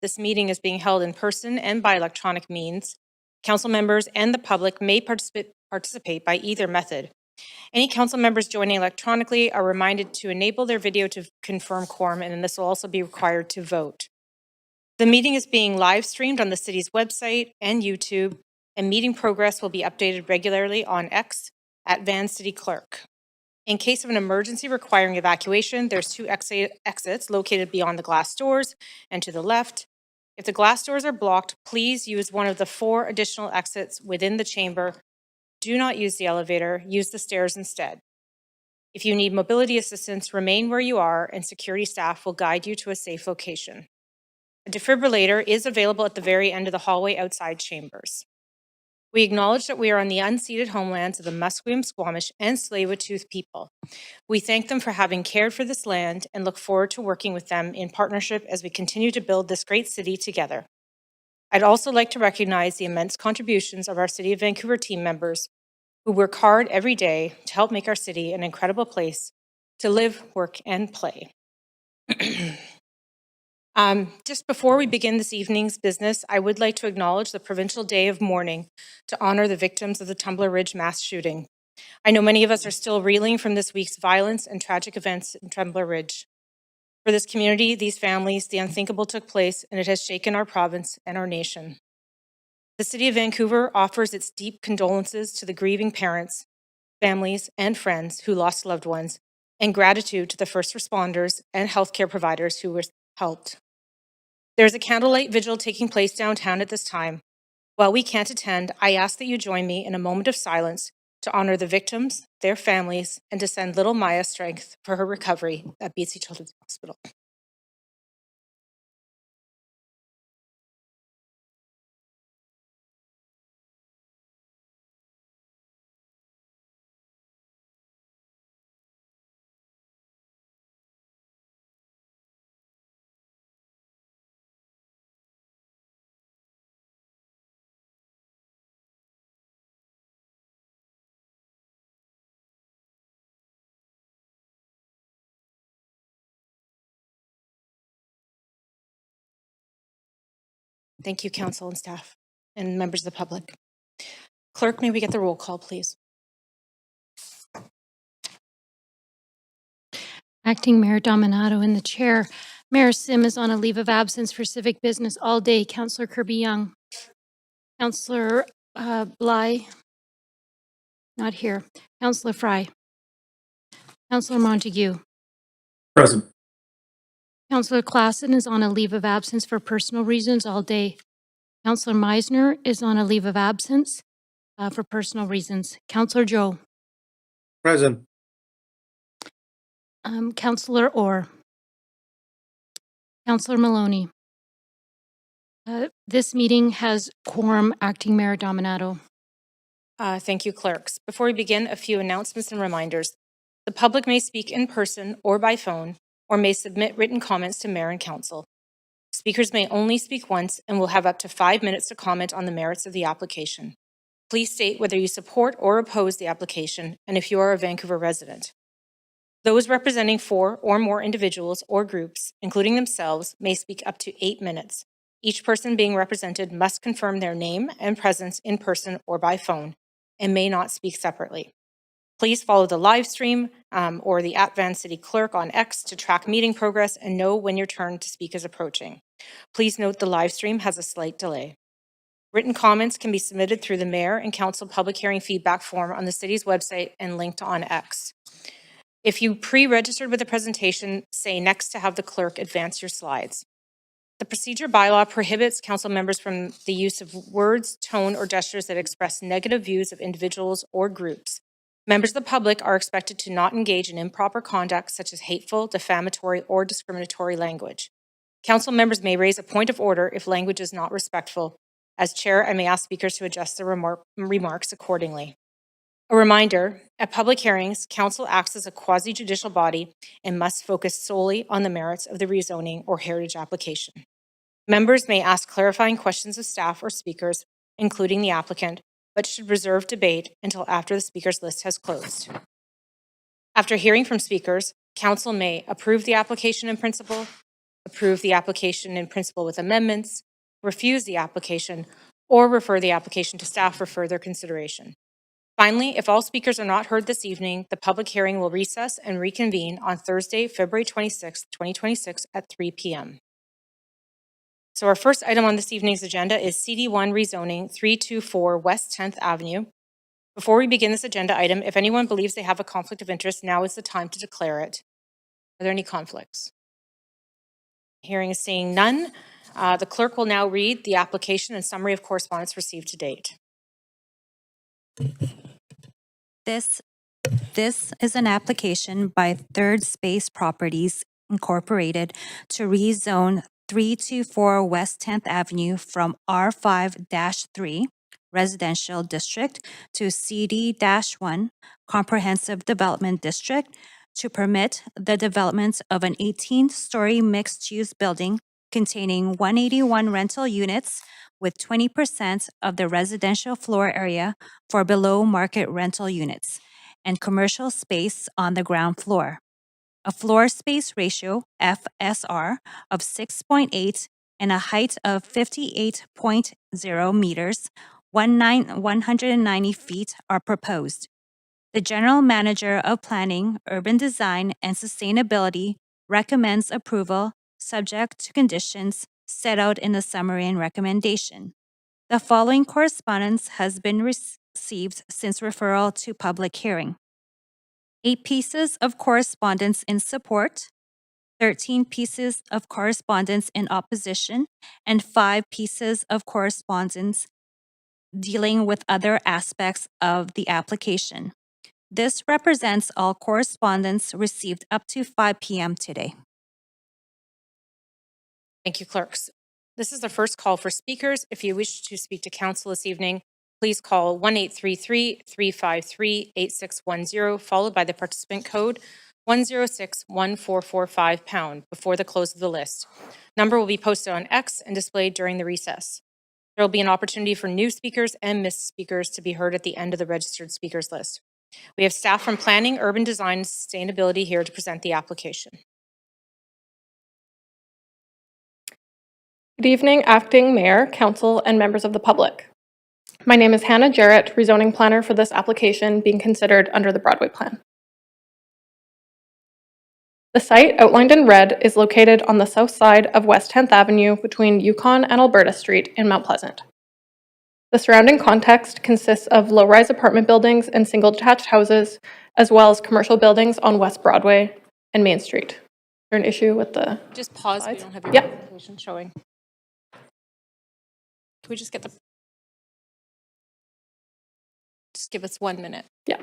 this meeting is being held in person and by electronic means. Council members and the public may participate by either method. Any council members joining electronically are reminded to enable their video to confirm quorum, and this will also be required to vote. The meeting is being live streamed on the city's website and YouTube, and meeting progress will be updated regularly on X at Van City Clerk. In case of an emergency requiring evacuation, there's 2 exits located beyond the glass doors and to the left. If the glass doors are blocked, please use one of the 4 additional exits within the chamber. Do not use the elevator, use the stairs instead. If you need mobility assistance, remain where you are and security staff will guide you to a safe location. A defibrillator is available at the very end of the hallway outside chambers. We acknowledge that we are on the unceded homelands of the Musqueam, Squamish, and Tsleil-Waututh people. We thank them for having cared for this land and look forward to working with them in partnership as we continue to build this great city together. I'd also like to recognize the immense contributions of our City of Vancouver team members who work hard every day to help make our city an incredible place to live, work, and play. Just before we begin this evening's business, I would like to acknowledge the Provincial Day of Mourning to honor the victims of the Tumbler Ridge mass shooting. I know many of us are still reeling from this week's violence and tragic events in Tumbler Ridge. For this community, these families, the unthinkable took place, and it has shaken our province and our nation. The City of Vancouver offers its deep condolences to the grieving parents, families, and friends who lost loved ones, and gratitude to the first responders and healthcare providers who were helped. There is a candlelight vigil taking place downtown at this time. While we can't attend, I ask that you join me in a moment of silence to honor the victims, their families, and to send little Maya strength for her recovery at BC Children's Hospital. Thank you, Council and staff and members of the public. Clerk, may we get the roll call, please? Acting Mayor Dominato in the chair. Mayor Sim is on a leave of absence for civic business all day. Councillor Kirby-Young. Councillor Bly, not here. Councillor Fry. Councillor Montague. Present. Councillor Klassen is on a leave of absence for personal reasons all day. Councillor Meisner is on a leave of absence for personal reasons. Councillor Joe. Present. Councillor Orr. Councillor Maloney. This meeting has quorum. Acting Mayor Dominato. Thank you, clerks. Before we begin, a few announcements and reminders. The public may speak in person or by phone, or may submit written comments to Mayor and Council. Speakers may only speak once and will have up to 5 minutes to comment on the merits of the application. Please state whether you support or oppose the application, and if you are a Vancouver resident. Those representing 4 or more individuals or groups, including themselves, may speak up to 8 minutes. Each person being represented must confirm their name and presence in person or by phone, and may not speak separately. Please follow the live stream or the @Van City Clerk on X to track meeting progress and know when your turn to speak is approaching. Please note the live stream has a slight delay. Written comments can be submitted through the Mayor and Council public hearing feedback form on the city's website and linked on X. If you pre-registered with the presentation, say next to have the clerk advance your slides. The procedure bylaw prohibits council members from the use of words, tone, or gestures that express negative views of individuals or groups. Members of the public are expected to not engage in improper conduct such as hateful, defamatory, or discriminatory language. Council members may raise a point of order if language is not respectful. As chair, I may ask speakers to adjust their remarks accordingly. A reminder, at public hearings, council acts as a quasi-judicial body and must focus solely on the merits of the rezoning or heritage application. Members may ask clarifying questions of staff or speakers, including the applicant, but should reserve debate until after the speakers list has closed. After hearing from speakers, council may approve the application in principle, approve the application in principle with amendments, refuse the application, or refer the application to staff for further consideration. Finally, if all speakers are not heard this evening, the public hearing will recess and reconvene on Thursday, February 26, 2026 at 3 p.m. So our first item on this evening's agenda is CD1 rezoning 324 West 10th Avenue. Before we begin this agenda item, if anyone believes they have a conflict of interest, now is the time to declare it. Are there any conflicts? Hearing is seeing none. The clerk will now read the application and summary of correspondence received to date. This is an application by Third Space Properties Incorporated to rezone 324 West 10th Avenue from R5-3 Residential District to CD-1 Comprehensive Development District to permit the development of an 18-story mixed-use building containing 181 rental units with 20% of the residential floor area for below-market rental units and commercial space on the ground floor. A floor space ratio, FSR, of 6.8 and a height of 58.0 meters, 190 feet are proposed. The General Manager of Planning, Urban Design, and Sustainability recommends approval subject to conditions set out in the summary and recommendation. The following correspondence has been received since referral to public hearing. 8 pieces of correspondence in support, 13 pieces of correspondence in opposition, and 5 pieces of correspondence dealing with other aspects of the application. This represents all correspondence received up to 5 p.m. today. Thank you, clerks. This is the first call for speakers. If you wish to speak to council this evening, please call 1-833-353-8610, followed by the participant code 1061445# before the close of the list. Number will be posted on X and displayed during the recess. There will be an opportunity for new speakers and missed speakers to be heard at the end of the registered speakers list. We have staff from Planning, Urban Design, and Sustainability here to present the application. Good evening, Acting Mayor, Council, and members of the public. My name is Hannah Jarrett, rezoning planner for this application being considered under the Broadway Plan. The site, outlined in red, is located on the south side of West 10th Avenue between Yukon and Alberta Street in Mount Pleasant. The surrounding context consists of low-rise apartment buildings and single-detached houses, as well as commercial buildings on West Broadway and Main Street. Is there an issue with the Just pause, we slides? don't have your Yep. application showing. Can we just get the... Just give us 1 minute. Yeah.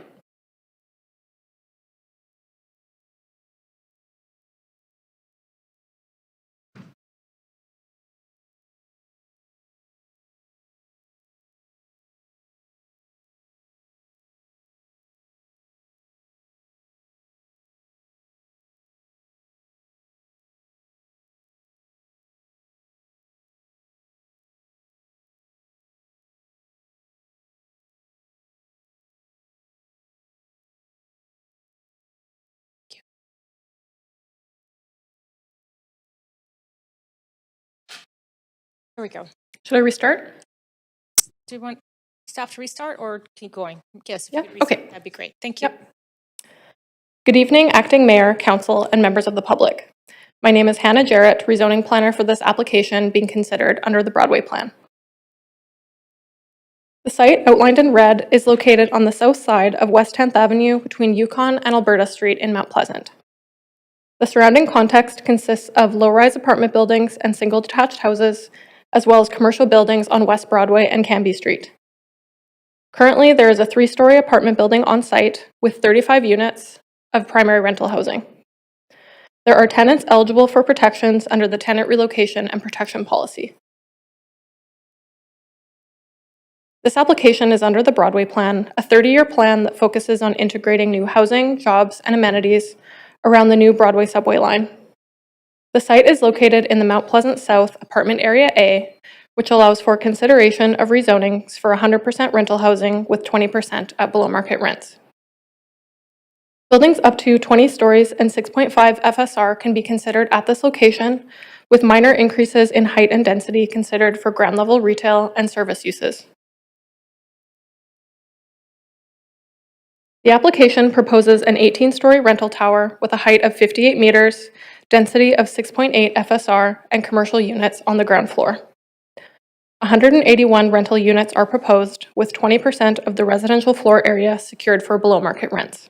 Here we go. Should I restart? Do you want staff to restart or keep going? Yes, if Yeah, you could restart, okay. that'd be great. Thank you. Yep. Good evening, Acting Mayor, Council, and members of the public. My name is Hannah Jarrett, rezoning planner for this application being considered under the Broadway Plan. The site, outlined in red, is located on the south side of West 10th Avenue between Yukon and Alberta Street in Mount Pleasant. The surrounding context consists of low-rise apartment buildings and single-detached houses, as well as commercial buildings on West Broadway and Cambie Street. Currently, there is a 3-story apartment building on site with 35 units of primary rental housing. There are tenants eligible for protections under the Tenant Relocation and Protection Policy. This application is under the Broadway Plan, a 30-year plan that focuses on integrating new housing, jobs, and amenities around the new Broadway subway line. The site is located in the Mount Pleasant South Apartment Area A, which allows for consideration of rezonings for 100% rental housing with 20% at below market rents. Buildings up to 20 stories and 6.5 FSR can be considered at this location, with minor increases in height and density considered for ground level retail and service uses. The application proposes an 18-story rental tower with a height of 58 meters, density of 6.8 FSR, and commercial units on the ground floor. 181 rental units are proposed, with 20% of the residential floor area secured for below-market rents.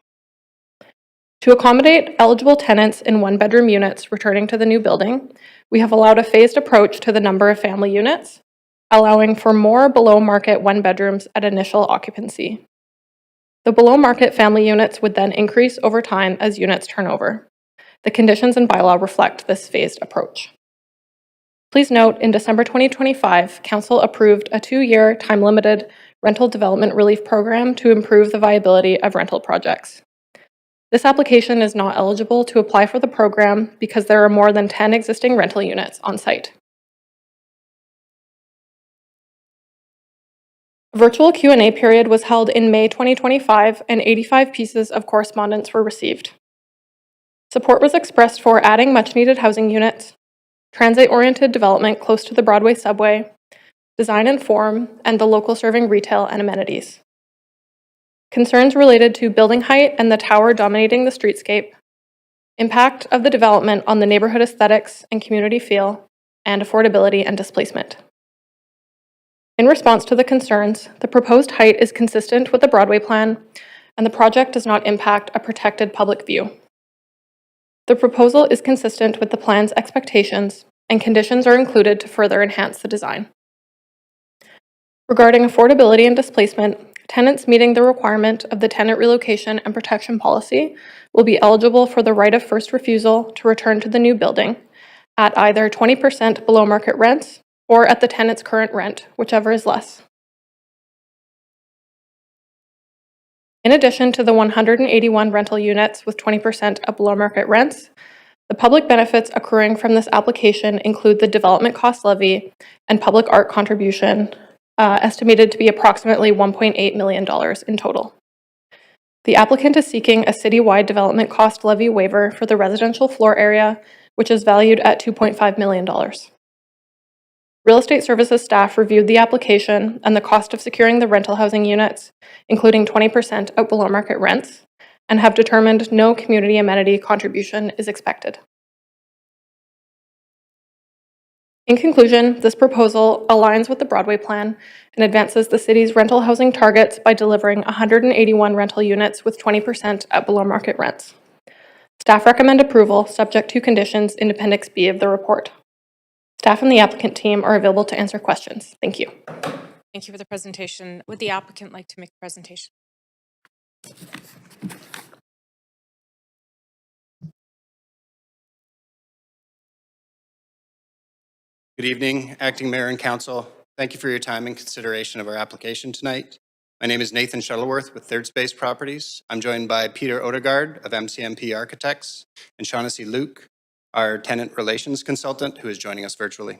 To accommodate eligible tenants in one-bedroom units returning to the new building, we have allowed a phased approach to the number of family units, allowing for more below-market one-bedrooms at initial occupancy. The below-market family units would then increase over time as units turn over. The conditions and bylaw reflect this phased approach. Please note, in December 2025, Council approved a 2-year time-limited rental development relief program to improve the viability of rental projects. This application is not eligible to apply for the program because there are more than 10 existing rental units on site. A virtual Q&A period was held in May 2025, and 85 pieces of correspondence were received. Support was expressed for adding much-needed housing units, transit-oriented development close to the Broadway subway, design and form, and the local serving retail and amenities. Concerns related to building height and the tower dominating the streetscape, impact of the development on the neighborhood aesthetics and community feel, and affordability and displacement. In response to the concerns, the proposed height is consistent with the Broadway plan, and the project does not impact a protected public view. The proposal is consistent with the plan's expectations, and conditions are included to further enhance the design. Regarding affordability and displacement, tenants meeting the requirement of the tenant relocation and protection policy will be eligible for the right of first refusal to return to the new building at either 20% below market rents or at the tenant's current rent, whichever is less. In addition to the 181 rental units with 20% of below market rents, the public benefits accruing from this application include the development cost levy and public art contribution, estimated to be approximately $1.8 million in total. The applicant is seeking a citywide development cost levy waiver for the residential floor area, which is valued at $2.5 million. Real estate services staff reviewed the application and the cost of securing the rental housing units, including 20% of below market rents, and have determined no community amenity contribution is expected. In conclusion, this proposal aligns with the Broadway plan and advances the city's rental housing targets by delivering 181 rental units with 20% at below market rents. Staff recommend approval subject to conditions in Appendix B of the report. Staff and the applicant team are available to answer questions. Thank you. Thank you for the presentation. Would the applicant like to make a presentation? Good evening, Acting Mayor and Council. Thank you for your time and consideration of our application tonight. My name is Nathan Shuttleworth with Third Space Properties. I'm joined by Peter Odegaard of MCMP Architects and Shaughnessy Luke, our tenant relations consultant, who is joining us virtually.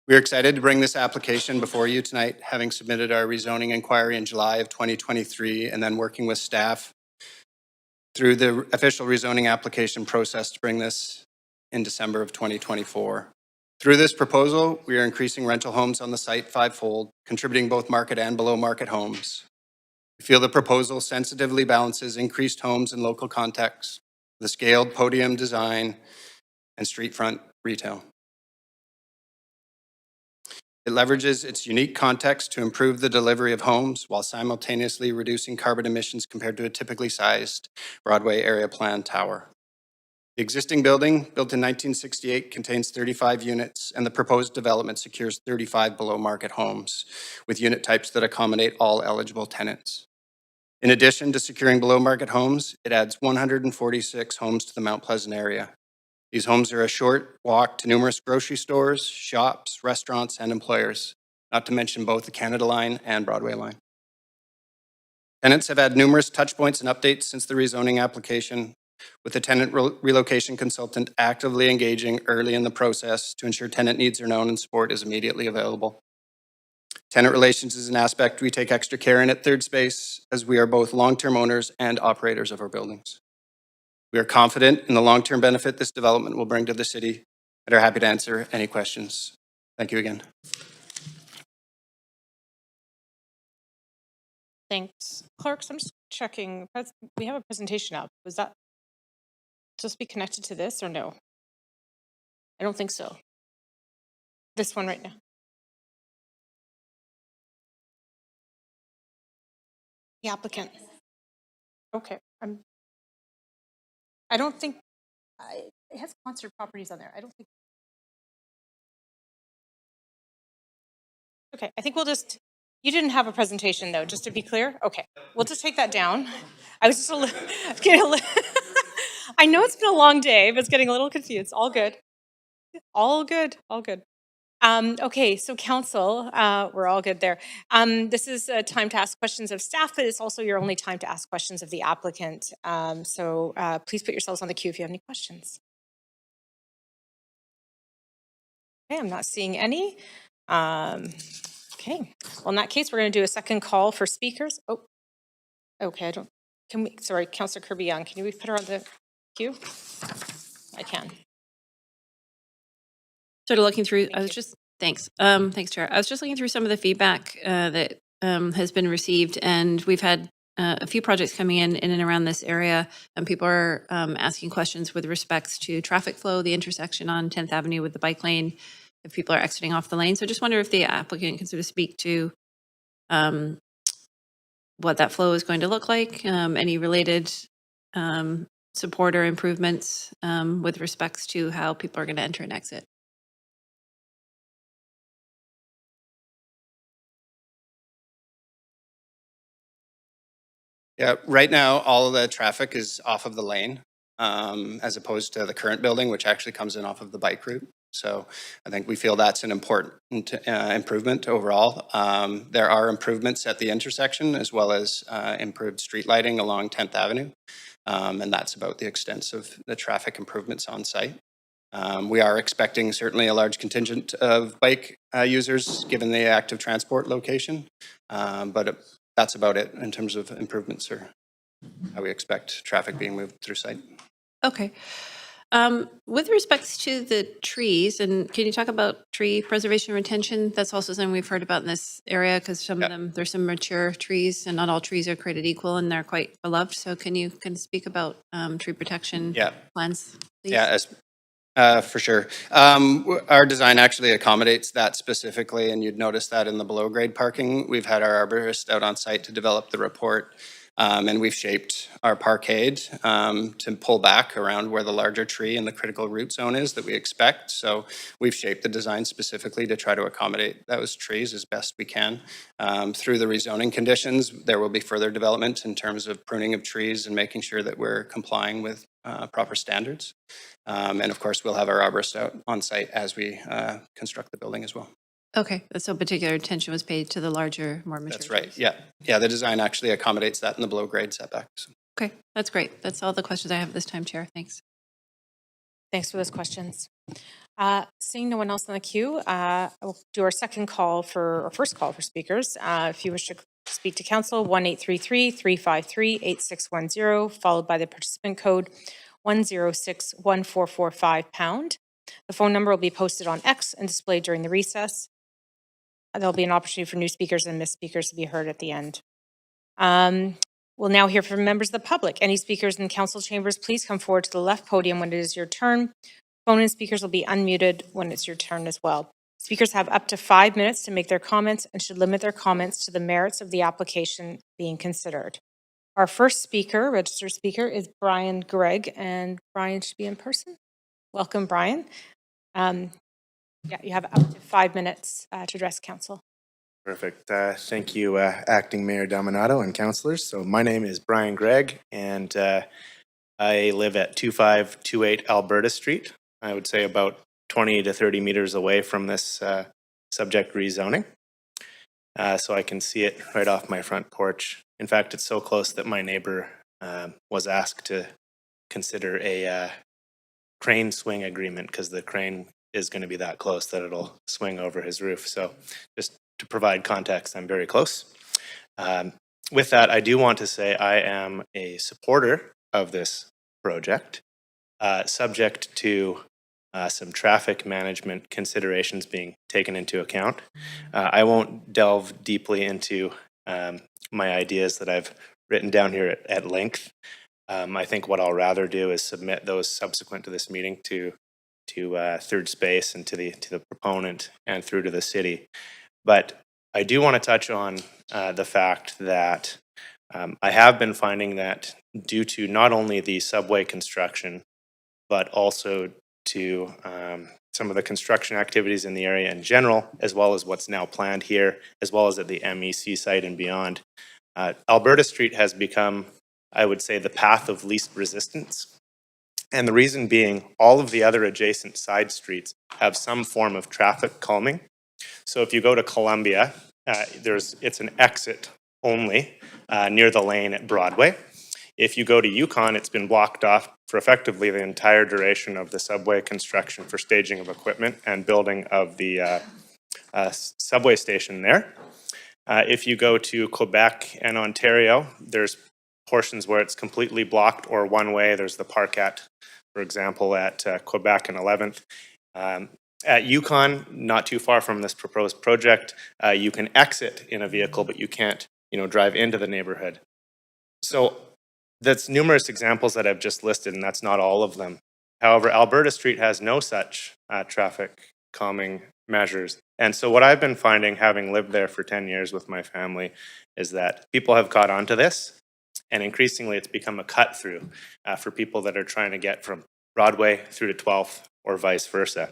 We are excited to bring this application before you tonight, having submitted our rezoning inquiry in July of 2023 and then working with staff through the official rezoning application process to bring this in December of 2024. Through this proposal, we are increasing rental homes on the site fivefold, contributing both market and below market homes. We feel the proposal sensitively balances increased homes in local context, the scaled podium design, and street front retail. It leverages its unique context to improve the delivery of homes while simultaneously reducing carbon emissions compared to a typically sized Broadway area plan tower. The existing building, built in 1968, contains 35 units, and the proposed development secures 35 below market homes with unit types that accommodate all eligible tenants. In addition to securing below market homes, it adds 146 homes to the Mount Pleasant area. These homes are a short walk to numerous grocery stores, shops, restaurants, and employers, not to mention both the Canada Line and Broadway Line. Tenants have had numerous touch points and updates since the rezoning application, with the tenant relocation consultant actively engaging early in the process to ensure tenant needs are known and support is immediately available. Tenant relations is an aspect we take extra care in at Third Space, as we are both long-term owners and operators of our buildings. We are confident in the long-term benefit this development will bring to the city, and are happy to answer any questions. Thank you again. Thanks. Clerks, I'm just checking. We have a presentation up. Was that supposed to be connected to this or no? I don't think so. This one right now. The applicant. Okay. I don't think it has concert properties on there. I don't think. Okay, I think we'll just. You didn't have a presentation though, just to be clear. Okay, we'll just take that down. I was just getting a little. I know it's been a long day, but it's getting a little confused. All good. All good. All good. Okay, so council, we're all good there. This is a time to ask questions of staff, but it's also your only time to ask questions of the applicant. So please put yourselves on the queue if you have any questions. Okay, I'm not seeing any. Okay, well, in that case, we're going to do a second call for speakers. Oh, okay, sorry, Councillor Kirby-Young, can you put her on the queue? I can. Sort of looking through, Thank thanks. Thanks, Chair. I was just looking through some of the feedback that has been received, and we've had a few projects coming in and around this area, and people are asking questions with respect to traffic flow, the intersection on 10th Avenue with the bike lane, if people are exiting off the lane. So I just wonder if the applicant can sort of speak to what that flow is going to look like, any related support or improvements with respects to how people are going to enter and exit. Yeah, right now, all of the traffic is off of the lane, as opposed to the current building, which actually comes in off of the bike route. So I think we feel that's an important improvement overall. There are improvements at the intersection as well as improved street lighting along 10th Avenue. And that's about the extent of the traffic improvements on site. We are expecting certainly a large contingent of bike users given the active transport location, but that's about it in terms of improvements or how we expect traffic being moved through site. Okay. With respect to the trees, and can you talk about tree preservation and retention? That's also something we've heard about in this area because some of them, there's some mature trees and not all trees are created equal and they're quite beloved. So can you speak about tree protection plans, please? Yeah, for sure. Our design actually accommodates that specifically, and you'd notice that in the below grade parking. We've had our arborist out on site to develop the report, and we've shaped our parkade to pull back around where the larger tree and the critical root zone is that we expect. So we've shaped the design specifically to try to accommodate those trees as best we can. Through the rezoning conditions, there will be further development in terms of pruning of trees and making sure that we're complying with proper standards. And of course, we'll have our arborist out on site as we construct the building as well. Okay, so particular attention was paid to the larger, more mature That's right, trees. yeah. Yeah, the design actually accommodates that in the below grade setback. So. Okay, that's great. That's all the questions I have this time, Chair. Thanks. Thanks for those questions. Seeing no one else on the queue, we'll do our first call for speakers. If you wish to speak to council, 1-833-353-8610, followed by the participant code 1061445#. The phone number will be posted on X and displayed during the recess. There'll be an opportunity for new speakers and missed speakers to be heard at the end. We'll now hear from members of the public. Any speakers in council chambers, please come forward to the left podium when it is your turn. Phone in speakers will be unmuted when it's your turn as well. Speakers have up to 5 minutes to make their comments and should limit their comments to the merits of the application being considered. Our first speaker, registered speaker, is Brian Gregg, and Brian should be in person. Welcome, Brian. Yeah, you have up to 5 minutes to address council. Perfect. Thank you, Acting Mayor Dominato and councillors. So my name is Brian Gregg, and I live at 2528 Alberta Street. I would say about 20 to 30 meters away from this subject rezoning. So I can see it right off my front porch. In fact, it's so close that my neighbor was asked to consider a crane swing agreement because the crane is going to be that close that it'll swing over his roof. So just to provide context, I'm very close. With that, I do want to say I am a supporter of this project, subject to some traffic management considerations being taken into account. I won't delve deeply into my ideas that I've written down here at length. I think what I'll rather do is submit those subsequent to this meeting to Third Space and to the proponent and through to the city. But I do want to touch on the fact that I have been finding that due to not only the subway construction, but also to some of the construction activities in the area in general, as well as what's now planned here, as well as at the MEC site and beyond, Alberta Street has become, I would say, the path of least resistance. And the reason being, all of the other adjacent side streets have some form of traffic calming. So if you go to Columbia, it's an exit only near the lane at Broadway. If you go to Yukon, it's been blocked off for effectively the entire duration of the subway construction for staging of equipment and building of the subway station there. If you go to Quebec and Ontario, there's portions where it's completely blocked or one way. There's the Parquet, for example, at Quebec and 11th. At Yukon, not too far from this proposed project, you can exit in a vehicle, but you can't, drive into the neighborhood. So that's numerous examples that I've just listed, and that's not all of them. However, Alberta Street has no such traffic calming measures. And so what I've been finding, having lived there for 10 years with my family, is that people have caught on to this, and increasingly it's become a cut through for people that are trying to get from Broadway through to 12th or vice versa.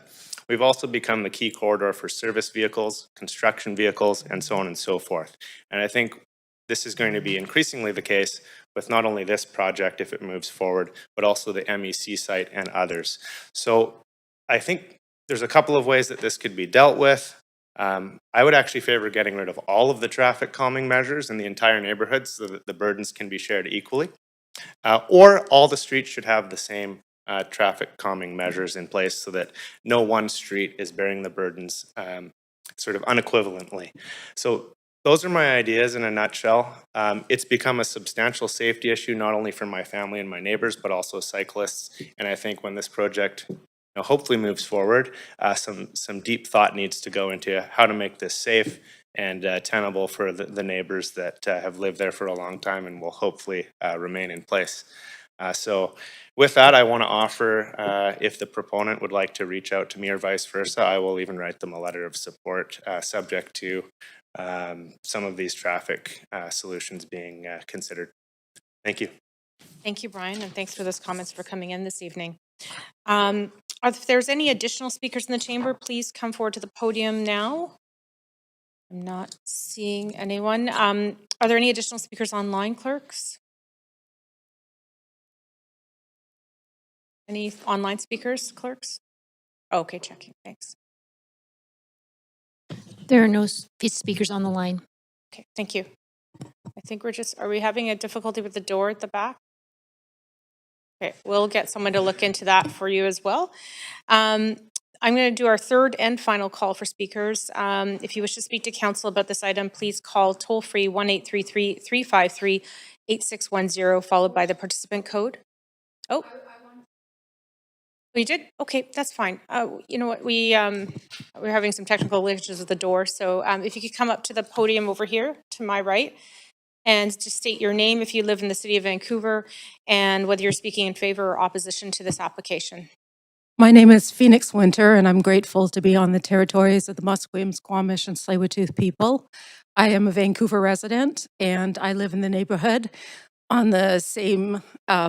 We've also become the key corridor for service vehicles, construction vehicles, and so on and so forth. And I think this is going to be increasingly the case with not only this project if it moves forward, but also the MEC site and others. So I think there's a couple of ways that this could be dealt with. I would actually favor getting rid of all of the traffic calming measures in the entire neighborhood so that the burdens can be shared equally. Or all the streets should have the same traffic calming measures in place so that no one street is bearing the burdens sort of unequivalently. So those are my ideas in a nutshell. It's become a substantial safety issue, not only for my family and my neighbors, but also cyclists. And I think when this project hopefully moves forward, some deep thought needs to go into how to make this safe and tenable for the neighbors that have lived there for a long time and will hopefully remain in place. So with that, I want to offer, if the proponent would like to reach out to me or vice versa, I will even write them a letter of support subject to some of these traffic solutions being considered. Thank you. Thank you, Brian, and thanks for those comments for coming in this evening. If there's any additional speakers in the chamber, please come forward to the podium now. I'm not seeing anyone. Are there any additional speakers online, clerks? Any online speakers, clerks? Oh, okay, checking. Thanks. There are no speakers on the line. Okay, thank you. I think are we having a difficulty with the door at the back? Okay, we'll get someone to look into that for you as well. I'm going to do our third and final call for speakers. If you wish to speak to council about this item, please call toll-free 1-833-353-8610, followed by the participant code. Oh. We did? Okay, that's fine. You know what, we're having some technical glitches with the door, so if you could come up to the podium over here to my right and just state your name if you live in the city of Vancouver and whether you're speaking in favor or opposition to this application. My name is Phoenix Winter, and I'm grateful to be on the territories of the Musqueam, Squamish, and Tsleil-Waututh people. I am a Vancouver resident, and I live in the neighborhood on the same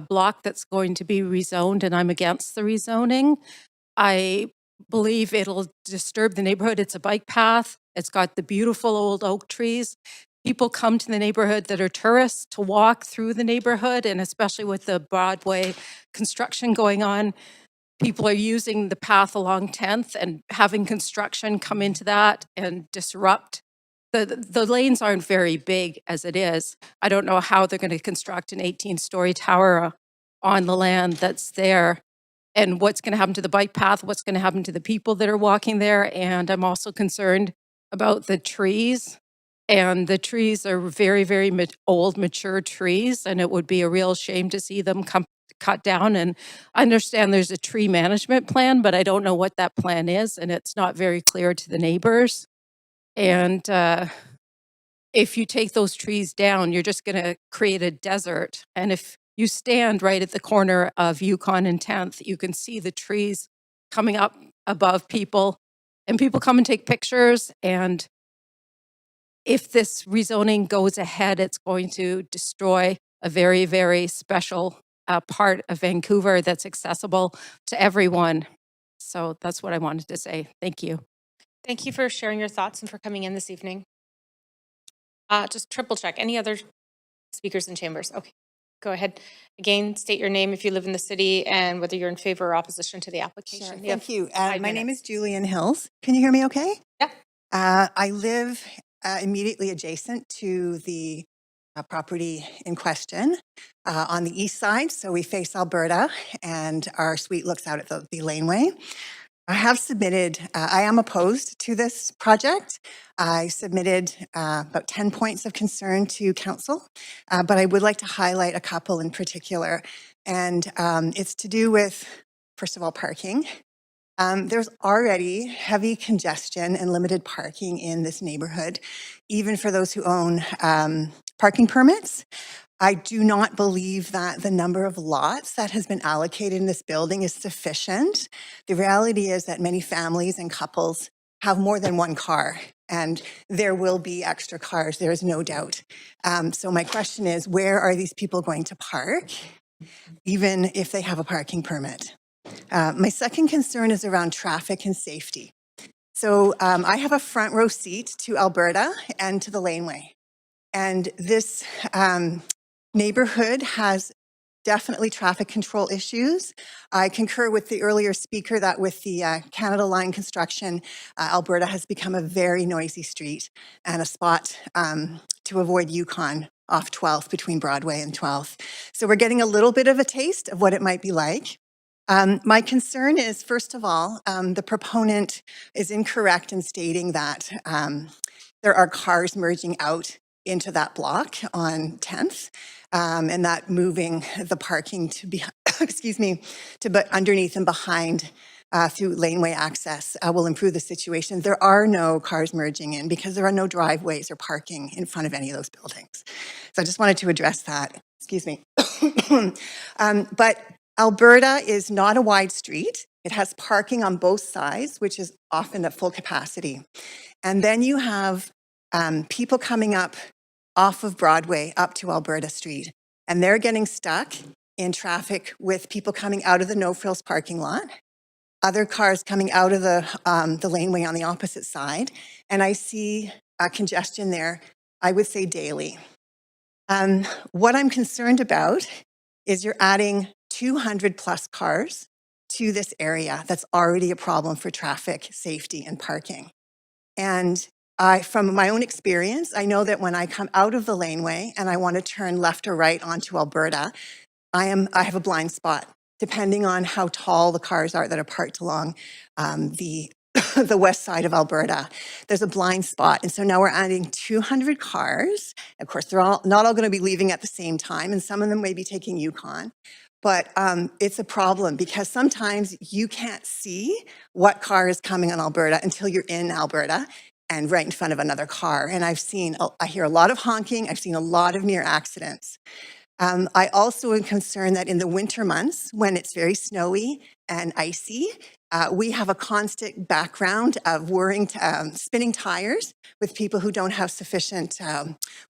block that's going to be rezoned, and I'm against the rezoning. I believe it'll disturb the neighborhood. It's a bike path. It's got the beautiful old oak trees. People come to the neighborhood that are tourists to walk through the neighborhood, and especially with the Broadway construction going on, people are using the path along 10th and having construction come into that and disrupt. The lanes aren't very big as it is. I don't know how they're going to construct an 18-story tower on the land that's there, and what's going to happen to the bike path, what's going to happen to the people that are walking there. And I'm also concerned about the trees. And the trees are very, very old, mature trees, and it would be a real shame to see them cut down. And I understand there's a tree management plan, but I don't know what that plan is, and it's not very clear to the neighbors. And if you take those trees down, you're just going to create a desert. And if you stand right at the corner of Yukon and 10th, you can see the trees coming up above people, and people come and take pictures. And if this rezoning goes ahead, it's going to destroy a very, very special part of Vancouver that's accessible to everyone. So that's what I wanted to say. Thank you. Thank you for sharing your thoughts and for coming in this evening. Just triple check. Any other speakers in chambers? Okay, go ahead. Again, state your name if you live in the city and whether you're in favor or opposition to the application. Sure, You have thank you. 5 My name minutes. is Julian Hills. Can you hear me okay? Yeah. I live immediately adjacent to the property in question on the east side. So we face Alberta and our suite looks out at the laneway. I have submitted, I am opposed to this project. I submitted about 10 points of concern to council, but I would like to highlight a couple in particular. And it's to do with, first of all, parking. There's already heavy congestion and limited parking in this neighborhood, even for those who own parking permits. I do not believe that the number of lots that has been allocated in this building is sufficient. The reality is that many families and couples have more than one car, and there will be extra cars, there is no doubt. So my question is, where are these people going to park, even if they have a parking permit? My second concern is around traffic and safety. So I have a front row seat to Alberta and to the laneway. And this neighborhood has definitely traffic control issues. I concur with the earlier speaker that with the Canada Line construction, Alberta has become a very noisy street and a spot to avoid Yukon off 12th between Broadway and 12th. So we're getting a little bit of a taste of what it might be like. My concern is, first of all, the proponent is incorrect in stating that there are cars merging out into that block on 10th, and that moving the parking to be, excuse me, but underneath and behind through laneway access will improve the situation. There are no cars merging in because there are no driveways or parking in front of any of those buildings. So I just wanted to address that. Excuse me. But Alberta is not a wide street. It has parking on both sides, which is often at full capacity. And then you have people coming up off of Broadway up to Alberta Street, and they're getting stuck in traffic with people coming out of the No Frills parking lot, other cars coming out of the laneway on the opposite side, and I see congestion there, I would say daily. What I'm concerned about is you're adding 200 plus cars to this area that's already a problem for traffic, safety, and parking. And from my own experience, I know that when I come out of the laneway and I want to turn left or right onto Alberta, I have a blind spot, depending on how tall the cars are that are parked along the west side of Alberta. There's a blind spot. And so now we're adding 200 cars. Of course, they're not all going to be leaving at the same time, and some of them may be taking Yukon. But it's a problem because sometimes you can't see what car is coming on Alberta until you're in Alberta and right in front of another car. And I hear a lot of honking. I've seen a lot of near accidents. I also am concerned that in the winter months, when it's very snowy and icy, we have a constant background of spinning tires with people who don't have sufficient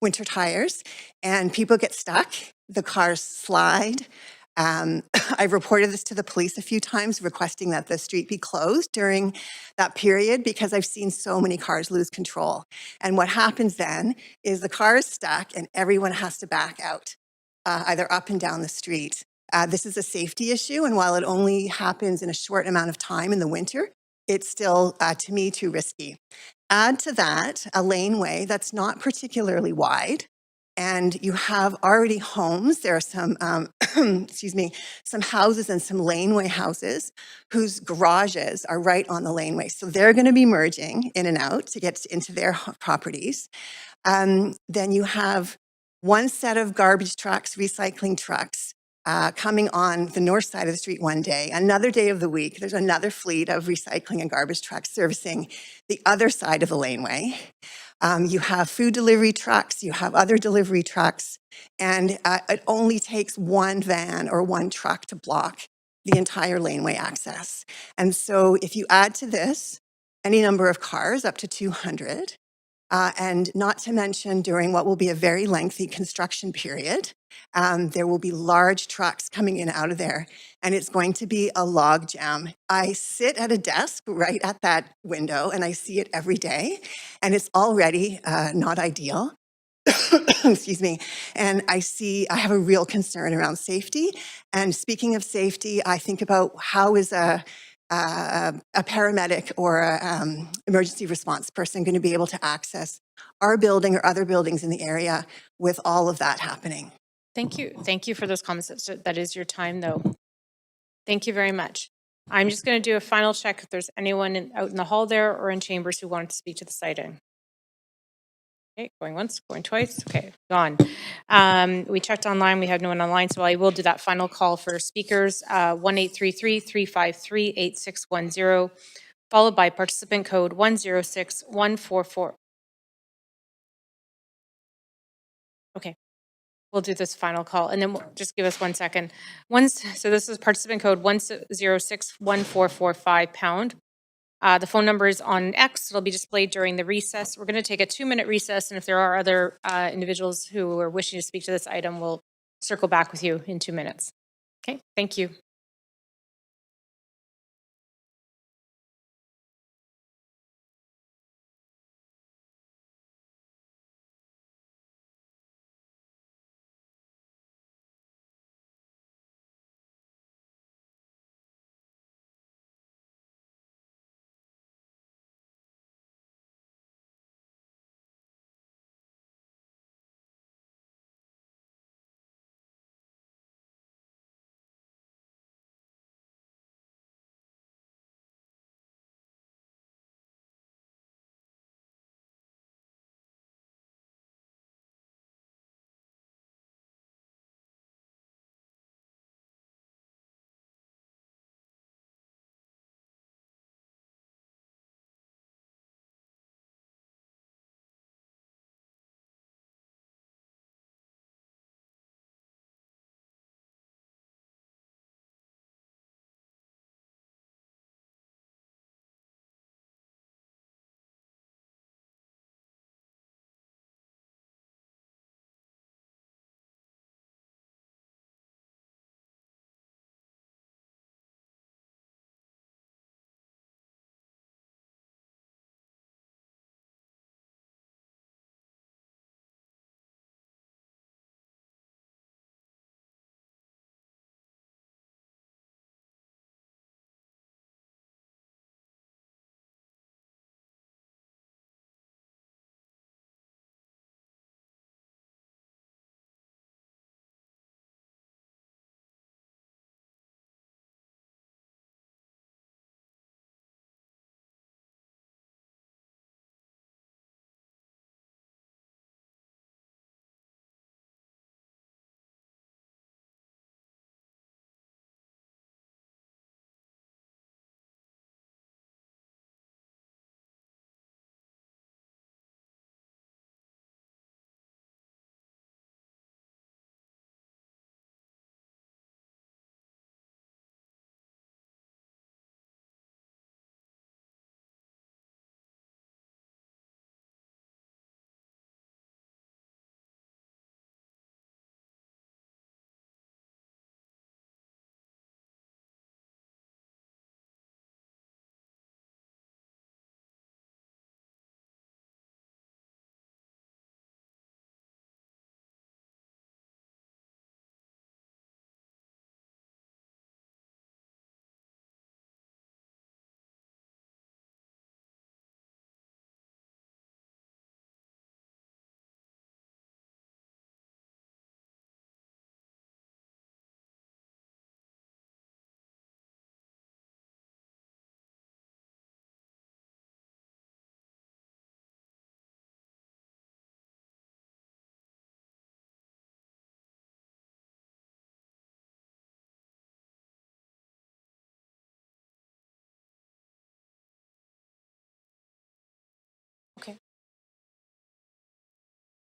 winter tires, and people get stuck, the cars slide. I've reported this to the police a few times, requesting that the street be closed during that period because I've seen so many cars lose control. And what happens then is the car is stuck and everyone has to back out, either up and down the street. This is a safety issue, and while it only happens in a short amount of time in the winter, it's still, to me, too risky. Add to that a laneway that's not particularly wide, and you have already homes. There are some, excuse me, some houses and some laneway houses whose garages are right on the laneway. So they're going to be merging in and out to get into their properties. Then you have one set of garbage trucks, recycling trucks, coming on the north side of the street one day. Another day of the week, there's another fleet of recycling and garbage trucks servicing the other side of the laneway. You have food delivery trucks, you have other delivery trucks, and it only takes one van or one truck to block the entire laneway access. And so if you add to this any number of cars, up to 200, and not to mention during what will be a very lengthy construction period, there will be large trucks coming in and out of there, and it's going to be a log jam. I sit at a desk right at that window, and I see it every day, and it's already not ideal. Excuse me. And I have a real concern around safety. And speaking of safety, I think about how is a paramedic or a emergency response person going to be able to access our building or other buildings in the area with all of that happening. Thank you. Thank you for those comments. That is your time, though. Thank you very much. I'm just going to do a final check if there's anyone out in the hall there or in chambers who wanted to speak to the siting. Okay, going once, going twice. Okay, gone. We checked online. We have no one online, so I will do that final call for speakers. 1-833-353-8610, followed by participant code 106144. Okay. We'll do this final call, and then just give us 1 second. So this is participant code 1061445 pound. The phone number is on X. It'll be displayed during the recess. We're going to take a 2-minute recess, and if there are other individuals who are wishing to speak to this item, we'll circle back with you in 2 minutes. Okay, thank you.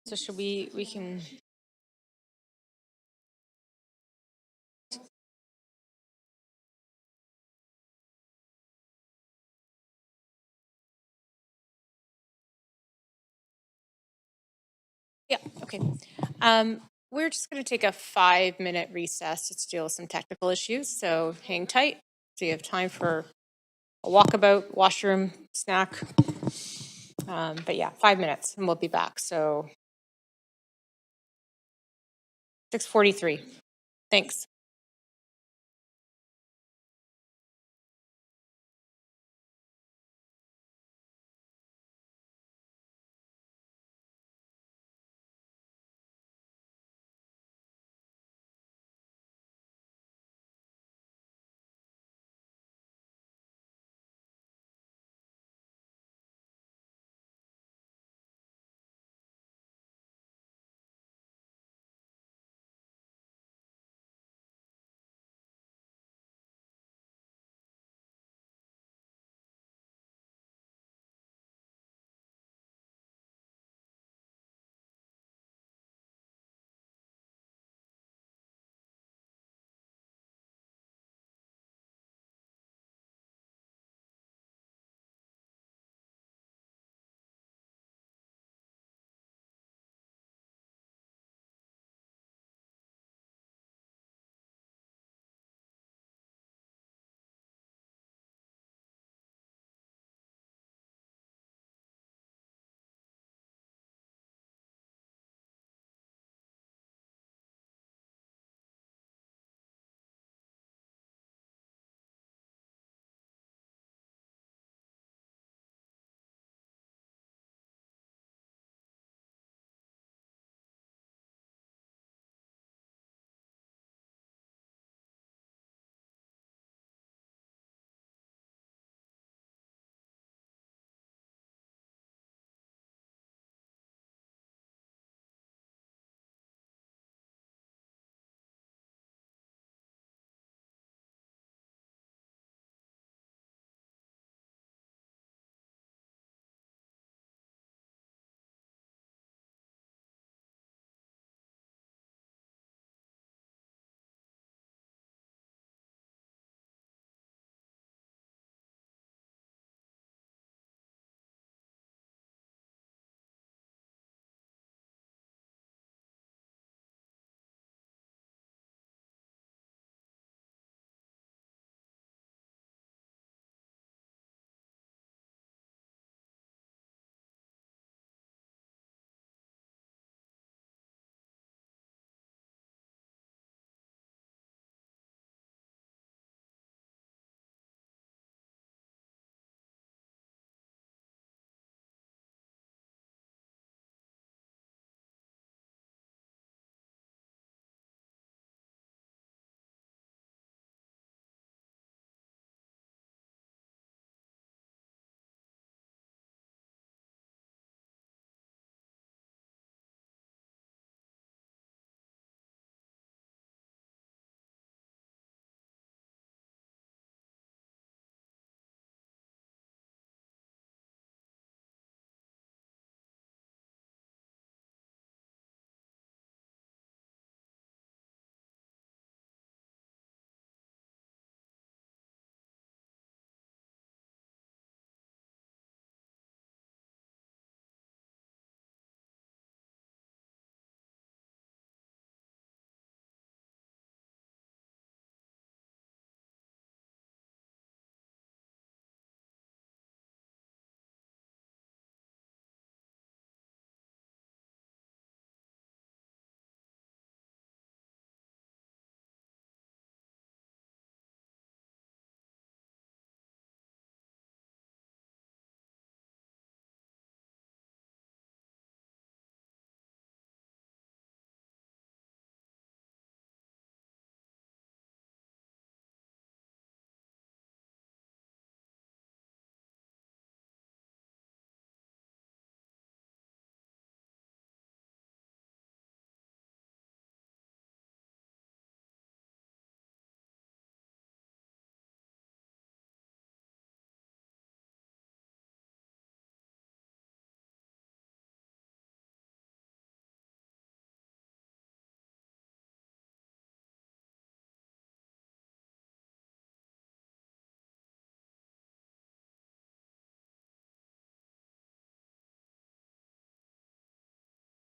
So should we can, yeah, okay. We're just going to take a 5-minute recess to deal with some technical issues. So hang tight. So you have time for a walkabout, washroom, snack. But yeah, 5 minutes and we'll be back. So 6:43. Thanks.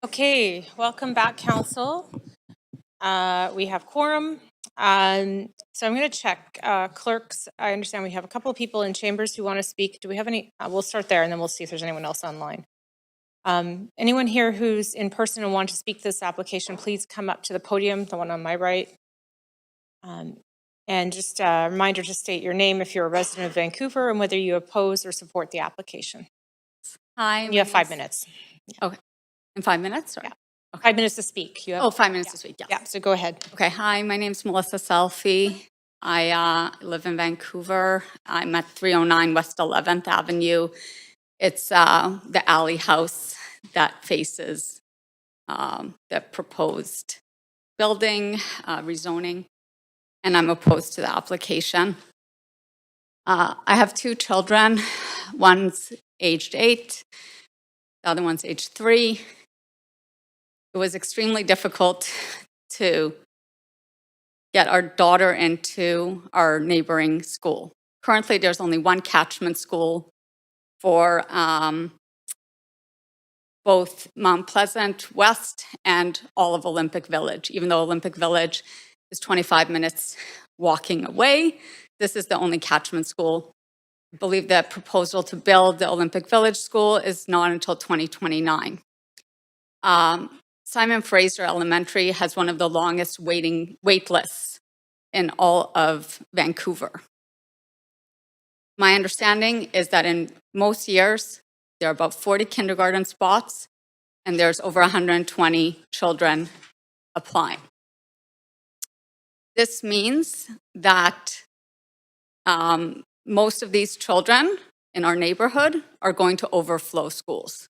Okay, welcome back, council. We have quorum. So I'm going to check clerks. I understand we have a couple of people in chambers who want to speak. Do we have any? We'll start there and then we'll see if there's anyone else online. Anyone here who's in person and want to speak to this application, please come up to the podium, the one on my right. And just a reminder to state your name if you're a resident of Vancouver and whether you oppose or support the application. Hi. And you have 5 minutes. In 5 minutes? Or? Yeah. 5 minutes to speak. You have, 5 minutes to speak, yes. Yeah, so go ahead. Okay, hi, my name's Melissa Selfie. I live in Vancouver. I'm at 309 West 11th Avenue. It's the alley house that faces the proposed building, rezoning, and I'm opposed to the application. I have 2 children. One's aged 8, the other one's aged 3. It was extremely difficult to get our daughter into our neighboring school. Currently, there's only one catchment school for both Mount Pleasant West and all of Olympic Village. Even though Olympic Village is 25 minutes walking away, this is the only catchment school. I believe the proposal to build the Olympic Village School is not until 2029. Simon Fraser Elementary has one of the longest wait lists in all of Vancouver. My understanding is that in most years, there are about 40 kindergarten spots, and there's over 120 children applying. This means that most of these children in our neighborhood are going to overflow schools.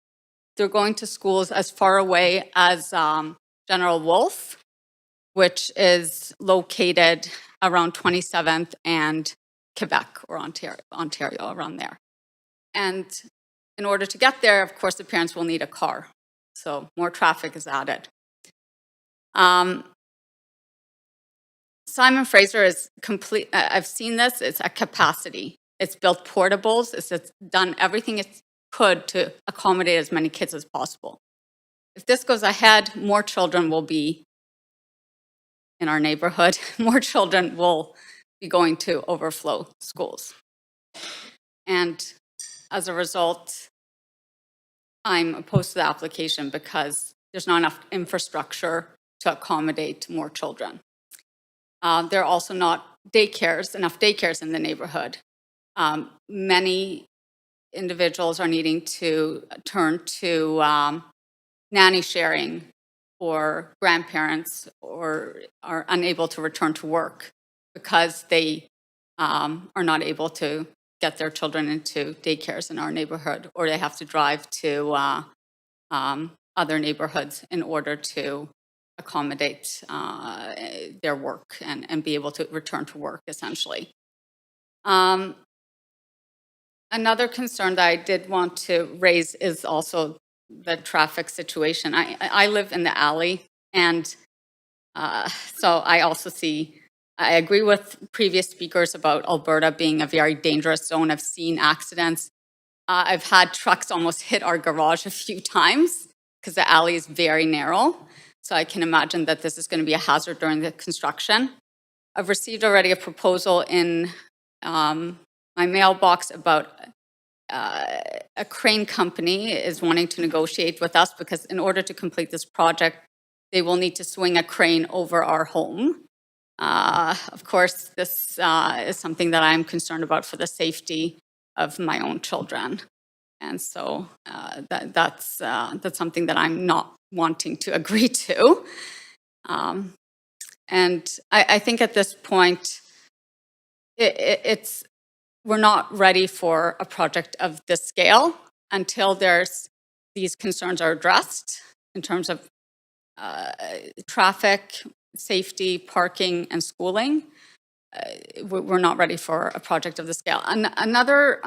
They're going to schools as far away as General Wolfe, which is located around 27th and Quebec or Ontario, around there. And in order to get there, of course, the parents will need a car. So more traffic is added. Simon Fraser is complete. I've seen this. It's at capacity. It's built portables. It's done everything it could to accommodate as many kids as possible. If this goes ahead, more children will be in our neighborhood. More children will be going to overflow schools. And as a result, I'm opposed to the application because there's not enough infrastructure to accommodate more children. There are also not enough daycares in the neighborhood. Many individuals are needing to turn to nanny sharing, or grandparents, or are unable to return to work because they are not able to get their children into daycares in our neighborhood, or they have to drive to other neighborhoods in order to accommodate their work and be able to return to work, essentially. Another concern that I did want to raise is also the traffic situation. I live in the alley, and so I agree with previous speakers about Alberta being a very dangerous zone. I've seen accidents. I've had trucks almost hit our garage a few times because the alley is very narrow. So I can imagine that this is going to be a hazard during the construction. I've received already a proposal in my mailbox about a crane company is wanting to negotiate with us because in order to complete this project, they will need to swing a crane over our home. Of course, this is something that I'm concerned about for the safety of my own children. And so that's something that I'm not wanting to agree to. And I think at this point, we're not ready for a project of this scale until these concerns are addressed in terms of traffic, safety, parking, and schooling. We're not ready for a project of this scale. And another,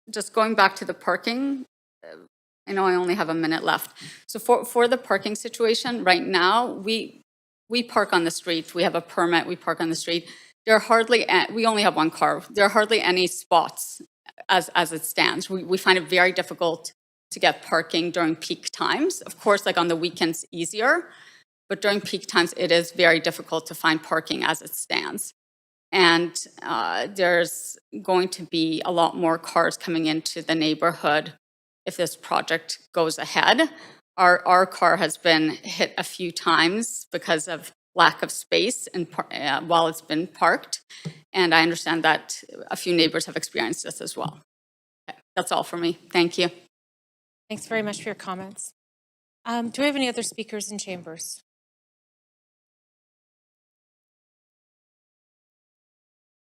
just going back to the parking, I know I only have a minute left. So for the parking situation, right now, we park on the street. We have a permit, we park on the street. We only have one car. There are hardly any spots as it stands. We find it very difficult to get parking during peak times. Of course, like on the weekends, easier, but during peak times, it is very difficult to find parking as it stands. And there's going to be a lot more cars coming into the neighborhood if this project goes ahead. Our car has been hit a few times because of lack of space while it's been parked. And I understand that a few neighbors have experienced this as well. Okay, that's all for me. Thank you. Thanks very much for your comments. Do we have any other speakers in chambers?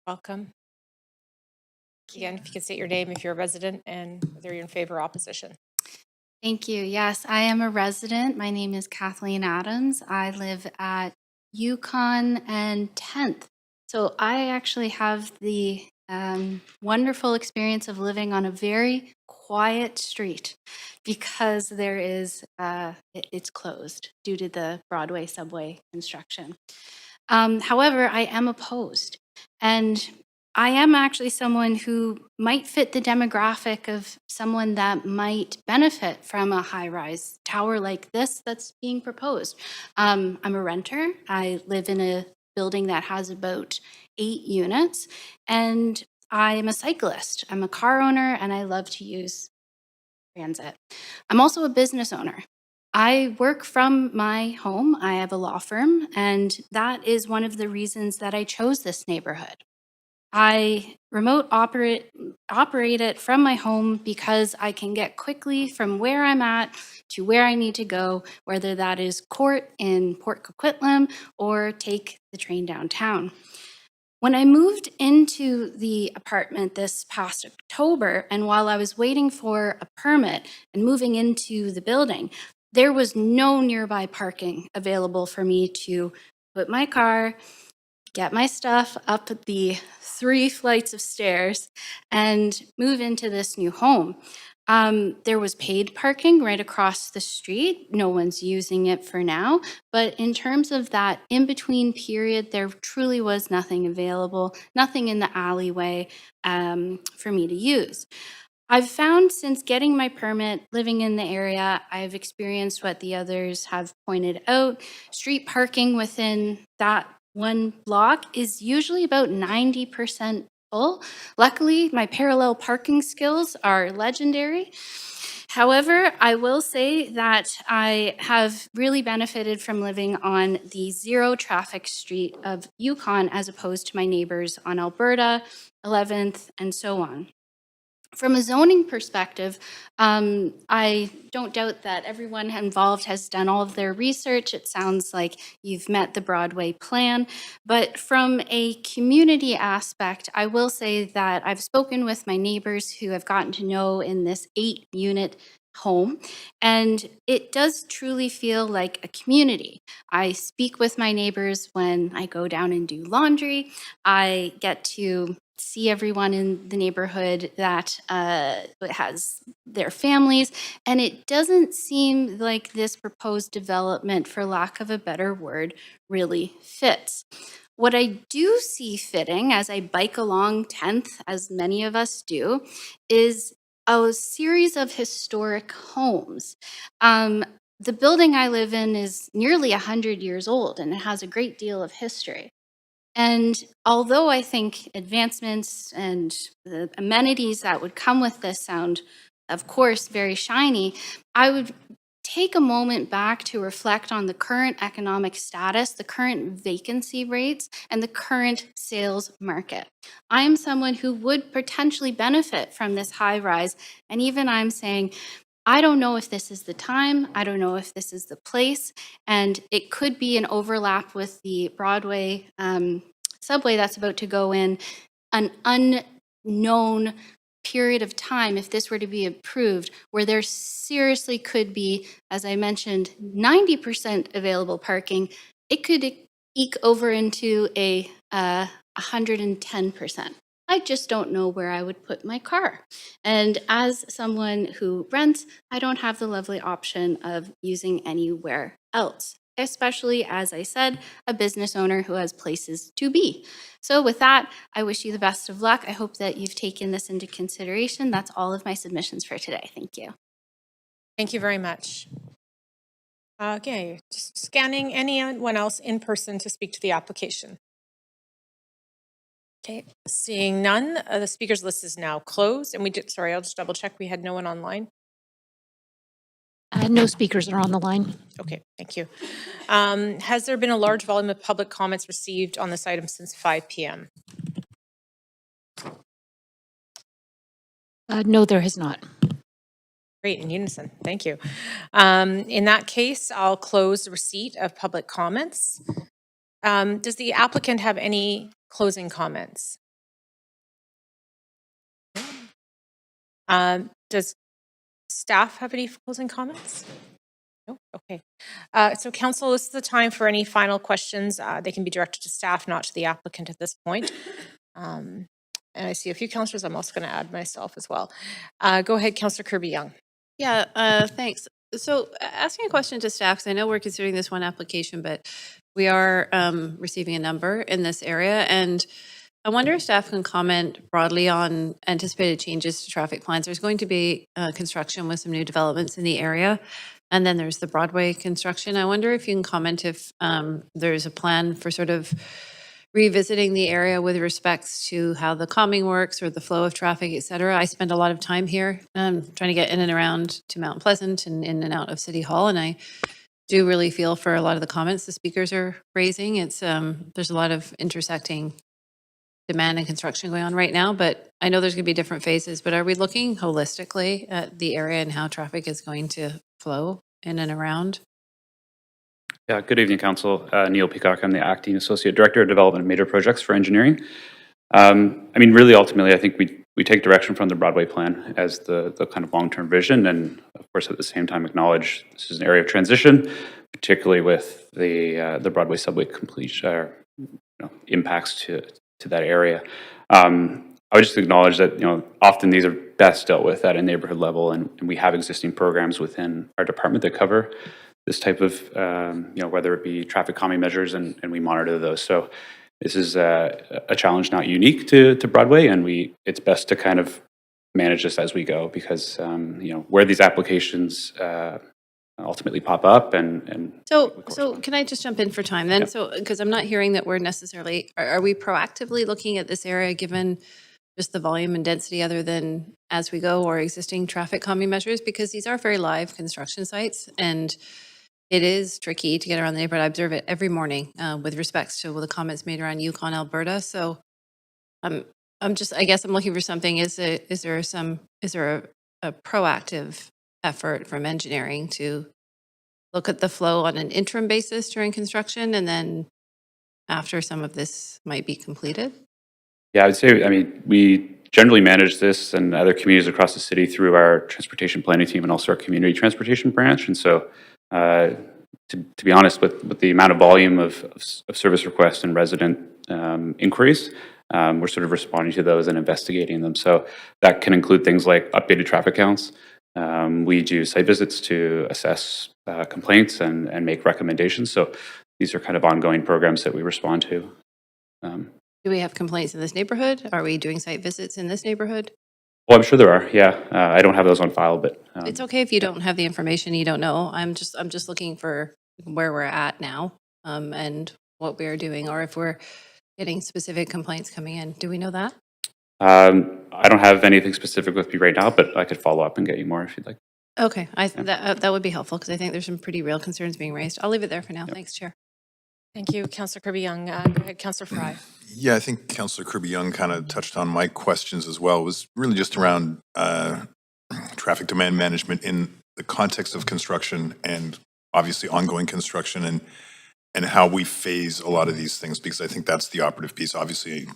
Welcome. Again, if you could state your name if you're a resident and whether you're in favor or opposition. Thank you. Yes, I am a resident. My name is Kathleen Adams. I live at Yukon and 10th. So I actually have the wonderful experience of living on a very quiet street because there is, it's closed due to the Broadway subway construction. However, I am opposed. And I am actually someone who might fit the demographic of someone that might benefit from a high-rise tower like this that's being proposed. I'm a renter. I live in a building that has about 8 units, and I'm a cyclist. I'm a car owner, and I love to use transit. I'm also a business owner. I work from my home. I have a law firm, and that is one of the reasons that I chose this neighborhood. I remote operate it from my home because I can get quickly from where I'm at to where I need to go, whether that is court in Port Coquitlam or take the train downtown. When I moved into the apartment this past October, and while I was waiting for a permit and moving into the building, there was no nearby parking available for me to put my car, get my stuff up the 3 flights of stairs, and move into this new home. There was paid parking right across the street. No one's using it for now. But in terms of that in-between period, there truly was nothing available, nothing in the alleyway for me to use. I've found since getting my permit, living in the area, I've experienced what the others have pointed out. Street parking within that one block is usually about 90% full. Luckily, my parallel parking skills are legendary. However, I will say that I have really benefited from living on the zero traffic street of Yukon as opposed to my neighbors on Alberta, 11th, and so on. From a zoning perspective, I don't doubt that everyone involved has done all of their research. It sounds like you've met the Broadway plan. But from a community aspect, I will say that I've spoken with my neighbors who have gotten to know in this 8-unit home, and it does truly feel like a community. I speak with my neighbors when I go down and do laundry. I get to see everyone in the neighborhood that has their families, and it doesn't seem like this proposed development, for lack of a better word, really fits. What I do see fitting as I bike along 10th, as many of us do, is a series of historic homes. The building I live in is nearly 100 years old, and it has a great deal of history. And although I think advancements and the amenities that would come with this sound, of course, very shiny, I would take a moment back to reflect on the current economic status, the current vacancy rates, and the current sales market. I am someone who would potentially benefit from this high rise, and even I'm saying, I don't know if this is the time, I don't know if this is the place, and it could be an overlap with the Broadway subway that's about to go in, an unknown period of time, if this were to be approved, where there seriously could be, as I mentioned, 90% available parking. It could eke over into a 110%. I just don't know where I would put my car. And as someone who rents, I don't have the lovely option of using anywhere else, especially, as I said, a business owner who has places to be. So with that, I wish you the best of luck. I hope that you've taken this into consideration. That's all of my submissions for today. Thank you. Thank you very much. Okay, just scanning anyone else in person to speak to the application. Okay, seeing none, the speakers list is now closed, and we did, sorry, I'll just double check, we had no one online. No speakers are on the line. Okay, thank you. Has there been a large volume of public comments received on this item since 5 p.m.? No, there has not. Great, in unison, thank you. In that case, I'll close the receipt of public comments. Does the applicant have any closing comments? Does staff have any closing comments? No, okay. So council, this is the time for any final questions. They can be directed to staff, not to the applicant at this point. And I see a few councillors. I'm also going to add myself as well. Go ahead, Councillor Kirby-Young. Yeah, thanks. So asking a question to staff, 'cause I know we're considering this one application, but we are receiving a number in this area. And I wonder if staff can comment broadly on anticipated changes to traffic plans. There's going to be construction with some new developments in the area. And then there's the Broadway construction. I wonder if you can comment if there's a plan for sort of revisiting the area with respects to how the calming works or the flow of traffic, et cetera. I spend a lot of time here trying to get in and around to Mount Pleasant and in and out of City Hall. And I do really feel for a lot of the comments the speakers are raising. It's there's a lot of intersecting demand and construction going on right now, but I know there's going to be different phases. But are we looking holistically at the area and how traffic is going to flow in and around? Yeah, good evening, Council. Neil Peacock, I'm the Acting Associate Director of Development and Major Projects for Engineering. I mean, really, ultimately, I think we take direction from the Broadway plan as the kind of long-term vision, and of course, at the same time, acknowledge this is an area of transition, particularly with the Broadway subway completion or impacts to that area. I would just acknowledge that often these are best dealt with at a neighborhood level, and we have existing programs within our department that cover this type of, whether it be traffic calming measures, and we monitor those. So this is a challenge not unique to Broadway, and it's best to kind of manage this as we go, because where these applications ultimately pop up and So can I just jump in for time then? Yep. So, because I'm not hearing that we're necessarily, are we proactively looking at this area given just the volume and density other than as we go or existing traffic calming measures? Because these are very live construction sites and it is tricky to get around the neighborhood. I observe it every morning with respects to the comments made around Yukon, Alberta. So I guess I'm looking for something. Is there a proactive effort from engineering to look at the flow on an interim basis during construction and then after some of this might be completed? Yeah, I would say, we generally manage this and other communities across the city through our transportation planning team and also our community transportation branch. And so, to be honest, with the amount of volume of service requests and resident inquiries, we're sort of responding to those and investigating them. So that can include things like updated traffic counts. We do site visits to assess complaints and make recommendations. So these are kind of ongoing programs that we respond to. Do we have complaints in this neighborhood? Are we doing site visits in this neighborhood? Well, I'm sure there are. Yeah, I don't have those on file, but It's okay if you don't have the information, you don't know. I'm just looking for where we're at now and what we are doing, or if we're getting specific complaints coming in. Do we know that? I don't have anything specific with me right now, but I could follow up and get you more if you'd like. Okay, that would be helpful because I think there's some pretty real concerns being raised. I'll leave it there for now. Yep. Thanks, Chair. Thank you, Councillor Kirby-Young. Go ahead, Councillor Fry. Yeah, I think Councillor Kirby-Young kind of touched on my questions as well. It was really just around traffic demand management in the context of construction and obviously ongoing construction and how we phase a lot of these things, because I think that's the operative piece. Obviously,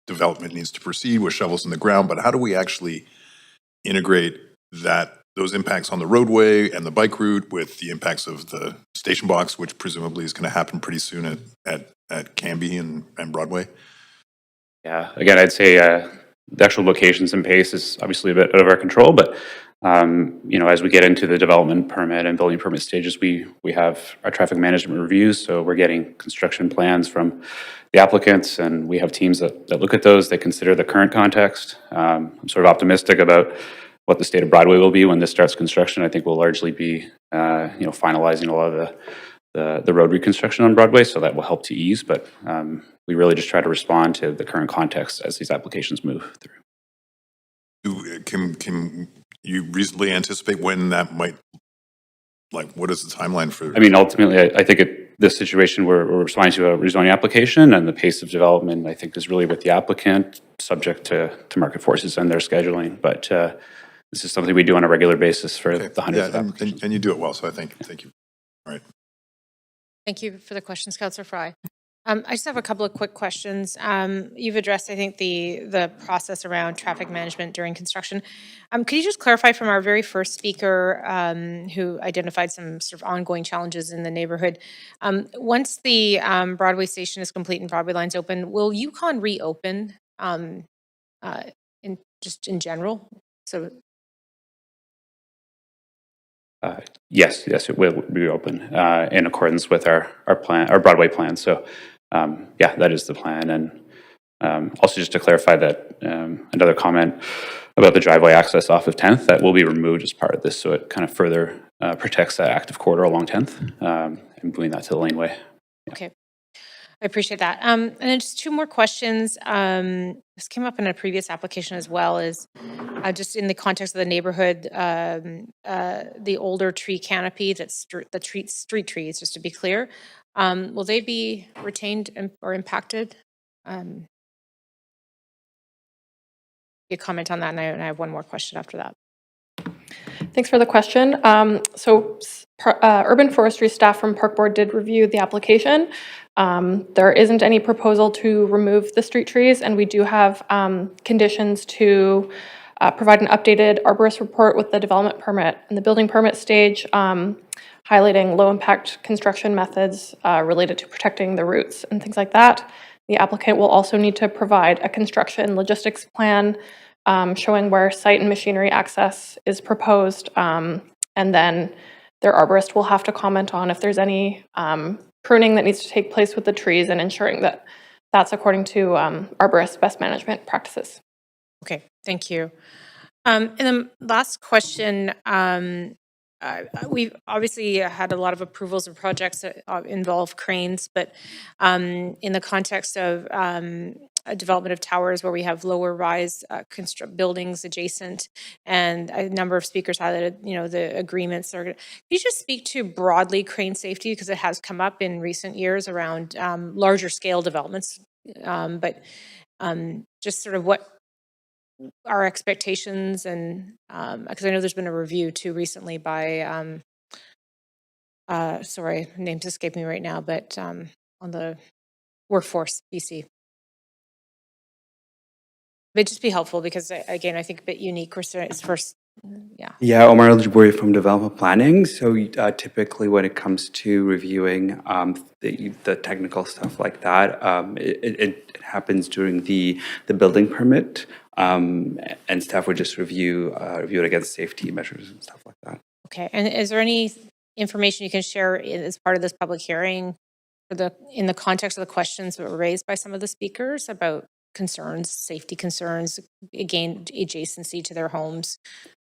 development needs to proceed with shovels in the ground, but how do we actually integrate those impacts on the roadway and the bike route with the impacts of the station box, which presumably is going to happen pretty soon at Canby and Broadway? Yeah, again, I'd say the actual locations and pace is obviously a bit out of our control, but as we get into the development permit and building permit stages, we have our traffic management reviews. So we're getting construction plans from the applicants, and we have teams that look at those. They consider the current context. I'm sort of optimistic about what the state of Broadway will be when this starts construction. I think will largely be, finalizing a lot of the road reconstruction on Broadway, so that will help to ease. But we really just try to respond to the current context as these applications move through. Can you reasonably anticipate when that might, like, what is the timeline for? I mean, ultimately, I think this situation, we're responding to a rezoning application, and the pace of development, I think, is really with the applicant, subject to market forces and their scheduling. But this is something we do on a regular basis for the hundreds of applications. And you do it well, so I thank you. All right. Thank you for the questions, Councillor Fry. I just have a couple of quick questions. You've addressed, I think, the process around traffic management during construction. Could you just clarify from our very first speaker, who identified some sort of ongoing challenges in the neighborhood? Once the Broadway station is complete and Broadway line's open, will Yukon reopen in general? So. Yes, it will be open in accordance with our plan, our Broadway plan. So, that is the plan. And also just to clarify that another comment about the driveway access off of 10th, that will be removed as part of this. So it kind of further protects that active corridor along 10th and moving that to the laneway. Yeah. Okay. I appreciate that. And then just two more questions. This came up in a previous application as well, is just in the context of the neighborhood, the older tree canopy, that's the street trees, just to be clear. Will they be retained or impacted? You comment on that, and I have one more question after that. Thanks for the question. Urban forestry staff from Park Board did review the application. There isn't any proposal to remove the street trees, and we do have conditions to provide an updated arborist report with the development permit and the building permit stage, highlighting low-impact construction methods related to protecting the roots and things like that. The applicant will also need to provide a construction logistics plan showing where site and machinery access is proposed, and then their arborist will have to comment on if there's any pruning that needs to take place with the trees and ensuring that that's according to arborist best management practices. Okay, thank you. And then last question, we've obviously had a lot of approvals of projects that involve cranes, but in the context of a development of towers where we have lower rise buildings adjacent, and a number of speakers highlighted, the agreements are. Can you just speak to broadly crane safety, because it has come up in recent years around larger scale developments, but just sort of what our expectations, and because I know there's been a review too recently by sorry, names escape me right now, but on the Workforce BC. It'd just be helpful because, again, I think a bit unique. It's first, yeah. Yeah, Omar Al-Jabouri from Development Planning. So typically when it comes to reviewing the technical stuff like that, it happens during the building permit, and staff would just review it against safety measures and stuff like that. Okay, and is there any information you can share as part of this public hearing in the context of the questions that were raised by some of the speakers about concerns, safety concerns, again, adjacency to their homes?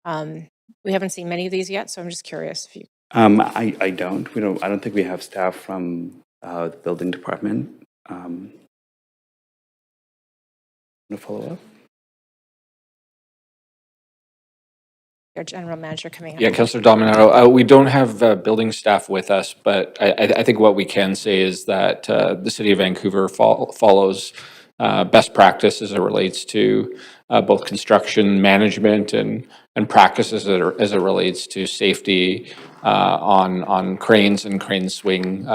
We haven't seen many of these yet, so I'm just curious if you. I don't. I don't think we have staff from the building department. Want to follow up? Your general manager coming up. Yeah, Councillor Dominato, we don't have building staff with us, but I think what we can say is that the City of Vancouver follows best practice as it relates to both construction management and practices as it relates to safety on cranes and crane swing.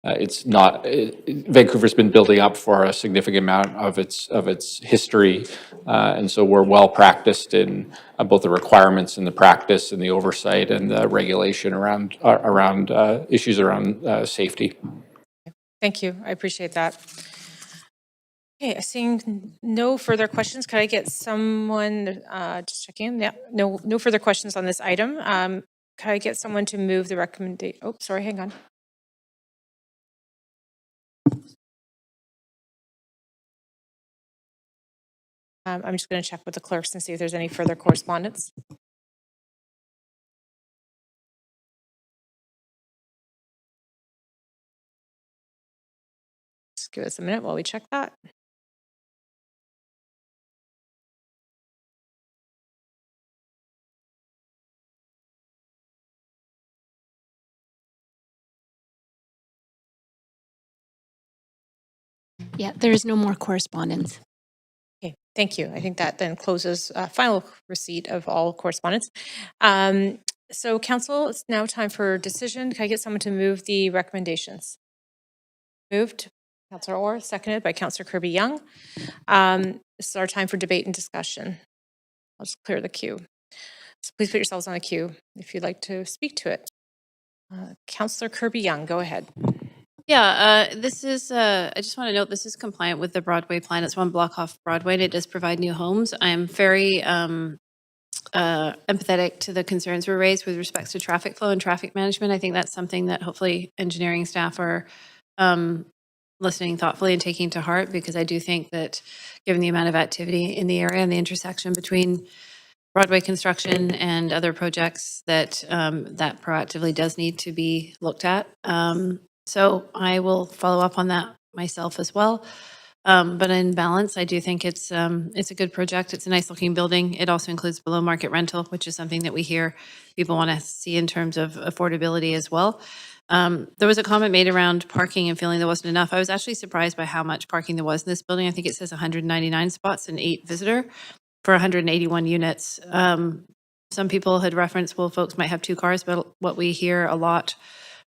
It's not Vancouver's been building up for a significant amount of its history, and so we're well practiced in both the requirements and the practice and the oversight and the regulation around issues around safety. Thank you. I appreciate that. Okay, seeing no further questions, could I get someone just checking? Yeah, no further questions on this item. Could I get someone to move the recommendation? Oh, sorry, hang on. I'm just going to check with the clerks and see if there's any further correspondence. Just give us a minute while we check that. Yeah, there is no more correspondence. Okay, thank you. I think that then closes final receipt of all correspondence. So council, it's now time for decision. Can I get someone to move the recommendations? Moved, Councillor Orr, seconded by Councillor Kirby-Young. This is our time for debate and discussion. I'll just clear the queue. So please put yourselves on the queue if you'd like to speak to it. Councillor Kirby-Young, go ahead. Yeah, this is, I just want to note, this is compliant with the Broadway plan. It's one block off Broadway and it does provide new homes. I'm very empathetic to the concerns were raised with respect to traffic flow and traffic management. I think that's something that hopefully engineering staff are listening thoughtfully and taking to heart, because I do think that given the amount of activity in the area and the intersection between Broadway construction and other projects, that that proactively does need to be looked at. So I will follow up on that myself as well. But in balance, I do think it's a good project. It's a nice looking building. It also includes below market rental, which is something that we hear people want to see in terms of affordability as well. There was a comment made around parking and feeling there wasn't enough. I was actually surprised by how much parking there was in this building. I think it says 199 spots and 8 visitor for 181 units. Some people had referenced, well, folks might have 2 cars, but what we hear a lot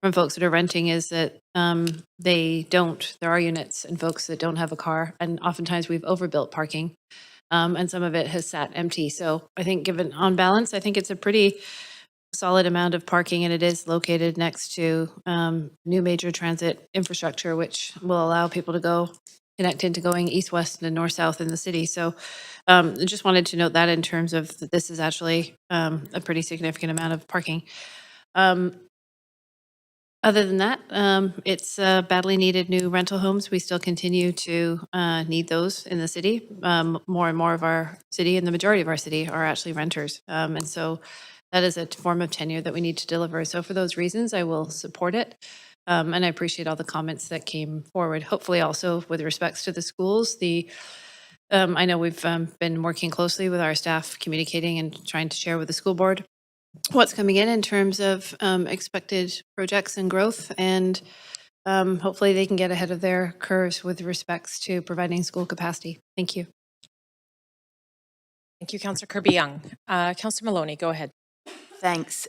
from folks that are renting is that they don't. There are units and folks that don't have a car, and oftentimes we've overbuilt parking, and some of it has sat empty. So I think, given on balance, I think it's a pretty solid amount of parking, and it is located next to new major transit infrastructure, which will allow people to go connect into going east, west, and north, south in the city. So I just wanted to note that in terms of that this is actually a pretty significant amount of parking. Other than that, it's badly needed new rental homes. We still continue to need those in the city. More and more of our city, and the majority of our city, are actually renters. And so that is a form of tenure that we need to deliver. So for those reasons, I will support it. And I appreciate all the comments that came forward. Hopefully also with respects to the schools, I know we've been working closely with our staff, communicating and trying to share with the school board what's coming in terms of expected projects and growth, and hopefully they can get ahead of their curves with respects to providing school capacity. Thank you. Thank you, Councillor Kirby-Young. Councillor Maloney, go ahead. Thanks.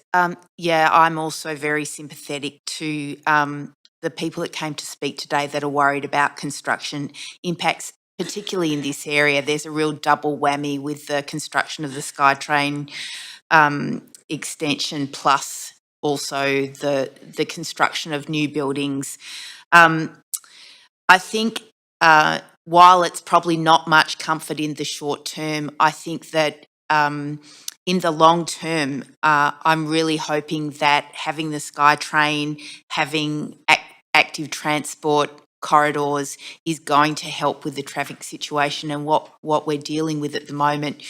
Yeah, I'm also very sympathetic to the people that came to speak today that are worried about construction impacts, particularly in this area. There's a real double whammy with the construction of the SkyTrain extension, plus also the construction of new buildings. I think while it's probably not much comfort in the short term, I think that in the long term, I'm really hoping that having the SkyTrain, having active transport corridors is going to help with the traffic situation and what we're dealing with at the moment.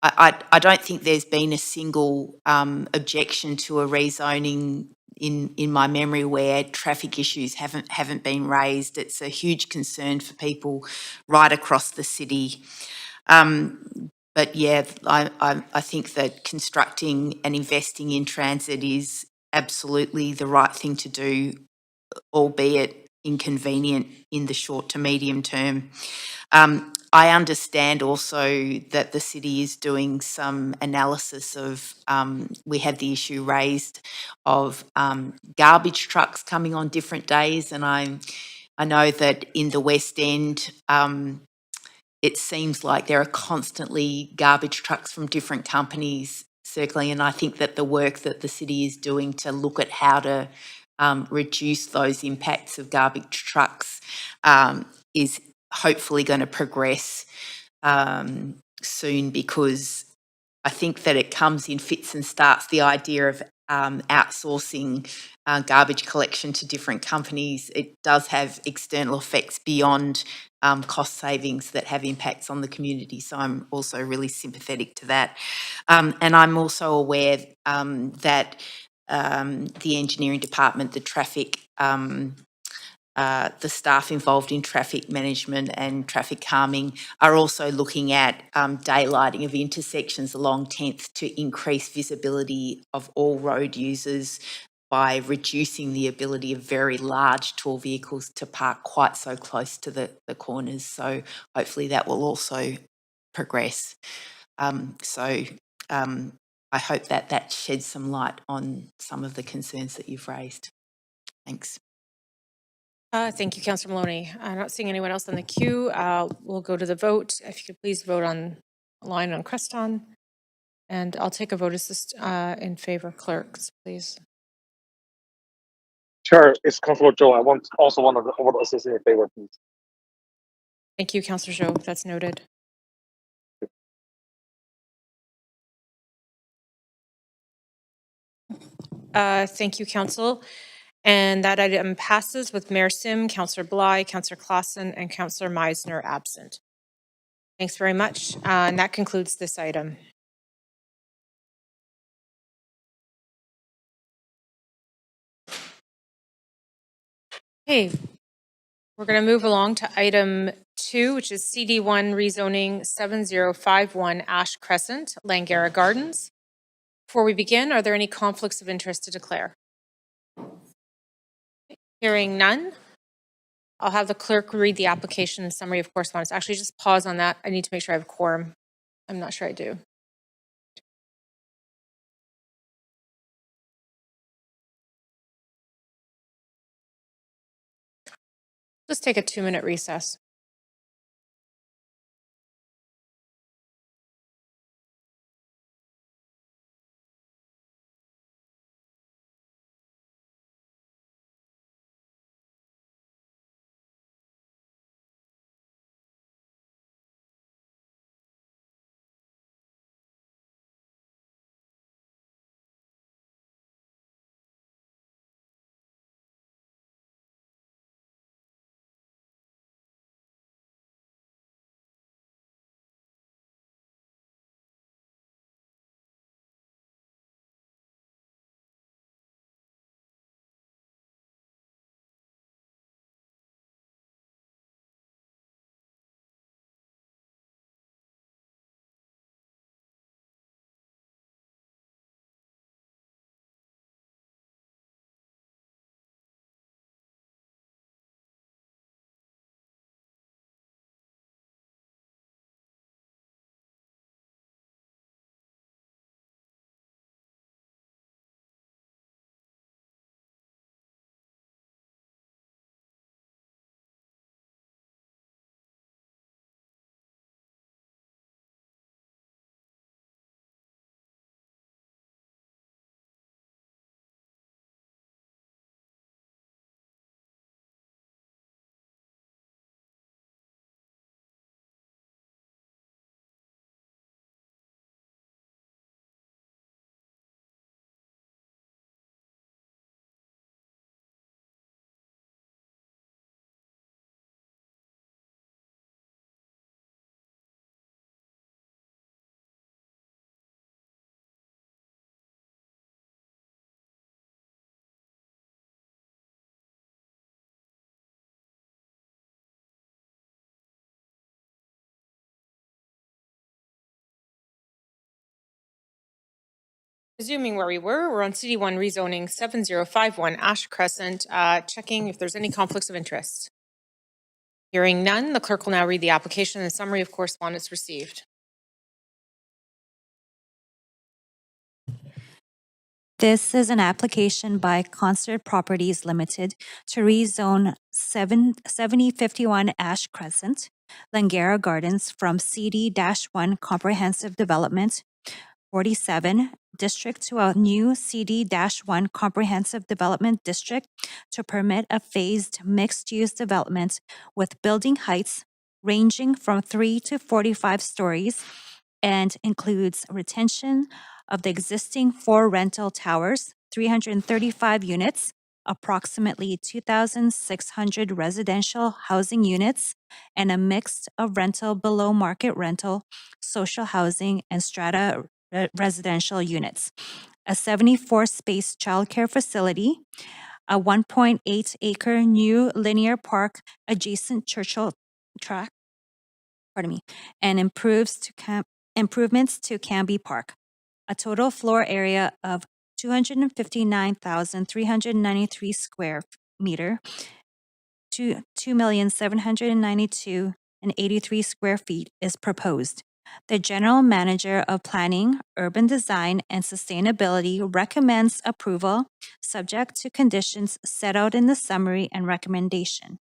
I don't think there's been a single objection to a rezoning in my memory where traffic issues haven't been raised. It's a huge concern for people right across the city. But yeah, I think that constructing and investing in transit is absolutely the right thing to do, albeit inconvenient in the short to medium term. I understand also that the city is doing some analysis of, we had the issue raised of garbage trucks coming on different days, and I know that in the West End, it seems like there are constantly garbage trucks from different companies circling, and I think that the work that the city is doing to look at how to reduce those impacts of garbage trucks is hopefully going to progress soon, because I think that it comes in fits and starts. The idea of outsourcing garbage collection to different companies, it does have external effects beyond cost savings that have impacts on the community. So I'm also really sympathetic to that. And I'm also aware that the engineering department, the traffic, the staff involved in traffic management and traffic calming are also looking at daylighting of intersections along 10th to increase visibility of all road users by reducing the ability of very large tall vehicles to park quite so close to the corners. So hopefully that will also progress. I hope that sheds some light on some of the concerns that you've raised. Thanks. Thank you, Councillor Maloney. I'm not seeing anyone else on the queue. We'll go to the vote. If you could please vote on line on Creston. And I'll take a vote assist in favor. Clerks, please. Chair, it's Councillor Joe. I also want to vote assist in favor, please. Thank you, Councillor Joe. That's noted. Thank you, Council. And that item passes with Mayor Sim, Councillor Bly, Councillor Claassen, and Councillor Meisner absent. Thanks very much. And that concludes this item. Okay, we're going to move along to item 2, which is CD1 rezoning 7051 Ash Crescent, Langara Gardens. Before we begin, are there any conflicts of interest to declare? Hearing none, I'll have the clerk read the application and summary of correspondence. Actually, just pause on that. I need to make sure I have quorum. I'm not sure I do. Just take a 2-minute recess. Resuming where we were, we're on CD1 rezoning 7051 Ash Crescent, checking if there's any conflicts of interest. Hearing none, the clerk will now read the application and summary of correspondence received. This is an application by Concert Properties Limited to rezone 7051 Ash Crescent, Langara Gardens from CD-1 Comprehensive Development 47 District to a new CD-1 Comprehensive Development District to permit a phased mixed-use development with building heights ranging from 3 to 45 stories and includes retention of the existing 4 rental towers, 335 units, approximately 2,600 residential housing units, and a mix of rental, below market rental, social housing, and strata residential units. A 74-space childcare facility, a 1.8-acre new linear park adjacent Churchill track, and improvements to Canby Park. A total floor area of 259,393 square meter to 2,792,083 square feet is proposed. The General Manager of Planning, Urban Design, and Sustainability recommends approval, subject to conditions set out in the summary and recommendation.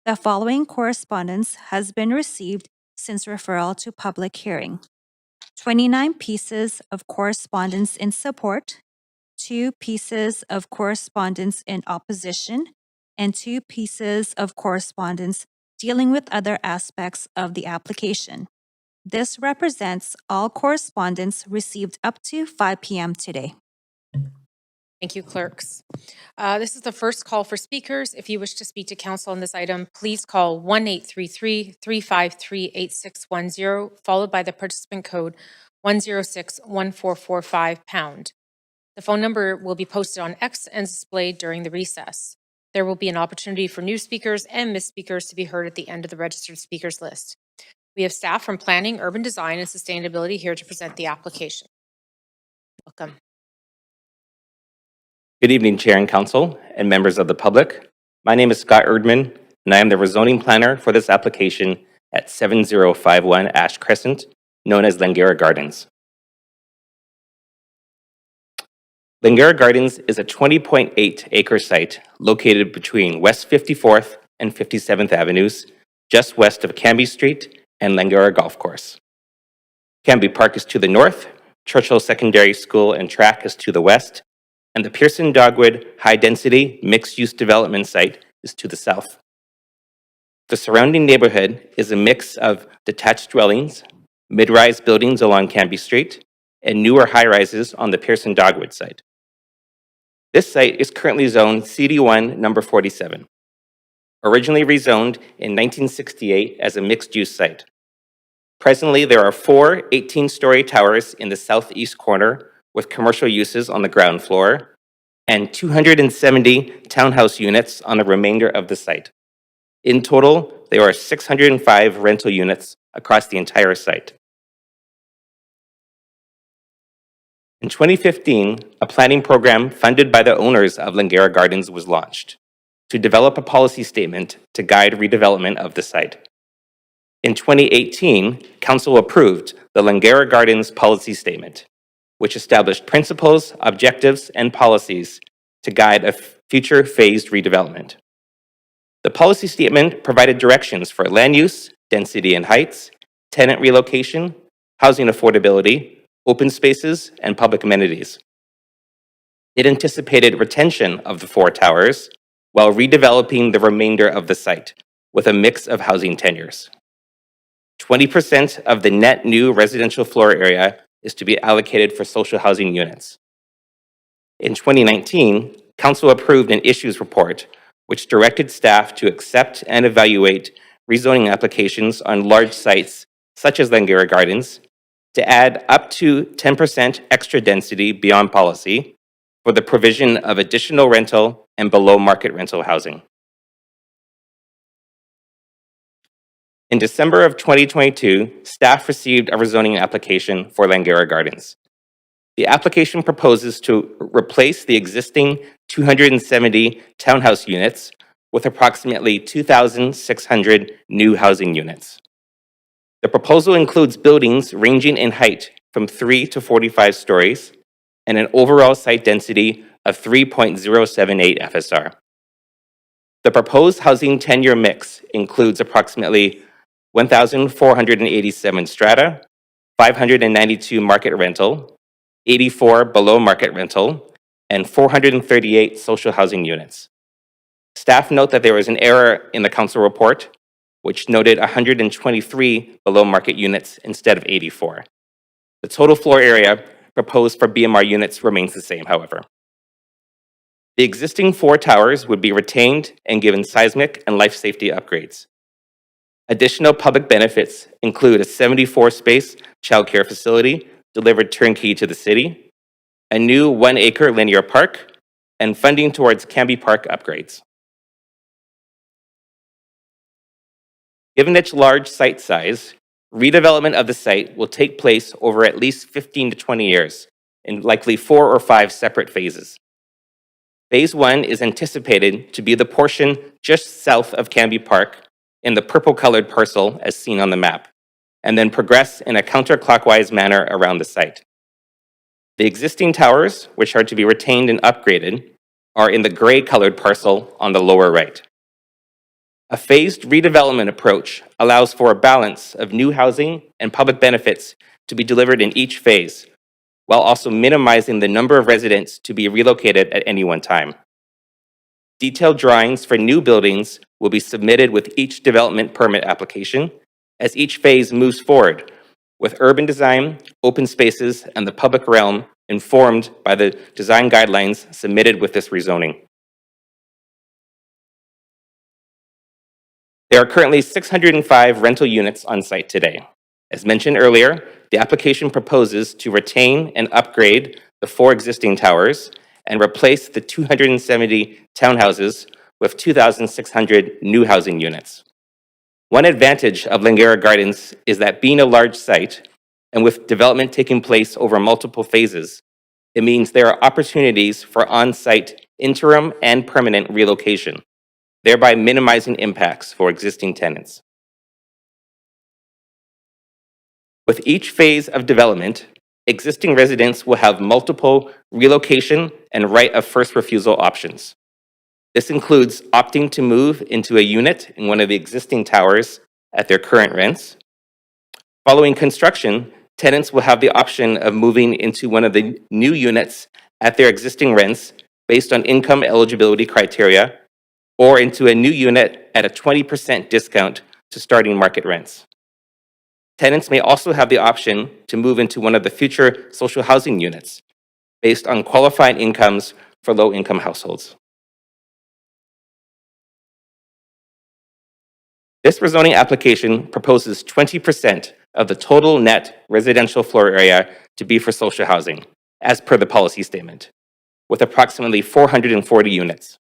The following correspondence has been received since referral to public hearing. 29 pieces of correspondence in support, 2 pieces of correspondence in opposition, and 2 pieces of correspondence dealing with other aspects of the application. This represents all correspondence received up to 5 p.m. today. Thank you, clerks. This is the first call for speakers. If you wish to speak to council on this item, please call 1-833-353-8610, followed by the participant code 106-1445#. The phone number will be posted on X and displayed during the recess. There will be an opportunity for new speakers and missed speakers to be heard at the end of the registered speakers list. We have staff from Planning, Urban Design, and Sustainability here to present the application. Welcome. Good evening, Chair and Council, and members of the public. My name is Scott Erdman, and I am the rezoning planner for this application at 7051 Ash Crescent, known as Langara Gardens. Langara Gardens is a 20.8-acre site located between West 54th and 57th Avenues, just west of Canby Street and Langara Golf Course. Canby Park is to the north, Churchill Secondary School and Track is to the west, and the Pearson Dogwood high-density mixed-use development site is to the south. The surrounding neighborhood is a mix of detached dwellings, mid-rise buildings along Canby Street, and newer high-rises on the Pearson Dogwood site. This site is currently zoned CD1 number 47, originally rezoned in 1968 as a mixed-use site. Presently, there are 4 18-story towers in the southeast corner with commercial uses on the ground floor, and 270 townhouse units on the remainder of the site. In total, there are 605 rental units across the entire site. In 2015, a planning program funded by the owners of Langara Gardens was launched to develop a policy statement to guide redevelopment of the site. In 2018, Council approved the Langara Gardens Policy Statement, which established principles, objectives, and policies to guide a future phased redevelopment. The policy statement provided directions for land use, density and heights, tenant relocation, housing affordability, open spaces, and public amenities. It anticipated retention of the 4 towers while redeveloping the remainder of the site with a mix of housing tenures. 20% of the net new residential floor area is to be allocated for social housing units. In 2019, Council approved an issues report which directed staff to accept and evaluate rezoning applications on large sites such as Langara Gardens to add up to 10% extra density beyond policy for the provision of additional rental and below market rental housing. In December of 2022, staff received a rezoning application for Langara Gardens. The application proposes to replace the existing 270 townhouse units with approximately 2,600 new housing units. The proposal includes buildings ranging in height from 3 to 45 stories and an overall site density of 3.078 FSR. The proposed housing tenure mix includes approximately 1,487 strata, 592 market rental, 84 below market rental, and 438 social housing units. Staff note that there was an error in the council report, which noted 123 below market units instead of 84. The total floor area proposed for BMR units remains the same, however. The existing 4 towers would be retained and given seismic and life safety upgrades. Additional public benefits include a 74-space childcare facility delivered turnkey to the city, a new 1-acre linear park, and funding towards Canby Park upgrades. Given its large site size, redevelopment of the site will take place over at least 15 to 20 years, in likely 4 or 5 separate phases. Phase 1 is anticipated to be the portion just south of Canby Park in the purple-colored parcel as seen on the map, and then progress in a counterclockwise manner around the site. The existing towers, which are to be retained and upgraded, are in the gray-colored parcel on the lower right. A phased redevelopment approach allows for a balance of new housing and public benefits to be delivered in each phase, while also minimizing the number of residents to be relocated at any one time. Detailed drawings for new buildings will be submitted with each development permit application as each phase moves forward, with urban design, open spaces, and the public realm informed by the design guidelines submitted with this rezoning. There are currently 605 rental units on site today. As mentioned earlier, the application proposes to retain and upgrade the 4 existing towers and replace the 270 townhouses with 2,600 new housing units. One advantage of Langara Gardens is that being a large site, and with development taking place over multiple phases, it means there are opportunities for on-site interim and permanent relocation, thereby minimizing impacts for existing tenants. With each phase of development, existing residents will have multiple relocation and right of first refusal options. This includes opting to move into a unit in one of the existing towers at their current rents. Following construction, tenants will have the option of moving into one of the new units at their existing rents based on income eligibility criteria, or into a new unit at a 20% discount to starting market rents. Tenants may also have the option to move into one of the future social housing units based on qualified incomes for low-income households. This rezoning application proposes 20% of the total net residential floor area to be for social housing, as per the policy statement, with approximately 440 units.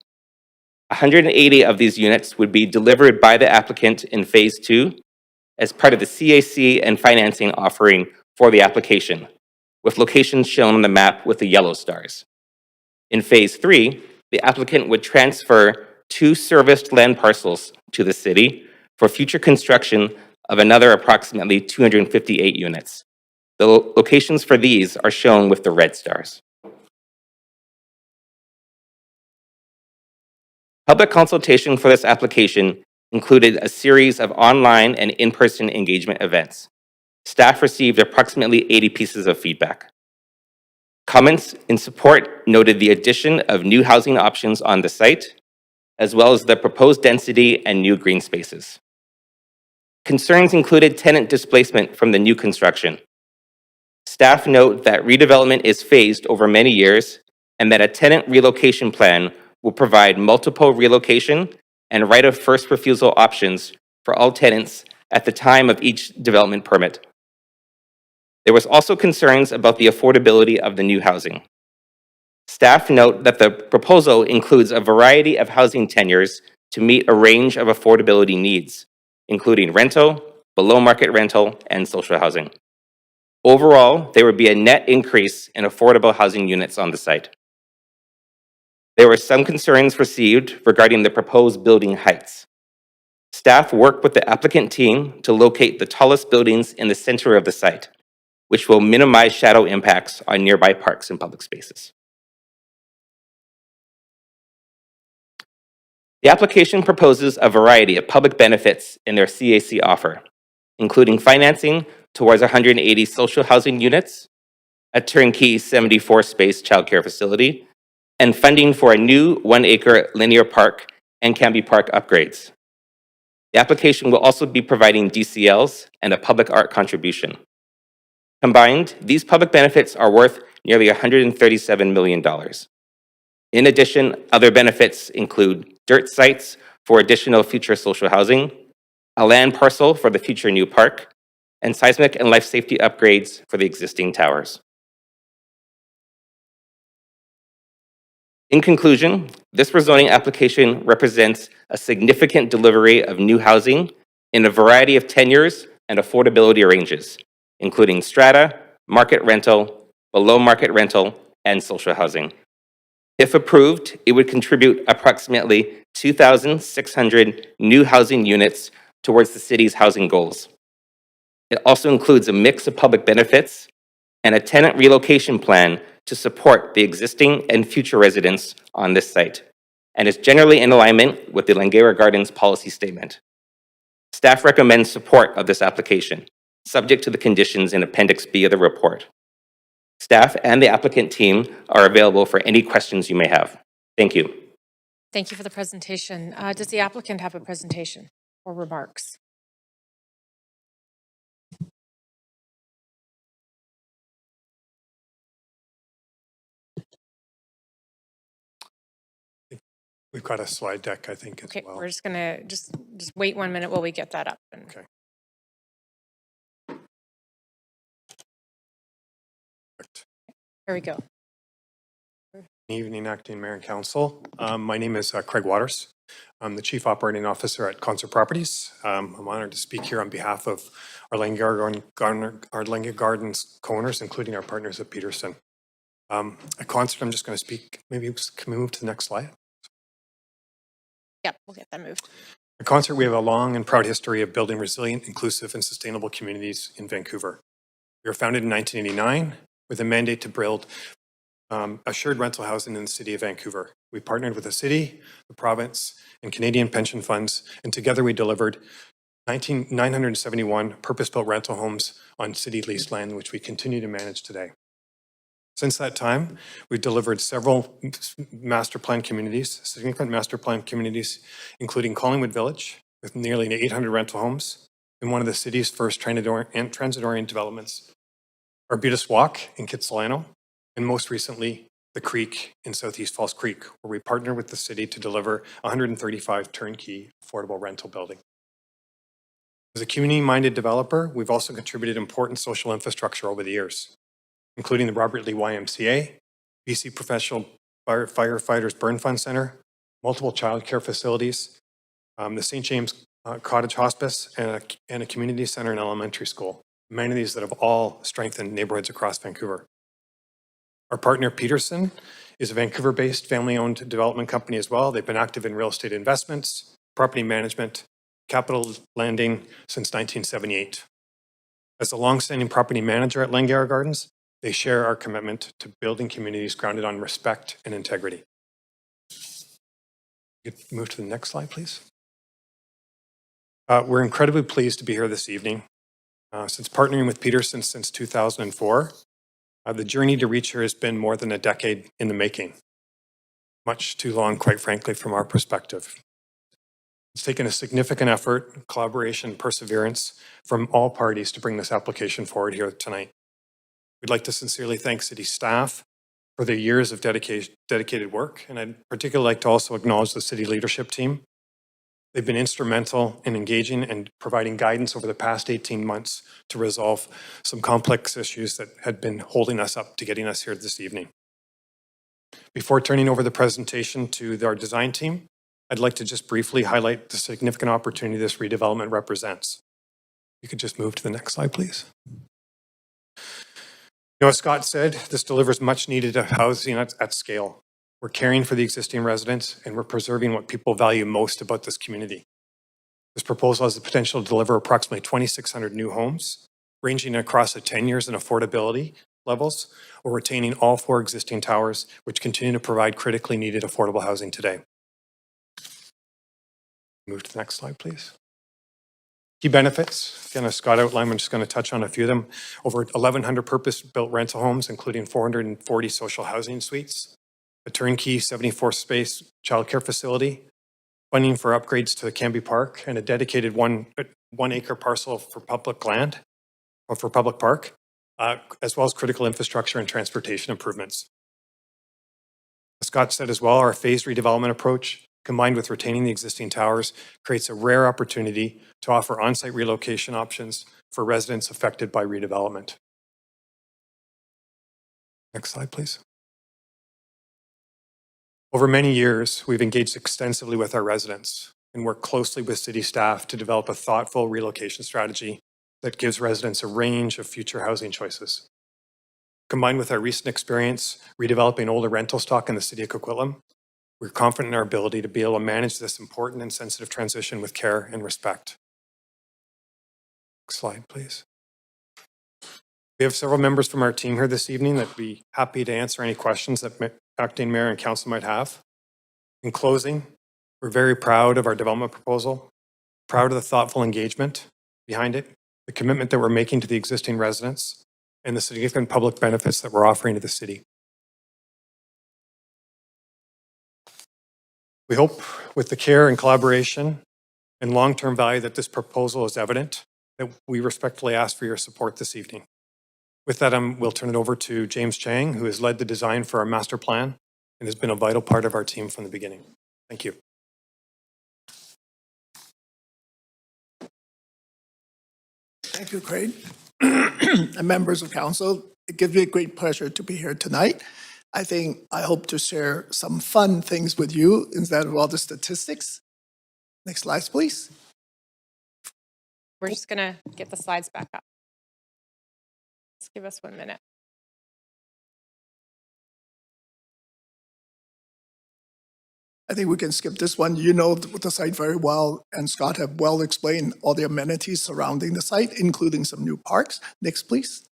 180 of these units would be delivered by the applicant in Phase 2 as part of the CAC and financing offering for the application, with locations shown on the map with the yellow stars. In Phase 3, the applicant would transfer 2 serviced land parcels to the city for future construction of another approximately 258 units. The locations for these are shown with the red stars. Public consultation for this application included a series of online and in-person engagement events. Staff received approximately 80 pieces of feedback. Comments in support noted the addition of new housing options on the site, as well as the proposed density and new green spaces. Concerns included tenant displacement from the new construction. Staff note that redevelopment is phased over many years and that a tenant relocation plan will provide multiple relocation and right of first refusal options for all tenants at the time of each development permit. There was also concerns about the affordability of the new housing. Staff note that the proposal includes a variety of housing tenures to meet a range of affordability needs, including rental, below market rental, and social housing. Overall, there would be a net increase in affordable housing units on the site. There were some concerns received regarding the proposed building heights. Staff worked with the applicant team to locate the tallest buildings in the center of the site, which will minimize shadow impacts on nearby parks and public spaces. The application proposes a variety of public benefits in their CAC offer, including financing towards 180 social housing units, a turnkey 74-space childcare facility, and funding for a new 1-acre linear park and Canby Park upgrades. The application will also be providing DCLs and a public art contribution. Combined, these public benefits are worth nearly $137 million. In addition, other benefits include dirt sites for additional future social housing, a land parcel for the future new park, and seismic and life safety upgrades for the existing towers. In conclusion, this rezoning application represents a significant delivery of new housing in a variety of tenures and affordability ranges, including strata, market rental, below market rental, and social housing. If approved, it would contribute approximately 2,600 new housing units towards the city's housing goals. It also includes a mix of public benefits and a tenant relocation plan to support the existing and future residents on this site, and is generally in alignment with the Langara Gardens policy statement. Staff recommends support of this application, subject to the conditions in Appendix B of the report. Staff and the applicant team are available for any questions you may have. Thank you. Thank you for the presentation. Does the applicant have a presentation or remarks? We've got a slide deck, I think, as Okay, well. we're just gonna just wait 1 minute while we get that up. Okay. Here we go. Good evening, Acting Mayor and Council. My name is Craig Waters. I'm the Chief Operating Officer at Concert Properties. I'm honored to speak here on behalf of our Langara Gardens co-owners, including our partners at Peterson. At Concert, I'm just going to speak, maybe can we move to the next slide? Yep, we'll get that moved. At Concert, we have a long and proud history of building resilient, inclusive, and sustainable communities in Vancouver. We were founded in 1989 with a mandate to build assured rental housing in the city of Vancouver. We partnered with the city, the province, and Canadian pension funds, and together we delivered 971 purpose-built rental homes on city leased land, which we continue to manage today. Since that time, we've delivered several master plan communities, significant master plan communities, including Collingwood Village, with nearly 800 rental homes, and one of the city's first transit-oriented developments, Arbutus Walk in Kitsilano, and most recently, The Creek in Southeast Falls Creek, where we partner with the city to deliver 135 turnkey affordable rental buildings. As a community-minded developer, we've also contributed important social infrastructure over the years, including the Robert Lee YMCA, BC Professional Firefighters Burn Fund Center, multiple childcare facilities, the St. James Cottage Hospice, and a community center and elementary school, amenities that have all strengthened neighborhoods across Vancouver. Our partner Peterson is a Vancouver-based family-owned development company as well. They've been active in real estate investments, property management, capital lending since 1978. As a long-standing property manager at Langara Gardens, they share our commitment to building communities grounded on respect and integrity. You could move to the next slide, please. We're incredibly pleased to be here this evening. Since partnering with Peterson since 2004, the journey to reach here has been more than a decade in the making. Much too long, quite frankly, from our perspective. It's taken a significant effort, collaboration, perseverance from all parties to bring this application forward here tonight. We'd like to sincerely thank city staff for their years of dedicated work, and I'd particularly like to also acknowledge the city leadership team. They've been instrumental in engaging and providing guidance over the past 18 months to resolve some complex issues that had been holding us up to getting us here this evening. Before turning over the presentation to our design team, I'd like to just briefly highlight the significant opportunity this redevelopment represents. You could just move to the next slide, please. As Scott said, this delivers much needed housing at scale. We're caring for the existing residents and we're preserving what people value most about this community. This proposal has the potential to deliver approximately 2,600 new homes, ranging across the 10 years in affordability levels, or retaining all 4 existing towers, which continue to provide critically needed affordable housing today. Move to the next slide, please. Key benefits, again, as Scott outlined, I'm just going to touch on a few of them. Over 1,100 purpose-built rental homes, including 440 social housing suites, a turnkey 74-space childcare facility, funding for upgrades to the Canby Park, and a dedicated one acre parcel for public land, or for public park, as well as critical infrastructure and transportation improvements. As Scott said as well, our phased redevelopment approach, combined with retaining the existing towers, creates a rare opportunity to offer on-site relocation options for residents affected by redevelopment. Next slide, please. Over many years, we've engaged extensively with our residents and worked closely with city staff to develop a thoughtful relocation strategy that gives residents a range of future housing choices. Combined with our recent experience redeveloping older rental stock in the city of Coquitlam, we're confident in our ability to be able to manage this important and sensitive transition with care and respect. Next slide, please. We have several members from our team here this evening that would be happy to answer any questions that acting mayor and council might have. In closing, we're very proud of our development proposal, proud of the thoughtful engagement behind it, the commitment that we're making to the existing residents, and the significant public benefits that we're offering to the city. We hope with the care and collaboration and long-term value that this proposal is evident, that we respectfully ask for your support this evening. With that, we'll turn it over to James Chang, who has led the design for our master plan and has been a vital part of our team from the beginning. Thank you. Thank you, Craig. And members of council, it gives me a great pleasure to be here tonight. I hope to share some fun things with you instead of all the statistics. Next slide, please. We're just going to get the slides back up. Just give us 1 minute. I think we can skip this one. You know the site very well, and Scott have well explained all the amenities surrounding the site, including some new parks. Next, please.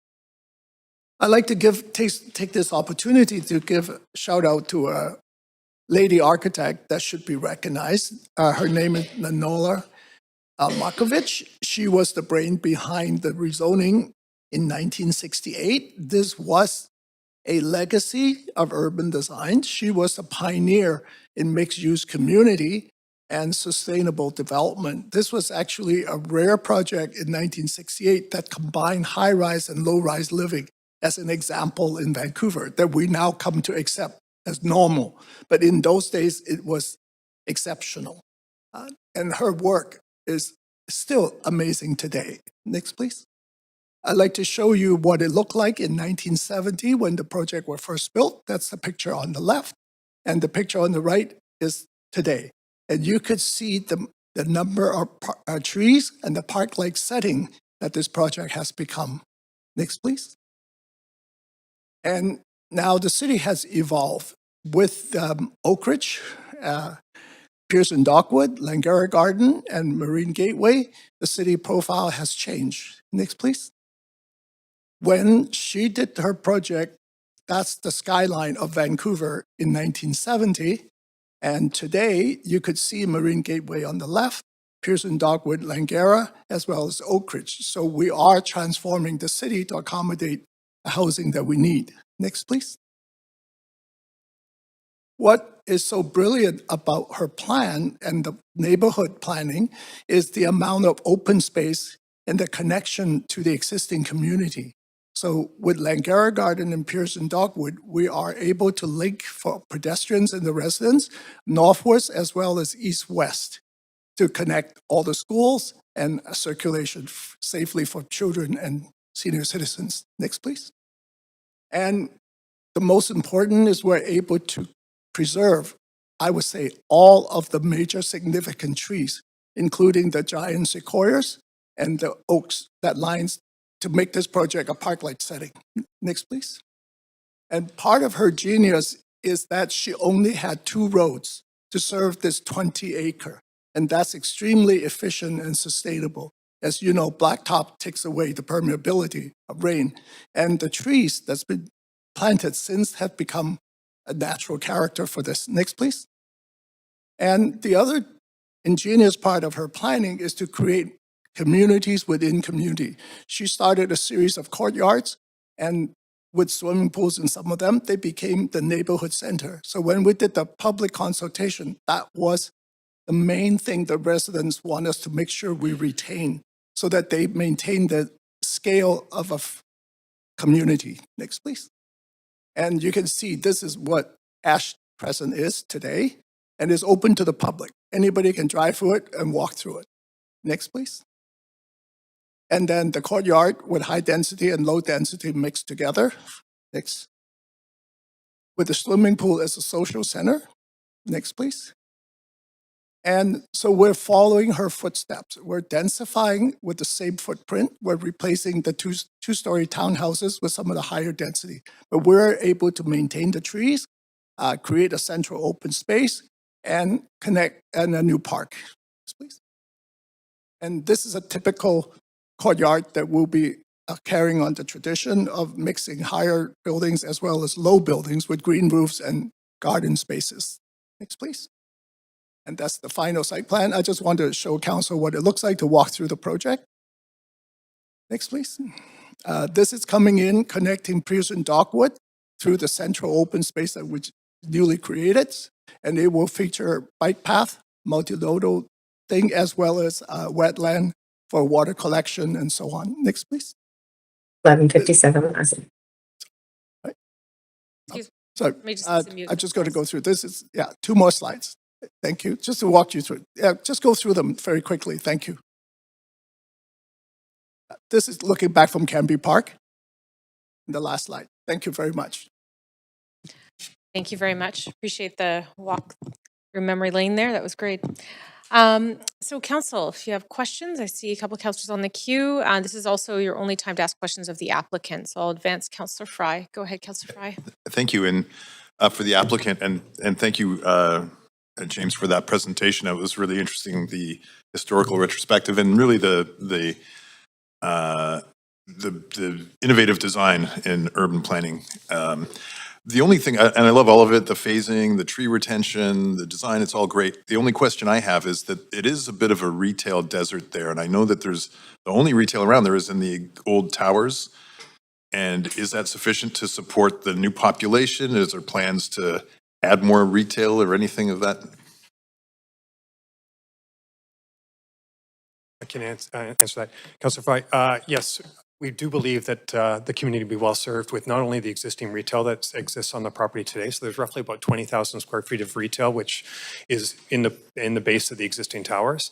I'd like to take this opportunity to give a shout out to a lady architect that should be recognized. Her name is Nanola Markovich. She was the brain behind the rezoning in 1968. This was a legacy of urban design. She was a pioneer in mixed-use community and sustainable development. This was actually a rare project in 1968 that combined high-rise and low-rise living as an example in Vancouver that we now come to accept as normal. But in those days, it was exceptional. And her work is still amazing today. Next, please. I'd like to show you what it looked like in 1970 when the project was first built. That's the picture on the left. And the picture on the right is today. And you could see the number of trees and the park-like setting that this project has become. Next, please. And now the city has evolved with Oak Ridge, Pearson Dogwood, Langara Garden, and Marine Gateway. The city profile has changed. Next, please. When she did her project, that's the skyline of Vancouver in 1970. And today, you could see Marine Gateway on the left, Pearson Dogwood, Langara, as well as Oak Ridge. So we are transforming the city to accommodate the housing that we need. Next, please. What is so brilliant about her plan and the neighborhood planning is the amount of open space and the connection to the existing community. So with Langara Garden and Pearson Dogwood, we are able to link for pedestrians and the residents northwards as well as east-west to connect all the schools and circulation safely for children and senior citizens. Next, please. And the most important is we're able to preserve, I would say, all of the major significant trees, including the giant sequoias and the oaks that lines to make this project a park-like setting. Next, please. And part of her genius is that she only had 2 roads to serve this 20-acre, and that's extremely efficient and sustainable. As you know, blacktop takes away the permeability of rain, and the trees that's been planted since have become a natural character for this. Next, please. And the other ingenious part of her planning is to create communities within community. She started a series of courtyards, and with swimming pools in some of them, they became the neighborhood center. So when we did the public consultation, that was the main thing the residents want us to make sure we retain so that they maintain the scale of a community. Next, please. And you can see this is what Ash present is today, and is open to the public. Anybody can drive through it and walk through it. Next, please. And then the courtyard with high density and low density mixed together. Next. With the swimming pool as a social center. Next, please. And so we're following her footsteps. We're densifying with the same footprint. We're replacing the two-story townhouses with some of the higher density. But we're able to maintain the trees, create a central open space, and connect and a new park. Please. And this is a typical courtyard that will be carrying on the tradition of mixing higher buildings as well as low buildings with green roofs and garden spaces. Next, please. And that's the final site plan. I just wanted to show council what it looks like to walk through the project. Next, please. This is coming in, connecting Pearson Dogwood through the central open space that we newly created. And it will feature bike path, multimodal thing, as well as wetland for water collection and so on. Next, please. 11:57. Awesome. Excuse So me, just I'm just going to go through this. Is two more slides. Thank you. Just to walk you through. Just go through them very quickly. Thank you. This is looking back from Canby Park. The last slide. Thank you very much. Thank you very much. Appreciate the walk through memory lane there. That was great. So council, if you have questions, I see a couple of councillors on the queue. This is also your only time to ask questions of the applicant. So I'll advance Councillor Fry. Go ahead, Councillor Fry. Thank you. And for the applicant, and thank you, James, for that presentation. It was really interesting, the historical retrospective and really the innovative design in urban planning. The only thing, and I love all of it, the phasing, the tree retention, the design, it's all great. The only question I have is that it is a bit of a retail desert there. And I know that there's the only retail around there is in the old towers. And is that sufficient to support the new population? Is there plans to add more retail or anything of that? I can answer that. Councillor Fry, yes, we do believe that the community will be well served with not only the existing retail that exists on the property today. So there's roughly about 20,000 square feet of retail, which is in the base of the existing towers.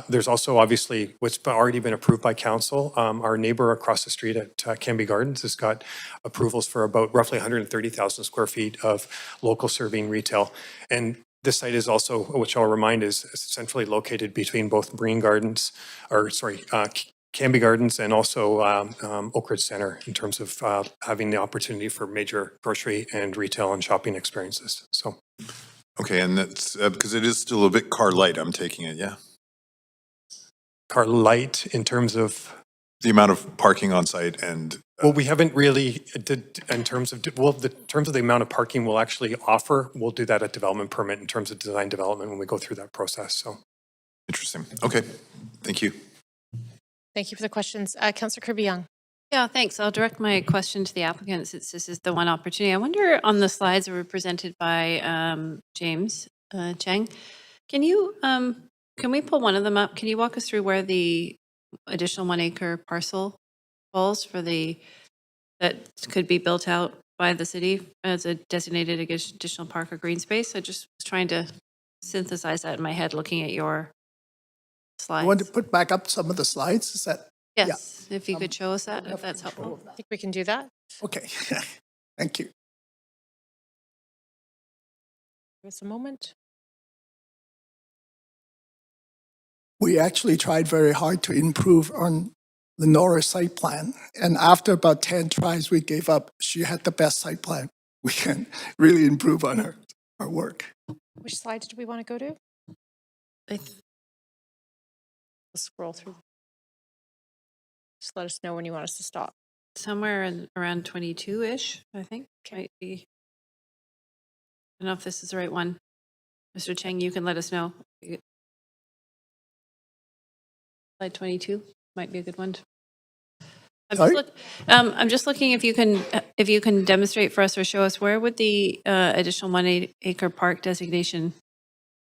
There's also obviously what's already been approved by council. Our neighbor across the street at Canby Gardens has got approvals for about roughly 130,000 square feet of local serving retail. And this site is also, which I'll remind, is centrally located between both Canby Gardens and also Oak Ridge Center in terms of having the opportunity for major grocery and retail and shopping experiences. So, okay, and that's because it is still a bit car light, I'm taking it, yeah? Car light in terms of? The amount of parking on site and... Well, we haven't really, in terms of, the amount of parking we'll actually offer, we'll do that at development permit in terms of design development when we go through that process, so. Interesting. Okay, thank you. Thank you for the questions. Councillor Kirby-Young. Yeah, thanks. I'll direct my question to the applicant since this is the one opportunity. I wonder on the slides that were presented by James Cheng, can we pull one of them up? Can you walk us through where the additional 1 acre parcel falls for that could be built out by the city as a designated additional park or green space? I just was trying to synthesize that in my head looking at your slides. You want to put back up some of the slides? Is that? Yes, if you could show us that, if that's helpful. I think we can do that. Okay, thank you. Give us a moment. We actually tried very hard to improve on Lenora's site plan. And after about 10 tries, we gave up. She had the best site plan. We can really improve on her work. Which slides do we want to go to? Let's scroll through. Just let us know when you want us to stop. Somewhere around 22-ish, I think. Might be. I don't know if this is the right one. Mr. Cheng, you can let us know. Slide 22 might be a good one. I'm just looking if you can demonstrate for us or show us where would the additional 1 acre park designation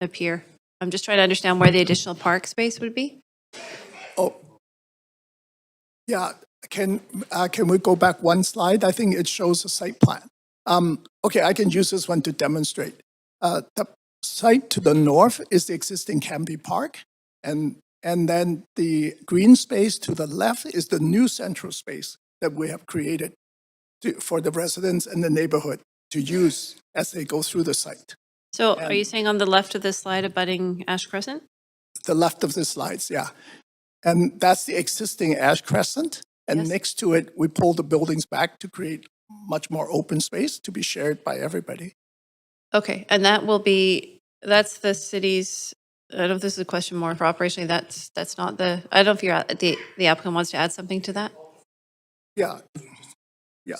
appear. I'm just trying to understand where the additional park space would be. Oh, yeah. Can we go back one slide? I think it shows a site plan. Okay, I can use this one to demonstrate. The site to the north is the existing Canby Park, and then the green space to the left is the new central space that we have created for the residents in the neighborhood to use as they go through the site. So are you saying on the left of this slide abutting Ash Crescent? The left of the slides, yeah. And that's the existing Ash Crescent. And next to it, we pull the buildings back to create much more open space to be shared by everybody. Okay, and that will be, that's the city's, I don't know if this is a question more for operationally, that's not the, I don't know if you're, the applicant wants to add something to that? Yeah, yeah.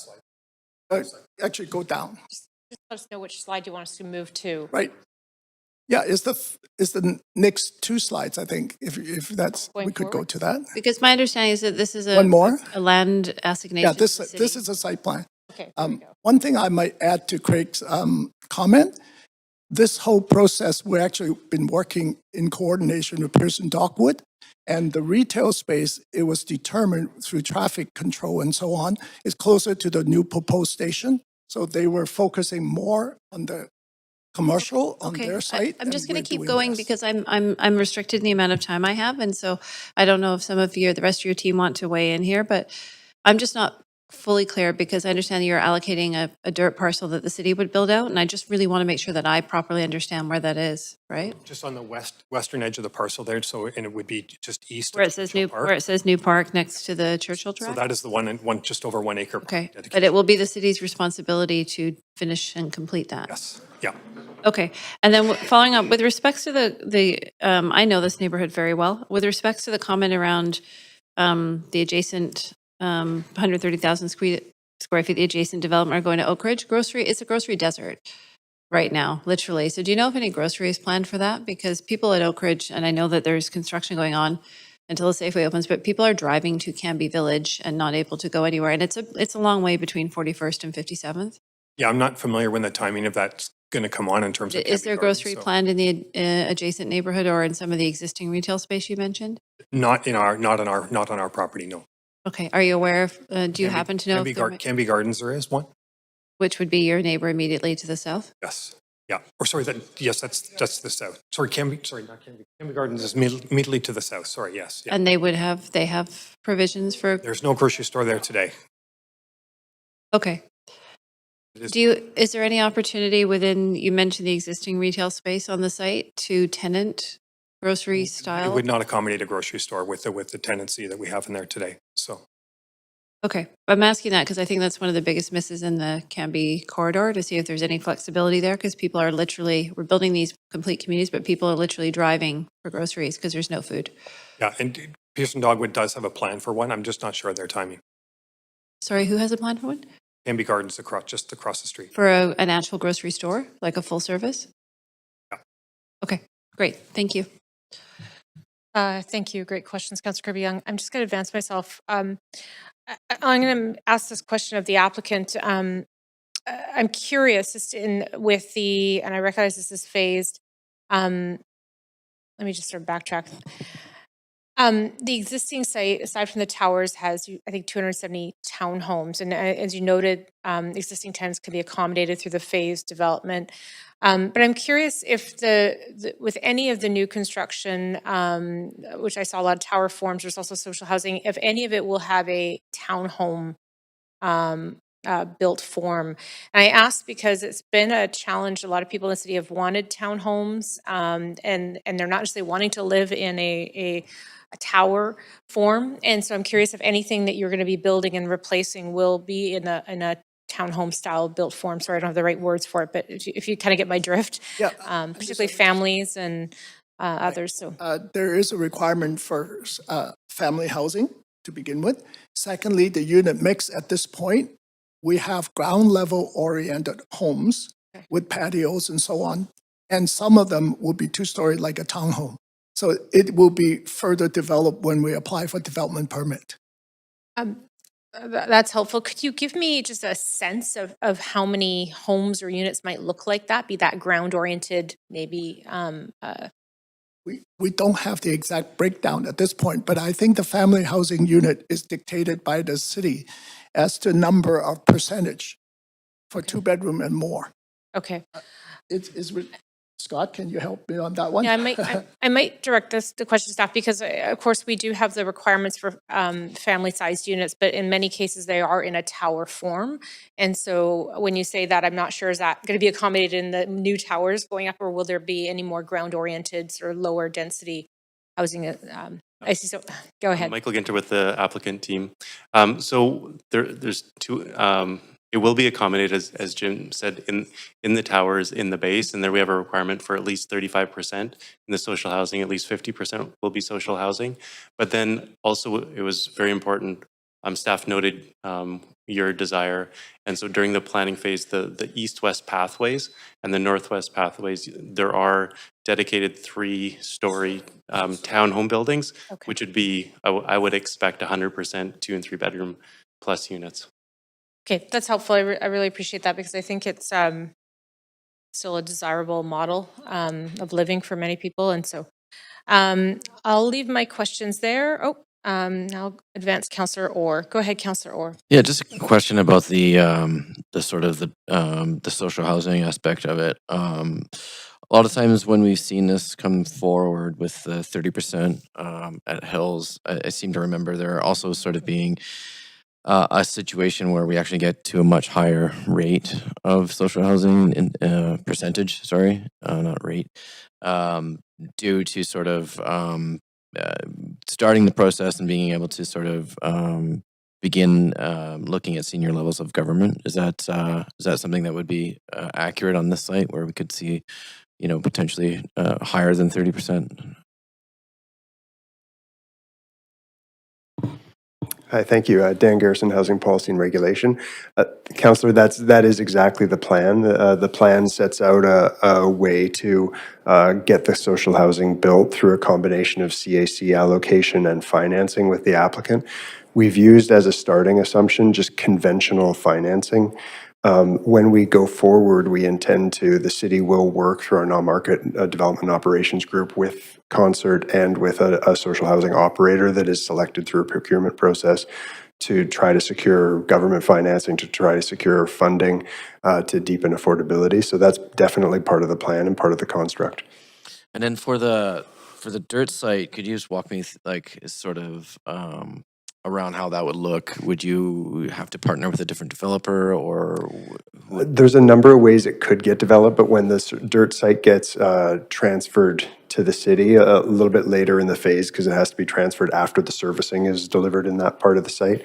Actually, go down. Just let us know which slide you want us to move to. Right. Yeah, it's the next two slides, I think, if that's, Going we could go forward? to that. Because my understanding is that this is One more? a land assignation. Yeah, to this the city. is a site plan. Okay, there we go. One thing I might add to Craig's comment, this whole process, we've actually been working in coordination with Pearson Dogwood, and the retail space, it was determined through traffic control and so on, is closer to the new proposed station. So they were focusing more on the commercial on Okay, their site. I'm just and going to we're keep doing going this. because I'm restricted in the amount of time I have, and so I don't know if some of you or the rest of your team want to weigh in here, but I'm just not fully clear because I understand you're allocating a dirt parcel that the city would build out, and I just really want to make sure that I properly understand where that is, right? Just on the western edge of the parcel there, so, and it would be just east Where of it says Churchill new, Park. where it says new park next to the Churchill So track. that is the one just over 1 acre. Okay, dedication. but it will be the city's responsibility to finish and complete that. Yes, yeah. Okay, and then following up with respects to I know this neighborhood very well. With respects to the comment around the adjacent 130,000 square feet, the adjacent development are going to Oak Ridge grocery. It's a grocery desert right now, literally. So do you know if any grocery is planned for that? Because people at Oak Ridge, and I know that there's construction going on until the Safeway opens, but people are driving to Canby Village and not able to go anywhere. And it's a long way between 41st and 57th. Yeah, I'm not familiar when the timing of that's going to come on in terms of. Is Canby there Gardens, grocery so planned in the adjacent neighborhood or in some of the existing retail space you mentioned? Not on our property, no. Okay, are you aware of, do you happen to know if there Canby Gardens, there is one? which would be your neighbor immediately to the south? Yes, yeah. Or sorry, yes, that's the south. Sorry, not Canby. Canby Gardens is immediately to the south. Sorry, yes. Yeah. And they have provisions for, There's no grocery store there today. okay. It is- Is there any opportunity within, you mentioned the existing retail space on the site to tenant grocery It style? would not accommodate a grocery store with the tenancy that we have in there today, so. Okay, I'm asking that because I think that's one of the biggest misses in the Canby corridor, to see if there's any flexibility there, because people are literally, we're building these complete communities, but people are literally driving for groceries because there's no food. Yeah, and Pearson Dogwood does have a plan for one. I'm just not sure of their timing. Sorry, who has a plan for one? Canby Gardens just across the street. For an actual grocery store, like a full service? Yeah. Okay, great, thank you. Thank you. Great questions, Councilor Kirby-Young. I'm just going to advance myself. I'm going to ask this question of the applicant. I'm curious, just with the, and I recognize this is phased. Let me just sort of backtrack. The existing site, aside from the towers, has, I think, 270 townhomes. And as you noted, existing tenants can be accommodated through the phased development. But I'm curious if with any of the new construction, which I saw a lot of tower forms, there's also social housing, if any of it will have a townhome built form. And I ask because it's been a challenge. A lot of people in the city have wanted townhomes, and they're not necessarily wanting to live in a tower form. And so I'm curious if anything that you're going to be building and replacing will be in a townhome style built form. Sorry, I don't have the right words for it, but if you kind of get my drift, Yeah, particularly families and others. So there is a requirement for family housing to begin with. Secondly, the unit mix at this point, we have ground level oriented homes with patios and so on. And some of them will be two-story like a townhome. So it will be further developed when we apply for development permit. that's helpful. Could you give me just a sense of how many homes or units might look like that? Be that ground oriented, maybe? We don't have the exact breakdown at this point, but I think the family housing unit is dictated by the city as to number of percentage for 2-bedroom and more. Okay. Scott, can you help me on that one? Yeah, I might direct the question to staff because, of course, we do have the requirements for family-sized units, but in many cases, they are in a tower form. And so when you say that, I'm not sure, is that going to be accommodated in the new towers going up, or will there be any more ground-oriented or lower density housing? I see, so go ahead. Michael Ginter with the applicant team. So there's two, it will be accommodated, as Jim said, in the towers, in the base, and there we have a requirement for at least 35%. In the social housing, at least 50% will be social housing. But then also it was very important, staff noted your desire, and so during the planning phase, the east-west pathways and the northwest pathways, there are dedicated 3-story townhome buildings, which would be, I would expect 100% 2 and 3 bedroom plus units. Okay, that's helpful. I really appreciate that because I think it's still a desirable model of living for many people. And so I'll leave my questions there. Now advance Councillor Orr. Go ahead, Councillor Orr. Yeah, just a question about the sort of the social housing aspect of it. A lot of times when we've seen this come forward with the 30% at Hills, I seem to remember there also sort of being a situation where we actually get to a much higher rate of social housing in percentage, sorry, not rate, due to sort of starting the process and being able to sort of begin looking at senior levels of government. Is that something that would be accurate on this site where we could see, potentially higher than 30%? Hi, thank you. Dan Garrison, Housing Policy and Regulation. Councillor, that is exactly the plan. The plan sets out a way to get the social housing built through a combination of CAC allocation and financing with the applicant. We've used as a starting assumption just conventional financing. When we go forward, we intend to, the city will work through our non-market development operations group with concert and with a social housing operator that is selected through a procurement process to try to secure government financing, to try to secure funding to deepen affordability. So that's definitely part of the plan and part of the construct. And then for the dirt site, could you just walk me sort of around how that would look? Would you have to partner with a different developer, or? There's a number of ways it could get developed, but when this dirt site gets transferred to the city a little bit later in the phase, because it has to be transferred after the servicing is delivered in that part of the site,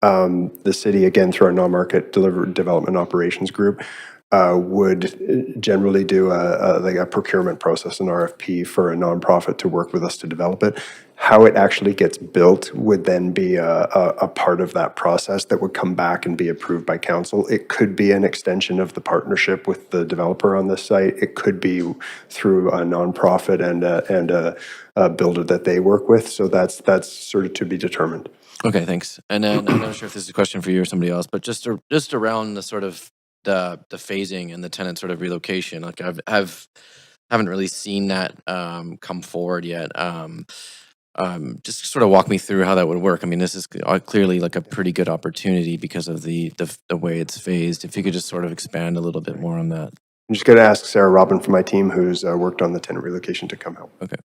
the city, again, through our non-market development operations group, would generally do a procurement process, an RFP for a nonprofit to work with us to develop it. How it actually gets built would then be a part of that process that would come back and be approved by council. It could be an extension of the partnership with the developer on this site. It could be through a nonprofit and a builder that they work with. So that's sort of to be determined. Okay, thanks. And then I'm not sure if this is a question for you or somebody else, but just around the sort of the phasing and the tenant sort of relocation. Like haven't really seen that come forward yet. Just sort of walk me through how that would work. I mean, this is clearly like a pretty good opportunity because of the way it's phased. If you could just sort of expand a little bit more on that. I'm just going to ask Sarah Robin from my team, who's worked on the tenant relocation, to come help. Okay.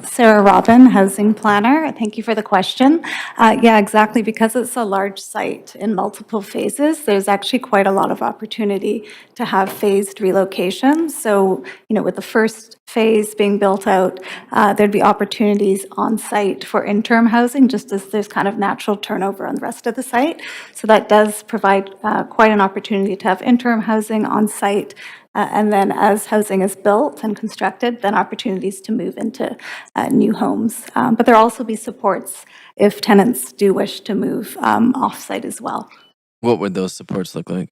Sarah Robin, housing planner. Thank you for the question. Yeah, exactly. Because it's a large site in multiple phases, there's actually quite a lot of opportunity to have phased relocations. So, with the first phase being built out, there'd be opportunities on site for interim housing, just as there's kind of natural turnover on the rest of the site. So that does provide quite an opportunity to have interim housing on site. And then as housing is built and constructed, then opportunities to move into new homes. But there'll also be supports if tenants do wish to move off-site as well. What would those supports look like?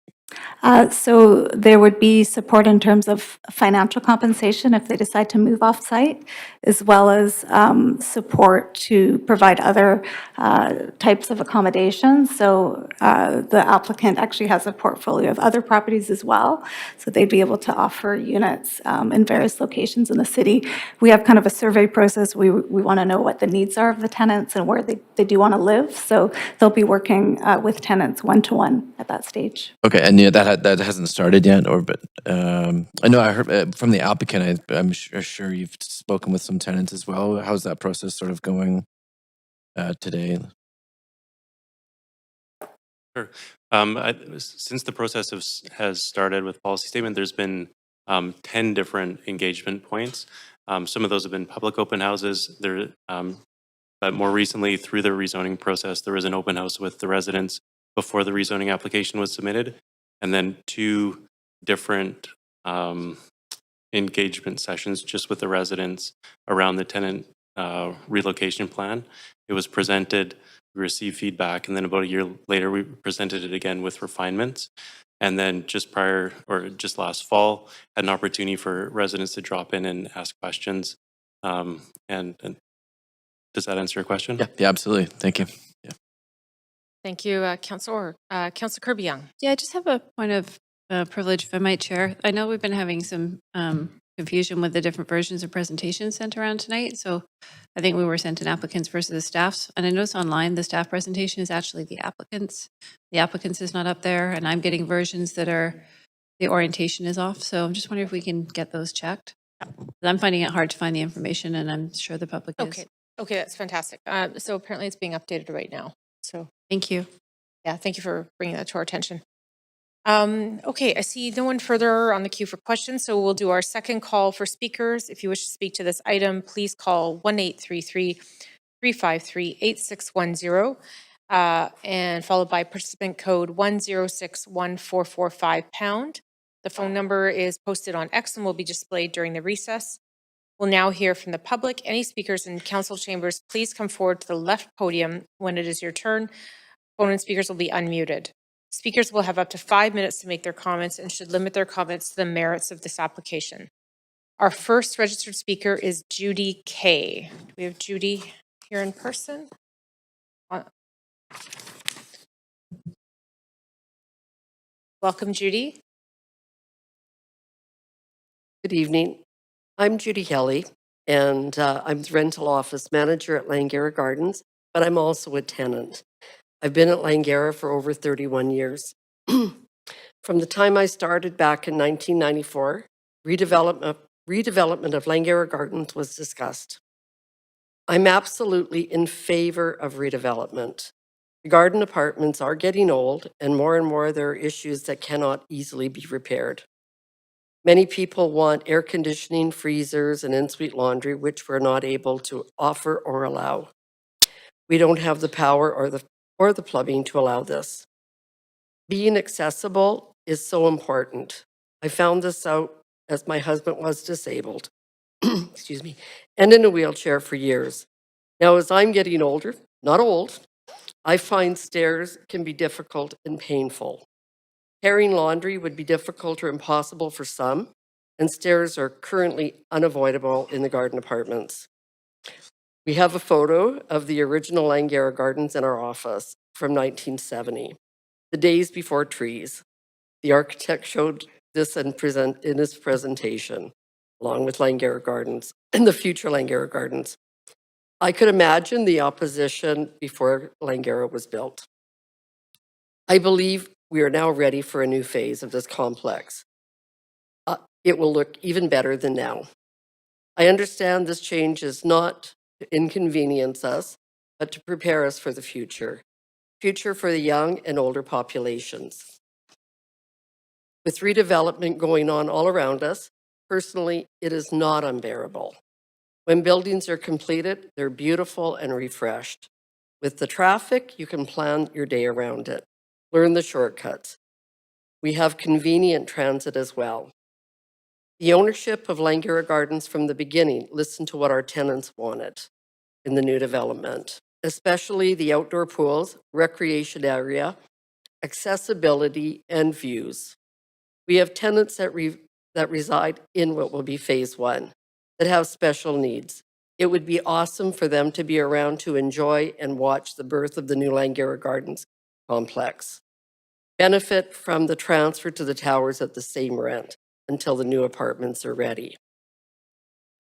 So there would be support in terms of financial compensation if they decide to move off-site, as well as support to provide other types of accommodations. So the applicant actually has a portfolio of other properties as well, so they'd be able to offer units in various locations in the city. We have kind of a survey process. We want to know what the needs are of the tenants and where they do want to live. So they'll be working with tenants one-to-one at that stage. Okay, and yeah, that hasn't started yet, but I know I heard from the applicant. I'm sure you've spoken with some tenants as well. How's that process sort of going today? Sure. Since the process has started with policy statement, there's been 10 different engagement points. Some of those have been public open houses. But more recently, through the rezoning process, there was an open house with the residents before the rezoning application was submitted, and then 2 different engagement sessions just with the residents around the tenant relocation plan. It was presented, we received feedback, and then about a year later, we presented it again with refinements. And then just last fall, had an opportunity for residents to drop in and ask questions. And does that answer your question? Yeah, absolutely. Thank you. Yeah. Thank you, Councillor Kirby-Young. Yeah, I just have a point of privilege, if I might, Chair. I know we've been having some confusion with the different versions of presentations sent around tonight. So I think we were sent an applicants versus the staffs. And I noticed online the staff presentation is actually the applicants. The applicants is not up there, and I'm getting versions that are, the orientation is off. So I'm just wondering if we can get those checked. I'm finding it hard to find the information, and I'm sure the public is. Okay, that's fantastic. So apparently it's being updated right now. So Thank you. yeah, thank you for bringing that to our attention. Okay, I see no one further on the queue for questions, so we'll do our second call for speakers. If you wish to speak to this item, please call 1-833-353-8610 and followed by participant code 1061445#. The phone number is posted on X and will be displayed during the recess. We'll now hear from the public. Any speakers in council chambers, please come forward to the left podium when it is your turn. Phone and speakers will be unmuted. Speakers will have up to 5 minutes to make their comments and should limit their comments to the merits of this application. Our first registered speaker is Judy Kay. Do we have Judy here in person? Welcome, Judy. Good evening. I'm Judy Kelly, and I'm the rental office manager at Langara Gardens, but I'm also a tenant. I've been at Langara for over 31 years. From the time I started back in 1994, redevelopment of Langara Gardens was discussed. I'm absolutely in favor of redevelopment. The garden apartments are getting old, and more there are issues that cannot easily be repaired. Many people want air conditioning, freezers, and in-suite laundry, which we're not able to offer or allow. We don't have the power or the plumbing to allow this. Being accessible is so important. I found this out as my husband was disabled, excuse me, and in a wheelchair for years. Now, as I'm getting older, not old, I find stairs can be difficult and painful. Carrying laundry would be difficult or impossible for some, and stairs are currently unavoidable in the garden apartments. We have a photo of the original Langara Gardens in our office from 1970, the days before trees. The architect showed this in his presentation, along with Langara Gardens and the future Langara Gardens. I could imagine the opposition before Langara was built. I believe we are now ready for a new phase of this complex. It will look even better than now. I understand this change is not to inconvenience us, but to prepare us for the future for the young and older populations. With redevelopment going on all around us, personally, it is not unbearable. When buildings are completed, they're beautiful and refreshed. With the traffic, you can plan your day around it. Learn the shortcuts. We have convenient transit as well. The ownership of Langara Gardens from the beginning listened to what our tenants wanted in the new development, especially the outdoor pools, recreation area, accessibility, and views. We have tenants that reside in what will be phase 1 that have special needs. It would be awesome for them to be around to enjoy and watch the birth of the new Langara Gardens complex. Benefit from the transfer to the towers at the same rent until the new apartments are ready.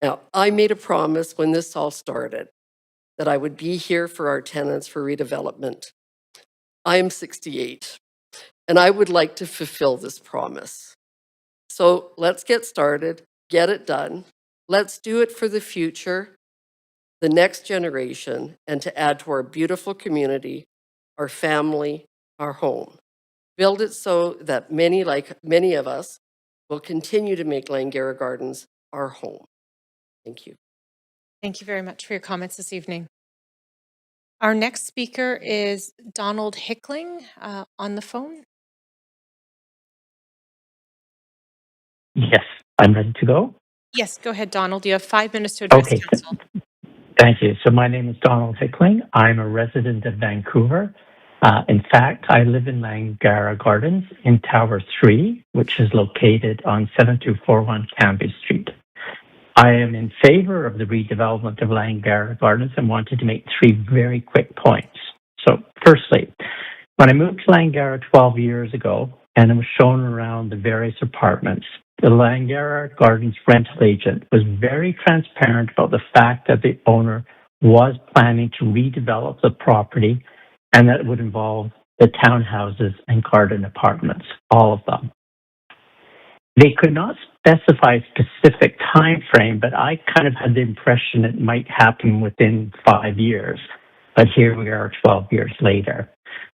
Now, I made a promise when this all started that I would be here for our tenants for redevelopment. I am 68, and I would like to fulfill this promise. So let's get started, get it done. Let's do it for the future, the next generation, and to add to our beautiful community, our family, our home. Build it so that many of us will continue to make Langara Gardens our home. Thank you. Thank you very much for your comments this evening. Our next speaker is Donald Hickling on the phone. Yes, I'm ready to go. Yes, go ahead, Donald. You have 5 minutes to address Okay, council. thank you. So my name is Donald Hickling. I'm a resident of Vancouver. In fact, I live in Langara Gardens in Tower 3, which is located on 7241 Cambie Street. I am in favor of the redevelopment of Langara Gardens and wanted to make 3 very quick points. So firstly, when I moved to Langara 12 years ago and I was shown around the various apartments, the Langara Gardens rental agent was very transparent about the fact that the owner was planning to redevelop the property and that it would involve the townhouses and garden apartments, all of them. They could not specify a specific time frame, but I kind of had the impression it might happen within 5 years. But here we are 12 years later.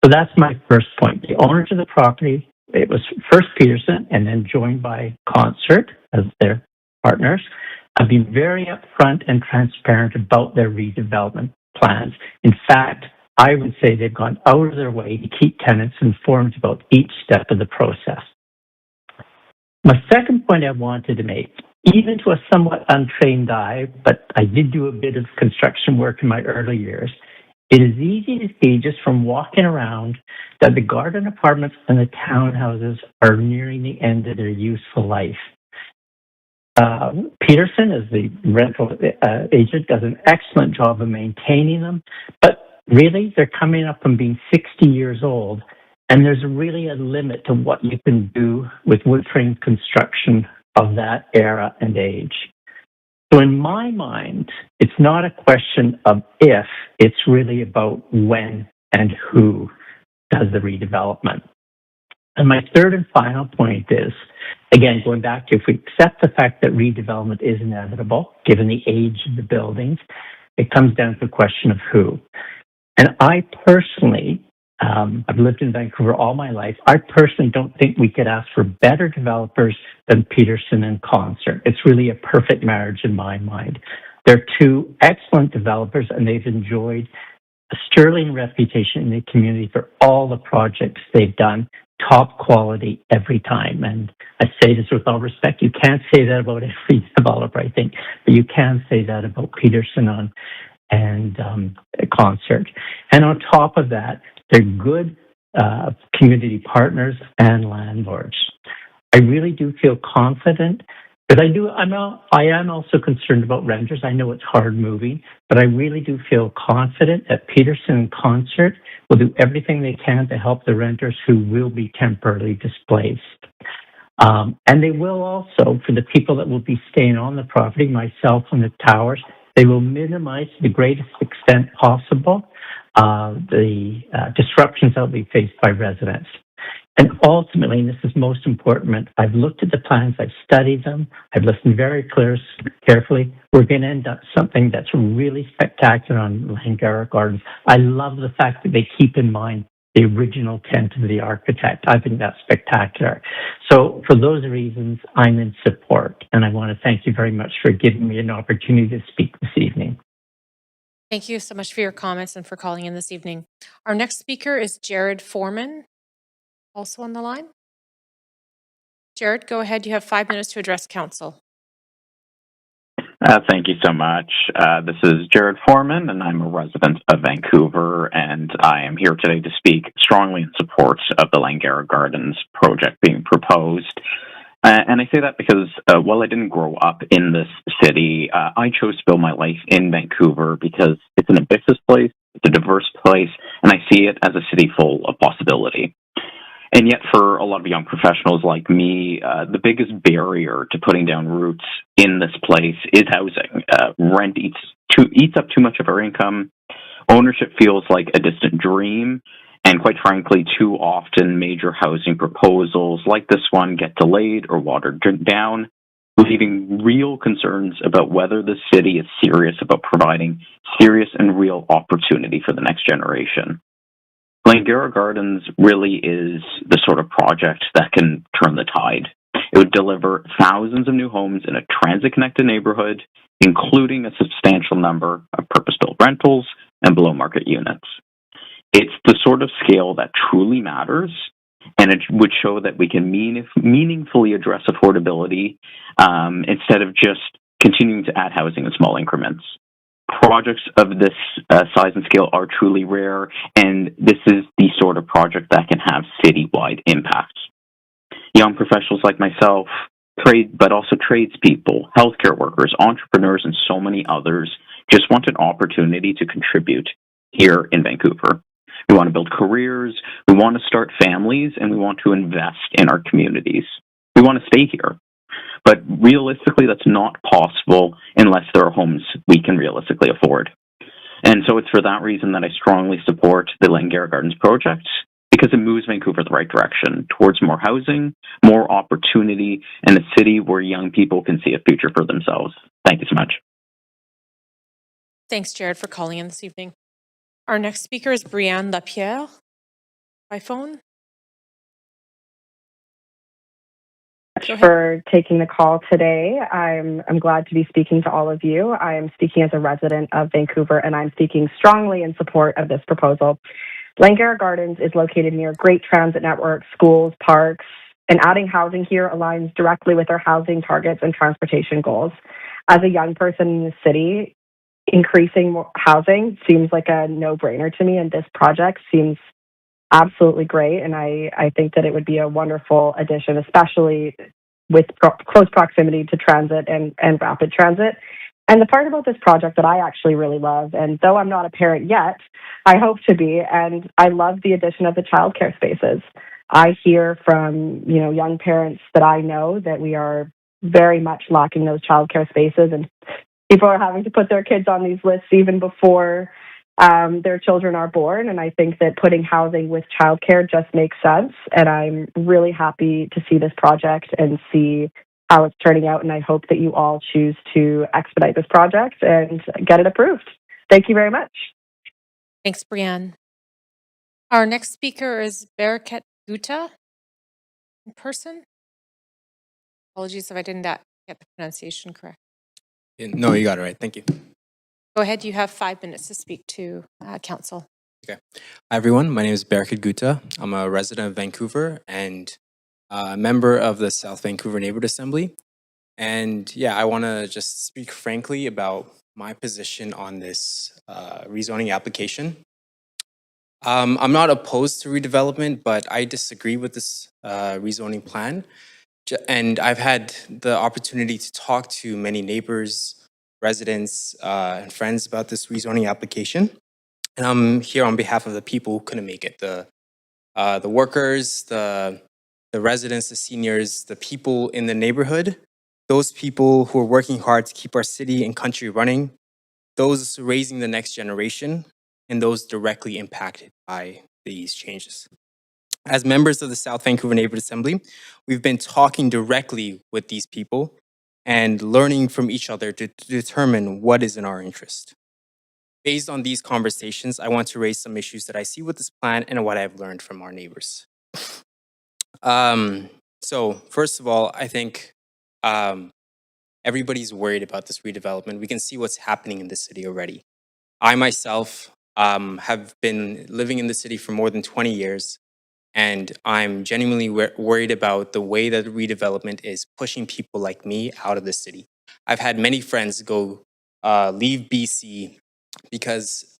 So that's my first point. The owners of the property, it was first Peterson and then joined by Concert as their partners, have been very upfront and transparent about their redevelopment plans. In fact, I would say they've gone out of their way to keep tenants informed about each step of the process. My second point I wanted to make, even to a somewhat untrained eye, but I did do a bit of construction work in my early years, it is easy to see just from walking around that the garden apartments and the townhouses are nearing the end of their useful life. Peterson, as the rental agent, does an excellent job of maintaining them, but really they're coming up on being 60 years old, and there's really a limit to what you can do with wood frame construction of that era and age. So in my mind, it's not a question of if, it's really about when and who does the redevelopment. And my third and final point is, again, going back to if we accept the fact that redevelopment is inevitable, given the age of the buildings, it comes down to a question of who. And I personally, I've lived in Vancouver all my life, I personally don't think we could ask for better developers than Peterson and Concert. It's really a perfect marriage in my mind. They're 2 excellent developers and they've enjoyed a sterling reputation in the community for all the projects they've done, top quality every time. And I say this with all respect, you can't say that about every developer, I think, but you can say that about Peterson and Concert. And on top of that, they're good community partners and landlords. I really do feel confident, but I am also concerned about renters. I know it's hard moving, but I really do feel confident that Peterson and Concert will do everything they can to help the renters who will be temporarily displaced. And they will also, for the people that will be staying on the property, myself and the towers, they will minimize to the greatest extent possible the disruptions that will be faced by residents. And ultimately, and this is most important, I've looked at the plans, I've studied them, I've listened very carefully. We're going to end up something that's really spectacular on Langara Gardens. I love the fact that they keep in mind the original intent of the architect. I think that's spectacular. So for those reasons, I'm in support. And I want to thank you very much for giving me an opportunity to speak this evening. Thank you so much for your comments and for calling in this evening. Our next speaker is Jared Foreman, also on the line. Jared, go ahead. You have 5 minutes to address council. Thank you so much. This is Jared Foreman, and I'm a resident of Vancouver, and I am here today to speak strongly in support of the Langara Gardens project being proposed. And I say that because while I didn't grow up in this city, I chose to build my life in Vancouver because it's an ambitious place, it's a diverse place, and I see it as a city full of possibility. And yet, for a lot of young professionals like me, the biggest barrier to putting down roots in this place is housing. Rent eats up too much of our income. Ownership feels like a distant dream. And quite frankly, too often major housing proposals like this one get delayed or watered down, leaving real concerns about whether the city is serious about providing serious and real opportunity for the next generation. Langara Gardens really is the sort of project that can turn the tide. It would deliver thousands of new homes in a transit-connected neighborhood, including a substantial number of purpose-built rentals and below-market units. It's the sort of scale that truly matters, and it would show that we can meaningfully address affordability instead of just continuing to add housing in small increments. Projects of this size and scale are truly rare, and this is the sort of project that can have citywide impacts. Young professionals like myself, but also tradespeople, healthcare workers, entrepreneurs, and so many others just want an opportunity to contribute here in Vancouver. We want to build careers, we want to start families, and we want to invest in our communities. We want to stay here. But realistically, that's not possible unless there are homes we can realistically afford. And so it's for that reason that I strongly support the Langara Gardens project, because it moves Vancouver in the right direction towards more housing, more opportunity, and a city where young people can see a future for themselves. Thank you so much. Thanks, Jared, for calling in this evening. Our next speaker is Brianne Lapierre by phone. For taking the call today. I'm glad to be speaking to all of you. I am speaking as a resident of Vancouver, and I'm speaking strongly in support of this proposal. Langara Gardens is located near great transit networks, schools, parks, and adding housing here aligns directly with our housing targets and transportation goals. As a young person in the city, increasing housing seems like a no-brainer to me, and this project seems absolutely great, and I think that it would be a wonderful addition, especially with close proximity to transit and rapid transit. And the part about this project that I actually really love, and though I'm not a parent yet, I hope to be, and I love the addition of the childcare spaces. I hear from young parents that I know that we are very much lacking those childcare spaces, and people are having to put their kids on these lists even before their children are born, and I think that putting housing with childcare just makes sense, and I'm really happy to see this project and see how it's turning out, and I hope that you all choose to expedite this project and get it approved. Thank you very much. Thanks, Brianne. Our next speaker is Barakat Gutta in person. Apologies if I didn't get the pronunciation correct. No, you got it right. Thank you. Go ahead. You have 5 minutes to speak to council. Okay. Hi, everyone. My name is Barakat Gutta. I'm a resident of Vancouver and a member of the South Vancouver Neighborhood Assembly. And yeah, I want to just speak frankly about my position on this rezoning application. I'm not opposed to redevelopment, but I disagree with this rezoning plan. And I've had the opportunity to talk to many neighbors, residents, and friends about this rezoning application. And I'm here on behalf of the people who couldn't make it, the workers, the residents, the seniors, the people in the neighborhood, those people who are working hard to keep our city and country running, those raising the next generation, and those directly impacted by these changes. As members of the South Vancouver Neighborhood Assembly, we've been talking directly with these people and learning from each other to determine what is in our interest. Based on these conversations, I want to raise some issues that I see with this plan and what I've learned from our neighbors. So first of all, I think everybody's worried about this redevelopment. We can see what's happening in the city already. I myself have been living in the city for more than 20 years, and I'm genuinely worried about the way that redevelopment is pushing people like me out of the city. I've had many friends go leave BC because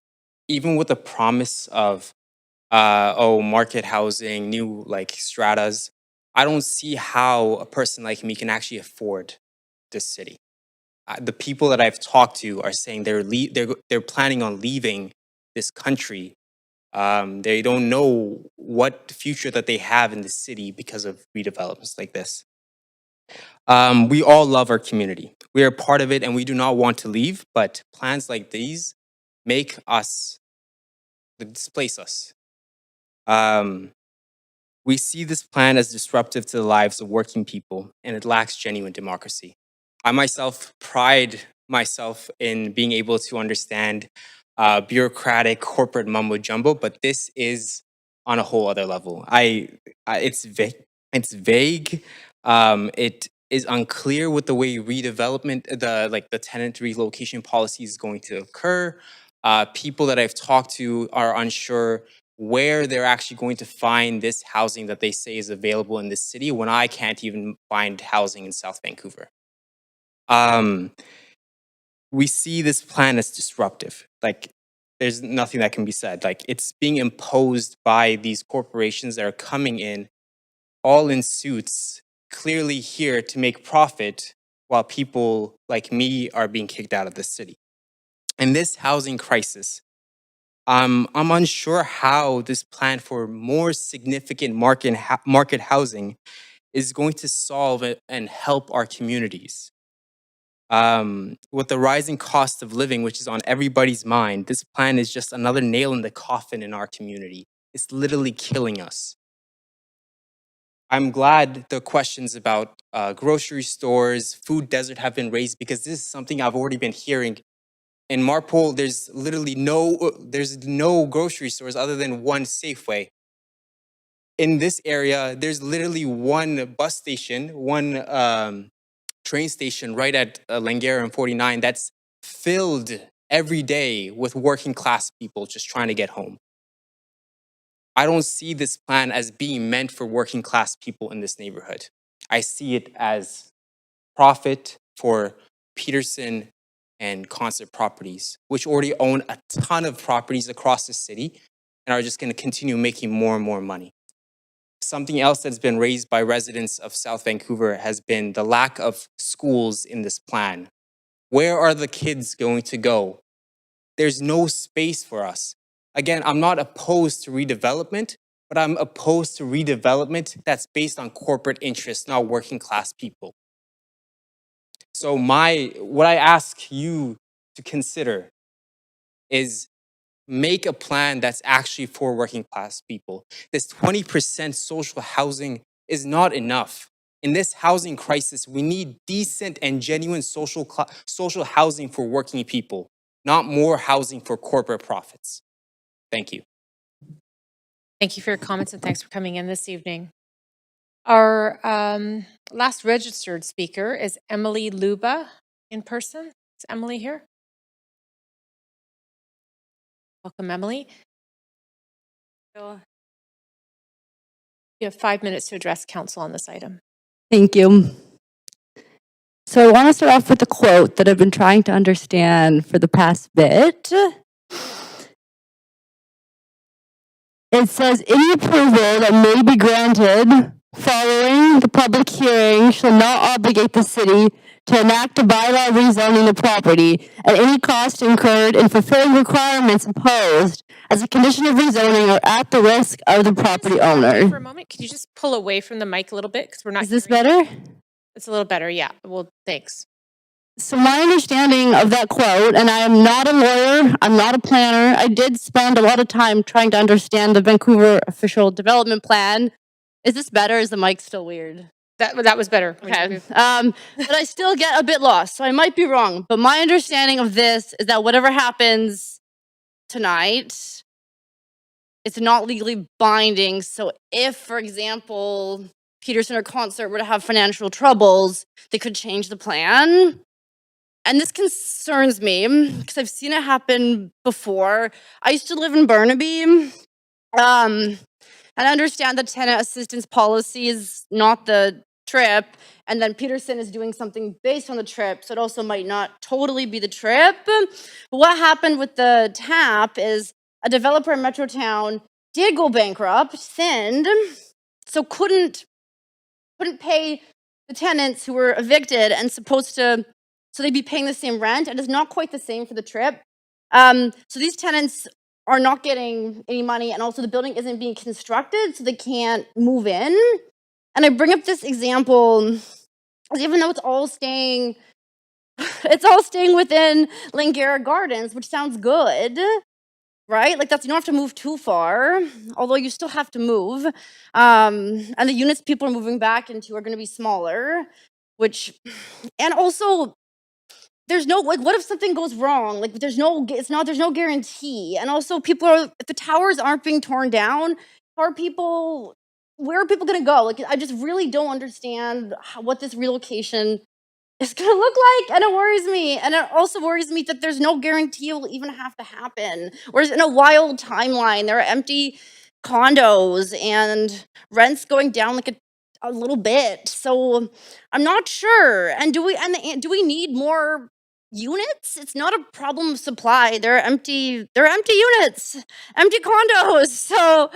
even with the promise of market housing, new like stratas, I don't see how a person like me can actually afford this city. The people that I've talked to are saying they're planning on leaving this country. They don't know what future that they have in the city because of redevelopments like this. We all love our community. We are part of it and we do not want to leave, but plans like these make us, displace us. We see this plan as disruptive to the lives of working people and it lacks genuine democracy. I myself pride myself in being able to understand bureaucratic corporate mumbo jumbo, but this is on a whole other level. It's vague. It's vague. It is unclear with the way redevelopment, the tenant relocation policy is going to occur. People that I've talked to are unsure where they're actually going to find this housing that they say is available in this city when I can't even find housing in South Vancouver. We see this plan as disruptive. Like, there's nothing that can be said. Like, it's being imposed by these corporations that are coming in, all in suits, clearly here to make profit, while people like me are being kicked out of the city. And this housing crisis, I'm unsure how this plan for more significant market housing is going to solve it and help our communities. With the rising cost of living, which is on everybody's mind, this plan is just another nail in the coffin in our community. It's literally killing us. I'm glad the questions about grocery stores, food desert have been raised because this is something I've already been hearing. In Marpole, there's literally no grocery stores other than one Safeway. In this area, there's literally one bus station, one train station right at Langara and 49 that's filled every day with working class people just trying to get home. I don't see this plan as being meant for working class people in this neighborhood. I see it as profit for Peterson and Concert Properties, which already own a ton of properties across the city and are just going to continue making more and more money. Something else that's been raised by residents of South Vancouver has been the lack of schools in this plan. Where are the kids going to go? There's no space for us. Again, I'm not opposed to redevelopment, but I'm opposed to redevelopment that's based on corporate interests, not working class people. So what I ask you to consider is make a plan that's actually for working class people. This 20% social housing is not enough. In this housing crisis, we need decent and genuine social housing for working people, not more housing for corporate profits. Thank you. Thank you for your comments and thanks for coming in this evening. Our last registered speaker is Emily Luba in person. Is Emily here? Welcome, Emily. You have 5 minutes to address council on this item. Thank you. So I want to start off with a quote that I've been trying to understand for the past bit. It says, any approval that may be granted following the public hearing shall not obligate the city to enact a bylaw rezoning the property, and any cost incurred in fulfilling requirements imposed as a condition of rezoning are at the risk of the property For owner. a moment, could you just pull away from the mic a little bit because we're not. Is this better? It's a little better, yeah. Well, thanks. So my understanding of that quote, and I am not a lawyer, I'm not a planner. I did spend a lot of time trying to understand the Vancouver official development plan. Is this better? Is the mic still weird? That was better. Okay. But I still get a bit lost, so I might be wrong. But my understanding of this is that whatever happens tonight, it's not legally binding. So if, for example, Peterson or Concert were to have financial troubles, they could change the plan. And this concerns me because I've seen it happen before. I used to live in Burnaby. And I understand the tenant assistance policy is not the trip, and then Peterson is doing something based on the trip, so it also might not totally be the trip. But what happened with the tap is a developer in Metrotown did go bankrupt, thinned, so couldn't pay the tenants who were evicted and supposed to, so they'd be paying the same rent, and it's not quite the same for the trip. So these tenants are not getting any money, and also the building isn't being constructed, so they can't move in. And I bring up this example, 'cause even though it's all staying within Langara Gardens, which sounds good, right? Like that's, you don't have to move too far, although you still have to move. And the units people are moving back into are going to be smaller, and also there's no, like, what if something goes wrong? Like there's no guarantee. And also if the towers aren't being torn down, where are people going to go? Like I just really don't understand what this relocation is going to look like, and it worries me. And it also worries me that there's no guarantee it will even have to happen. Whereas in a wild timeline, there are empty condos and rents going down like a little bit. So I'm not sure. And do we need more units? It's not a problem of supply. There are empty units, empty condos. So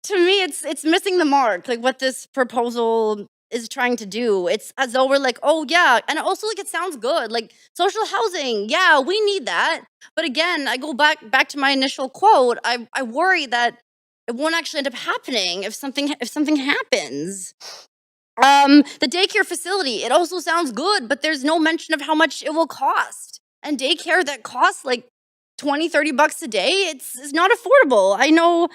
to me, it's missing the mark. Like what this proposal is trying to do. It's as though we're like, oh yeah, and also like it sounds good, like social housing. Yeah, we need that. But again, I go back to my initial quote. I worry that it won't actually end up happening if something happens. The daycare facility, it also sounds good, but there's no mention of how much it will cost. And daycare that costs like $20-30 a day, it's not affordable. I know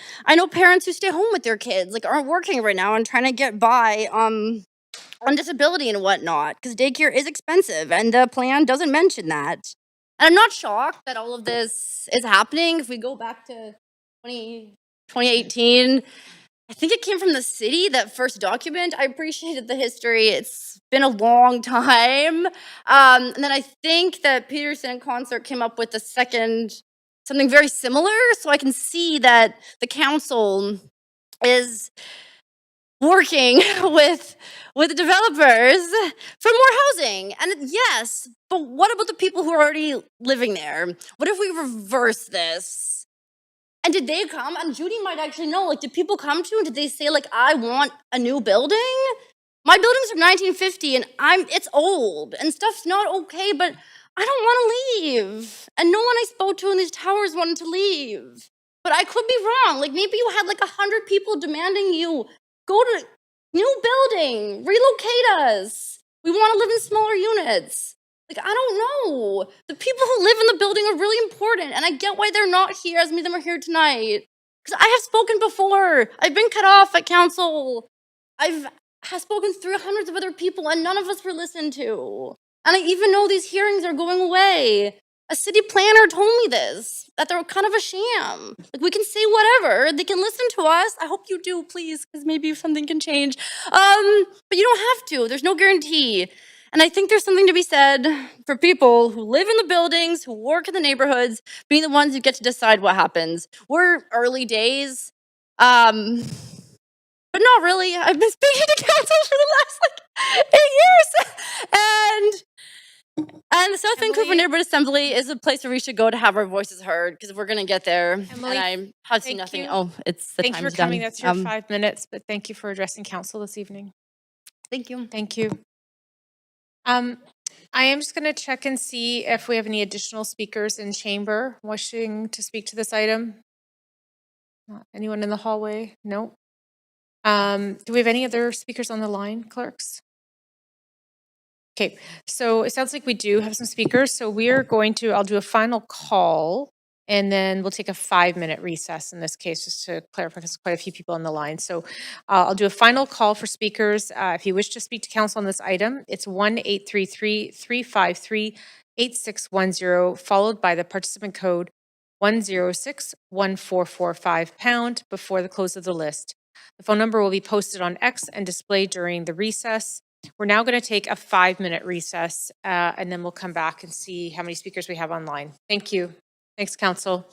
parents who stay home with their kids, like aren't working right now and trying to get by on disability and whatnot, because daycare is expensive, and the plan doesn't mention that. And I'm not shocked that all of this is happening. If we go back to 2018, I think it came from the city, that first document. I appreciated the history. It's been a long time. And then I think that Peterson and Concert came up with the second, something very similar. So I can see that the council is working with the developers for more housing. And yes, but what about the people who are already living there? What if we reverse this? And did they come? And Judy might actually know, like, did people come to you and did they say, like, I want a new building? My building's from 1950 and it's old and stuff's not okay, but I don't want to leave. And no one I spoke to in these towers wanted to leave. But I could be wrong. Like maybe you had like 100 people demanding you go to new building, relocate us. We want to live in smaller units. Like, I don't know. The people who live in the building are really important, and I get why they're not here as many of them are here tonight. Because I have spoken before. I've been cut off at council. I've spoken through hundreds of other people, and none of us were listened to. And I even know these hearings are going away. A city planner told me this, that they're kind of a sham. Like, we can say whatever. They can listen to us. I hope you do, please, because maybe something can change. But you don't have to. There's no guarantee. And I think there's something to be said for people who live in the buildings, who work in the neighborhoods, being the ones who get to decide what happens. We're early days, but not really. I've been speaking to council for the last 8 years, and the South Vancouver Neighborhood Assembly is a place where we should go to have our voices heard, because we're going to get there. Emily, and I have seen thank nothing. you. Oh, it's the Thank you time's for coming. done. That's your 5 minutes, but thank you for addressing council this evening. Thank you. Thank you. I am just going to check and see if we have any additional speakers in chamber wishing to speak to this item. Anyone in the hallway? No. Do we have any other speakers on the line, clerks? Okay, so it sounds like we do have some speakers. So I'll do a final call, and then we'll take a 5-minute recess in this case, just to clarify, because there's quite a few people on the line. So I'll do a final call for speakers. If you wish to speak to council on this item, it's 1-833-353-8610, followed by the participant code 1061445# before the close of the list. The phone number will be posted on X and displayed during the recess. We're now going to take a 5-minute recess, and then we'll come back and see how many speakers we have online. Thank you. Thanks, council.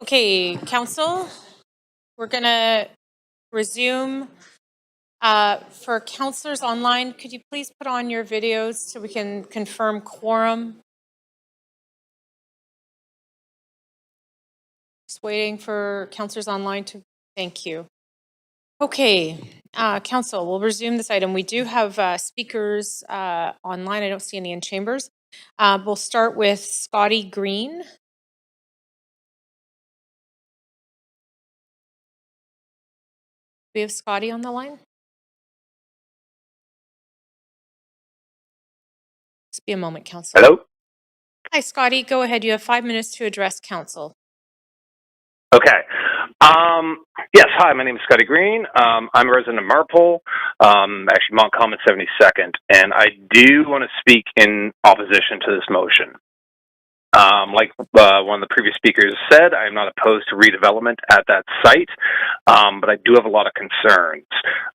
Okay, council, we're gonna resume. For councilors online, could you please put on your videos so we can confirm quorum? Just waiting for councilors online to, thank you. Okay, council, we'll resume this item. We do have speakers online. I don't see any in chambers. We'll start with Scotty Green. We have Scotty on the line. Just be a moment, council. Hello? Hi, Scotty. Go ahead. You have 5 minutes to address council. Okay. Yes, hi, my name is Scotty Green. I'm a resident of Marpole, actually Montcalm 72nd, and I do want to speak in opposition to this motion. Like one of the previous speakers said, I am not opposed to redevelopment at that site, but I do have a lot of concerns.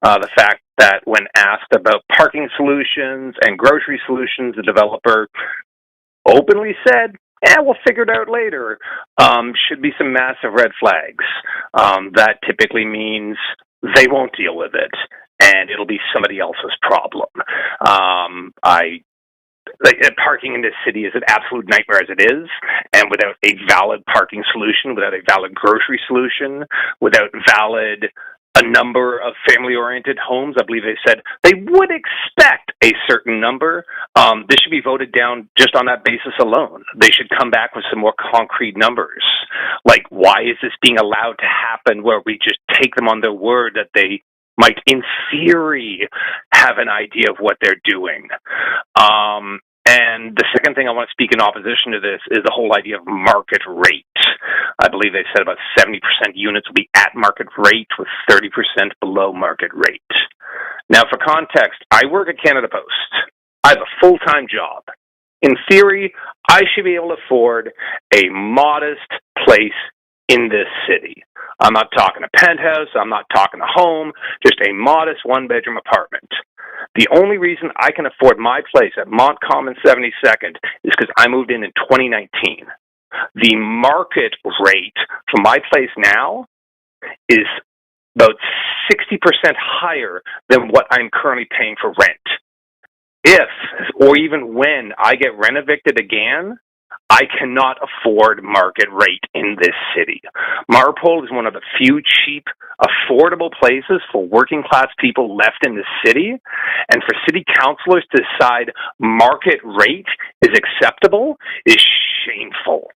The fact that when asked about parking solutions and grocery solutions, the developer openly said, we'll figure it out later, should be some massive red flags. That typically means they won't deal with it, and it'll be somebody else's problem. Parking in this city is an absolute nightmare as it is, and without a valid parking solution, without a valid grocery solution, without a number of family-oriented homes, I believe they said they would expect a certain number. This should be voted down just on that basis alone. They should come back with some more concrete numbers. Like, why is this being allowed to happen where we just take them on their word that they might, in theory, have an idea of what they're doing? And the second thing I want to speak in opposition to this is the whole idea of market rate. I believe they said about 70% units will be at market rate with 30% below market rate. Now, for context, I work at Canada Post. I have a full-time job. In theory, I should be able to afford a modest place in this city. I'm not talking a penthouse, I'm not talking a home, just a modest one-bedroom apartment. The only reason I can afford my place at Montcalm 72nd is because I moved in 2019. The market rate for my place now is about 60% higher than what I'm currently paying for rent. If, or even when, I get rent evicted again, I cannot afford market rate in this city. Marpole is one of the few cheap, affordable places for working class people left in the city, and for city councilors to decide market rate is acceptable is shameful.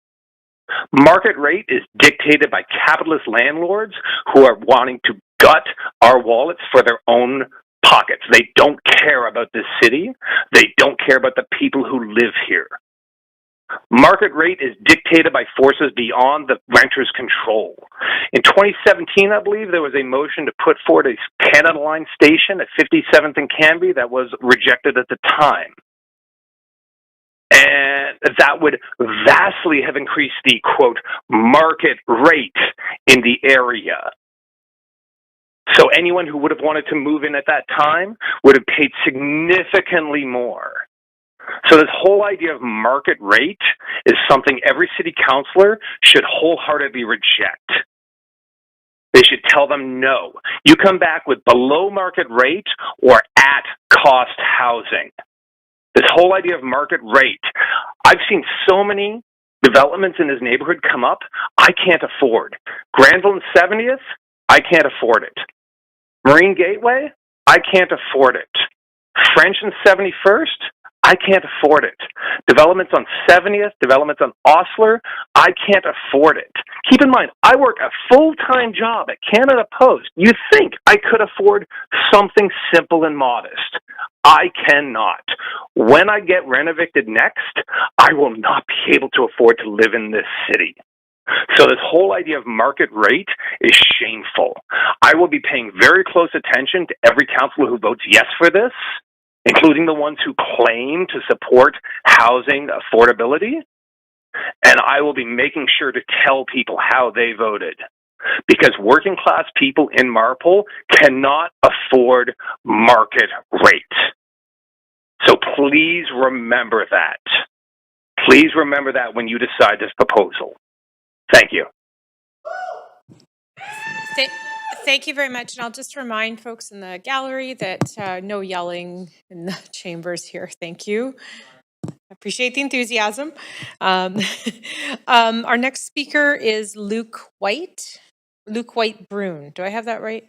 Market rate is dictated by capitalist landlords who are wanting to gut our wallets for their own pockets. They don't care about this city. They don't care about the people who live here. Market rate is dictated by forces beyond the renter's control. In 2017, I believe, there was a motion to put forward a Canada Line station at 57th and Cambie that was rejected at the time. And that would vastly have increased the, quote, market rate in the area. So anyone who would have wanted to move in at that time would have paid significantly more. So this whole idea of market rate is something every city councilor should wholeheartedly reject. They should tell them no. You come back with below market rate or at cost housing. This whole idea of market rate, I've seen so many developments in this neighborhood come up, I can't afford. Granville and 70th, I can't afford it. Marine Gateway, I can't afford it. French and 71st, I can't afford it. Developments on 70th, developments on Osler, I can't afford it. Keep in mind, I work a full-time job at Canada Post. You think I could afford something simple and modest. I cannot. When I get rent evicted next, I will not be able to afford to live in this city. So this whole idea of market rate is shameful. I will be paying very close attention to every councillor who votes yes for this, including the ones who claim to support housing affordability, and I will be making sure to tell people how they voted. Because working class people in Marpole cannot afford market rate. So please remember that. Please remember that when you decide this proposal. Thank you. Thank you very much. And I'll just remind folks in the gallery that no yelling in the chambers here. Thank you. I appreciate the enthusiasm. Our next speaker is Luke White. Luke White Brune. Do I have that right?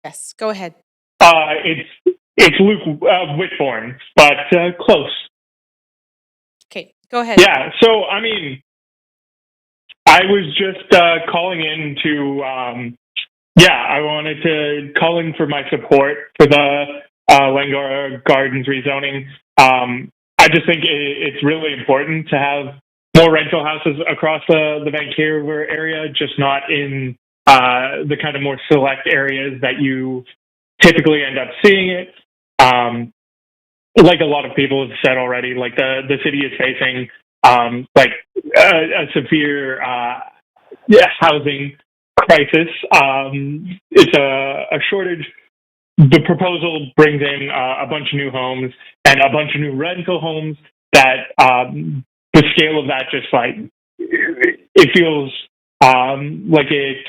Yes, go ahead. It's Luke Whitborn, but close. Okay, go ahead. Yeah. So I mean, I was just calling in to I wanted to call in for my support for the Langara Gardens rezoning. I just think it's really important to have more rental houses across the Vancouver area, just not in the kind of more select areas that you typically end up seeing it. Like a lot of people have said already, like the city is facing a severe housing crisis. It's a shortage. The proposal brings in a bunch of new homes and a bunch of new rental homes that the scale of that just like it feels like it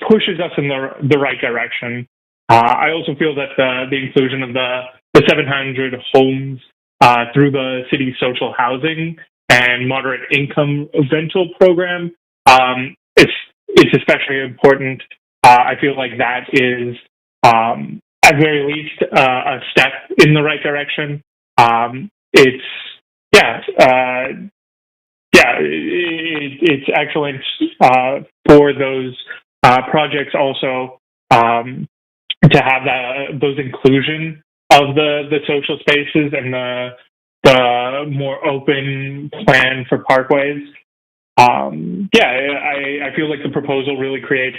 pushes us in the right direction. I also feel that the inclusion of the 700 homes through the city's social housing and moderate income rental program, it's especially important. I feel like that is, at very least, a step in the right direction. It's excellent for those projects also to have those inclusion of the social spaces and the more open plan for parkways. I feel like the proposal really creates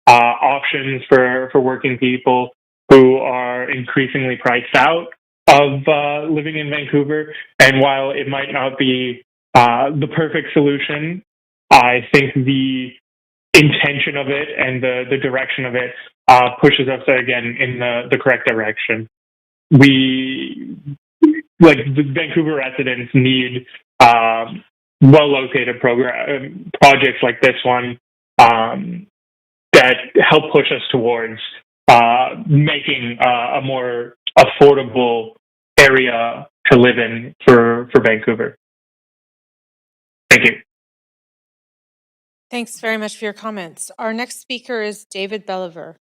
options for working people who are increasingly priced out of living in Vancouver. And while it might not be the perfect solution, I think the intention of it and the direction of it pushes us again in the correct direction. We, like the Vancouver residents, need well-located projects like this one that help push us towards making a more affordable area to live in for Vancouver. Thank you. Thanks very much for your comments. Our next speaker is David Belliver.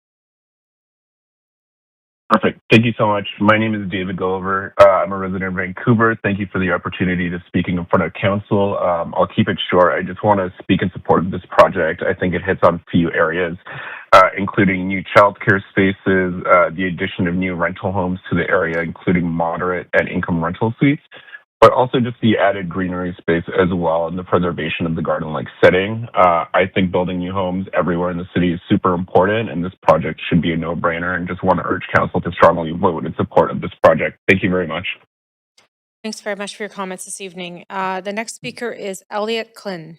Perfect. Thank you so much. My name is David Gulliver. I'm a resident of Vancouver. Thank you for the opportunity to speaking in front of council. I'll keep it short. I just want to speak in support of this project. I think it hits on a few areas, including new childcare spaces, the addition of new rental homes to the area, including moderate and income rental suites, but also just the added greenery space as well and the preservation of the garden-like setting. I think building new homes everywhere in the city is super important, and this project should be a no-brainer, and just want to urge council to strongly vote in support of this project. Thank you very much. Thanks very much for your comments this evening. The next speaker is Elliot Klin.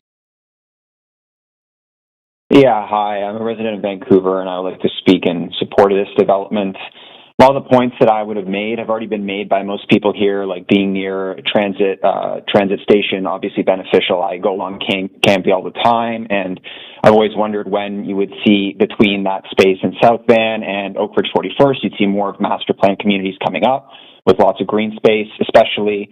Yeah, hi. I'm a resident of Vancouver, and I would like to speak in support of this development. A lot of the points that I would have made have already been made by most people here, like being near a transit station, obviously beneficial. I go along Cambie all the time, and I've always wondered when you would see between that space in South Van and Oakridge 41st, you'd see more of master plan communities coming up with lots of green space, especially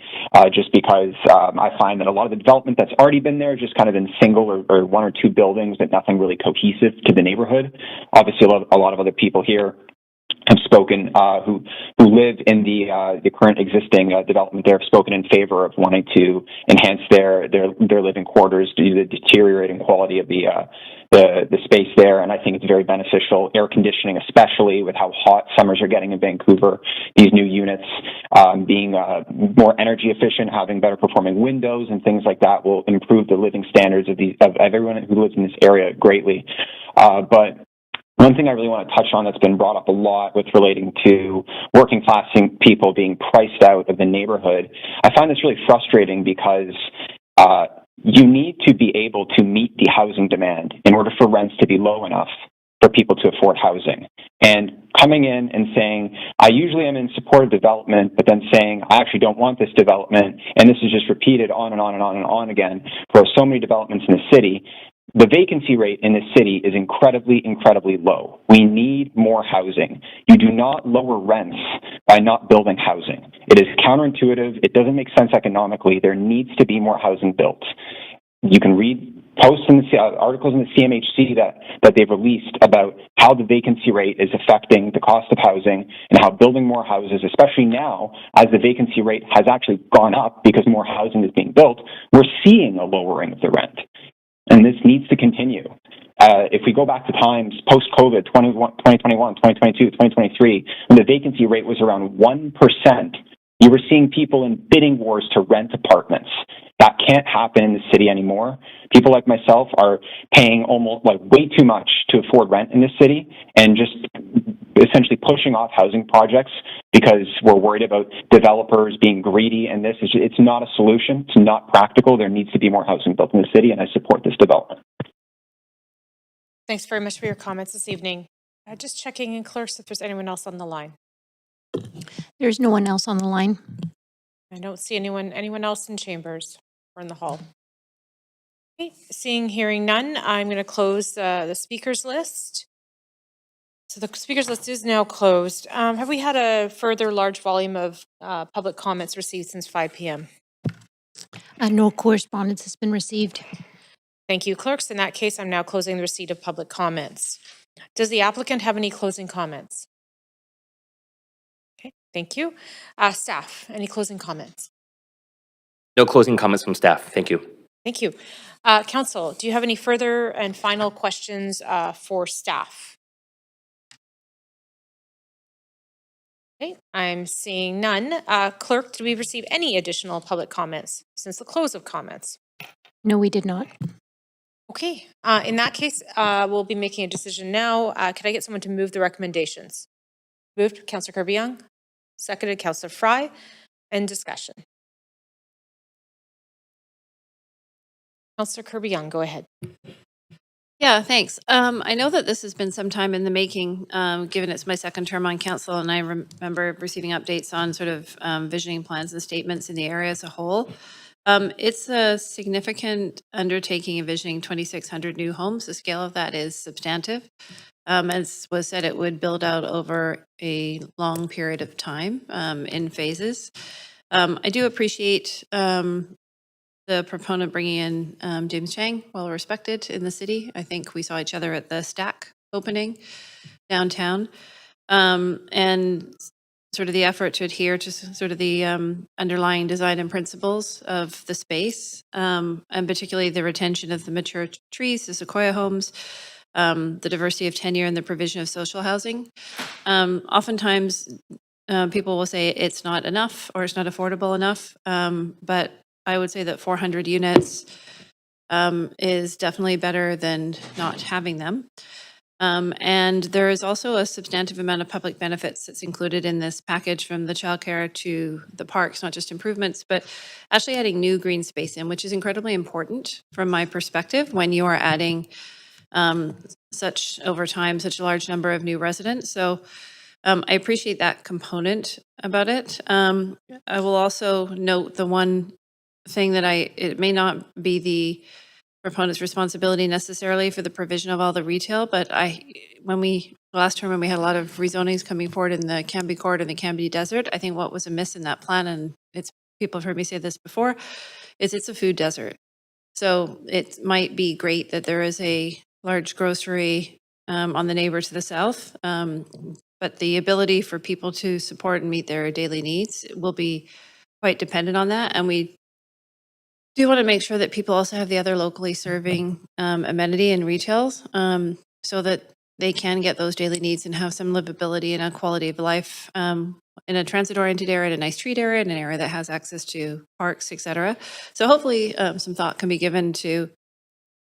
just because I find that a lot of the development that's already been there just kind of in single or one or two buildings, but nothing really cohesive to the neighborhood. Obviously, a lot of other people here have spoken who live in the current existing development there have spoken in favor of wanting to enhance their living quarters due to the deteriorating quality of the space there, and I think it's very beneficial. Air conditioning, especially with how hot summers are getting in Vancouver, these new units being more energy efficient, having better performing windows and things like that will improve the living standards of everyone who lives in this area greatly. But one thing I really want to touch on that's been brought up a lot with relating to working class people being priced out of the neighborhood, I find this really frustrating because you need to be able to meet the housing demand in order for rents to be low enough for people to afford housing. And coming in and saying, I usually am in support of development, but then saying, I actually don't want this development, and this is just repeated on and on and on and on again for so many developments in the city, the vacancy rate in this city is incredibly, incredibly low. We need more housing. You do not lower rents by not building housing. It is counterintuitive. It doesn't make sense economically. There needs to be more housing built. You can read posts in the articles in the CMHC that they've released about how the vacancy rate is affecting the cost of housing and how building more houses, especially now as the vacancy rate has actually gone up because more housing is being built, we're seeing a lowering of the rent. And this needs to continue. If we go back to times post-COVID, 2021, 2022, 2023, when the vacancy rate was around 1%, you were seeing people in bidding wars to rent apartments. That can't happen in the city anymore. People like myself are paying almost way too much to afford rent in this city and just essentially pushing off housing projects because we're worried about developers being greedy, and it's not a solution. It's not practical. There needs to be more housing built in the city, and I support this development. Thanks very much for your comments this evening. Just checking in, clerks, if there's anyone else on the line. There's no one else on the line. I don't see anyone else in chambers or in the hall. Okay, hearing none, I'm going to close the speakers list. So the speakers list is now closed. Have we had a further large volume of public comments received since 5 p.m.? No correspondence has been received. Thank you, clerks. In that case, I'm now closing the receipt of public comments. Does the applicant have any closing comments? Okay, thank you. Staff, any closing comments? No closing comments from staff. Thank you. Thank you. Council, do you have any further and final questions for staff? Okay, I'm seeing none. Clerk, did we receive any additional public comments since the close of comments? No, we did not. Okay, in that case, we'll be making a decision now. Could I get someone to move the recommendations? Moved, Councillor Kirby-Yung. Seconded, Councillor Fry. And discussion. Councillor Kirby-Yung, go ahead. Yeah, thanks. I know that this has been some time in the making, given it's my second term on council, and I remember receiving updates on sort of visioning plans and statements in the area as a whole. It's a significant undertaking of visioning 2,600 new homes. The scale of that is substantive. As was said, it would build out over a long period of time in phases. I do appreciate the proponent bringing in James Chang, well respected in the city. I think we saw each other at the Stack opening downtown. And sort of the effort to adhere to sort of the underlying design and principles of the space, and particularly the retention of the mature trees, the sequoia homes, the diversity of tenure, and the provision of social housing. Oftentimes, people will say it's not enough or it's not affordable enough, but I would say that 400 units is definitely better than not having them. And there is also a substantive amount of public benefits that's included in this package, from the childcare to the parks, not just improvements, but actually adding new green space in, which is incredibly important from my perspective when you are adding such a large number of new residents. So I appreciate that component about it. I will also note the one thing that it may not be the proponent's responsibility necessarily for the provision of all the retail, but last term when we had a lot of rezonings coming forward in the Canby Court and the Canby Desert, I think what was amiss in that plan, and people have heard me say this before, is it's a food desert. So it might be great that there is a large grocery on the neighbor to the south, but the ability for people to support and meet their daily needs will be quite dependent on that. And we do want to make sure that people also have the other locally serving amenity and retails, so that they can get those daily needs and have some livability and a quality of life in a transit-oriented area, in a nice street area, in an area that has access to parks, etc. So hopefully some thought can be given to,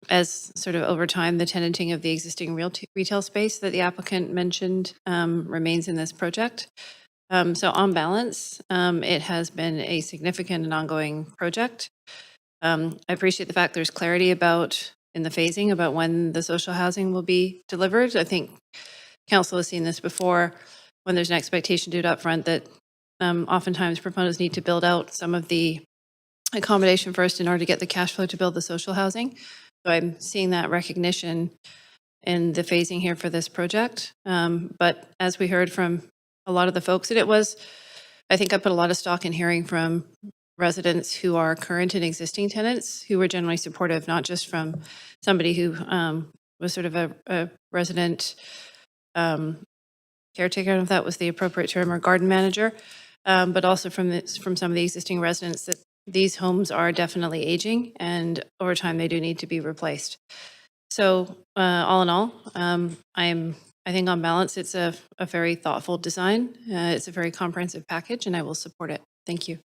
as sort of over time, the tenanting of the existing retail space that the applicant mentioned remains in this project. So on balance, it has been a significant and ongoing project. I appreciate the fact there's clarity about in the phasing about when the social housing will be delivered. I think council has seen this before when there's an expectation due up front that oftentimes proponents need to build out some of the accommodation first in order to get the cash flow to build the social housing. So I'm seeing that recognition in the phasing here for this project. But as we heard from a lot of the folks, I think I put a lot of stock in hearing from residents who are current and existing tenants who were generally supportive, not just from somebody who was sort of a resident caretaker, I don't know if that was the appropriate term, or garden manager, but also from some of the existing residents that these homes are definitely aging, and over time they do need to be replaced. So all in all, I think on balance it's a very thoughtful design. It's a very comprehensive package, and I will support it. Thank you.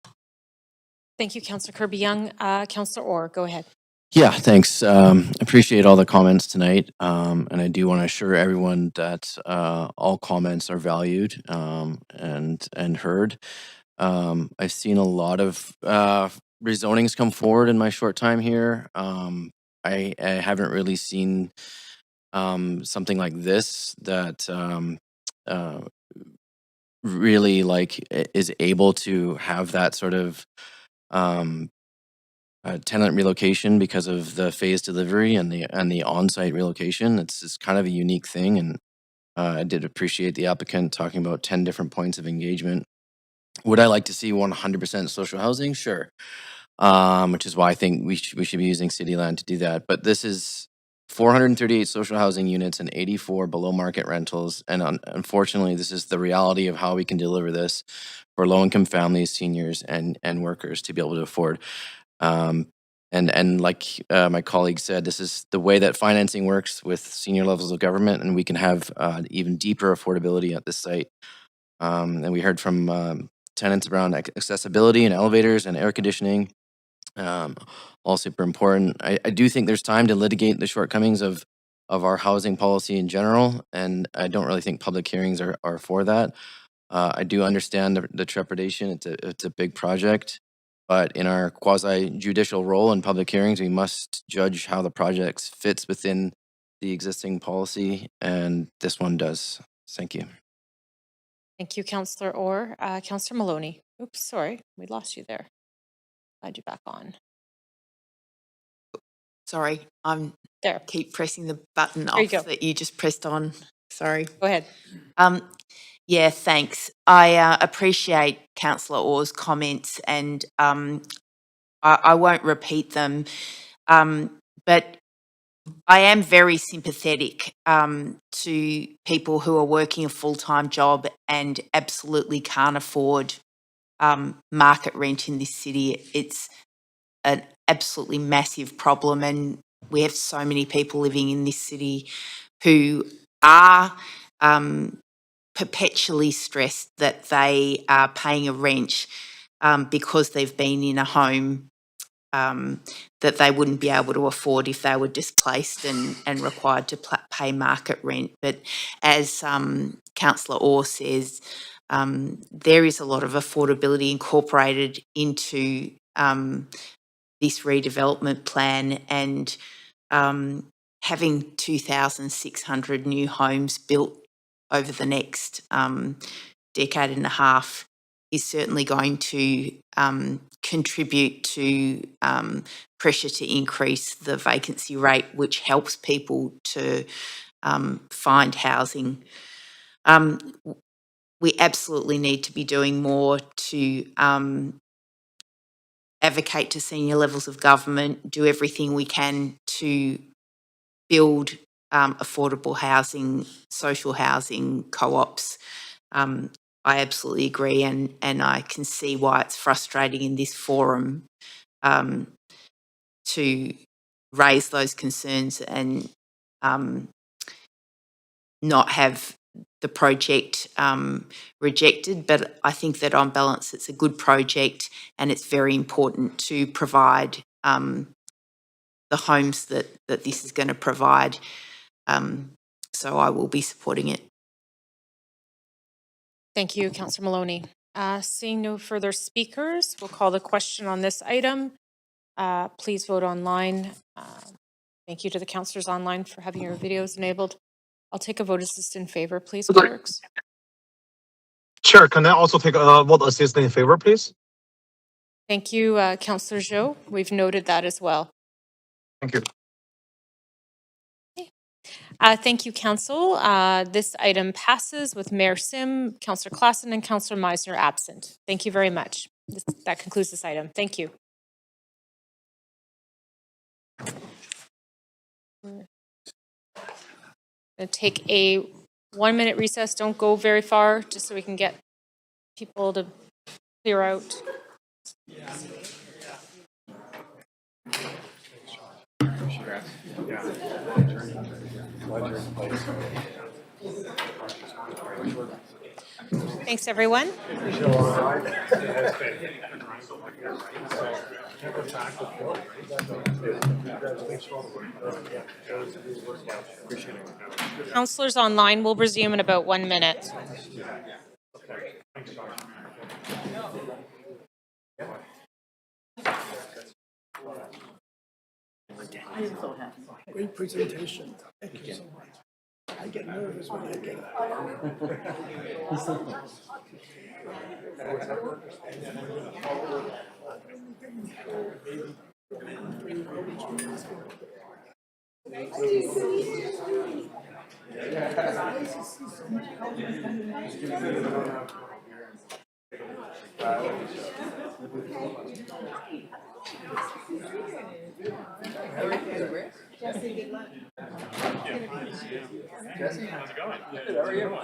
Thank you, Councillor Kirby-Young. Councillor Orr, go ahead. Yeah, thanks. Appreciate all the comments tonight. And I do want to assure everyone that all comments are valued and heard. I've seen a lot of rezonings come forward in my short time here. I haven't really seen something like this that really is able to have that sort of tenant relocation because of the phased delivery and the on-site relocation. It's kind of a unique thing, and I did appreciate the applicant talking about 10 different points of engagement. Would I like to see 100% social housing? Sure. Which is why I think we should be using city land to do that. But this is 438 social housing units and 84 below market rentals. And unfortunately, this is the reality of how we can deliver this for low-income families, seniors, and workers to be able to afford. And like my colleague said, this is the way that financing works with senior levels of government, and we can have even deeper affordability at this site. And we heard from tenants around accessibility and elevators and air conditioning, all super important. I do think there's time to litigate the shortcomings of our housing policy in general, and I don't really think public hearings are for that. I do understand the trepidation. It's a big project. But in our quasi-judicial role in public hearings, we must judge how the project fits within the existing policy, and this one does. Thank you. Thank you, Councillor Orr. Councillor Maloney. Oops, sorry, we lost you there. Glad you're back on. Sorry, I'm there. Keep pressing the button There you off go. that you just pressed on. Sorry. Go ahead. Yeah, thanks. I appreciate Councillor Orr's comments, and I won't repeat them, but I am very sympathetic to people who are working a full-time job and absolutely can't afford market rent in this city. It's an absolutely massive problem, and we have so many people living in this city who are perpetually stressed that they are paying a rent because they've been in a home that they wouldn't be able to afford if they were displaced and required to pay market rent. But as Councillor Orr says, there is a lot of affordability incorporated into this redevelopment plan, and having 2,600 new homes built over the next decade and a half is certainly going to contribute to pressure to increase the vacancy rate, which helps people to find housing. We absolutely need to be doing more to advocate to senior levels of government, do everything we can to build affordable housing, social housing, co-ops. I absolutely agree, and I can see why it's frustrating in this forum to raise those concerns and not have the project rejected. But I think that on balance, it's a good project, and it's very important to provide the homes that this is going to provide. So I will be supporting it. Thank you, Councillor Maloney. Seeing no further speakers, we'll call the question on this item. Please vote online. Thank you to the counselors online for having your videos enabled. I'll take a vote assist in favor, please, clerks. Chair, can I also take a vote assist in favor, please? Thank you, Councillor Zhou. We've noted that as well. Thank you. Thank you, Council. This item passes with Mayor Sim, Councillor Klassen, and Councillor Meisner absent. Thank you very much. That concludes this item. Thank you. We're going to take a 1-minute recess. Don't go very far, just so we can get people to clear out. Thanks, everyone. Councillors online will resume in about 1 minute. I am so happy. Great presentation. Thank you so much. I get nervous when I get Jesse, good luck. Jesse, how's it going? Good, how are you?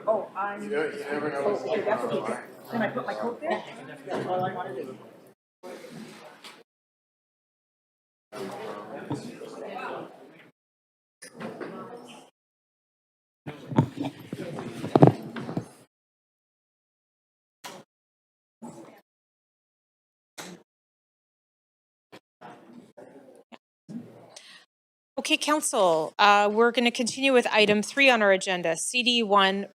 Oh, I'm. You never know. Oh, okay, that's okay. Can I put my coat there? That's all I want to do. Okay, Council, we're going to continue with item 3 on our agenda, CD1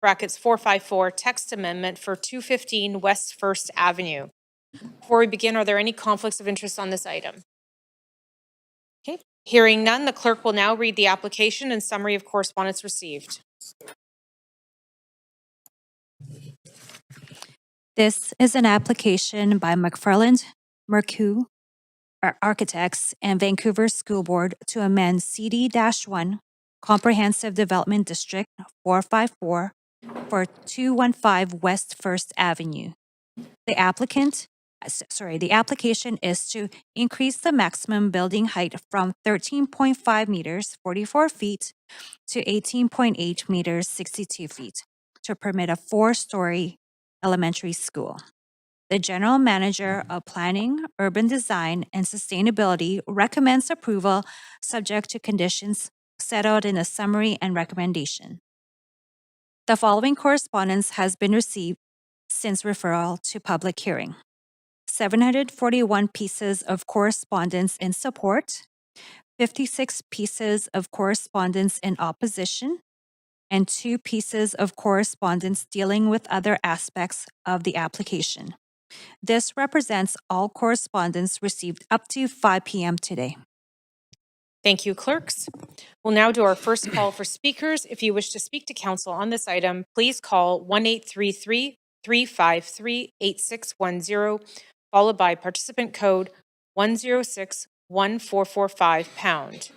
brackets 454 text amendment for 215 West First Avenue. Before we begin, are there any conflicts of interest on this item? Okay, hearing none, the clerk will now read the application and summary of correspondence received. This is an application by McFarland Mercu Architects and Vancouver School Board to amend CD-1 Comprehensive Development District 454 for 215 West First Avenue. The application is to increase the maximum building height from 13.5 meters, 44 feet, to 18.8 meters, 62 feet, to permit a 4-story elementary school. The General Manager of Planning, Urban Design, and Sustainability recommends approval subject to conditions set out in the summary and recommendation. The following correspondence has been received since referral to public hearing. 741 pieces of correspondence in support, 56 pieces of correspondence in opposition, and 2 pieces of correspondence dealing with other aspects of the application. This represents all correspondence received up to 5 p.m. today. Thank you, clerks. We'll now do our first call for speakers. If you wish to speak to council on this item, please call 1-833-353-8610, followed by participant code 106-1445#.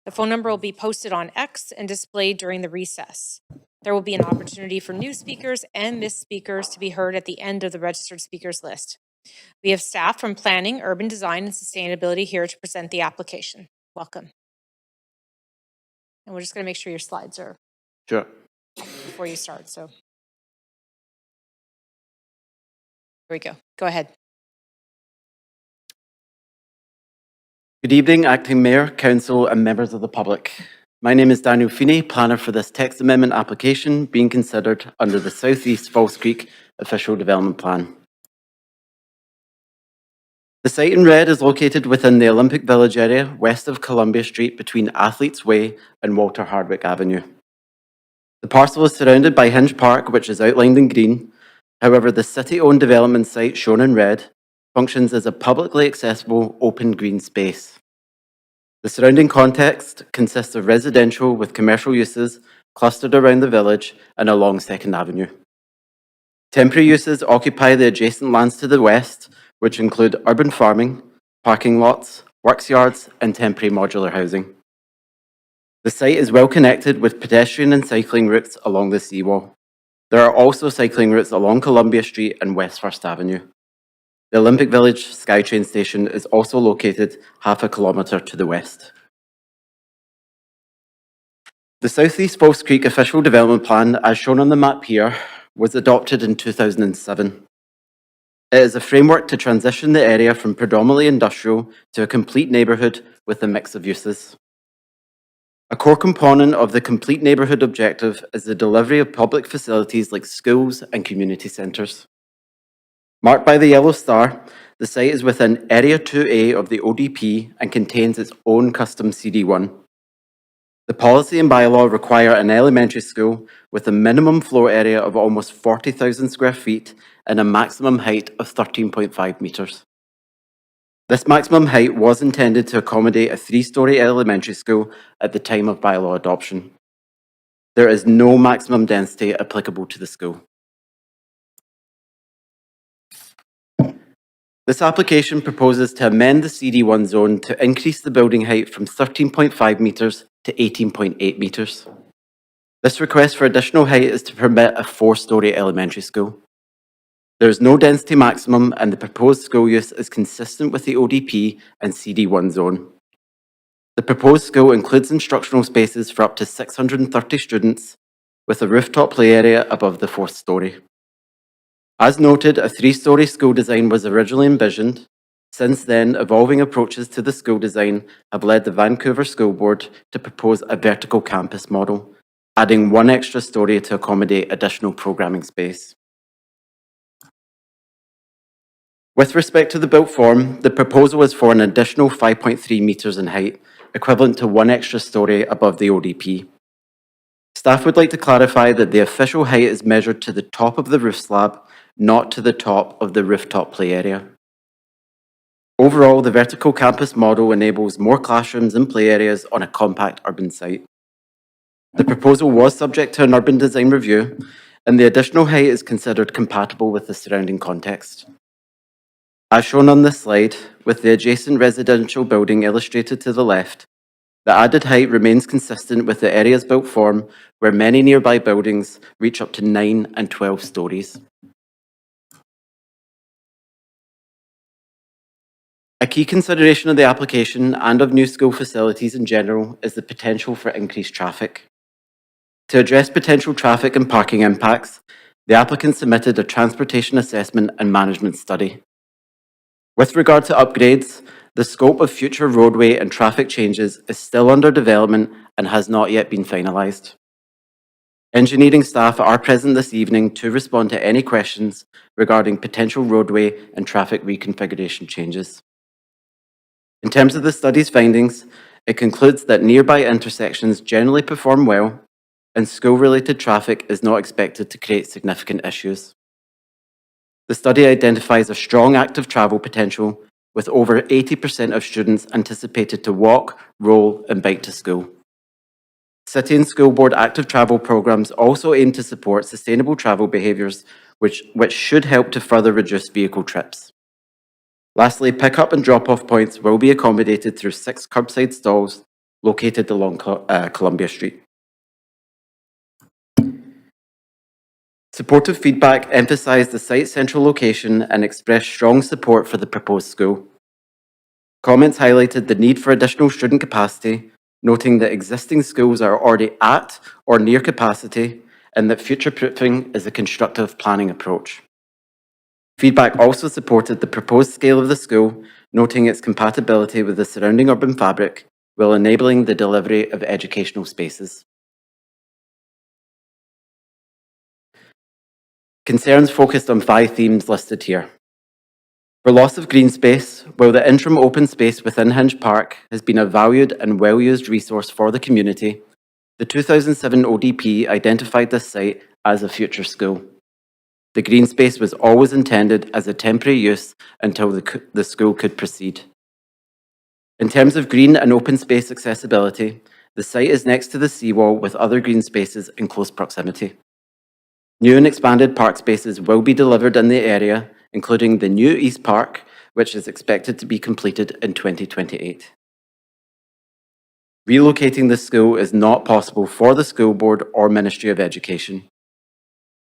The phone number will be posted on X and displayed during the recess. There will be an opportunity for new speakers and missed speakers to be heard at the end of the registered speakers list. We have staff from Planning, Urban Design, and Sustainability here to present the application. Welcome. And we're just going to make sure your slides are Sure. before you start. So here we go. Go ahead. Good evening, Acting Mayor, Council, and members of the public. My name is Daniel Feeney, planner for this text amendment application being considered under the Southeast Falls Creek Official Development Plan. The site in red is located within the Olympic Village area west of Columbia Street between Athletes Way and Walter Hardwick Avenue. The parcel is surrounded by Hinge Park, which is outlined in green. However, the city-owned development site shown in red functions as a publicly accessible open green space. The surrounding context consists of residential with commercial uses clustered around the village and along 2nd Avenue. Temporary uses occupy the adjacent lands to the west, which include urban farming, parking lots, works yards, and temporary modular housing. The site is well connected with pedestrian and cycling routes along the seawall. There are also cycling routes along Columbia Street and West 1st Avenue. The Olympic Village SkyTrain station is also located half a kilometre to the west. The Southeast Falls Creek Official Development Plan, as shown on the map here, was adopted in 2007. It is a framework to transition the area from predominantly industrial to a complete neighbourhood with a mix of uses. A core component of the complete neighbourhood objective is the delivery of public facilities like schools and community centres. Marked by the yellow star, the site is within Area 2A of the ODP and contains its own custom CD1. The policy and bylaw require an elementary school with a minimum floor area of almost 40,000 square feet and a maximum height of 13.5 metres. This maximum height was intended to accommodate a 3-storey elementary school at the time of bylaw adoption. There is no maximum density applicable to the school. This application proposes to amend the CD1 zone to increase the building height from 13.5 metres to 18.8 metres. This request for additional height is to permit a 4-storey elementary school. There is no density maximum and the proposed school use is consistent with the ODP and CD1 zone. The proposed school includes instructional spaces for up to 630 students with a rooftop play area above the 4th storey. As noted, a 3-storey school design was originally envisioned. Since then, evolving approaches to the school design have led the Vancouver School Board to propose a vertical campus model, adding 1 extra storey to accommodate additional programming space. With respect to the built form, the proposal is for an additional 5.3 metres in height, equivalent to 1 extra storey above the ODP. Staff would like to clarify that the official height is measured to the top of the roof slab, not to the top of the rooftop play area. Overall, the vertical campus model enables more classrooms and play areas on a compact urban site. The proposal was subject to an urban design review, and the additional height is considered compatible with the surrounding context. As shown on this slide, with the adjacent residential building illustrated to the left, the added height remains consistent with the area's built form, where many nearby buildings reach up to 9 and 12 stories. A key consideration of the application and of new school facilities in general is the potential for increased traffic. To address potential traffic and parking impacts, the applicant submitted a transportation assessment and management study. With regard to upgrades, the scope of future roadway and traffic changes is still under development and has not yet been finalised. Engineering staff are present this evening to respond to any questions regarding potential roadway and traffic reconfiguration changes. In terms of the study's findings, it concludes that nearby intersections generally perform well and school-related traffic is not expected to create significant issues. The study identifies a strong active travel potential with over 80% of students anticipated to walk, roll and bike to school. City and school board active travel programs also aim to support sustainable travel behaviours which should help to further reduce vehicle trips. Lastly, pick-up and drop-off points will be accommodated through 6 curbside stalls located along Columbia Street. Supportive feedback emphasised the site's central location and expressed strong support for the proposed school. Comments highlighted the need for additional student capacity, noting that existing schools are already at or near capacity and that future-proofing is a constructive planning approach. Feedback also supported the proposed scale of the school, noting its compatibility with the surrounding urban fabric while enabling the delivery of educational spaces. Concerns focused on 5 themes listed here. For loss of green space, while the interim open space within Hinge Park has been a valued and well-used resource for the community, the 2007 ODP identified this site as a future school. The green space was always intended as a temporary use until the school could proceed. In terms of green and open space accessibility, the site is next to the seawall with other green spaces in close proximity. New and expanded park spaces will be delivered in the area, including the new East Park, which is expected to be completed in 2028. Relocating the school is not possible for the school board or Ministry of Education.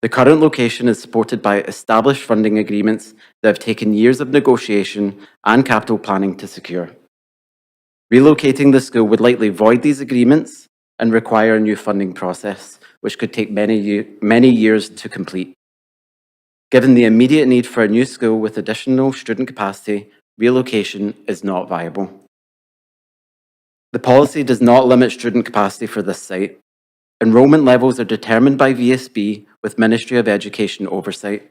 The current location is supported by established funding agreements that have taken years of negotiation and capital planning to secure. Relocating the school would likely void these agreements and require a new funding process, which could take many years to complete. Given the immediate need for a new school with additional student capacity, relocation is not viable. The policy does not limit student capacity for this site. Enrollment levels are determined by VSB with Ministry of Education oversight.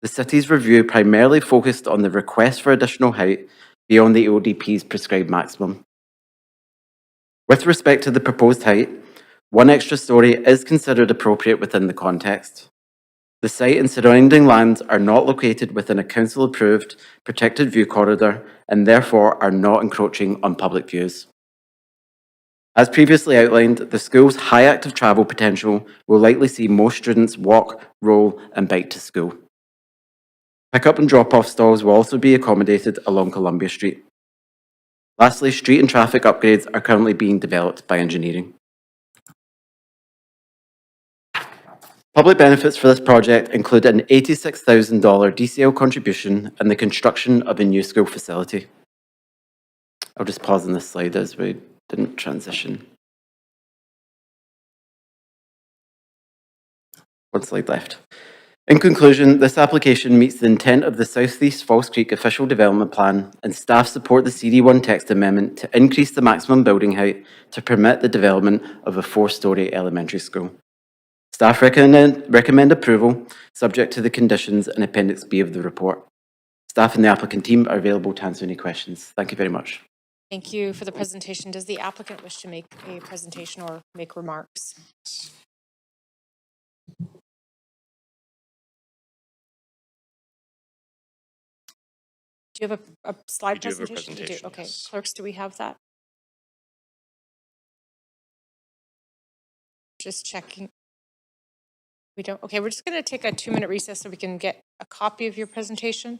The city's review primarily focused on the request for additional height beyond the ODP's prescribed maximum. With respect to the proposed height, 1 extra story is considered appropriate within the context. The site and surrounding lands are not located within a council-approved protected view corridor and therefore are not encroaching on public views. As previously outlined, the school's high active travel potential will likely see most students walk, roll and bike to school. Pick-up and drop-off stalls will also be accommodated along Columbia Street. Lastly, street and traffic upgrades are currently being developed by engineering. Public benefits for this project include an $86,000 DCL contribution and the construction of a new school facility. I'll just pause on this slide as we didn't transition. 1 slide left. In conclusion, this application meets the intent of the Southeast Falls Creek Official Development Plan, and staff support the CD1 text amendment to increase the maximum building height to permit the development of a 4-story elementary school. Staff recommend approval, subject to the conditions in Appendix B of the report. Staff and the applicant team are available to answer any questions. Thank you very much. Thank you for the presentation. Does the applicant wish to make a presentation or make remarks? Do you have a slide We do have a presentation? You do. presentation, Okay. yes. Clerks, do we have that? Just checking. We don't. Okay, we're just going to take a 2-minute recess so we can get a copy of your presentation.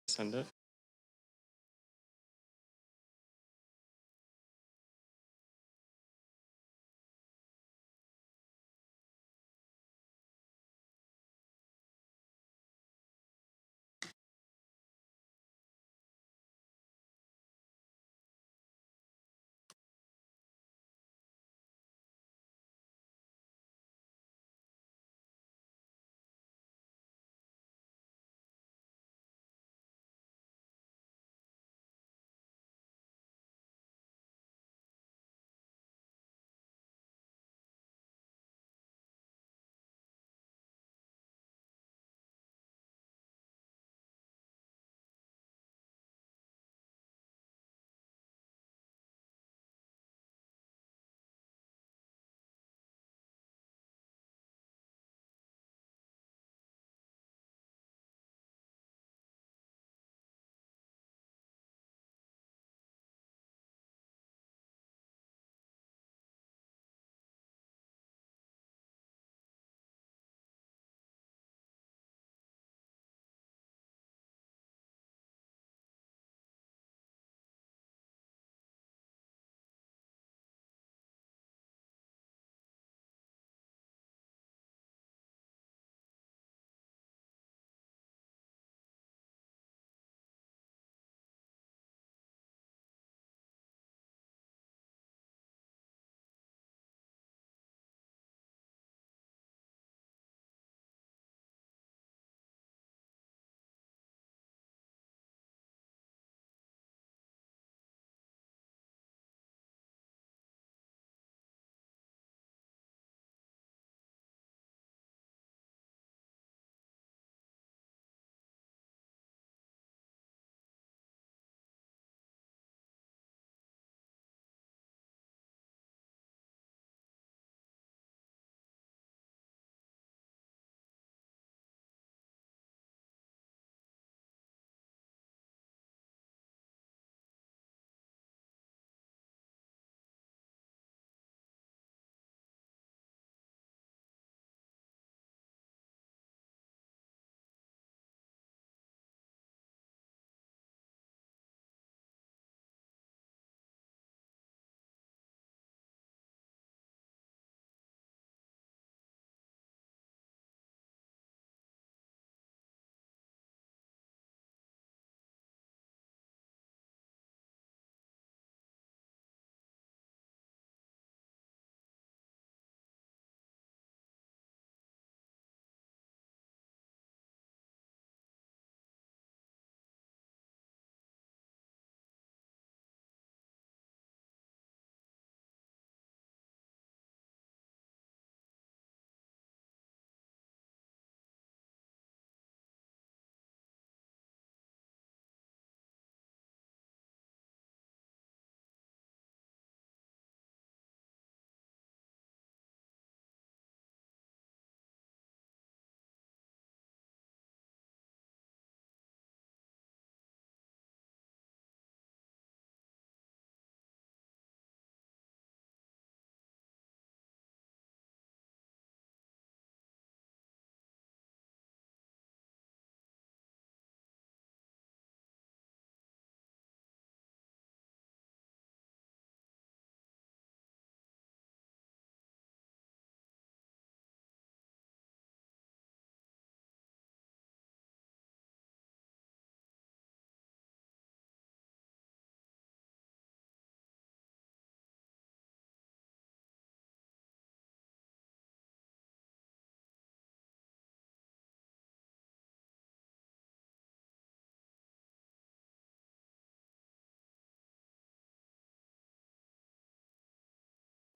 Send it.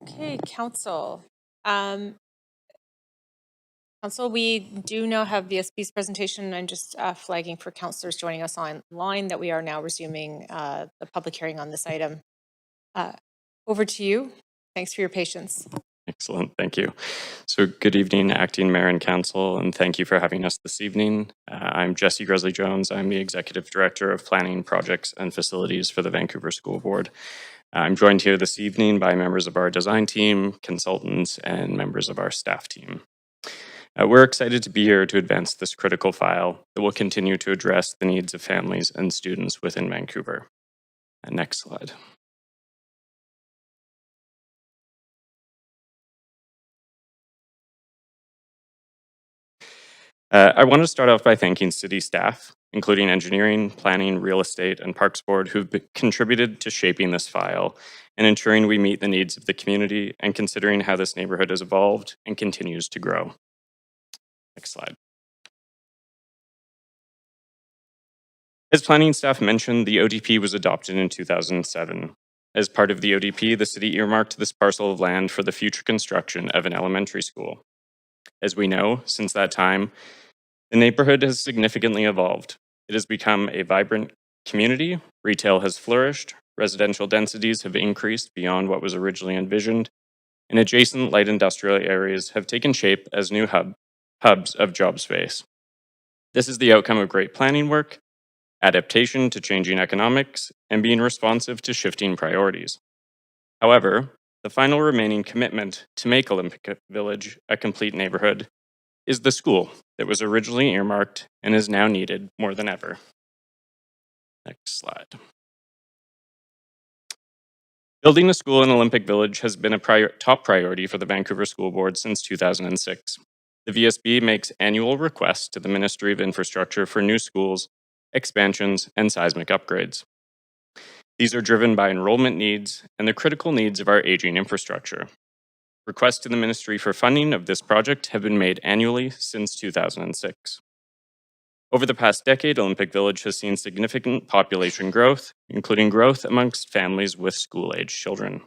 Okay, Council. Council, we do now have VSB's presentation. I'm just flagging for councillors joining us online that we are now resuming the public hearing on this item. Over to you. Thanks for your patience. Excellent, thank you. So good evening, Acting Mayor and Council, and thank you for having us this evening. I'm Jesse Gresley-Jones. I'm the Executive Director of Planning, Projects, and Facilities for the Vancouver School Board. I'm joined here this evening by members of our design team, consultants, and members of our staff team. We're excited to be here to advance this critical file that will continue to address the needs of families and students within Vancouver. Next slide. I want to start off by thanking city staff, including engineering, planning, real estate, and parks board, who've contributed to shaping this file and ensuring we meet the needs of the community and considering how this neighborhood has evolved and continues to grow. Next slide. As planning staff mentioned, the ODP was adopted in 2007. As part of the ODP, the city earmarked this parcel of land for the future construction of an elementary school. As we know, since that time, the neighborhood has significantly evolved. It has become a vibrant community, retail has flourished, residential densities have increased beyond what was originally envisioned, and adjacent light industrial areas have taken shape as new hubs of job space. This is the outcome of great planning work, adaptation to changing economics, and being responsive to shifting priorities. However, the final remaining commitment to make Olympic Village a complete neighborhood is the school that was originally earmarked and is now needed more than ever. Next slide. Building a school in Olympic Village has been a top priority for the Vancouver School Board since 2006. The VSB makes annual requests to the Ministry of Infrastructure for new schools, expansions, and seismic upgrades. These are driven by enrollment needs and the critical needs of our aging infrastructure. Requests to the Ministry for funding of this project have been made annually since 2006. Over the past decade, Olympic Village has seen significant population growth, including growth amongst families with school-age children.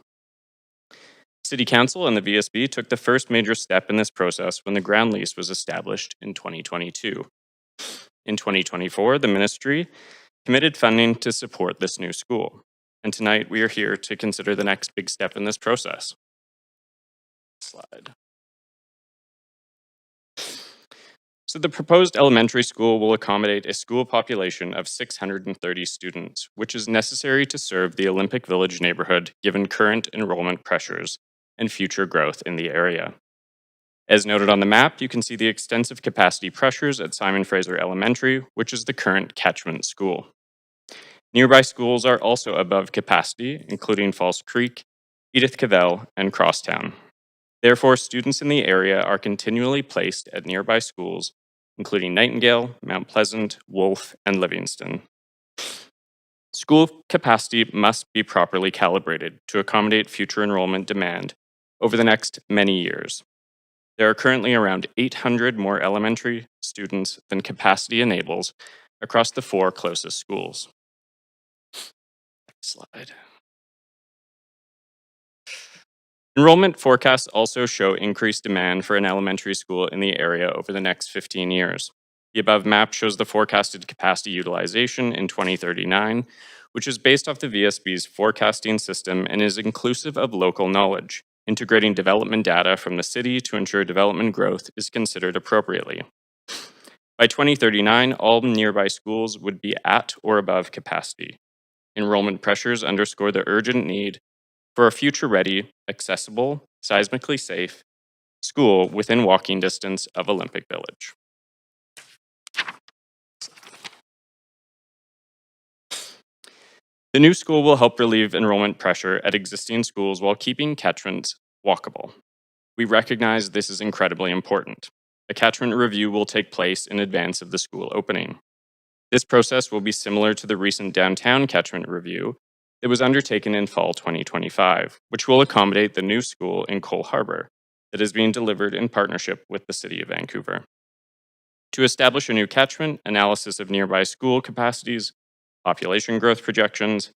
City Council and the VSB took the first major step in this process when the ground lease was established in 2022. In 2024, the Ministry committed funding to support this new school, and tonight we are here to consider the next big step in this process. Slide. So the proposed elementary school will accommodate a school population of 630 students, which is necessary to serve the Olympic Village neighborhood given current enrollment pressures and future growth in the area. As noted on the map, you can see the extensive capacity pressures at Simon Fraser Elementary, which is the current catchment school. Nearby schools are also above capacity, including False Creek, Edith Cavell, and Crosstown. Therefore, students in the area are continually placed at nearby schools, including Nightingale, Mount Pleasant, Wolfe, and Livingston. School capacity must be properly calibrated to accommodate future enrollment demand over the next many years. There are currently around 800 more elementary students than capacity enables across the 4 closest schools. Next slide. Enrollment forecasts also show increased demand for an elementary school in the area over the next 15 years. The above map shows the forecasted capacity utilization in 2039, which is based off the VSB's forecasting system and is inclusive of local knowledge, integrating development data from the city to ensure development growth is considered appropriately. By 2039, all nearby schools would be at or above capacity. Enrollment pressures underscore the urgent need for a future-ready, accessible, seismically safe school within walking distance of Olympic Village. The new school will help relieve enrollment pressure at existing schools while keeping catchments walkable. We recognize this is incredibly important. A catchment review will take place in advance of the school opening. This process will be similar to the recent downtown catchment review that was undertaken in fall 2025, which will accommodate the new school in Cole Harbour that is being delivered in partnership with the City of Vancouver. To establish a new catchment, analysis of nearby school capacities, population growth projections,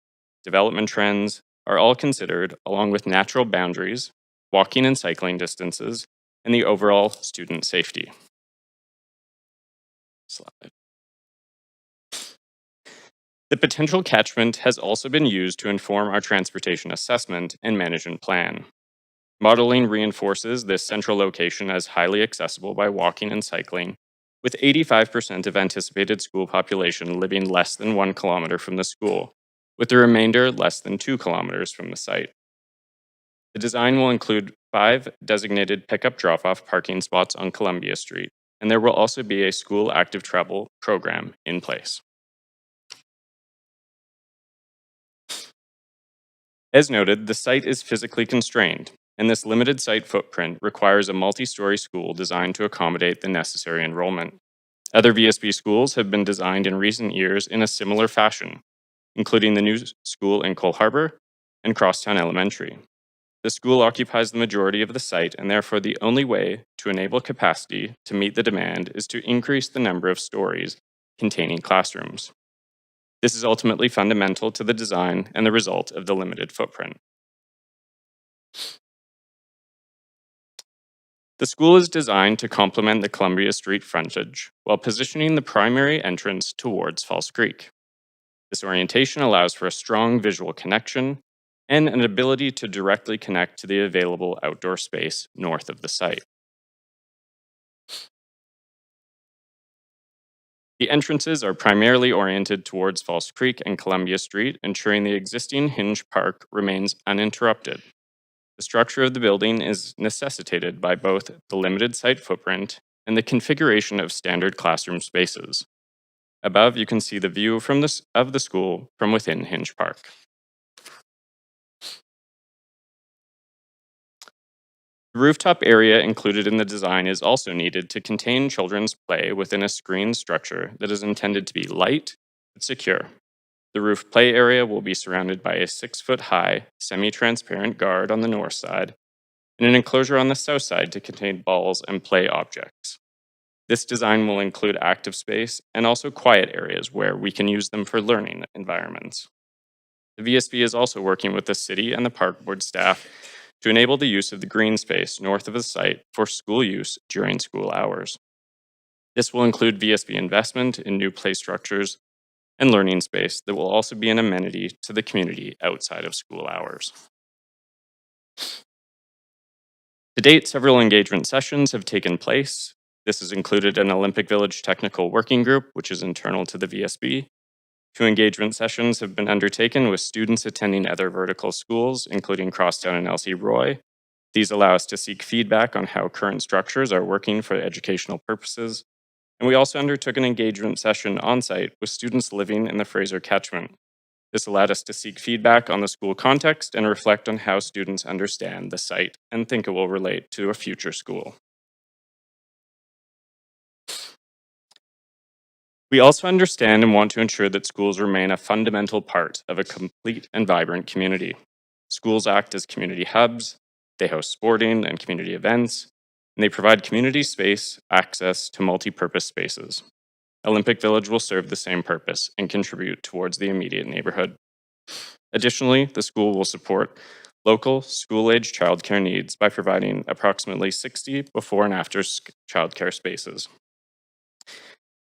development trends are all considered, along with natural boundaries, walking and cycling distances, and the overall student safety. Slide. The potential catchment has also been used to inform our transportation assessment and management plan. Modeling reinforces this central location as highly accessible by walking and cycling, with 85% of anticipated school population living less than 1 kilometer from the school, with the remainder less than 2 kilometers from the site. The design will include 5 designated pickup drop-off parking spots on Columbia Street, and there will also be a school active travel program in place. As noted, the site is physically constrained, and this limited site footprint requires a multi-story school designed to accommodate the necessary enrollment. Other VSB schools have been designed in recent years in a similar fashion, including the new school in Cole Harbour and Crosstown Elementary. The school occupies the majority of the site, and therefore the only way to enable capacity to meet the demand is to increase the number of stories containing classrooms. This is ultimately fundamental to the design and the result of the limited footprint. The school is designed to complement the Columbia Street frontage while positioning the primary entrance towards False Creek. This orientation allows for a strong visual connection and an ability to directly connect to the available outdoor space north of the site. The entrances are primarily oriented towards False Creek and Columbia Street, ensuring the existing Hinge Park remains uninterrupted. The structure of the building is necessitated by both the limited site footprint and the configuration of standard classroom spaces. Above, you can see the view of the school from within Hinge Park. The rooftop area included in the design is also needed to contain children's play within a screened structure that is intended to be light but secure. The roof play area will be surrounded by a 6-foot-high, semi-transparent guard on the north side and an enclosure on the south side to contain balls and play objects. This design will include active space and also quiet areas where we can use them for learning environments. The VSB is also working with the city and the park board staff to enable the use of the green space north of the site for school use during school hours. This will include VSB investment in new play structures and learning space that will also be an amenity to the community outside of school hours. To date, several engagement sessions have taken place. This has included an Olympic Village technical working group, which is internal to the VSB. 2 engagement sessions have been undertaken with students attending other vertical schools, including Crosstown and Elsie Roy. These allow us to seek feedback on how current structures are working for educational purposes. And we also undertook an engagement session on-site with students living in the Fraser catchment. This allowed us to seek feedback on the school context and reflect on how students understand the site and think it will relate to a future school. We also understand and want to ensure that schools remain a fundamental part of a complete and vibrant community. Schools act as community hubs, they host sporting and community events, and they provide community space access to multi-purpose spaces. Olympic Village will serve the same purpose and contribute towards the immediate neighborhood. Additionally, the school will support local school-age childcare needs by providing approximately 60 before and after childcare spaces.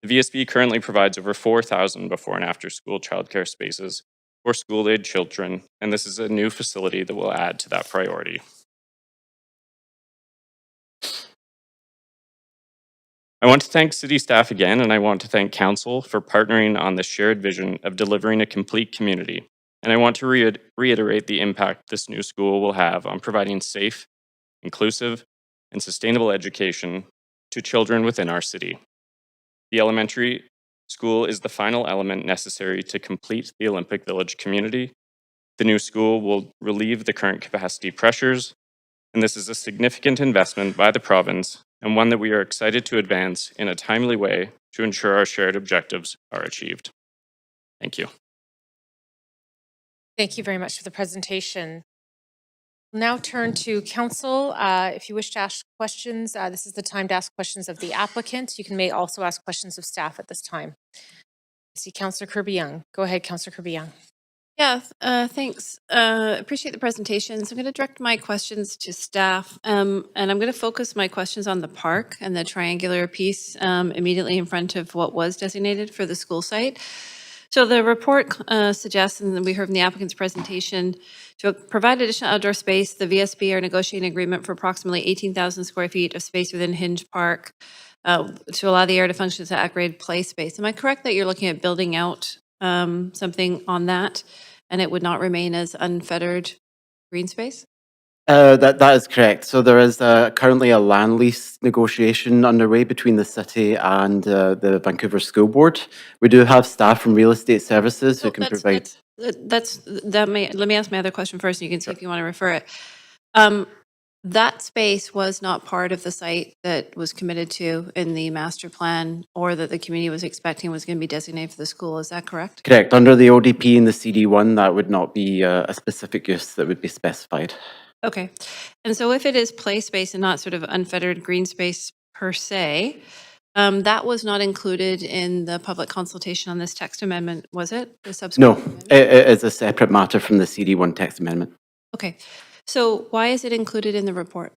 The VSB currently provides over 4,000 before and after school childcare spaces for school-age children, and this is a new facility that will add to that priority. I want to thank city staff again, and I want to thank council for partnering on the shared vision of delivering a complete community. And I want to reiterate the impact this new school will have on providing safe, inclusive, and sustainable education to children within our city. The elementary school is the final element necessary to complete the Olympic Village community. The new school will relieve the current capacity pressures, and this is a significant investment by the province and one that we are excited to advance in a timely way to ensure our shared objectives are achieved. Thank you. Thank you very much for the presentation. We'll now turn to council. If you wish to ask questions, this is the time to ask questions of the applicant. You may also ask questions of staff at this time. I see Councillor Kirby-Young. Go ahead, Councillor Kirby-Young. Yeah, thanks. Appreciate the presentation. So I'm going to direct my questions to staff, and I'm going to focus my questions on the park and the triangular piece immediately in front of what was designated for the school site. So the report suggests, and we heard from the applicant's presentation, to provide additional outdoor space, the VSB are negotiating an agreement for approximately 18,000 square feet of space within Hinge Park to allow the area to function as an at-grade play space. Am I correct that you're looking at building out something on that, and it would not remain as unfettered green space? That is correct. So there is currently a land lease negotiation underway between the city and the Vancouver School Board. We do have staff from Real Estate Services who can provide. Let me ask my other question first, and you can see if you want to refer it. That space was not part of the site that was committed to in the master plan, or that the community was expecting was going to be designated for the school. Is that correct? Correct. Under the ODP and the CD1, that would not be a specific use that would be specified. Okay. And so if it is play space and not sort of unfettered green space per se, that was not included in the public consultation on this text amendment, was it? The subsequent No, it is a separate matter from the CD1 text amendment. Okay. So why is it included in the report?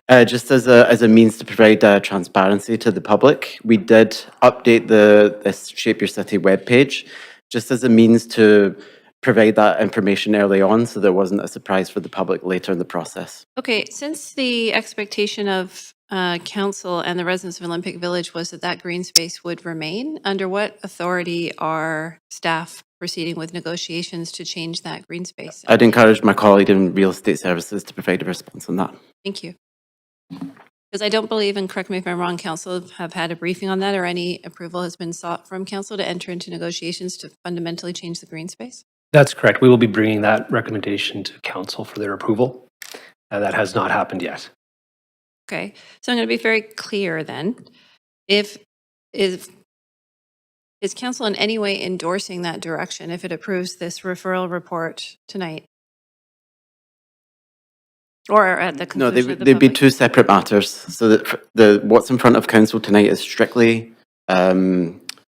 Just as a means to provide transparency to the public, we did update this Shape Your City webpage just as a means to provide that information early on so there wasn't a surprise for the public later in the process. Okay, since the expectation of council and the residents of Olympic Village was that that green space would remain, under what authority are staff proceeding with negotiations to change that green space? I'd encourage my colleague in Real Estate Services to provide a response on that. Thank you. Because I don't believe, and correct me if I'm wrong, council have had a briefing on that, or any approval has been sought from council to enter into negotiations to fundamentally change the green space? That's correct. We will be bringing that recommendation to council for their approval. That has not happened yet. Okay, so I'm going to be very clear then. Is council in any way endorsing that direction if it approves this referral report tonight? Or at the conclusion of the they'd be public? two separate matters. So that what's in front of council tonight is strictly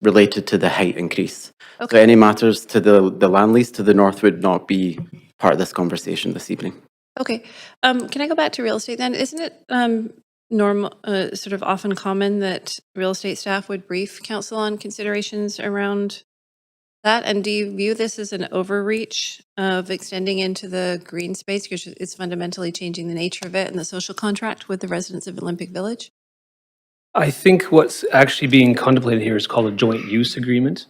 related to the height increase. Okay. So any matters to the land lease to the north would not be part of this conversation this evening. Okay, can I go back to real estate then? Isn't it normal, sort of often common that real estate staff would brief council on considerations around that? And do you view this as an overreach of extending into the green space because it's fundamentally changing the nature of it and the social contract with the residents of Olympic Village? I think what's actually being contemplated here is called a joint use agreement.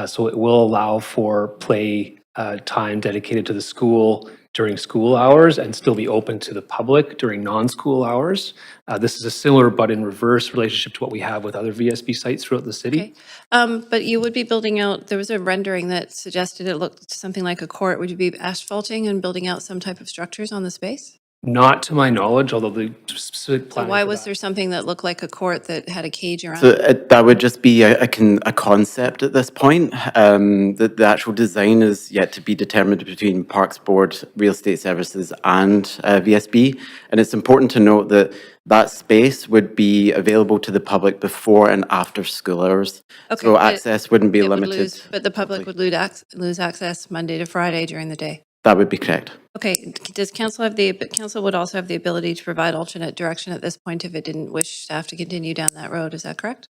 So it will allow for play time dedicated to the school during school hours and still be open to the public during non-school hours. This is a similar but in reverse relationship to what we have with other VSB sites throughout the city. But you would be building out, there was a rendering that suggested it looked something like a court. Would you be asphalting and building out some type of structures on the space? Not to my knowledge, although the specific So plan. why was there something that looked like a court that had a cage around So it? that would just be a concept at this point. The actual design is yet to be determined between Parks Board, Real Estate Services and VSB. And it's important to note that that space would be available to the public before and after school hours. Okay, So but access wouldn't be it would limited. lose- But the public would lose access Monday to Friday during the day. That would be correct. Okay, does council council would also have the ability to provide alternate direction at this point if it didn't wish staff to continue down that road, is that correct?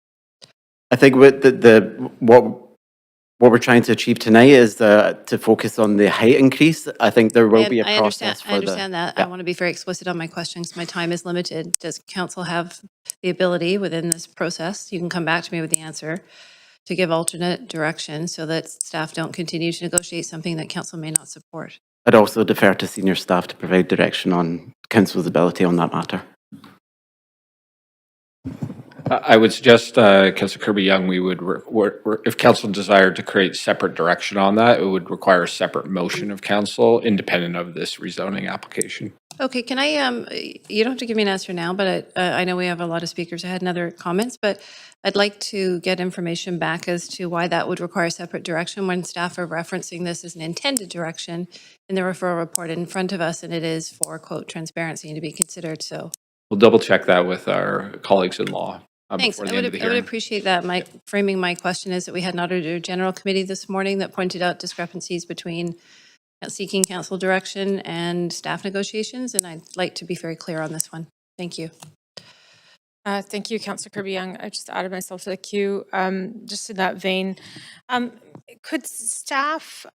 I think what what we're trying to achieve tonight is to focus on the height increase. I think there will be a I process for I understand that. I Yeah. want to be very explicit on my questions. My time is limited. Does council have the ability within this process, you can come back to me with the answer, to give alternate direction so that staff don't continue to negotiate something that council may not support? I'd also defer to senior staff to provide direction on council's ability on that matter. I would suggest, Councillor Kirby-Young, we would, if council desired to create separate direction on that, it would require a separate motion of council independent of this rezoning application. Okay, can I, you don't have to give me an answer now, but I know we have a lot of speakers ahead and other comments, but I'd like to get information back as to why that would require separate direction when staff are referencing this as an intended direction in the referral report in front of us, and it is for, quote, transparency and to be considered, so. We'll double check that with our colleagues in law. Thanks, Before I the end of the would hearing. appreciate that. Framing my question is that we had an Auditor General Committee this morning that pointed out discrepancies between seeking council direction and staff negotiations, and I'd like to be very clear on this one. Thank you. Thank you, Councillor Kirby-Young. I just added myself to the queue. Just in that vein, could staff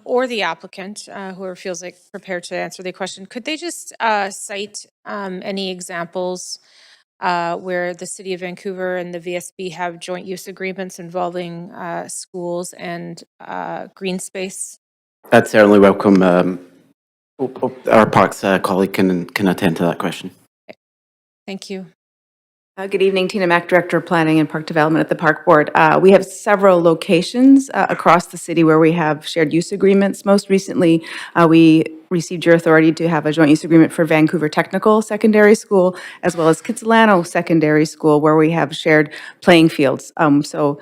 or the applicant, whoever feels like prepared to answer the question, could they just cite any examples where the City of Vancouver and the VSB have joint use agreements involving schools and green space? That's certainly welcome. Our Parks colleague can attend to that question. Thank you. Good evening, Tina Mack, Director of Planning and Park Development at the Park Board. We have several locations across the city where we have shared use agreements. Most recently, we received your authority to have a joint use agreement for Vancouver Technical Secondary School, as well as Kitsilano Secondary School, where we have shared playing fields. So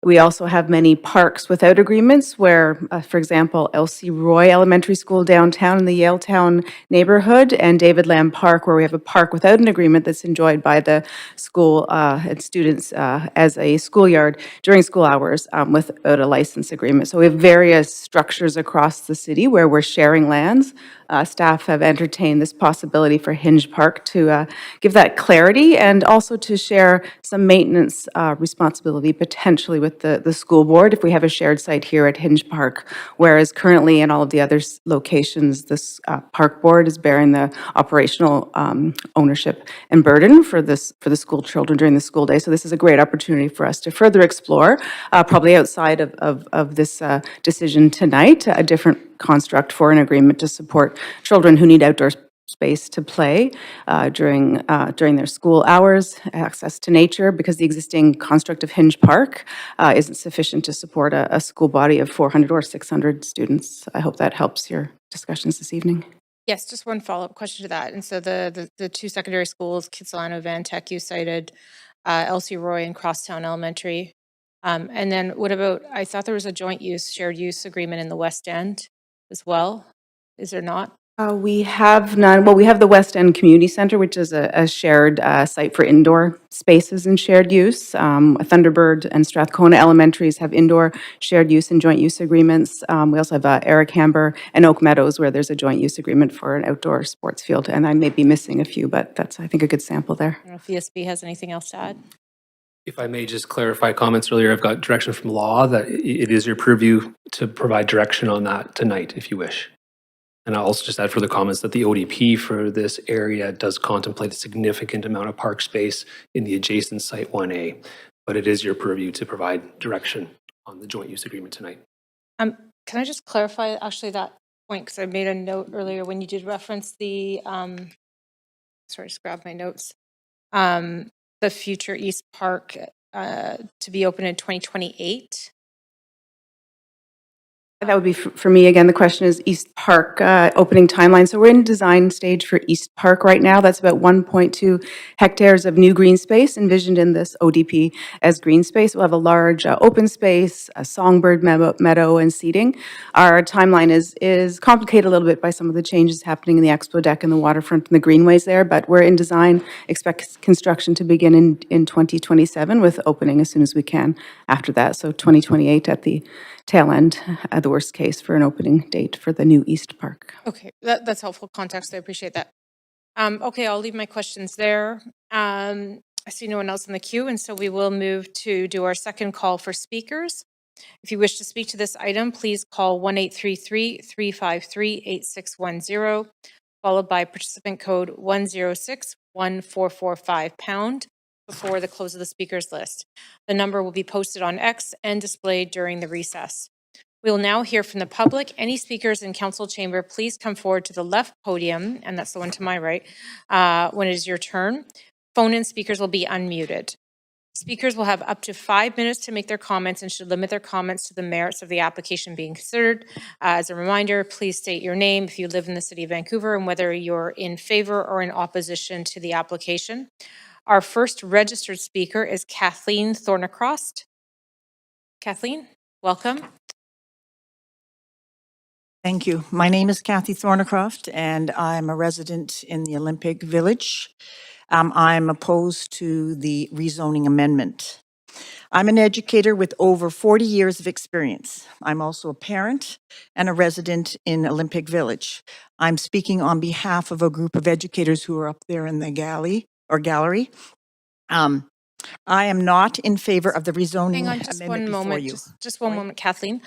we also have many parks without agreements where, for example, Elsie Roy Elementary School downtown in the Yaletown neighborhood and David Lamb Park, where we have a park without an agreement that's enjoyed by the school and students as a schoolyard during school hours without a license agreement. So we have various structures across the city where we're sharing lands. Staff have entertained this possibility for Hinge Park to give that clarity and also to share some maintenance responsibility potentially with the school board if we have a shared site here at Hinge Park, whereas currently in all of the other locations, this park board is bearing the operational ownership and burden for the school children during the school day. So this is a great opportunity for us to further explore, probably outside of this decision tonight, a different construct for an agreement to support children who need outdoor space to play during their school hours, access to nature, because the existing construct of Hinge Park isn't sufficient to support a school body of 400 or 600 students. I hope that helps your discussions this evening. Yes, just one follow-up question to that. And so the two secondary schools, Kitsilano, Van Tech, you cited, Elsie Roy and Crosstown Elementary. And then what about, I thought there was a joint use, shared use agreement in the West End as well. Is there not? We have none. Well, we have the West End Community Center, which is a shared site for indoor spaces and shared use. Thunderbird and Strathcona Elementaries have indoor shared use and joint use agreements. We also have Eric Hamber and Oak Meadows, where there's a joint use agreement for an outdoor sports field. And I may be missing a few, but that's, I think, a good sample there. I don't know if VSB has anything else to add. If I may just clarify comments earlier, I've got direction from law that it is your purview to provide direction on that tonight, if you wish. And I'll also just add further comments that the ODP for this area does contemplate a significant amount of park space in the adjacent site 1A, but it is your purview to provide direction on the joint use agreement tonight. Can I just clarify actually that point, because I made a note earlier when you did reference the, sorry, just grab my notes, the future East Park to be open in 2028. That would be for me. Again, the question is East Park opening timeline. So we're in design stage for East Park right now. That's about 1.2 hectares of new green space envisioned in this ODP as green space. We'll have a large open space, a songbird meadow, and seating. Our timeline is complicated a little bit by some of the changes happening in the expo deck and the waterfront and the greenways there, but we're in design, expect construction to begin in 2027 with opening as soon as we can after that. So 2028 at the tail end, the worst case for an opening date for the new East Park. Okay, that's helpful context. I appreciate that. Okay, I'll leave my questions there. I see no one else in the queue, and so we will move to do our second call for speakers. If you wish to speak to this item, please call 1-833-353-8610, followed by participant code 106-1445# before the close of the speakers list. The number will be posted on X and displayed during the recess. We will now hear from the public. Any speakers in council chamber, please come forward to the left podium, and that's the one to my right, when it is your turn. Phone-in speakers will be unmuted. Speakers will have up to 5 minutes to make their comments and should limit their comments to the merits of the application being considered. As a reminder, please state your name if you live in the City of Vancouver and whether you're in favor or in opposition to the application. Our first registered speaker is Kathleen Thornacross. Kathleen, welcome. Thank you. My name is Kathy Thornacroft, and I'm a resident in the Olympic Village. I'm opposed to the rezoning amendment. I'm an educator with over 40 years of experience. I'm also a parent and a resident in Olympic Village. I'm speaking on behalf of a group of educators who are up there in the gallery. I am not in favor of the rezoning Hang on just amendment one before moment, you. just one moment, Kathleen.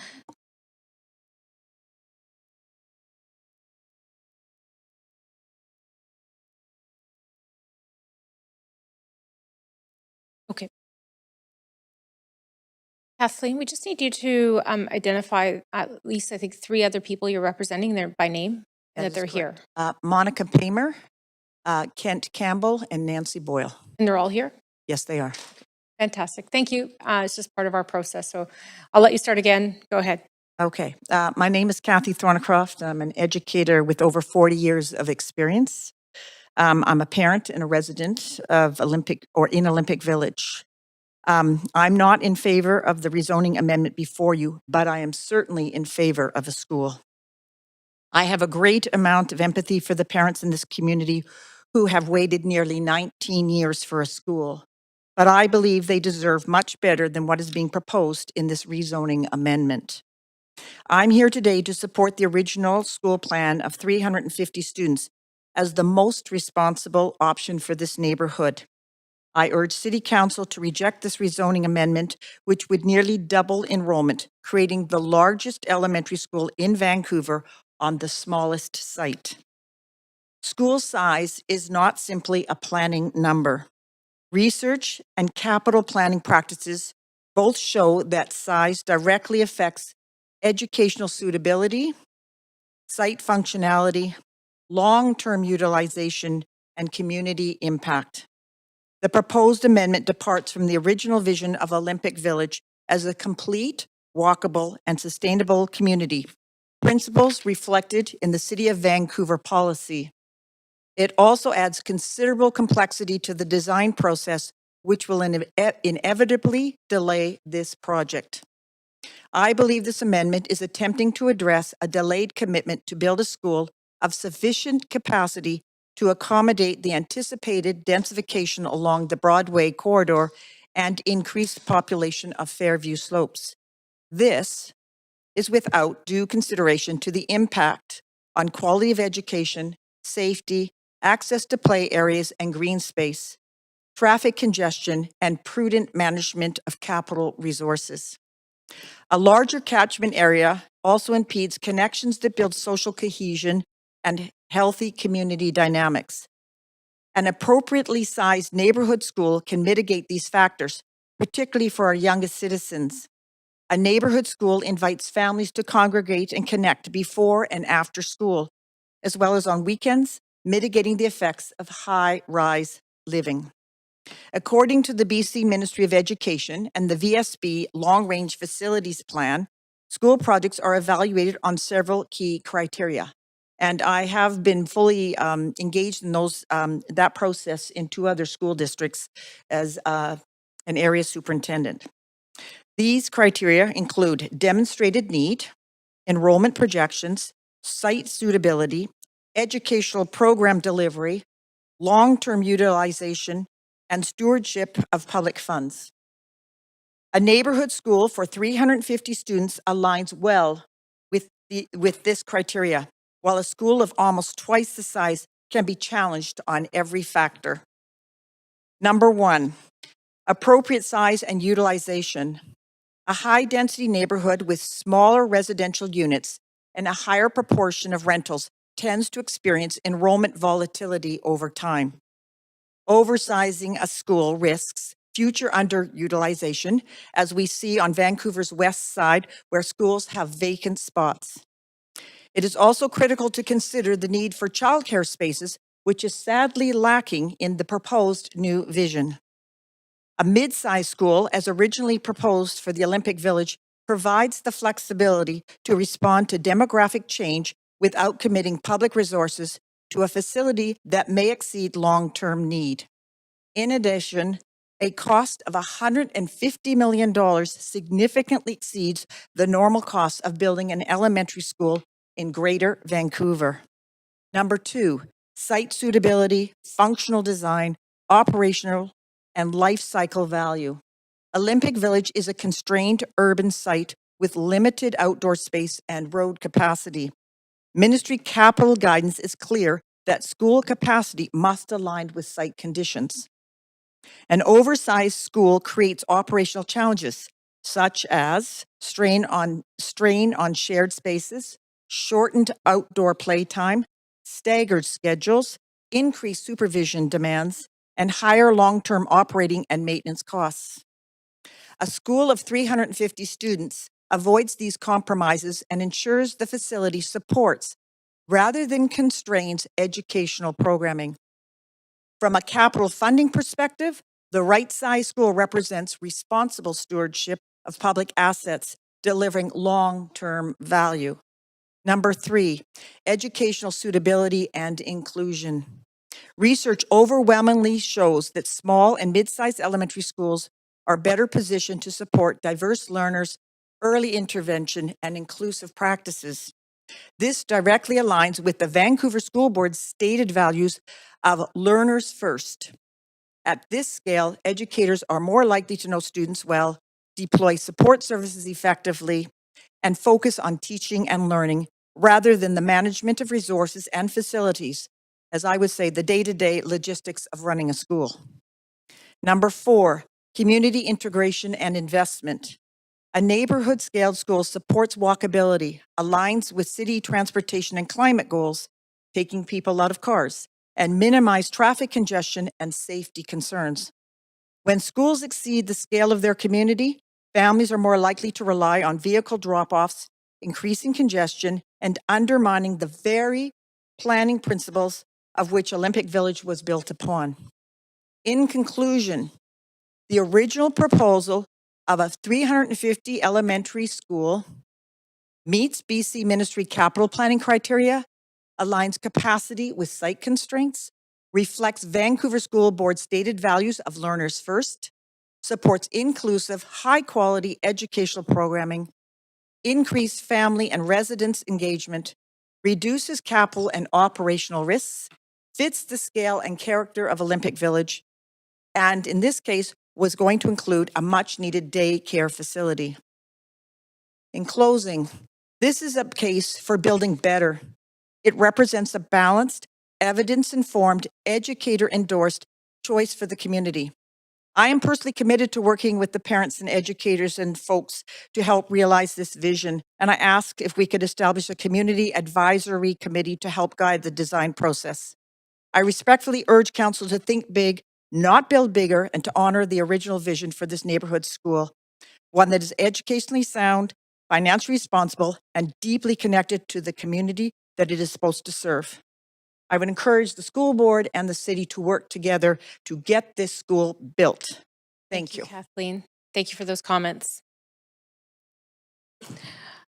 Okay. Kathleen, we just need you to identify at least, I think, 3 other people you're representing there by name and that is they're here. Monica Paymer, Kent Campbell, and Nancy Boyle. And they're all here? Yes, they are. Fantastic. Thank you. It's just part of our process. So I'll let you start again. Go ahead. Okay. My name is Kathy Thornycroft. I'm an educator with over 40 years of experience. I'm a parent and a resident of in Olympic Village. I'm not in favor of the rezoning amendment before you, but I am certainly in favor of a school. I have a great amount of empathy for the parents in this community who have waited nearly 19 years for a school, but I believe they deserve much better than what is being proposed in this rezoning amendment. I'm here today to support the original school plan of 350 students as the most responsible option for this neighborhood. I urge City Council to reject this rezoning amendment, which would nearly double enrollment, creating the largest elementary school in Vancouver on the smallest site. School size is not simply a planning number. Research and capital planning practices both show that size directly affects educational suitability, site functionality, long-term utilization, and community impact. The proposed amendment departs from the original vision of Olympic Village as a complete, walkable, and sustainable community, principles reflected in the City of Vancouver policy. It also adds considerable complexity to the design process, which will inevitably delay this project. I believe this amendment is attempting to address a delayed commitment to build a school of sufficient capacity to accommodate the anticipated densification along the Broadway corridor and increased population of Fairview Slopes. This is without due consideration to the impact on quality of education, safety, access to play areas and green space, traffic congestion, and prudent management of capital resources. A larger catchment area also impedes connections that build social cohesion and healthy community dynamics. An appropriately sized neighborhood school can mitigate these factors, particularly for our youngest citizens. A neighborhood school invites families to congregate and connect before and after school, as well as on weekends, mitigating the effects of high-rise living. According to the BC Ministry of Education and the VSB Long-Range Facilities Plan, school projects are evaluated on several key criteria. And I have been fully engaged in that process in 2 other school districts as an area superintendent. These criteria include demonstrated need, enrollment projections, site suitability, educational program delivery, long-term utilization, and stewardship of public funds. A neighborhood school for 350 students aligns well with this criteria, while a school of almost twice the size can be challenged on every factor. Number 1, appropriate size and utilization. A high-density neighborhood with smaller residential units and a higher proportion of rentals tends to experience enrollment volatility over time. Oversizing a school risks future underutilization, as we see on Vancouver's west side, where schools have vacant spots. It is also critical to consider the need for childcare spaces, which is sadly lacking in the proposed new vision. A mid-sized school, as originally proposed for the Olympic Village, provides the flexibility to respond to demographic change without committing public resources to a facility that may exceed long-term need. In addition, a cost of $150 million significantly exceeds the normal cost of building an elementary school in Greater Vancouver. Number 2, site suitability, functional design, operational, and life cycle value. Olympic Village is a constrained urban site with limited outdoor space and road capacity. Ministry capital guidance is clear that school capacity must align with site conditions. An oversized school creates operational challenges, such as strain on shared spaces, shortened outdoor playtime, staggered schedules, increased supervision demands, and higher long-term operating and maintenance costs. A school of 350 students avoids these compromises and ensures the facility supports, rather than constrains, educational programming. From a capital funding perspective, the right-sized school represents responsible stewardship of public assets, delivering long-term value. Number 3, educational suitability and inclusion. Research overwhelmingly shows that small and mid-sized elementary schools are better positioned to support diverse learners, early intervention, and inclusive practices. This directly aligns with the Vancouver School Board's stated values of learners first. At this scale, educators are more likely to know students well, deploy support services effectively, and focus on teaching and learning rather than the management of resources and facilities, as I would say, the day-to-day logistics of running a school. Number 4, community integration and investment. A neighborhood-scaled school supports walkability, aligns with city transportation and climate goals, taking people out of cars, and minimize traffic congestion and safety concerns. When schools exceed the scale of their community, families are more likely to rely on vehicle drop-offs, increasing congestion, and undermining the very planning principles of which Olympic Village was built upon. In conclusion, the original proposal of a 350 elementary school meets BC Ministry capital planning criteria, aligns capacity with site constraints, reflects Vancouver School Board stated values of learners first, supports inclusive, high-quality educational programming, increased family and residents' engagement, reduces capital and operational risks, fits the scale and character of Olympic Village, and in this case, was going to include a much-needed daycare facility. In closing, this is a case for building better. It represents a balanced, evidence-informed, educator-endorsed choice for the community. I am personally committed to working with the parents and educators and folks to help realize this vision, and I ask if we could establish a community advisory committee to help guide the design process. I respectfully urge council to think big, not build bigger, and to honor the original vision for this neighborhood school, one that is educationally sound, financially responsible, and deeply connected to the community that it is supposed to serve. I would encourage the school board and the city to work together to get this school built. Thank you. Kathleen. Thank you for those comments.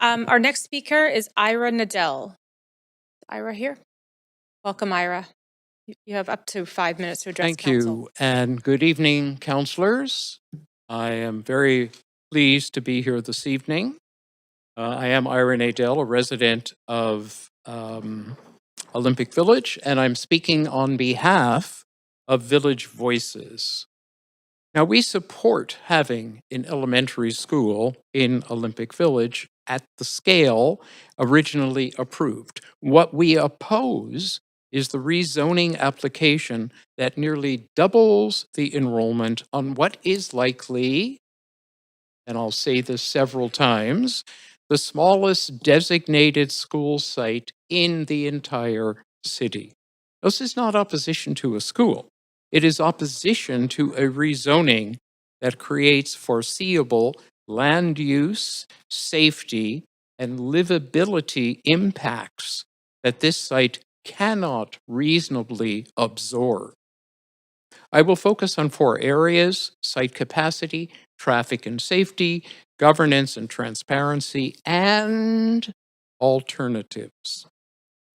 Our next speaker is Ira Nadell. Ira here? Welcome, Ira. You have up to 5 minutes to address Thank council. you, and good evening, councillors. I am very pleased to be here this evening. I am Ira Nadell, a resident of Olympic Village, and I'm speaking on behalf of Village Voices. Now, we support having an elementary school in Olympic Village at the scale originally approved. What we oppose is the rezoning application that nearly doubles the enrollment on what is likely, and I'll say this several times, the smallest designated school site in the entire city. This is not opposition to a school. It is opposition to a rezoning that creates foreseeable land use, safety, and livability impacts that this site cannot reasonably absorb. I will focus on 4 areas: site capacity, traffic and safety, governance and transparency, and alternatives.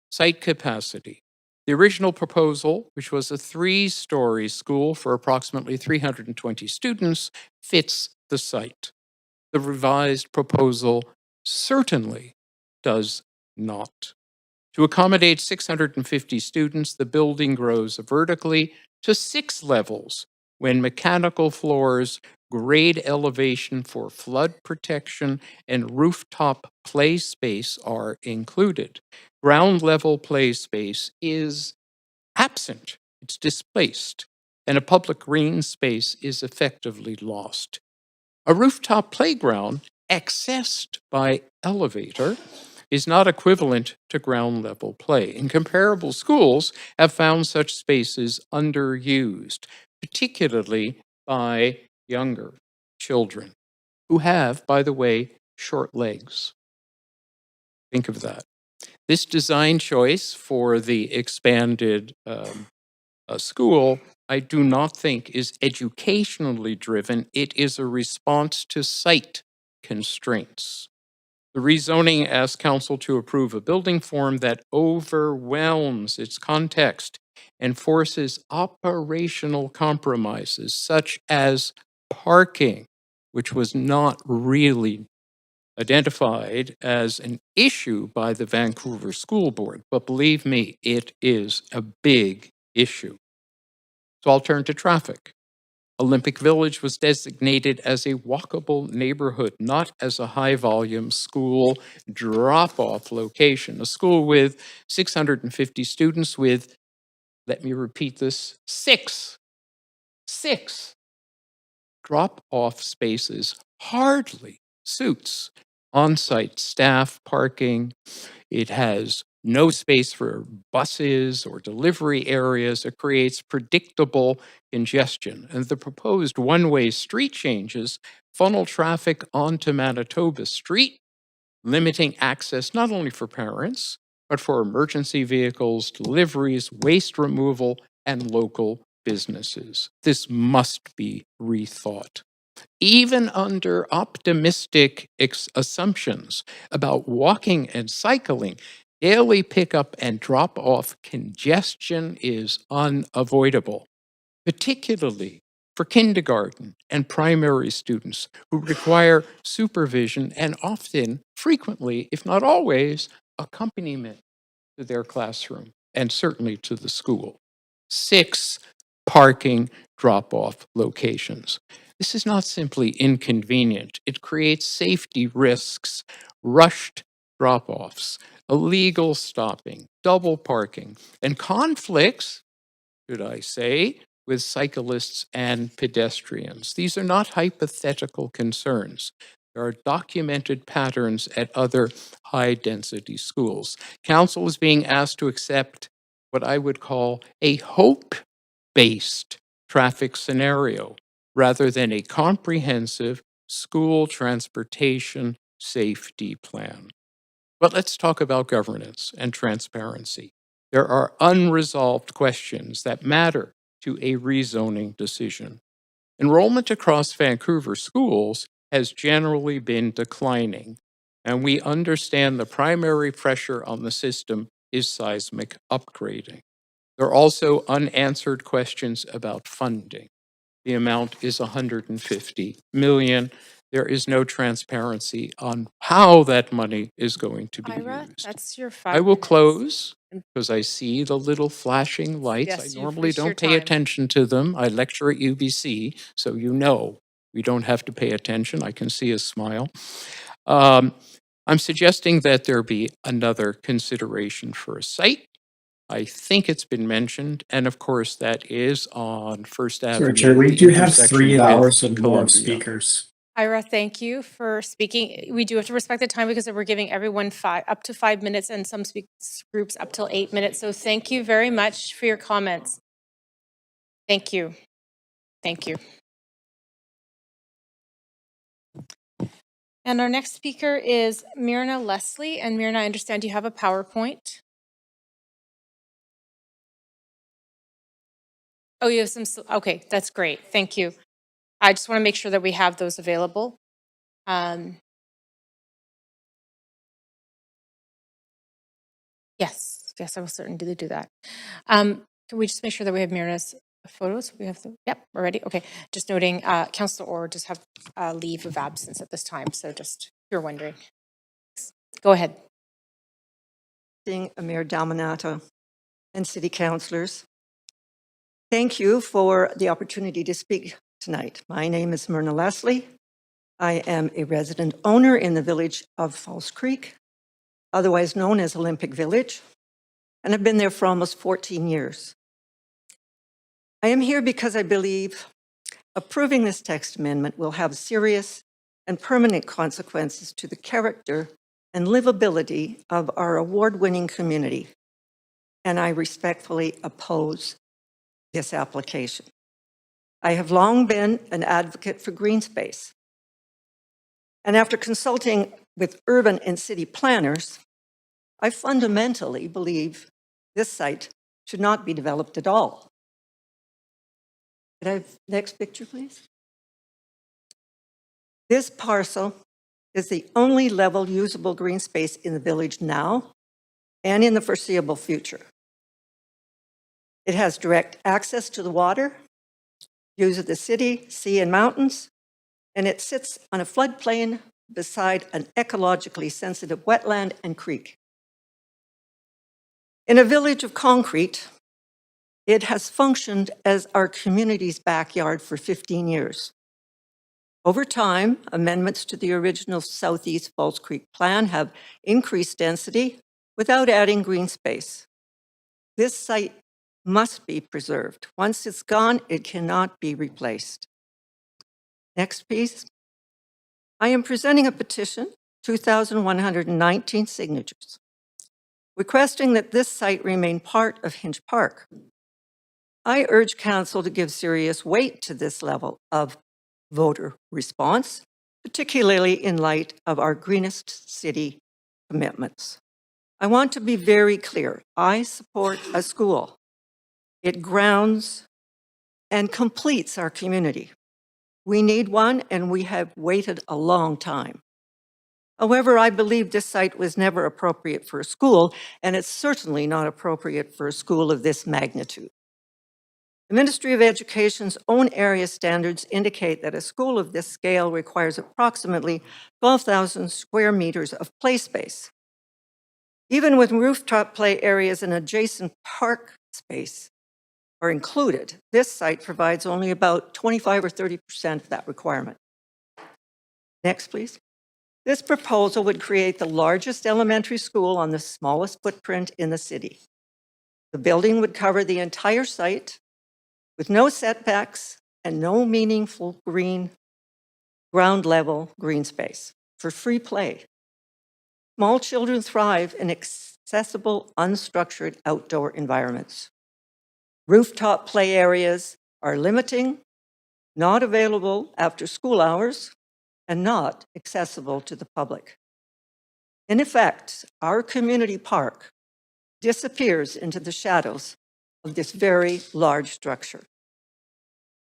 Site capacity. The original proposal, which was a 3-story school for approximately 320 students, fits the site. The revised proposal certainly does not. To accommodate 650 students, the building grows vertically to 6 levels when mechanical floors grade elevation for flood protection, and rooftop play space are included. Ground level play space is absent, it's displaced, and a public green space is effectively lost. A rooftop playground accessed by elevator is not equivalent to ground level play, and comparable schools have found such spaces underused, particularly by younger children who have, by the way, short legs. Think of that. This design choice for the expanded school, I do not think is educationally driven. It is a response to site constraints. The rezoning asks council to approve a building form that overwhelms its context and forces operational compromises such as parking, which was not really identified as an issue by the Vancouver School Board. But believe me, it is a big issue. So I'll turn to traffic. Olympic Village was designated as a walkable neighborhood, not as a high-volume school drop-off location. A school with 650 students with, let me repeat this, six drop-off spaces hardly suits on-site staff parking. It has no space for buses or delivery areas. It creates predictable congestion. And the proposed one-way street changes funnel traffic onto Manitoba Street, limiting access not only for parents, but for emergency vehicles, deliveries, waste removal, and local businesses. This must be rethought. Even under optimistic assumptions about walking and cycling, daily pickup and drop-off congestion is unavoidable, particularly for kindergarten and primary students who require supervision and often, frequently, if not always, accompaniment to their classroom and certainly to the school. 6 parking drop-off locations. This is not simply inconvenient. It creates safety risks, rushed drop-offs, illegal stopping, double parking, and conflicts, should I say, with cyclists and pedestrians. These are not hypothetical concerns. There are documented patterns at other high-density schools. Council is being asked to accept what I would call a hope-based traffic scenario rather than a comprehensive school transportation safety plan. But let's talk about governance and transparency. There are unresolved questions that matter to a rezoning decision. Enrollment across Vancouver schools has generally been declining, and we understand the primary pressure on the system is seismic upgrading. There are also unanswered questions about funding. The amount is $150 million. There is no transparency on how that money is going to be Ira, used. that's your 5 I will minutes. close because I see the little flashing lights. Yes, I you've normally reached your don't pay time. attention to them. I lecture at UBC, so you know we don't have to pay attention. I can see a smile. I'm suggesting that there be another consideration for a site. I think it's been mentioned, and of course, that is on First Avenue. Sorry, Chair, we the do have intersection 3 with hours and more Columbia. speakers. Ira, thank you for speaking. We do have to respect the time because we're giving everyone up to 5 minutes and some groups up till 8 minutes. So thank you very much for your comments. Thank you. Thank you. And our next speaker is Myrna Leslie. And Myrna, I understand you have a PowerPoint. Oh, you have some, okay, that's great. Thank you. I just want to make sure that we have those available. Yes, I will certainly do that. Can we just make sure that we have Myrna's photos? We have the, yep, we're ready. Okay, just noting, Councillor Orr just have leave of absence at this time. So just, if you're wondering. Go ahead. Mayor Dalmanato and city councillors. Thank you for the opportunity to speak tonight. My name is Myrna Leslie. I am a resident owner in the village of Falls Creek, otherwise known as Olympic Village, and I've been there for almost 14 years. I am here because I believe approving this text amendment will have serious and permanent consequences to the character and livability of our award-winning community, and I respectfully oppose this application. I have long been an advocate for green space, and after consulting with urban and city planners, I fundamentally believe this site should not be developed at all. Could I have next picture, please? This parcel is the only level usable green space in the village now and in the foreseeable future. It has direct access to the water, views of the city, sea, and mountains, and it sits on a floodplain beside an ecologically sensitive wetland and creek. In a village of concrete, it has functioned as our community's backyard for 15 years. Over time, amendments to the original Southeast Falls Creek plan have increased density without adding green space. This site must be preserved. Once it's gone, it cannot be replaced. Next, please. I am presenting a petition, 2,119 signatures, requesting that this site remain part of Hinge Park. I urge council to give serious weight to this level of voter response, particularly in light of our greenest city commitments. I want to be very clear. I support a school. It grounds and completes our community. We need one, and we have waited a long time. However, I believe this site was never appropriate for a school, and it's certainly not appropriate for a school of this magnitude. The Ministry of Education's own area standards indicate that a school of this scale requires approximately 12,000 square meters of play space. Even with rooftop play areas and adjacent park space are included, this site provides only about 25 or 30% of that requirement. Next, please. This proposal would create the largest elementary school on the smallest footprint in the city. The building would cover the entire site with no setbacks and no meaningful ground level green space for free play. Small children thrive in accessible, unstructured outdoor environments. Rooftop play areas are limiting, not available after school hours, and not accessible to the public. In effect, our community park disappears into the shadows of this very large structure.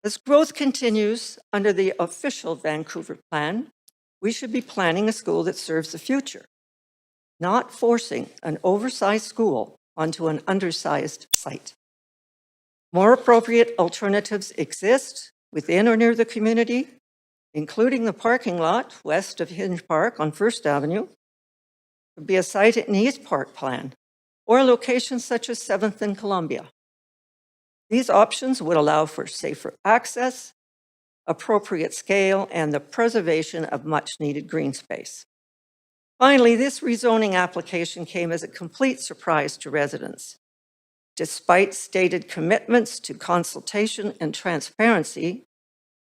As growth continues under the official Vancouver plan, we should be planning a school that serves the future, not forcing an oversized school onto an undersized site. More appropriate alternatives exist within or near the community, including the parking lot west of Hinge Park on First Avenue, could be a site in the East Park plan, or locations such as 7th and Columbia. These options would allow for safer access, appropriate scale, and the preservation of much-needed green space. Finally, this rezoning application came as a complete surprise to residents. Despite stated commitments to consultation and transparency,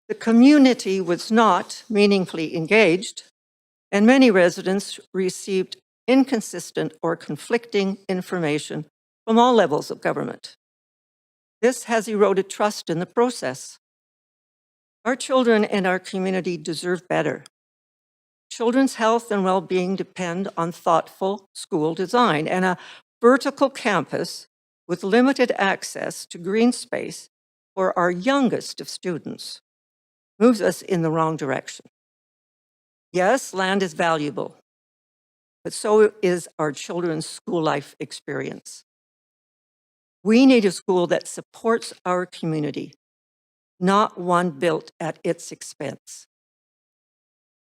the community was not meaningfully engaged, and many residents received inconsistent or conflicting information from all levels of government. This has eroded trust in the process. Our children and our community deserve better. Children's health and well-being depend on thoughtful school design, and a vertical campus with limited access to green space for our youngest of students moves us in the wrong direction. Yes, land is valuable, but so is our children's school life experience. We need a school that supports our community, not one built at its expense.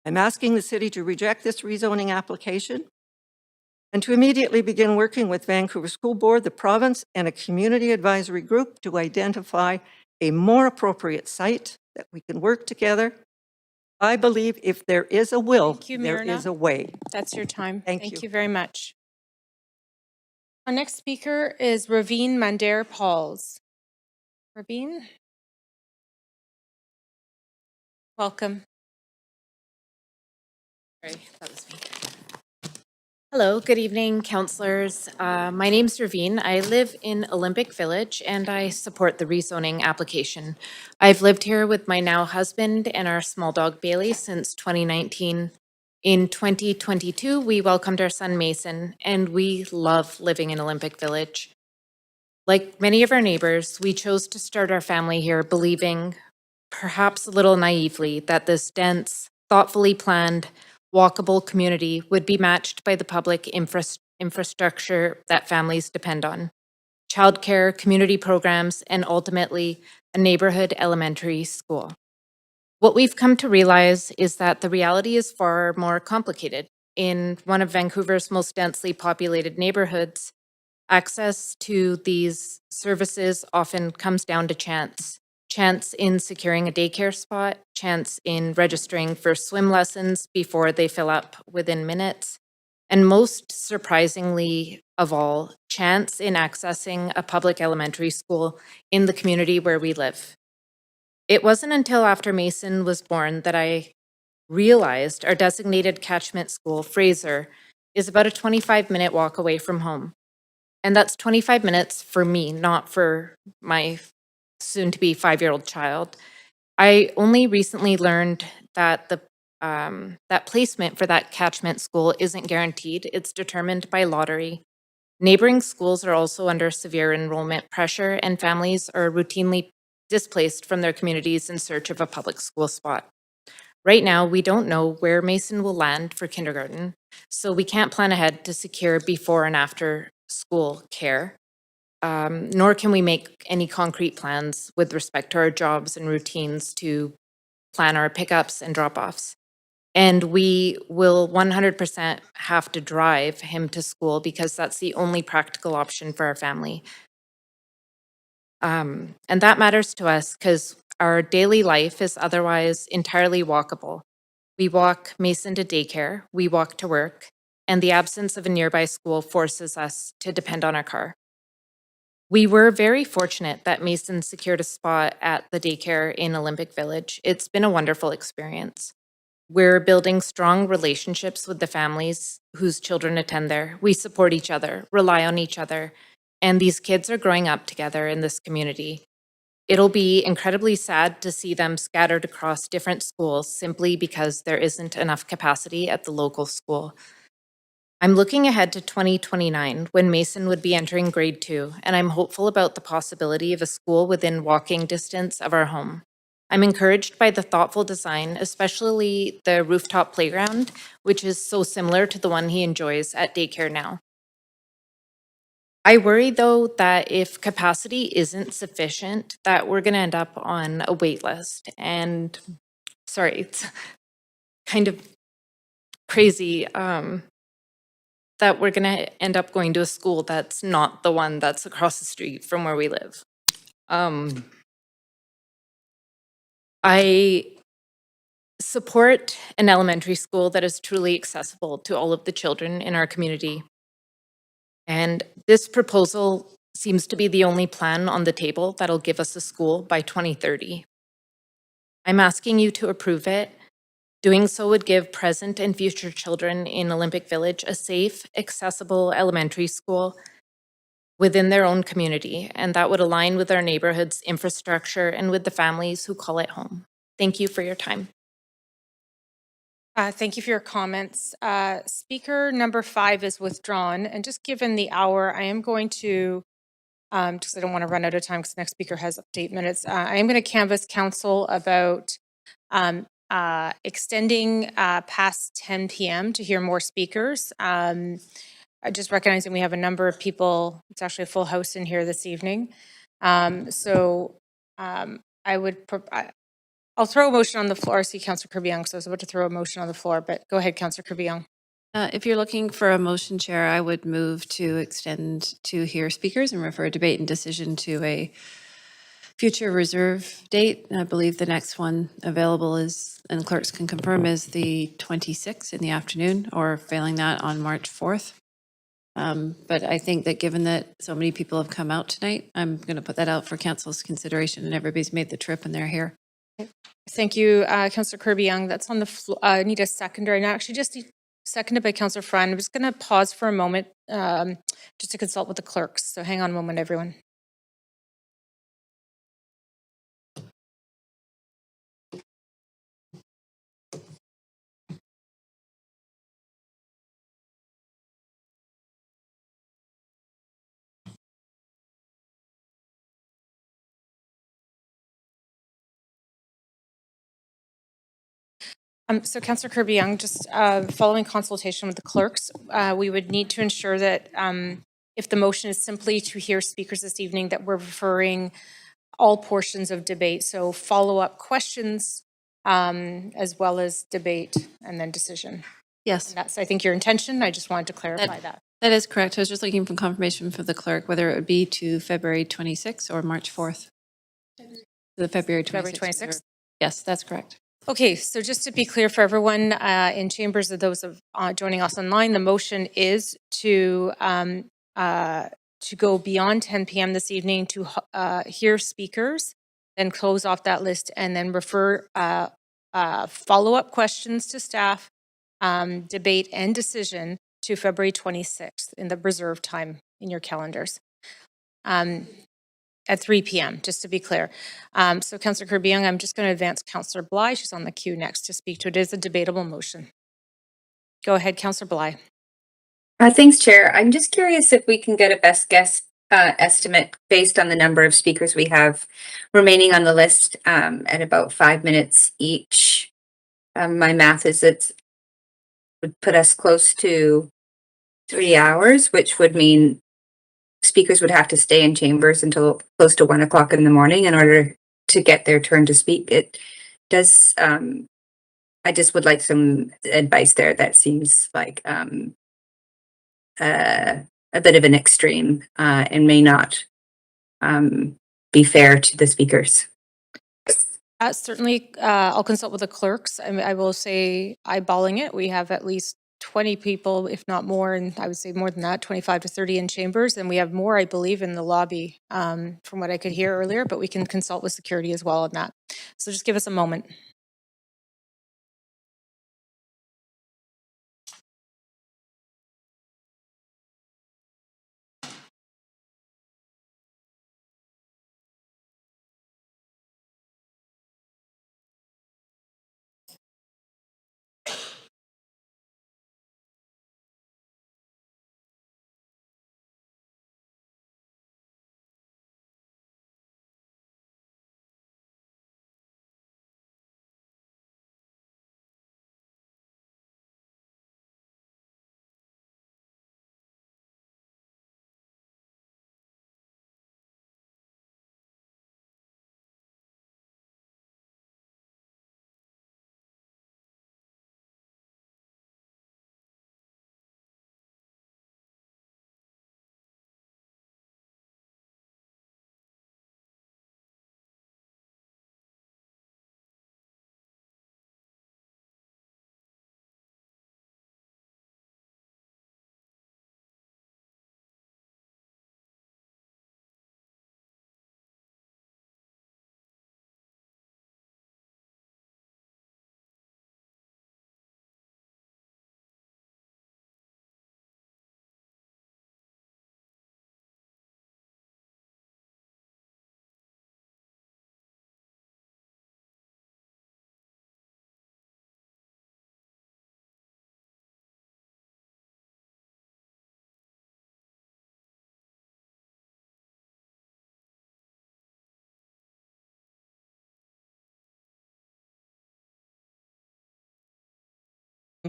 I'm asking the city to reject this rezoning application and to immediately begin working with Vancouver School Board, the province, and a community advisory group to identify a more appropriate site that we can work together. I believe if there is a will, Thank you, there Mirna. is a way. That's your time. Thank you. Very much. Our next speaker is Raveen Mandir Pauls. Raveen? Welcome. Sorry, that was me. Hello, good evening, councillors. My name's Raveen. I live in Olympic Village and I support the rezoning application. I've lived here with my now husband and our small dog Bailey since 2019. In 2022, we welcomed our son Mason and we love living in Olympic Village. Like many of our neighbors, we chose to start our family here believing, perhaps a little naively, that this dense, thoughtfully planned, walkable community would be matched by the public infrastructure that families depend on: childcare, community programs, and ultimately a neighborhood elementary school. What we've come to realize is that the reality is far more complicated. In one of Vancouver's most densely populated neighborhoods, access to these services often comes down to chance. Chance in securing a daycare spot, chance in registering for swim lessons before they fill up within minutes, and most surprisingly of all, chance in accessing a public elementary school in the community where we live. It wasn't until after Mason was born that I realized our designated catchment school, Fraser, is about a 25-minute walk away from home. And that's 25 minutes for me, not for my soon-to-be 5-year-old child. I only recently learned that that placement for that catchment school isn't guaranteed. It's determined by lottery. Neighboring schools are also under severe enrollment pressure, and families are routinely displaced from their communities in search of a public school spot. Right now, we don't know where Mason will land for kindergarten, so we can't plan ahead to secure before and after school care. Nor can we make any concrete plans with respect to our jobs and routines to plan our pickups and drop-offs. And we will 100% have to drive him to school because that's the only practical option for our family. And that matters to us because our daily life is otherwise entirely walkable. We walk Mason to daycare, we walk to work, and the absence of a nearby school forces us to depend on our car. We were very fortunate that Mason secured a spot at the daycare in Olympic Village. It's been a wonderful experience. We're building strong relationships with the families whose children attend there. We support each other, rely on each other, and these kids are growing up together in this community. It'll be incredibly sad to see them scattered across different schools simply because there isn't enough capacity at the local school. I'm looking ahead to 2029 when Mason would be entering grade 2, and I'm hopeful about the possibility of a school within walking distance of our home. I'm encouraged by the thoughtful design, especially the rooftop playground, which is so similar to the one he enjoys at daycare now. I worry, though, that if capacity isn't sufficient, that we're going to end up on a wait list. And sorry, it's kind of crazy that we're going to end up going to a school that's not the one that's across the street from where we live. I support an elementary school that is truly accessible to all of the children in our community. And this proposal seems to be the only plan on the table that'll give us a school by 2030. I'm asking you to approve it. Doing so would give present and future children in Olympic Village a safe, accessible elementary school within their own community, and that would align with our neighborhood's infrastructure and with the families who call it home. Thank you for your time. Thank you for your comments. Speaker number 5 is withdrawn, and just given the hour, I am going to, because I don't want to run out of time because the next speaker has update minutes, I am going to canvass council about extending past 10 p.m. to hear more speakers. Just recognizing we have a number of people, it's actually a full house in here this evening. I'll throw a motion on the floor. I see Councillor Kirby-Young, so I was about to throw a motion on the floor, but go ahead, Councillor Kirby-Young. If you're looking for a motion, Chair, I would move to extend to hear speakers and refer debate and decision to a future reserve date. I believe the next one available is, and clerks can confirm, is the 26th in the afternoon, or failing that on March 4th. But I think that given that so many people have come out tonight, I'm going to put that out for council's consideration, and everybody's made the trip and they're here. Thank you, Councillor Kirby-Young. That's on the floor. I need a seconder. And actually just seconded by Councillor Friend. I'm just going to pause for a moment just to consult with the clerks. So hang on a moment, everyone. So Councillor Kirby-Young, just following consultation with the clerks, we would need to ensure that if the motion is simply to hear speakers this evening, that we're referring all portions of debate. So follow-up questions as well as debate and then decision. Yes. And that's, I think, your intention. I just wanted to clarify that. That is correct. I was just looking for confirmation from the clerk, whether it would be to February 26th or March 4th. The February 26th. February 26th? Yes, that's correct. Okay, so just to be clear for everyone in chambers, of those of joining us online, the motion is to go beyond 10 p.m. this evening to hear speakers, then close off that list, and then refer follow-up questions to staff, debate and decision to February 26th in the reserved time in your calendars. At 3 p.m., just to be clear. So Councillor Kirby-Young, I'm just going to advance Councillor Bly. She's on the queue next to speak to it. It is a debatable motion. Go ahead, Councillor Bly. Thanks, Chair. I'm just curious if we can get a best guess estimate based on the number of speakers we have remaining on the list at about 5 minutes each. My math is it would put us close to 3 hours, which would mean speakers would have to stay in chambers until close to 1 o'clock in the morning in order to get their turn to speak. It does, I just would like some advice there. That seems like a bit of an extreme and may not be fair to the speakers. Certainly, I'll consult with the clerks. I will say, eyeballing it, we have at least 20 people, if not more, and I would say more than that, 25 to 30 in chambers, and we have more, I believe, in the lobby from what I could hear earlier, but we can consult with security as well on that. So just give us a moment.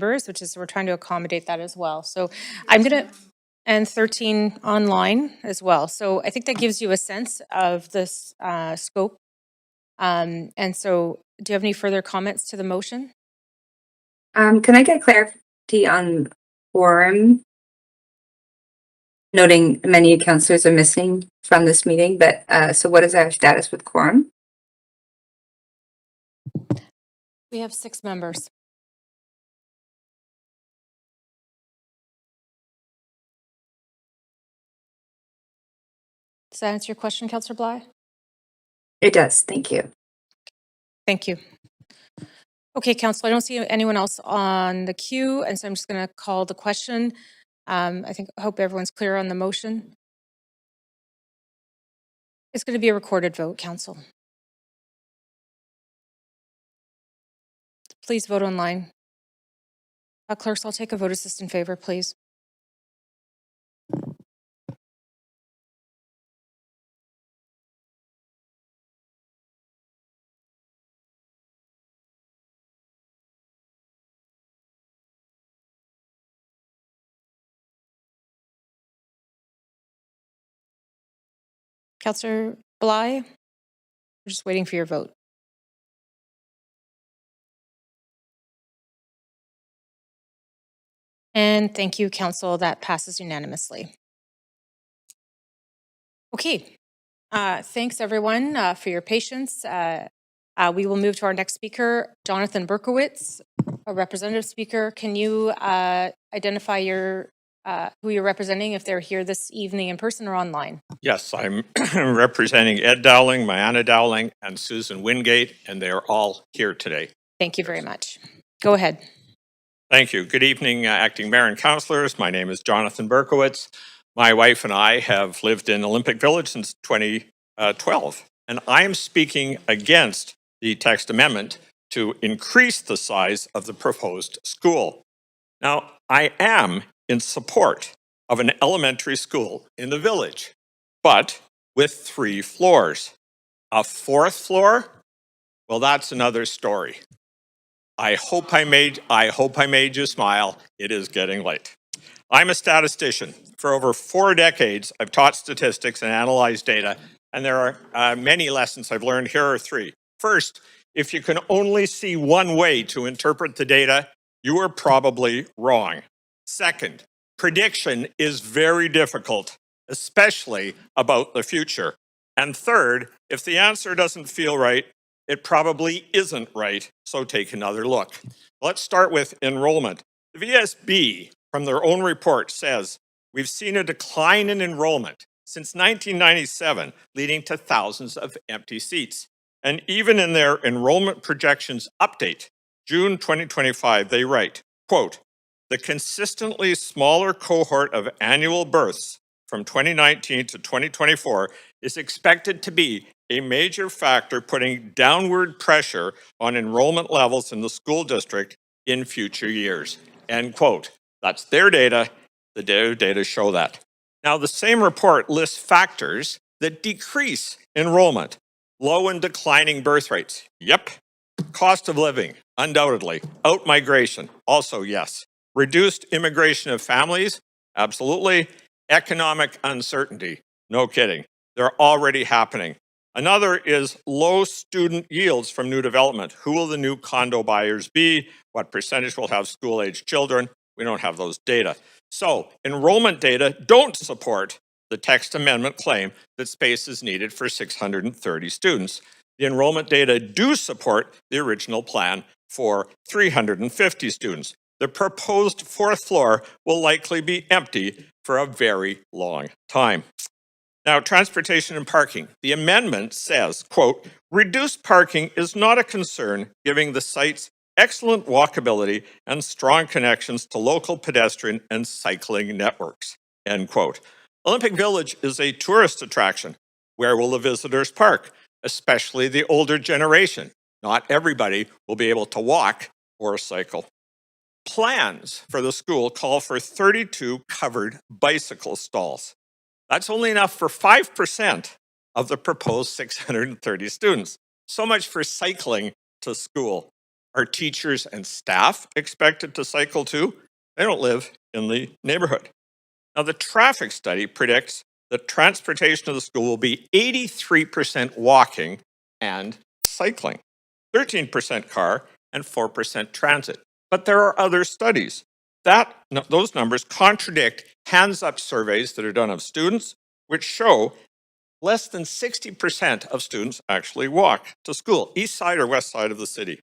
Which is, we're trying to accommodate that as well. So I'm going to, and 13 online as well. So I think that gives you a sense of this scope. And so do you have any further comments to the motion? Can I get clarity on quorum? Noting many councillors are missing from this meeting, but so what is our status with quorum? We have 6 members. Does that answer your question, Councillor Bly? It does, thank you. Thank you. Okay, Council, I don't see anyone else on the queue, and so I'm just going to call the question. I hope everyone's clear on the motion. It's going to be a recorded vote, Council. Please vote online. Clerks, I'll take a vote assist in favor, please. Councillor Bly, we're just waiting for your vote. And thank you, Council. That passes unanimously. Okay. Thanks, everyone, for your patience. We will move to our next speaker, Jonathan Berkowitz, a representative speaker. Can you identify who you're representing, if they're here this evening in person or online? Yes, I'm representing Ed Dowling, Mariana Dowling, and Susan Wingate, and they are all here today. Thank you very much. Go ahead. Thank you. Good evening, acting mayor and councillors. My name is Jonathan Berkowitz. My wife and I have lived in Olympic Village since 2012, and I am speaking against the text amendment to increase the size of the proposed school. Now, I am in support of an elementary school in the village, but with 3 floors. A 4th floor? Well, that's another story. I hope I made you smile. It is getting late. I'm a statistician. For over 4 decades, I've taught statistics and analyzed data, and there are many lessons I've learned. Here are 3. First, if you can only see one way to interpret the data, you are probably wrong. Second, prediction is very difficult, especially about the future. And third, if the answer doesn't feel right, it probably isn't right, so take another look. Let's start with enrollment. The VSB, from their own report, says we've seen a decline in enrollment since 1997, leading to thousands of empty seats. And even in their enrollment projections update, June 2025, they write, quote, the consistently smaller cohort of annual births from 2019 to 2024 is expected to be a major factor putting downward pressure on enrollment levels in the school district in future years. End quote. That's their data. The data show that. Now, the same report lists factors that decrease enrollment. Low and declining birth rates. Yep. Cost of living. Undoubtedly. Out-migration. Also, yes. Reduced immigration of families. Absolutely. Economic uncertainty. No kidding. They're already happening. Another is low student yields from new development. Who will the new condo buyers be? What percentage will have school-aged children? We don't have those data. So enrollment data don't support the text amendment claim that space is needed for 630 students. The enrollment data do support the original plan for 350 students. The proposed 4th floor will likely be empty for a very long time. Now, transportation and parking. The amendment says, quote, reduced parking is not a concern, given the site's excellent walkability and strong connections to local pedestrian and cycling networks, end quote. Olympic Village is a tourist attraction. Where will the visitors park? Especially the older generation. Not everybody will be able to walk or cycle. Plans for the school call for 32 covered bicycle stalls. That's only enough for 5% of the proposed 630 students. So much for cycling to school. Are teachers and staff expected to cycle too? They don't live in the neighborhood. Now, the traffic study predicts that transportation to the school will be 83% walking and cycling, 13% car, and 4% transit. But there are other studies those numbers contradict hands-up surveys that are done of students, which show less than 60% of students actually walk to school, east side or west side of the city.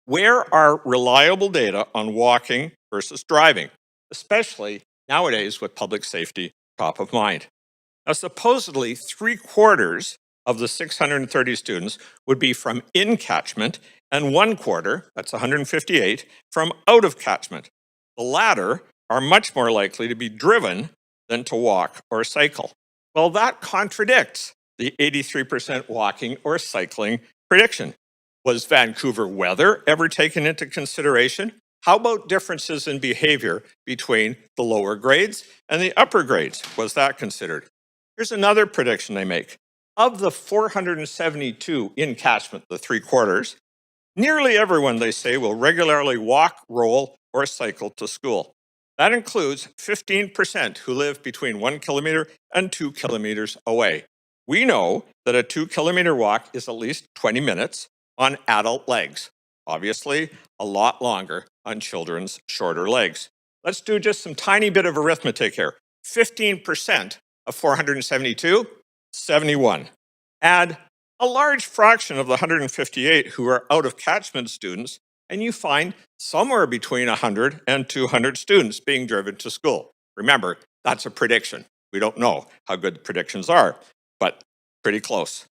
Where are reliable data on walking versus driving, especially nowadays with public safety top of mind? Now, supposedly 3/4 of the 630 students would be from in catchment and 1/4, that's 158, from out of catchment. The latter are much more likely to be driven than to walk or cycle. Well, that contradicts the 83% walking or cycling prediction. Was Vancouver weather ever taken into consideration? How about differences in behavior between the lower grades and the upper grades? Was that considered? Here's another prediction they make. Of the 472 in catchment, the 3/4, nearly everyone, they say, will regularly walk, roll, or cycle to school. That includes 15% who live between 1 kilometer and 2 kilometers away. We know that a 2-kilometer walk is at least 20 minutes on adult legs. Obviously, a lot longer on children's shorter legs. Let's do just some tiny bit of arithmetic here. 15% of 472, 71. Add a large fraction of the 158 who are out of catchment students, and you find somewhere between 100 and 200 students being driven to school. Remember, that's a prediction. We don't know how good the predictions are, but pretty close.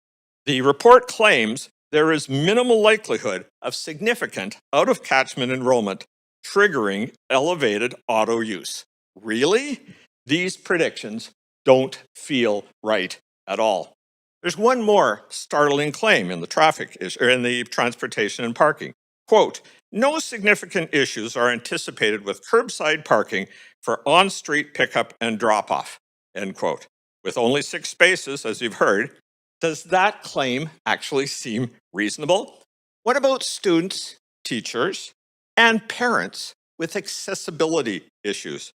The report claims there is minimal likelihood of significant out-of-catchment enrollment triggering elevated auto use. Really? These predictions don't feel right at all. There's one more startling claim in the transportation and parking. Quote, no significant issues are anticipated with curbside parking for on-street pickup and drop-off, end quote. With only 6 spaces, as you've heard, does that claim actually seem reasonable? What about students, teachers, and parents with accessibility issues?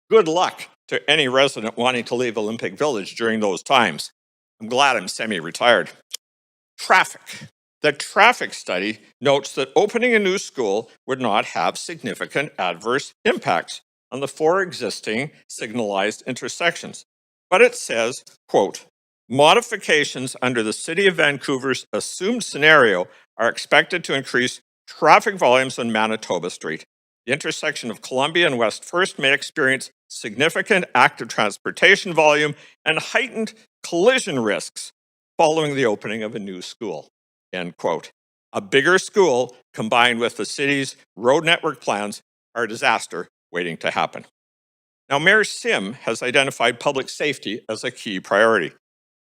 Good luck to any resident wanting to leave Olympic Village during those times. I'm glad I'm semi-retired. Traffic. The traffic study notes that opening a new school would not have significant adverse impacts on the 4 existing signalized intersections. But it says, quote, modifications under the City of Vancouver's assumed scenario are expected to increase traffic volumes on Manitoba Street. The intersection of Columbia and West First may experience significant active transportation volume and heightened collision risks following the opening of a new school, end quote. A bigger school combined with the city's road network plans are a disaster waiting to happen. Now, Mayor Sim has identified public safety as a key priority.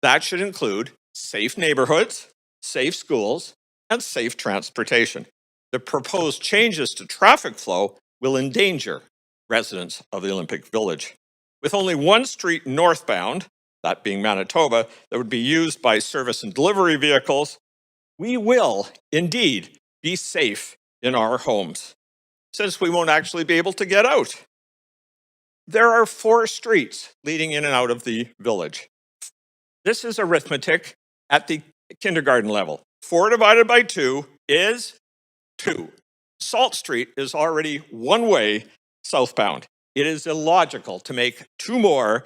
That should include safe neighborhoods, safe schools, and safe transportation. The proposed changes to traffic flow will endanger residents of the Olympic Village. With only one street northbound, that being Manitoba, that would be used by service and delivery vehicles, we will indeed be safe in our homes, since we won't actually be able to get out. There are 4 streets leading in and out of the village. This is arithmetic at the kindergarten level. 4 divided by 2 is 2. Salt Street is already one-way southbound. It is illogical to make 2 more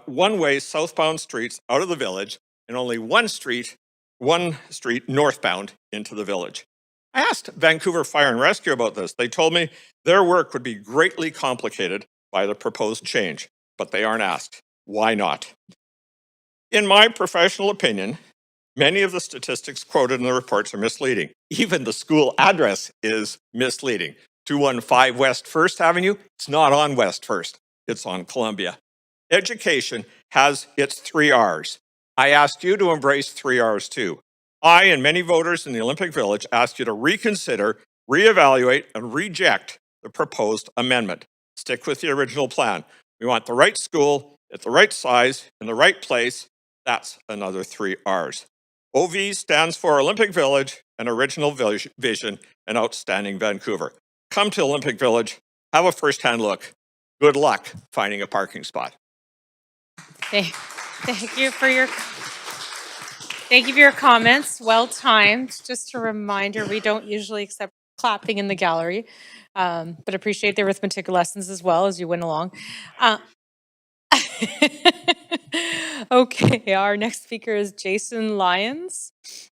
one-way southbound streets out of the village and only one street northbound into the village. I asked Vancouver Fire and Rescue about this. They told me their work would be greatly complicated by the proposed change, but they aren't asked. Why not? In my professional opinion, many of the statistics quoted in the reports are misleading. Even the school address is misleading. 215 West First Avenue, it's not on West First, it's on Columbia. Education has its 3 R's. I asked you to embrace 3 R's too. I and many voters in the Olympic Village asked you to reconsider, reevaluate, and reject the proposed amendment. Stick with the original plan. We want the right school, at the right size, in the right place. That's another 3 R's. OV stands for Olympic Village, an original vision, and outstanding Vancouver. Come to Olympic Village, have a first-hand look. Good luck finding a parking spot. Thank you for your comments. Well timed. Just a reminder, we don't usually accept clapping in the gallery, but appreciate the arithmetic lessons as well as you went along. Okay, our next speaker is Jason Lyons.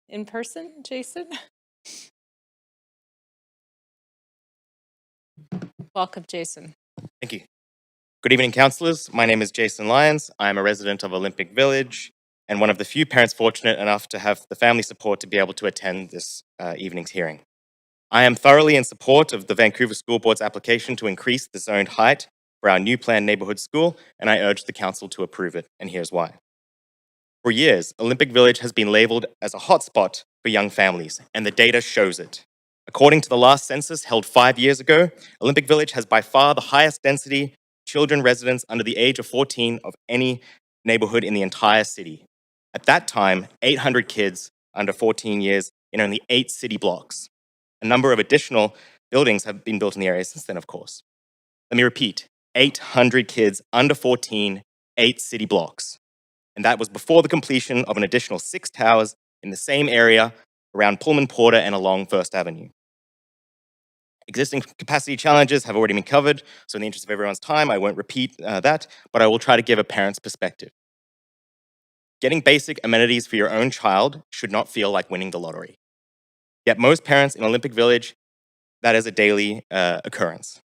In person, Jason? Welcome, Jason. Thank you. Good evening, councillors. My name is Jason Lyons. I am a resident of Olympic Village and one of the few parents fortunate enough to have the family support to be able to attend this evening's hearing. I am thoroughly in support of the Vancouver School Board's application to increase the zoned height for our new planned neighbourhood school, and I urge the council to approve it, and here's why. For years, Olympic Village has been labelled as a hotspot for young families, and the data shows it. According to the last census held 5 years ago, Olympic Village has by far the highest density children residents under the age of 14 of any neighbourhood in the entire city. At that time, 800 kids under 14 years in only 8 city blocks. A number of additional buildings have been built in the area since then, of course. Let me repeat, 800 kids under 14, 8 city blocks. And that was before the completion of an additional 6 towers in the same area around Pullman Porter and along First Avenue. Existing capacity challenges have already been covered, so in the interest of everyone's time, I won't repeat that, but I will try to give a parent's perspective. Getting basic amenities for your own child should not feel like winning the lottery. Yet most parents in Olympic Village, that is a daily occurrence.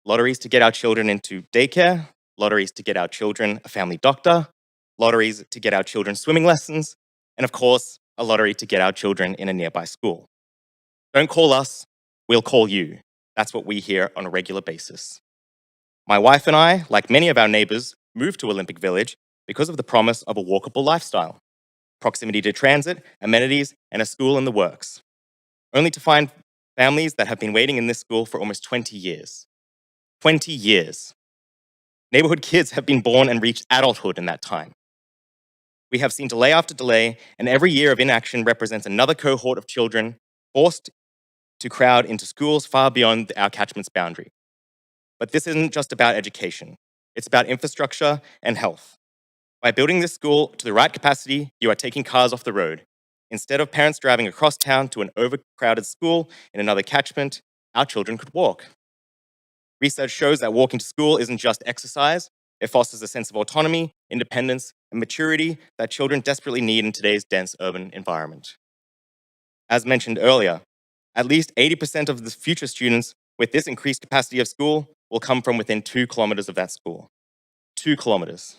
Lotteries to get our children into daycare, lotteries to get our children a family doctor, lotteries to get our children swimming lessons, and of course, a lottery to get our children in a nearby school. Don't call us, we'll call you. That's what we hear on a regular basis. My wife and I, like many of our neighbours, moved to Olympic Village because of the promise of a walkable lifestyle, proximity to transit, amenities, and a school in the works, only to find families that have been waiting in this school for almost 20 years. 20 years. Neighbourhood kids have been born and reached adulthood in that time. We have seen delay after delay, and every year of inaction represents another cohort of children forced to crowd into schools far beyond our catchment's boundary. But this isn't just about education. It's about infrastructure and health. By building this school to the right capacity, you are taking cars off the road. Instead of parents driving across town to an overcrowded school in another catchment, our children could walk. Research shows that walking to school isn't just exercise. It fosters a sense of autonomy, independence, and maturity that children desperately need in today's dense urban environment. As mentioned earlier, at least 80% of the future students with this increased capacity of school will come from within 2 kilometers of that school. 2 kilometers.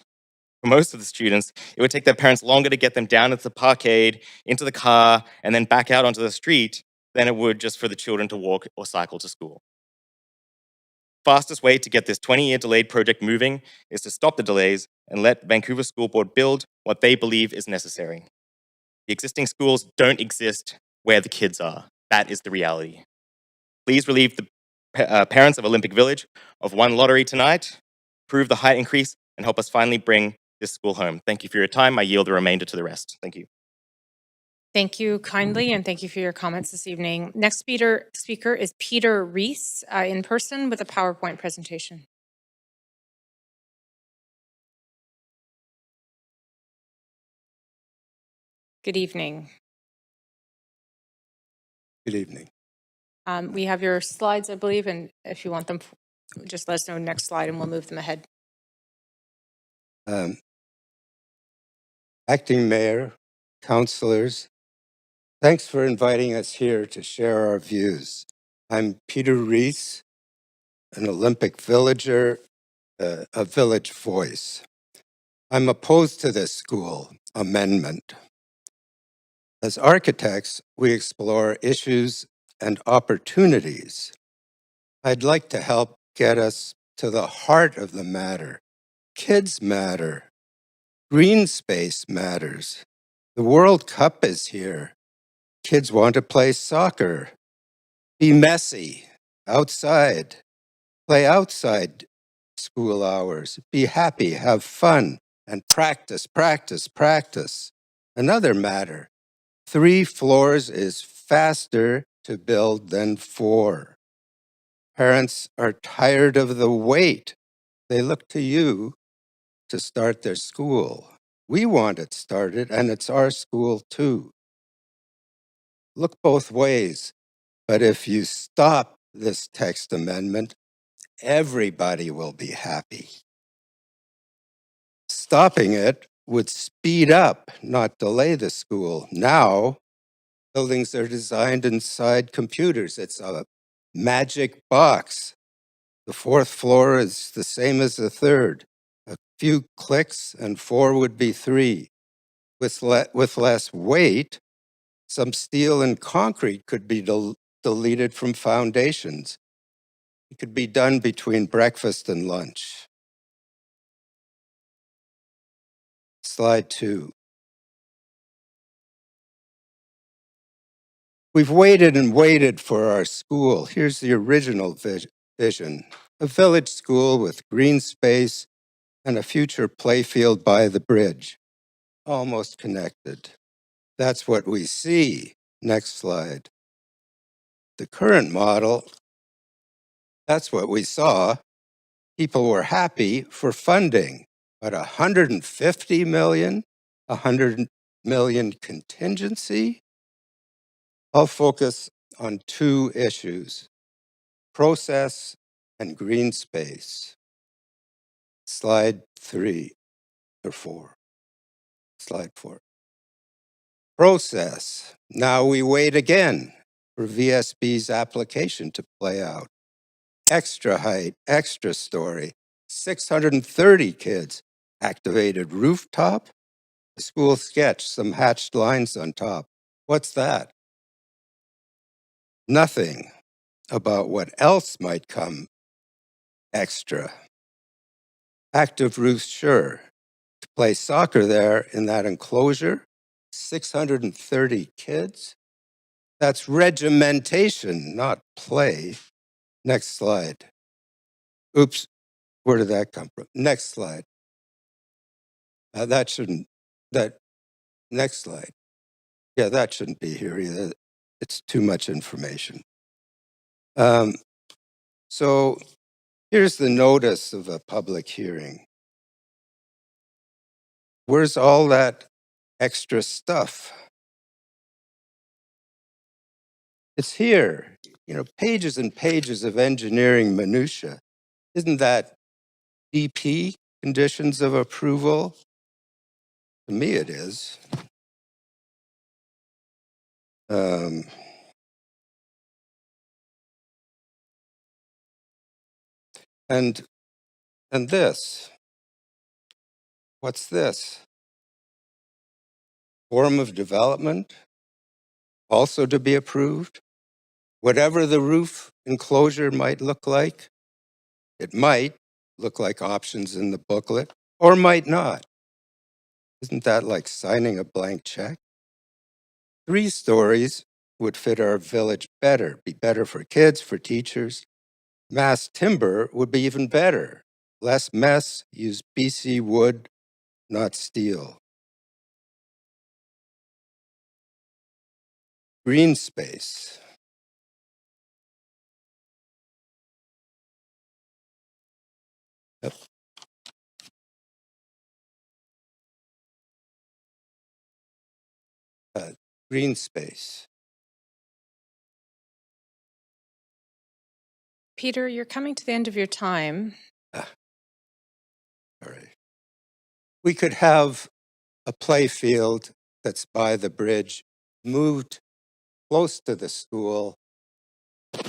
For most of the students, it would take their parents longer to get them down into the parkade, into the car, and then back out onto the street than it would just for the children to walk or cycle to school. Fastest way to get this 20-year delayed project moving is to stop the delays and let Vancouver School Board build what they believe is necessary. The existing schools don't exist where the kids are. That is the reality. Please relieve the parents of Olympic Village of one lottery tonight, prove the height increase, and help us finally bring this school home. Thank you for your time. I yield the remainder to the rest. Thank you. Thank you kindly, and thank you for your comments this evening. Next speaker is Peter Reese, in person with a PowerPoint presentation. Good evening. Good evening. We have your slides, I believe, and if you want them, just let us know next slide and we'll move them ahead. Acting Mayor, councillors, thanks for inviting us here to share our views. I'm Peter Reese, an Olympic villager, a village voice. I'm opposed to this school amendment. As architects, we explore issues and opportunities. I'd like to help get us to the heart of the matter. Kids matter. Green space matters. The World Cup is here. Kids want to play soccer. Be messy, outside. Play outside school hours. Be happy, have fun, and practice, practice, practice. Another matter. 3 floors is faster to build than 4. Parents are tired of the wait. They look to you to start their school. We want it started, and it's our school too. Look both ways. But if you stop this text amendment, everybody will be happy. Stopping it would speed up, not delay the school. Now, buildings are designed inside computers. It's a magic box. The fourth floor is the same as the third. A few clicks and 4 would be 3. With less weight, some steel and concrete could be deleted from foundations. It could be done between breakfast and lunch. Slide 2. We've waited and waited for our school. Here's the original vision. A village school with green space and a future playfield by the bridge. Almost connected. That's what we see. Next slide. The current model, that's what we saw. People were happy for funding, but 150 million, 100 million contingency. I'll focus on 2 issues, process and green space. Slide 3 or 4. Slide 4. Process. Now we wait again for VSB's application to play out. Extra height, extra story, 630 kids, activated rooftop, a school sketch, some hatched lines on top. What's that? Nothing about what else might come extra. Active roofs, sure. To play soccer there in that enclosure, 630 kids. That's regimentation, not play. Next slide. Oops, where did that come from? Next slide. Next slide. Yeah, that shouldn't be here either. It's too much information. So here's the notice of a public hearing. Where's all that extra stuff? It's here, pages and pages of engineering minutia. Isn't that DP, conditions of approval? To me, it is. And this, what's this? Form of development, also to be approved. Whatever the roof enclosure might look like, it might look like options in the booklet, or might not. Isn't that like signing a blank check? 3 stories would fit our village better, be better for kids, for teachers. Mass timber would be even better. Less mess, use BC wood, not steel. Green space. Yep. Green space. Peter, you're coming to the end of your time. All right. We could have a play field that's by the bridge moved close to the school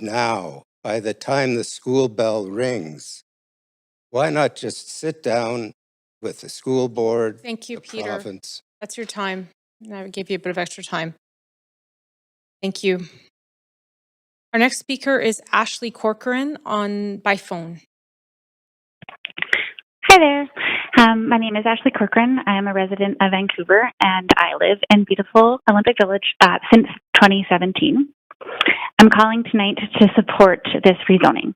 now. By the time the school bell rings, why not just sit down with the school board, Thank you, the Peter. province? That's your time. I gave you a bit of extra time. Thank you. Our next speaker is Ashley Corcoran by phone. Hi there. My name is Ashley Corcoran. I am a resident of Vancouver, and I live in beautiful Olympic Village since 2017. I'm calling tonight to support this rezoning.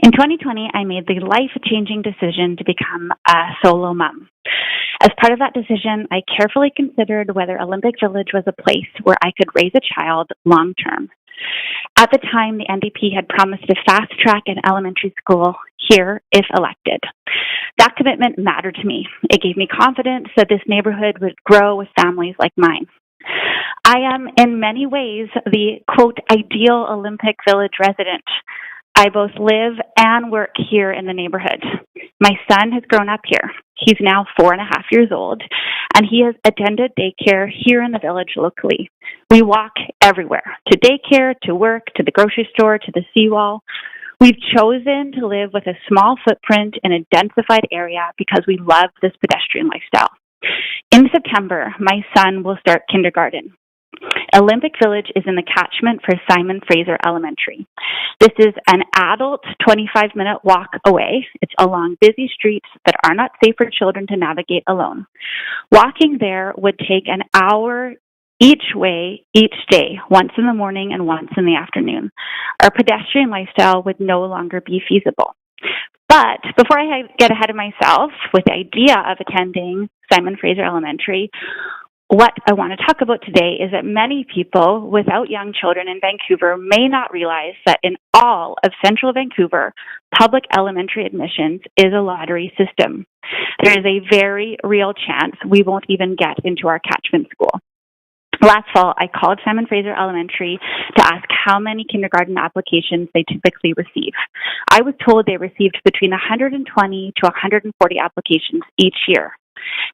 In 2020, I made the life-changing decision to become a solo mom. As part of that decision, I carefully considered whether Olympic Village was a place where I could raise a child long-term. At the time, the NDP had promised to fast-track an elementary school here if elected. That commitment mattered to me. It gave me confidence that this neighborhood would grow with families like mine. I am in many ways the quote ideal Olympic Village resident. I both live and work here in the neighborhood. My son has grown up here. He's now 4.5 years old, and he has attended daycare here in the village locally. We walk everywhere, to daycare, to work, to the grocery store, to the seawall. We've chosen to live with a small footprint in a densified area because we love this pedestrian lifestyle. In September, my son will start kindergarten. Olympic Village is in the catchment for Simon Fraser Elementary. This is an adult 25-minute walk away. It's along busy streets that are not safe for children to navigate alone. Walking there would take an hour each way, each day, once in the morning and once in the afternoon. Our pedestrian lifestyle would no longer be feasible. But before I get ahead of myself with the idea of attending Simon Fraser Elementary, what I want to talk about today is that many people without young children in Vancouver may not realize that in all of central Vancouver, public elementary admissions is a lottery system. There is a very real chance we won't even get into our catchment school. Last fall, I called Simon Fraser Elementary to ask how many kindergarten applications they typically receive. I was told they received between 120 to 140 applications each year.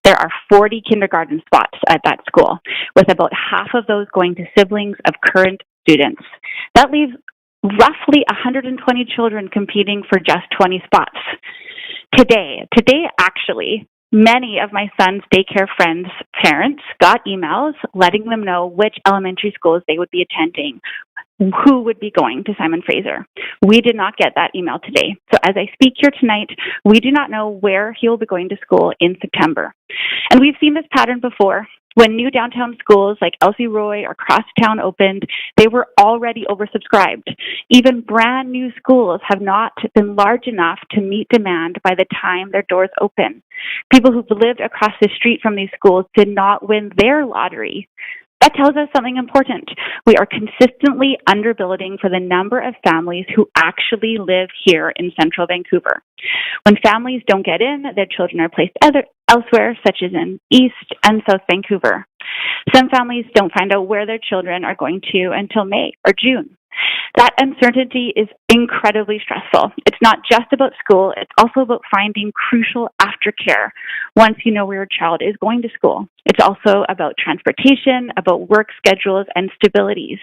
There are 40 kindergarten spots at that school, with about half of those going to siblings of current students. That leaves roughly 120 children competing for just 20 spots. Today actually, many of my son's daycare friends' parents got emails letting them know which elementary schools they would be attending, who would be going to Simon Fraser. We did not get that email today. So as I speak here tonight, we do not know where he will be going to school in September. And we've seen this pattern before. When new downtown schools like Elsie Roy or Crosstown opened, they were already oversubscribed. Even brand new schools have not been large enough to meet demand by the time their doors open. People who've lived across the street from these schools did not win their lottery. That tells us something important. We are consistently underbuilding for the number of families who actually live here in central Vancouver. When families don't get in, their children are placed elsewhere, such as in East and South Vancouver. Some families don't find out where their children are going to until May or June. That uncertainty is incredibly stressful. It's not just about school, it's also about finding crucial aftercare once you know where your child is going to school. It's also about transportation, about work schedules, and stability.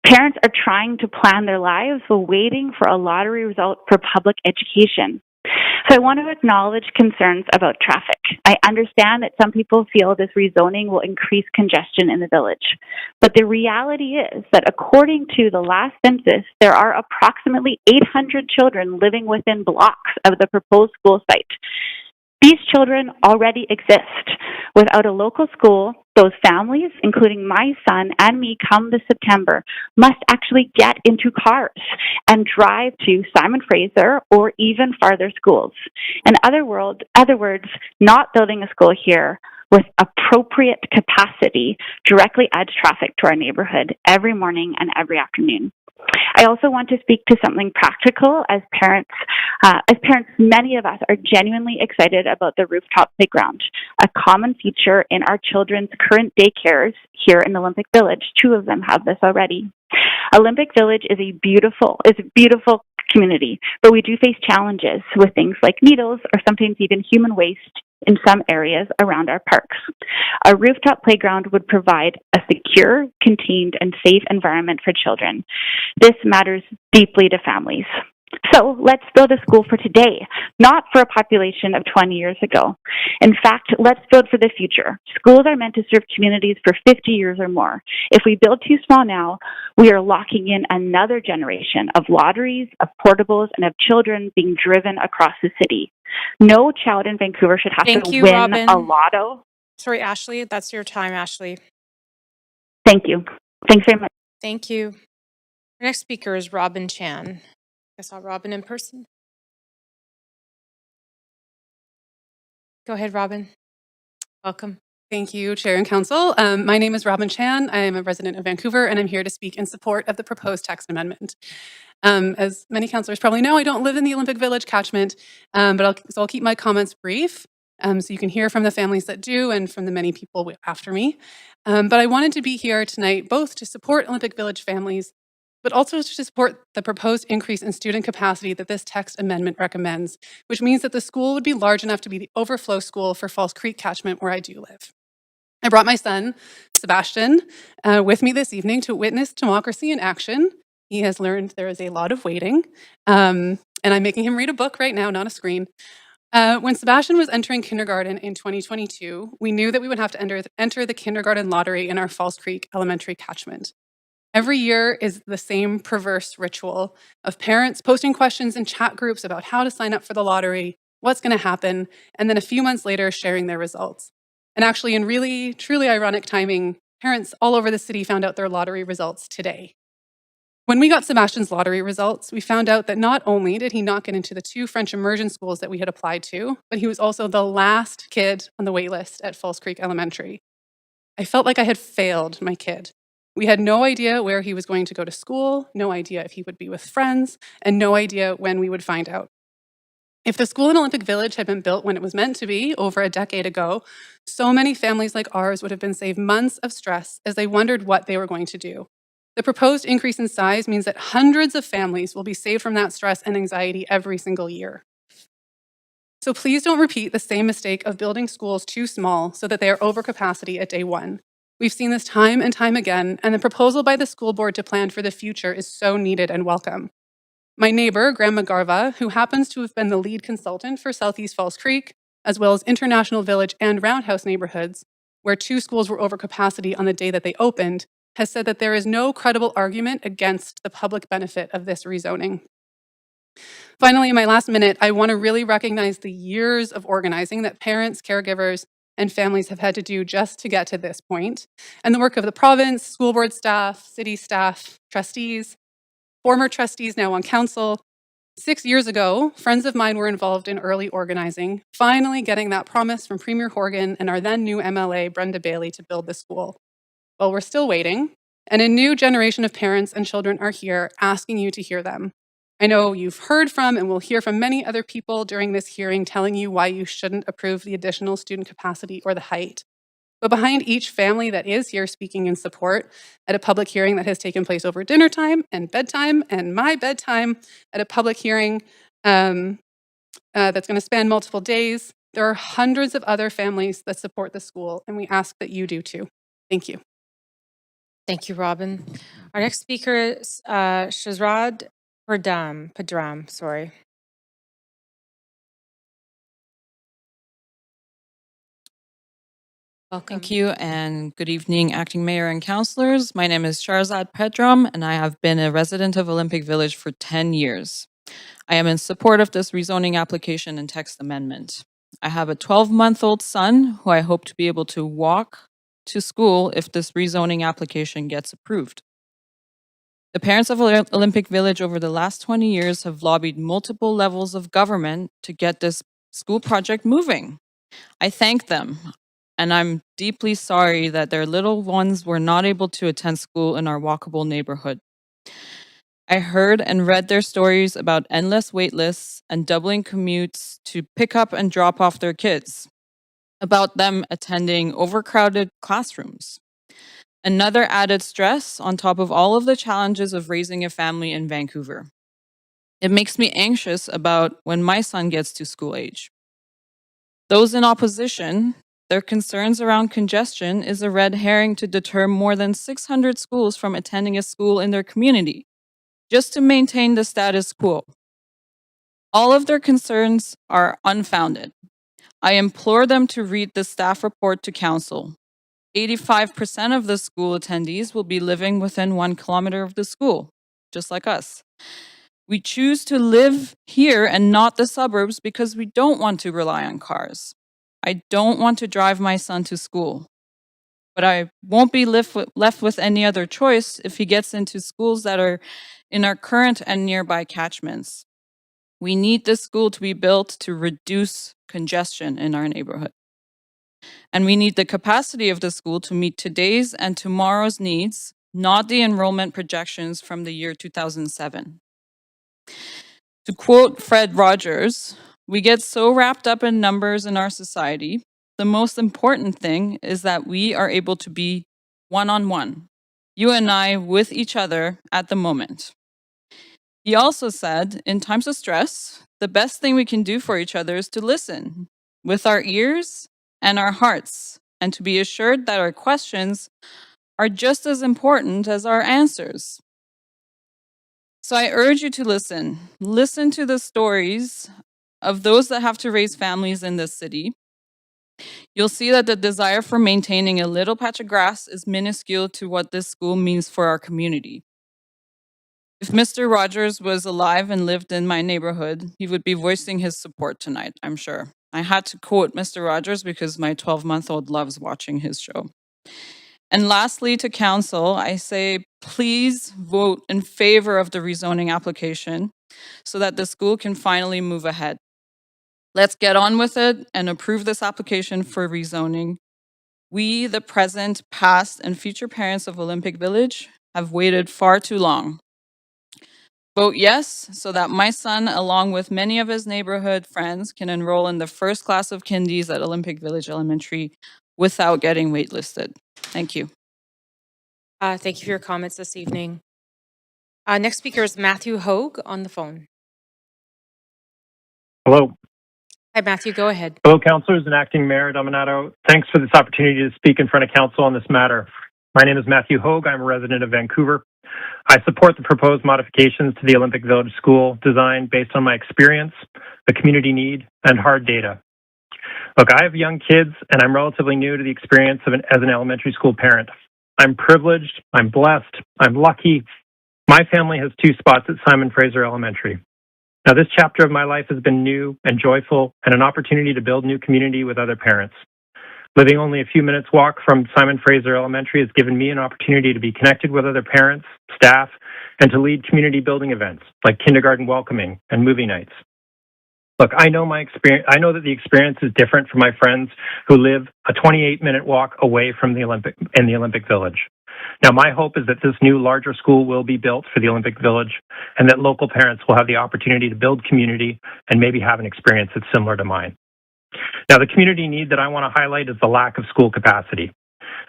Parents are trying to plan their lives while waiting for a lottery result for public education. So I want to acknowledge concerns about traffic. I understand that some people feel this rezoning will increase congestion in the village. But the reality is that according to the last census, there are approximately 800 children living within blocks of the proposed school site. These children already exist. Without a local school, those families, including my son and me come this September, must actually get into cars and drive to Simon Fraser or even farther schools. In other words, not building a school here with appropriate capacity directly adds traffic to our neighborhood every morning and every afternoon. I also want to speak to something practical. As parents, many of us are genuinely excited about the rooftop playground, a common feature in our children's current daycares here in Olympic Village. 2 of them have this already. Olympic Village is a beautiful community, but we do face challenges with things like needles or sometimes even human waste in some areas around our parks. A rooftop playground would provide a secure, contained, and safe environment for children. This matters deeply to families. So let's build a school for today, not for a population of 20 years ago. In fact, let's build for the future. Schools are meant to serve communities for 50 years or more. If we build too small now, we are locking in another generation of lotteries, of portables, and of children being driven across the city. No child in Vancouver should have Thank to you, win Robin. a lotto. Sorry, Ashley, that's your time, Ashley. Thank you. Thanks very much. Thank you. Our next speaker is Robin Chan. I saw Robin in person. Go ahead, Robin. Welcome. Thank you, Chair and Council. My name is Robin Chan. I am a resident of Vancouver, and I'm here to speak in support of the proposed text amendment. As many councillors probably know, I don't live in the Olympic Village catchment, but I'll keep my comments brief. so you can hear from the families that do and from the many people after me. But I wanted to be here tonight both to support Olympic Village families, but also to support the proposed increase in student capacity that this text amendment recommends, which means that the school would be large enough to be the overflow school for Falls Creek catchment where I do live. I brought my son, Sebastian, with me this evening to witness democracy in action. He has learned there is a lot of waiting, and I'm making him read a book right now, not a screen. When Sebastian was entering kindergarten in 2022, we knew that we would have to enter the kindergarten lottery in our Falls Creek elementary catchment. Every year is the same perverse ritual of parents posting questions in chat groups about how to sign up for the lottery, what's going to happen, and then a few months later sharing their results. And actually, in really, truly ironic timing, parents all over the city found out their lottery results today. When we got Sebastian's lottery results, we found out that not only did he not get into the 2 French immersion schools that we had applied to, but he was also the last kid on the wait list at Falls Creek Elementary. I felt like I had failed my kid. We had no idea where he was going to go to school, no idea if he would be with friends, and no idea when we would find out. If the school in Olympic Village had been built when it was meant to be over a decade ago, so many families like ours would have been saved months of stress as they wondered what they were going to do. The proposed increase in size means that hundreds of families will be saved from that stress and anxiety every single year. So please don't repeat the same mistake of building schools too small so that they are over capacity at day 1. We've seen this time and time again, and the proposal by the school board to plan for the future is so needed and welcome. My neighbor, Grandma Garva, who happens to have been the lead consultant for Southeast Falls Creek, as well as International Village and Roundhouse neighborhoods, where 2 schools were over capacity on the day that they opened, has said that there is no credible argument against the public benefit of this rezoning. Finally, in my last minute, I want to really recognize the years of organizing that parents, caregivers, and families have had to do just to get to this point, and the work of the province, school board staff, city staff, trustees, former trustees now on council. 6 years ago, friends of mine were involved in early organizing, finally getting that promise from Premier Horgan and our then new MLA, Brenda Bailey, to build the school. Well, we're still waiting, and a new generation of parents and children are here asking you to hear them. I know you've heard from and will hear from many other people during this hearing telling you why you shouldn't approve the additional student capacity or the height. But behind each family that is here speaking in support at a public hearing that has taken place over dinner time and bedtime and my bedtime at a public hearing that's going to span multiple days, there are hundreds of other families that support the school, and we ask that you do too. Thank you. Thank you, Robin. Our next speaker is Shazrad Padram, sorry. Welcome. Thank you, and good evening, Acting Mayor and Councilors. My name is Sharzad Pedram, and I have been a resident of Olympic Village for 10 years. I am in support of this rezoning application and text amendment. I have a 12-month-old son who I hope to be able to walk to school if this rezoning application gets approved. The parents of Olympic Village over the last 20 years have lobbied multiple levels of government to get this school project moving. I thank them. And I'm deeply sorry that their little ones were not able to attend school in our walkable neighborhood. I heard and read their stories about endless wait lists and doubling commutes to pick up and drop off their kids, about them attending overcrowded classrooms. Another added stress on top of all of the challenges of raising a family in Vancouver. It makes me anxious about when my son gets to school age. Those in opposition, their concerns around congestion is a red herring to deter more than 600 schools from attending a school in their community, just to maintain the status quo. All of their concerns are unfounded. I implore them to read the staff report to council. 85% of the school attendees will be living within 1 kilometer of the school, just like us. We choose to live here and not the suburbs because we don't want to rely on cars. I don't want to drive my son to school, but I won't be left with any other choice if he gets into schools that are in our current and nearby catchments. We need this school to be built to reduce congestion in our neighborhood. And we need the capacity of the school to meet today's and tomorrow's needs, not the enrollment projections from the year 2007. To quote Fred Rogers, We get so wrapped up in numbers in our society. The most important thing is that we are able to be one-on-one, you and I with each other at the moment. He also said, in times of stress, the best thing we can do for each other is to listen with our ears and our hearts, and to be assured that our questions are just as important as our answers. So I urge you to listen. Listen to the stories of those that have to raise families in this city. You'll see that the desire for maintaining a little patch of grass is minuscule to what this school means for our community. If Mr. Rogers was alive and lived in my neighborhood, he would be voicing his support tonight, I'm sure. I had to quote Mr. Rogers because my 12-month-old loves watching his show. And lastly, to council, I say please vote in favor of the rezoning application so that the school can finally move ahead. Let's get on with it and approve this application for rezoning. We, the present, past, and future parents of Olympic Village, have waited far too long. Vote yes, so that my son, along with many of his neighborhood friends, can enroll in the first class of kindies at Olympic Village Elementary without getting waitlisted. Thank you. Thank you for your comments this evening. Next speaker is Matthew Hogue on the phone. Hello. Hi, Matthew, go ahead. Hello, councillors and acting mayor Dominato. Thanks for this opportunity to speak in front of council on this matter. My name is Matthew Hogue. I'm a resident of Vancouver. I support the proposed modifications to the Olympic Village School design based on my experience, the community need, and hard data. Look, I have young kids, and I'm relatively new to the experience as an elementary school parent. I'm privileged, I'm blessed, I'm lucky. My family has 2 spots at Simon Fraser Elementary. Now, this chapter of my life has been new and joyful and an opportunity to build new community with other parents. Living only a few minutes walk from Simon Fraser Elementary has given me an opportunity to be connected with other parents, staff, and to lead community building events like kindergarten welcoming and movie nights. Look, I know that the experience is different from my friends who live a 28-minute walk away from the Olympic Village. Now, my hope is that this new larger school will be built for the Olympic Village and that local parents will have the opportunity to build community and maybe have an experience that's similar to mine. Now, the community need that I want to highlight is the lack of school capacity.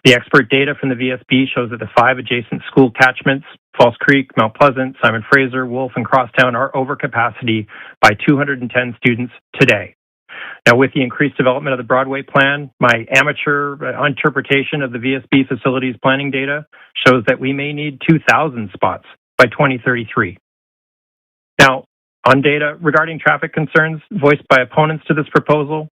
The expert data from the VSB shows that the 5 adjacent school catchments, False Creek, Mount Pleasant, Simon Fraser, Wolf, and Crosstown, are over capacity by 210 students today. Now, with the increased development of the Broadway plan, my amateur interpretation of the VSB facilities planning data shows that we may need 2,000 spots by 2033. Now, on data regarding traffic concerns voiced by opponents to this proposal,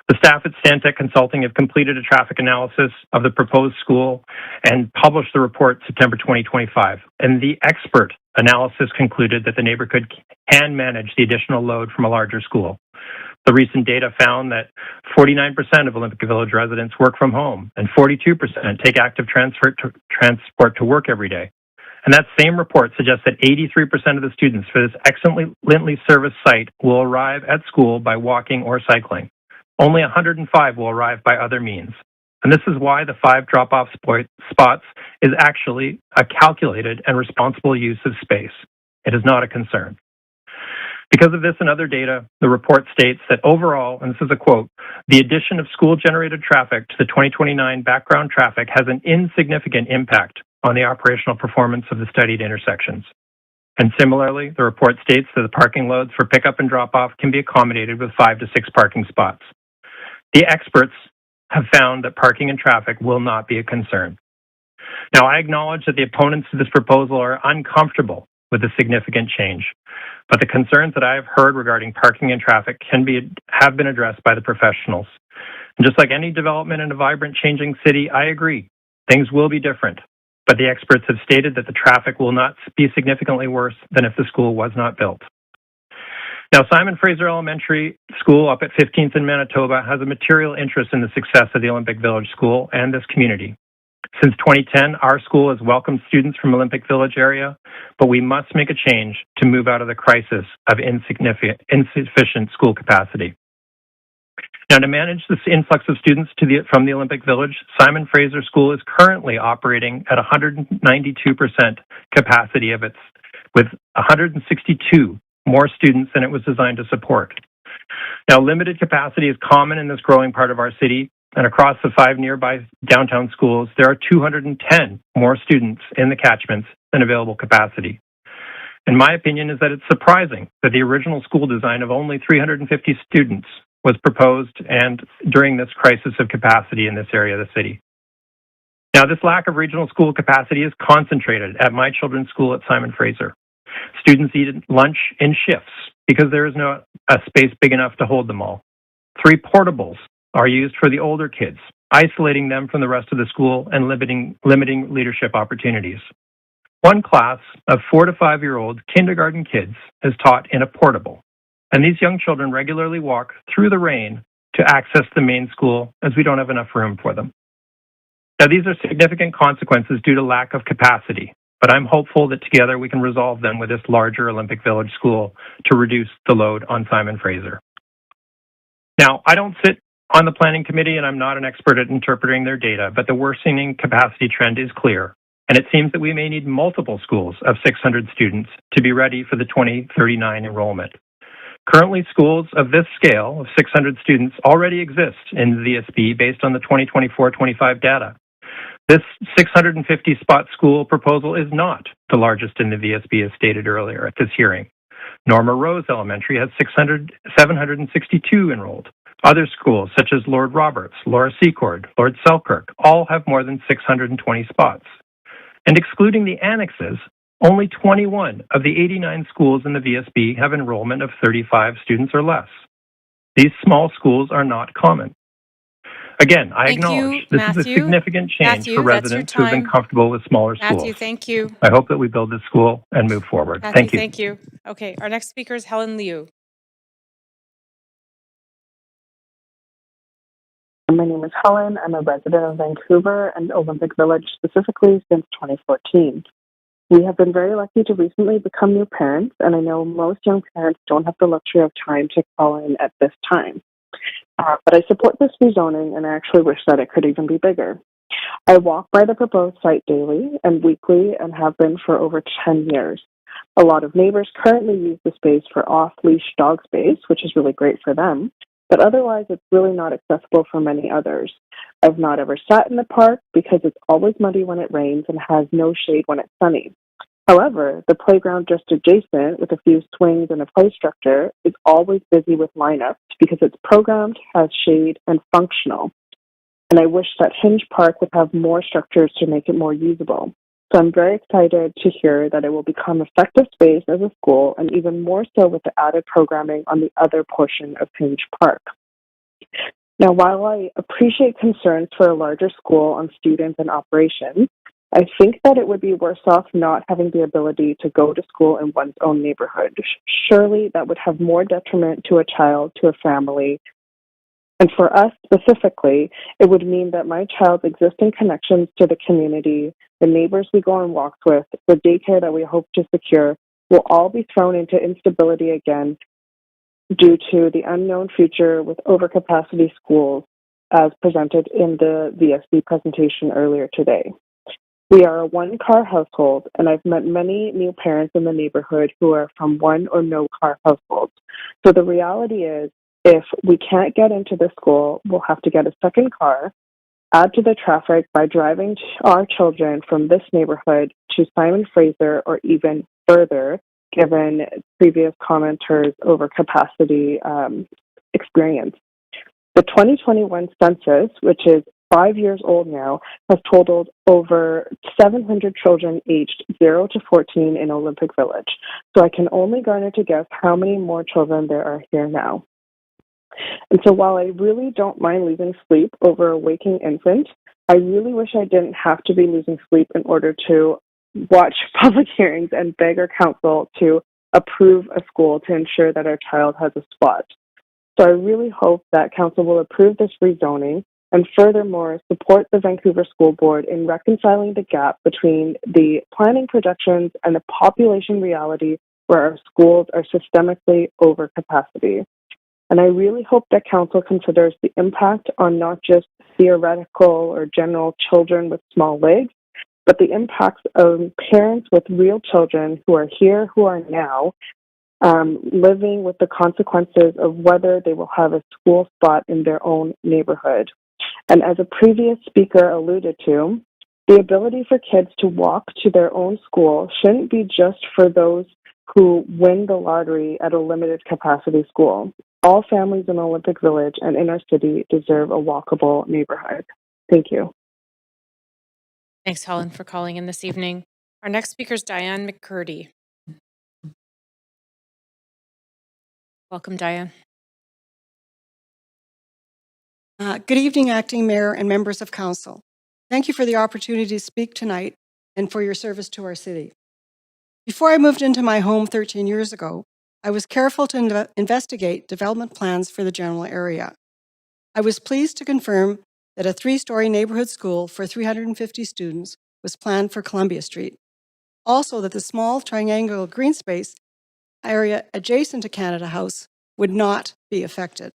the staff at Stantec Consulting have completed a traffic analysis of the proposed school and published the report September 2025. And the expert analysis concluded that the neighborhood can manage the additional load from a larger school. The recent data found that 49% of Olympic Village residents work from home and 42% take active transport to work every day. And that same report suggests that 83% of the students for this excellently serviced site will arrive at school by walking or cycling. Only 105 will arrive by other means. And this is why the 5 drop-off spots is actually a calculated and responsible use of space. It is not a concern. Because of this and other data, the report states that overall, and this is a quote, the addition of school-generated traffic to the 2029 background traffic has an insignificant impact on the operational performance of the studied intersections. And similarly, the report states that the parking loads for pickup and drop-off can be accommodated with 5 to 6 parking spots. The experts have found that parking and traffic will not be a concern. Now, I acknowledge that the opponents to this proposal are uncomfortable with the significant change, but the concerns that I have heard regarding parking and traffic have been addressed by the professionals. And just like any development in a vibrant, changing city, I agree, things will be different, but the experts have stated that the traffic will not be significantly worse than if the school was not built. Now, Simon Fraser Elementary School up at 15th in Manitoba has a material interest in the success of the Olympic Village School and this community. Since 2010, our school has welcomed students from Olympic Village area, but we must make a change to move out of the crisis of insufficient school capacity. Now, to manage this influx of students from the Olympic Village, Simon Fraser School is currently operating at 192% capacity with 162 more students than it was designed to support. Now, limited capacity is common in this growing part of our city, and across the 5 nearby downtown schools, there are 210 more students in the catchments than available capacity. And my opinion is that it's surprising that the original school design of only 350 students was proposed and during this crisis of capacity in this area of the city. Now, this lack of regional school capacity is concentrated at my children's school at Simon Fraser. Students eat lunch in shifts because there is no a space big enough to hold them all. 3 portables are used for the older kids, isolating them from the rest of the school and limiting leadership opportunities. 1 class of 4 to 5-year-old kindergarten kids is taught in a portable, and these young children regularly walk through the rain to access the main school as we don't have enough room for them. Now, these are significant consequences due to lack of capacity, but I'm hopeful that together we can resolve them with this larger Olympic Village school to reduce the load on Simon Fraser. Now, I don't sit on the planning committee and I'm not an expert at interpreting their data, but the worsening capacity trend is clear. And it seems that we may need multiple schools of 600 students to be ready for the 2039 enrollment. Currently, schools of this scale of 600 students already exist in the VSB based on the 2024-25 data. This 650-spot school proposal is not the largest in the VSB as stated earlier at this hearing. Norma Rose Elementary has 762 enrolled. Other schools, such as Lord Roberts, Laura Secord, Lord Selkirk, all have more than 620 spots. And excluding the annexes, only 21 of the 89 schools in the VSB have enrollment of 35 students or less. These small schools are not common. Again, I acknowledge this is a significant change for residents who have been comfortable with smaller schools. Matthew, thank you. I hope that we build this school and move forward. Matthew, Thank you. thank you. Okay, our next speaker is Helen Liu. My name is Helen. I'm a resident of Vancouver and Olympic Village specifically since 2014. We have been very lucky to recently become new parents, and I know most young parents don't have the luxury of time to call in at this time. But I support this rezoning, and I actually wish that it could even be bigger. I walk by the proposed site daily and weekly and have been for over 10 years. A lot of neighbors currently use the space for off-leash dog space, which is really great for them, but otherwise it's really not accessible for many others. I've not ever sat in the park because it's always muddy when it rains and has no shade when it's sunny. However, the playground just adjacent with a few swings and a play structure is always busy with lineups because it's programmed, has shade, and functional. And I wish that Hinge Park would have more structures to make it more usable. So I'm very excited to hear that it will become effective space as a school, and even more so with the added programming on the other portion of Hinge Park. Now, while I appreciate concerns for a larger school on students and operations, I think that it would be worse off not having the ability to go to school in one's own neighborhood. Surely that would have more detriment to a child, to a family. And for us specifically, it would mean that my child's existing connections to the community, the neighbors we go on walks with, the daycare that we hope to secure, will all be thrown into instability again due to the unknown future with overcapacity schools as presented in the VSB presentation earlier today. We are a one-car household, and I've met many new parents in the neighborhood who are from one or no-car households. So the reality is, if we can't get into the school, we'll have to get a second car, add to the traffic by driving our children from this neighborhood to Simon Fraser or even further, given previous commenters' overcapacity experience. The 2021 census, which is 5 years old now, has totaled over 700 children aged 0 to 14 in Olympic Village. So I can only garner to guess how many more children there are here now. And so while I really don't mind losing sleep over a waking infant, I really wish I didn't have to be losing sleep in order to watch public hearings and beg our council to approve a school to ensure that our child has a spot. So I really hope that council will approve this rezoning and furthermore support the Vancouver School Board in reconciling the gap between the planning projections and the population reality where our schools are systemically over capacity. And I really hope that council considers the impact on not just theoretical or general children with small legs, but the impacts of parents with real children who are here, who are now, living with the consequences of whether they will have a school spot in their own neighborhood. And as a previous speaker alluded to, the ability for kids to walk to their own school shouldn't be just for those who win the lottery at a limited capacity school. All families in Olympic Village and in our city deserve a walkable neighborhood. Thank you. Thanks, Helen, for calling in this evening. Our next speaker is Diane McCurdy. Welcome, Diane. Good evening, Acting Mayor and members of Council. Thank you for the opportunity to speak tonight and for your service to our city. Before I moved into my home 13 years ago, I was careful to investigate development plans for the general area. I was pleased to confirm that a 3-story neighborhood school for 350 students was planned for Columbia Street. Also, that the small triangular green space area adjacent to Canada House would not be affected.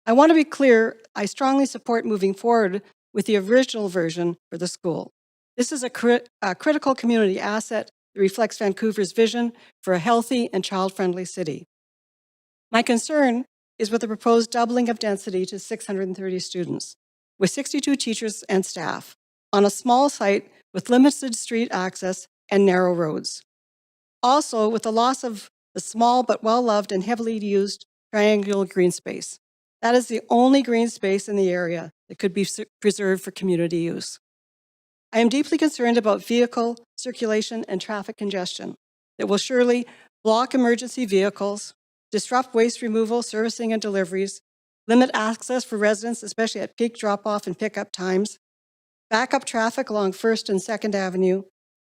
I want to be clear, I strongly support moving forward with the original version for the school. This is a critical community asset that reflects Vancouver's vision for a healthy and child-friendly city. My concern is with the proposed doubling of density to 630 students, with 62 teachers and staff, on a small site with limited street access and narrow roads. Also, with the loss of the small but well-loved and heavily used triangular green space. That is the only green space in the area that could be preserved for community use. I am deeply concerned about vehicle circulation and traffic congestion that will surely block emergency vehicles, disrupt waste removal, servicing, and deliveries, limit access for residents, especially at peak drop-off and pickup times, back up traffic along 1st and 2nd Avenue,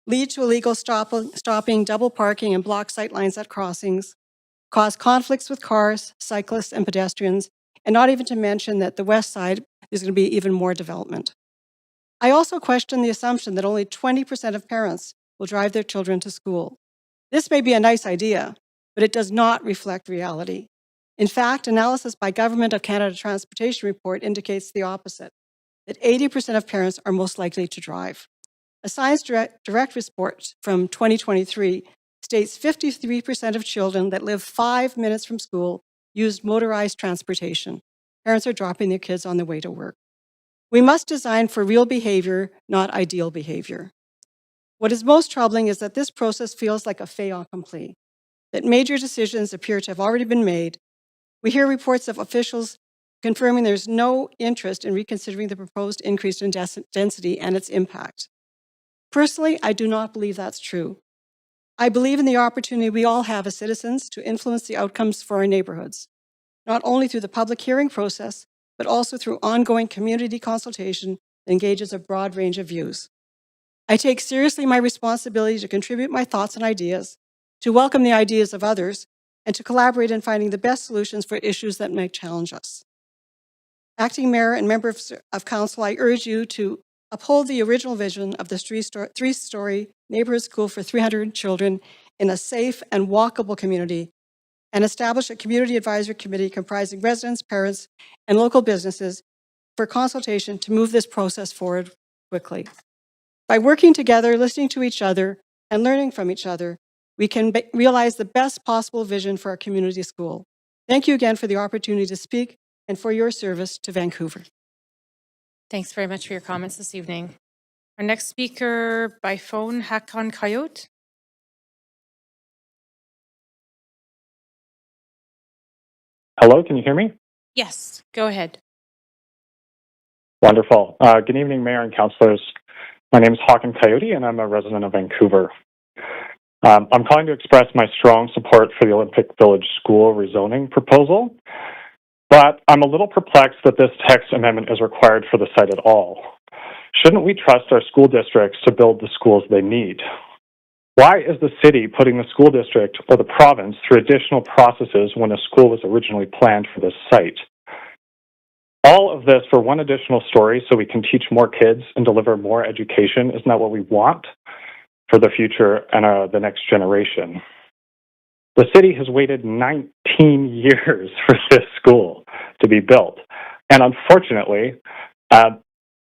lead to illegal stopping, double parking, and block sightlines at crossings, cause conflicts with cars, cyclists, and pedestrians, and not even to mention that the west side is going to be even more development. I also question the assumption that only 20% of parents will drive their children to school. This may be a nice idea, but it does not reflect reality. In fact, analysis by Government of Canada Transportation Report indicates the opposite, that 80% of parents are most likely to drive. A Science Direct report from 2023 states 53% of children that live 5 minutes from school use motorized transportation. Parents are dropping their kids on the way to work. We must design for real behavior, not ideal behavior. What is most troubling is that this process feels like a fait accompli, that major decisions appear to have already been made. We hear reports of officials confirming there's no interest in reconsidering the proposed increase in density and its impact. Personally, I do not believe that's true. I believe in the opportunity we all have as citizens to influence the outcomes for our neighborhoods, not only through the public hearing process, but also through ongoing community consultation that engages a broad range of views. I take seriously my responsibility to contribute my thoughts and ideas, to welcome the ideas of others, and to collaborate in finding the best solutions for issues that may challenge us. Acting Mayor and members of Council, I urge you to uphold the original vision of this 3-story neighborhood school for 300 children in a safe and walkable community, and establish a community advisory committee comprising residents, parents, and local businesses for consultation to move this process forward quickly. By working together, listening to each other, and learning from each other, we can realize the best possible vision for our community school. Thank you again for the opportunity to speak and for your service to Vancouver. Thanks very much for your comments this evening. Our next speaker by phone, Hakan Kayot. Hello, can you hear me? Yes, go ahead. Wonderful. Good evening, Mayor and Councillors. My name is Hakan Coyote, and I'm a resident of Vancouver. I'm calling to express my strong support for the Olympic Village School rezoning proposal, but I'm a little perplexed that this text amendment is required for the site at all. Shouldn't we trust our school districts to build the schools they need? Why is the city putting the school district or the province through additional processes when a school was originally planned for this site? All of this for one additional story so we can teach more kids and deliver more education. Isn't that what we want for the future and the next generation? The city has waited 19 years for this school to be built. And unfortunately,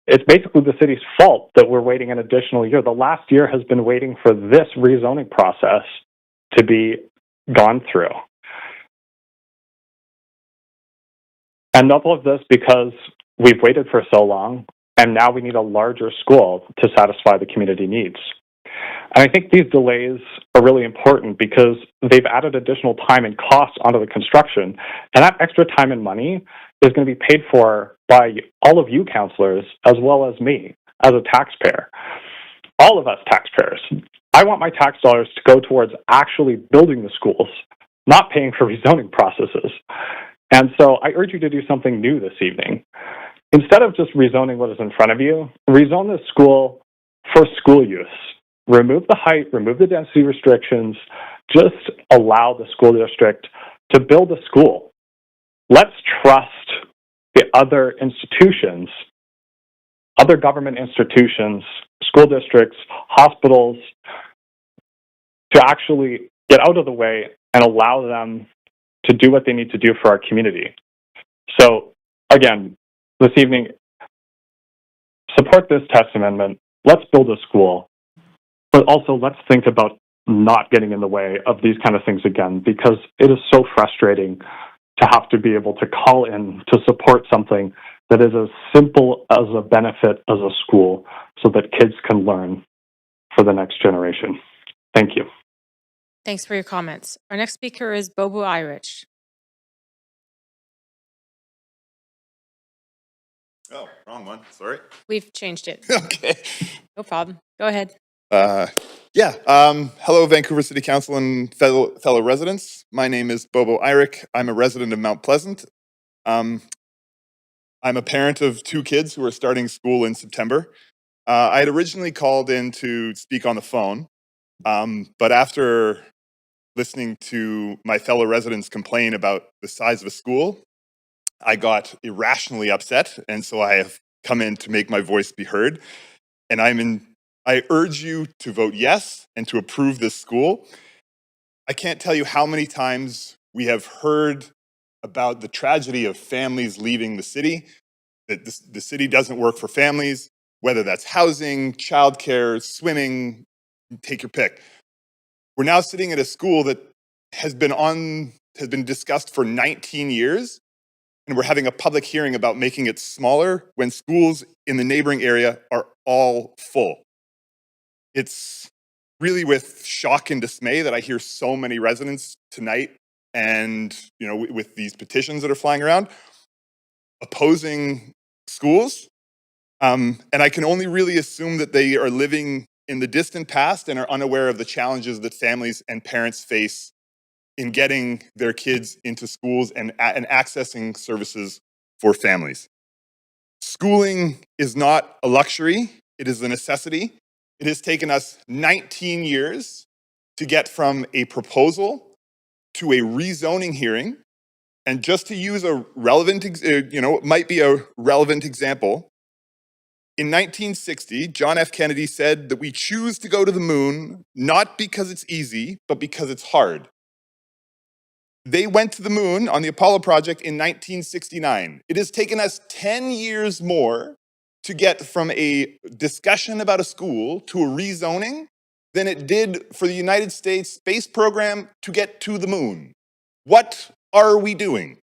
it's basically the city's fault that we're waiting an additional year. The last year has been waiting for this rezoning process to be gone through. And all of this because we've waited for so long, and now we need a larger school to satisfy the community needs. And I think these delays are really important because they've added additional time and cost onto the construction, and that extra time and money is going to be paid for by all of you councillors as well as me as a taxpayer. All of us taxpayers. I want my tax dollars to go towards actually building the schools, not paying for rezoning processes. And so I urge you to do something new this evening. Instead of just rezoning what is in front of you, rezone the school for school use. Remove the height, remove the density restrictions, just allow the school district to build a school. Let's trust the other institutions, other government institutions, school districts, hospitals, to actually get out of the way and allow them to do what they need to do for our community. So, again, this evening, support this text amendment. Let's build a school, but also let's think about not getting in the way of these kind of things again, because it is so frustrating to have to be able to call in to support something that is as simple as a benefit as a school so that kids can learn for the next generation. Thank you. Thanks for your comments. Our next speaker is Bobo Irish. Oh, wrong one. Sorry. We've changed it. Okay. No problem. Go ahead. Hello, Vancouver City Council and fellow residents. My name is Bobo Irick. I'm a resident of Mount Pleasant. I'm a parent of 2 kids who are starting school in September. I had originally called in to speak on the phone, but after listening to my fellow residents complain about the size of a school, I got irrationally upset, and so I have come in to make my voice be heard. And I urge you to vote yes and to approve this school. I can't tell you how many times we have heard about the tragedy of families leaving the city, that the city doesn't work for families, whether that's housing, childcare, swimming, take your pick. We're now sitting at a school that has been discussed for 19 years, and we're having a public hearing about making it smaller when schools in the neighboring area are all full. It's really with shock and dismay that I hear so many residents tonight, and with these petitions that are flying around, opposing schools. And I can only really assume that they are living in the distant past and are unaware of the challenges that families and parents face in getting their kids into schools and accessing services for families. Schooling is not a luxury, it is a necessity. It has taken us 19 years to get from a proposal to a rezoning hearing. And just to use a relevant, it might be a relevant example. In 1960, John F. Kennedy said that we choose to go to the moon not because it's easy, but because it's hard. They went to the moon on the Apollo project in 1969. It has taken us 10 years more to get from a discussion about a school to a rezoning than it did for the United States space program to get to the moon. What are we doing?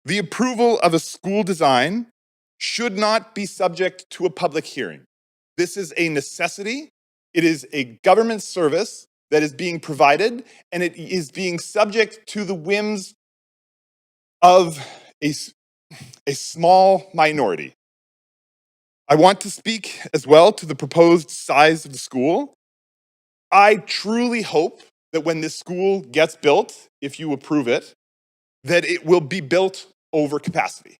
The approval of a school design should not be subject to a public hearing. This is a necessity. It is a government service that is being provided, and it is being subject to the whims of a small minority. I want to speak as well to the proposed size of the school. I truly hope that when this school gets built, if you approve it, that it will be built over capacity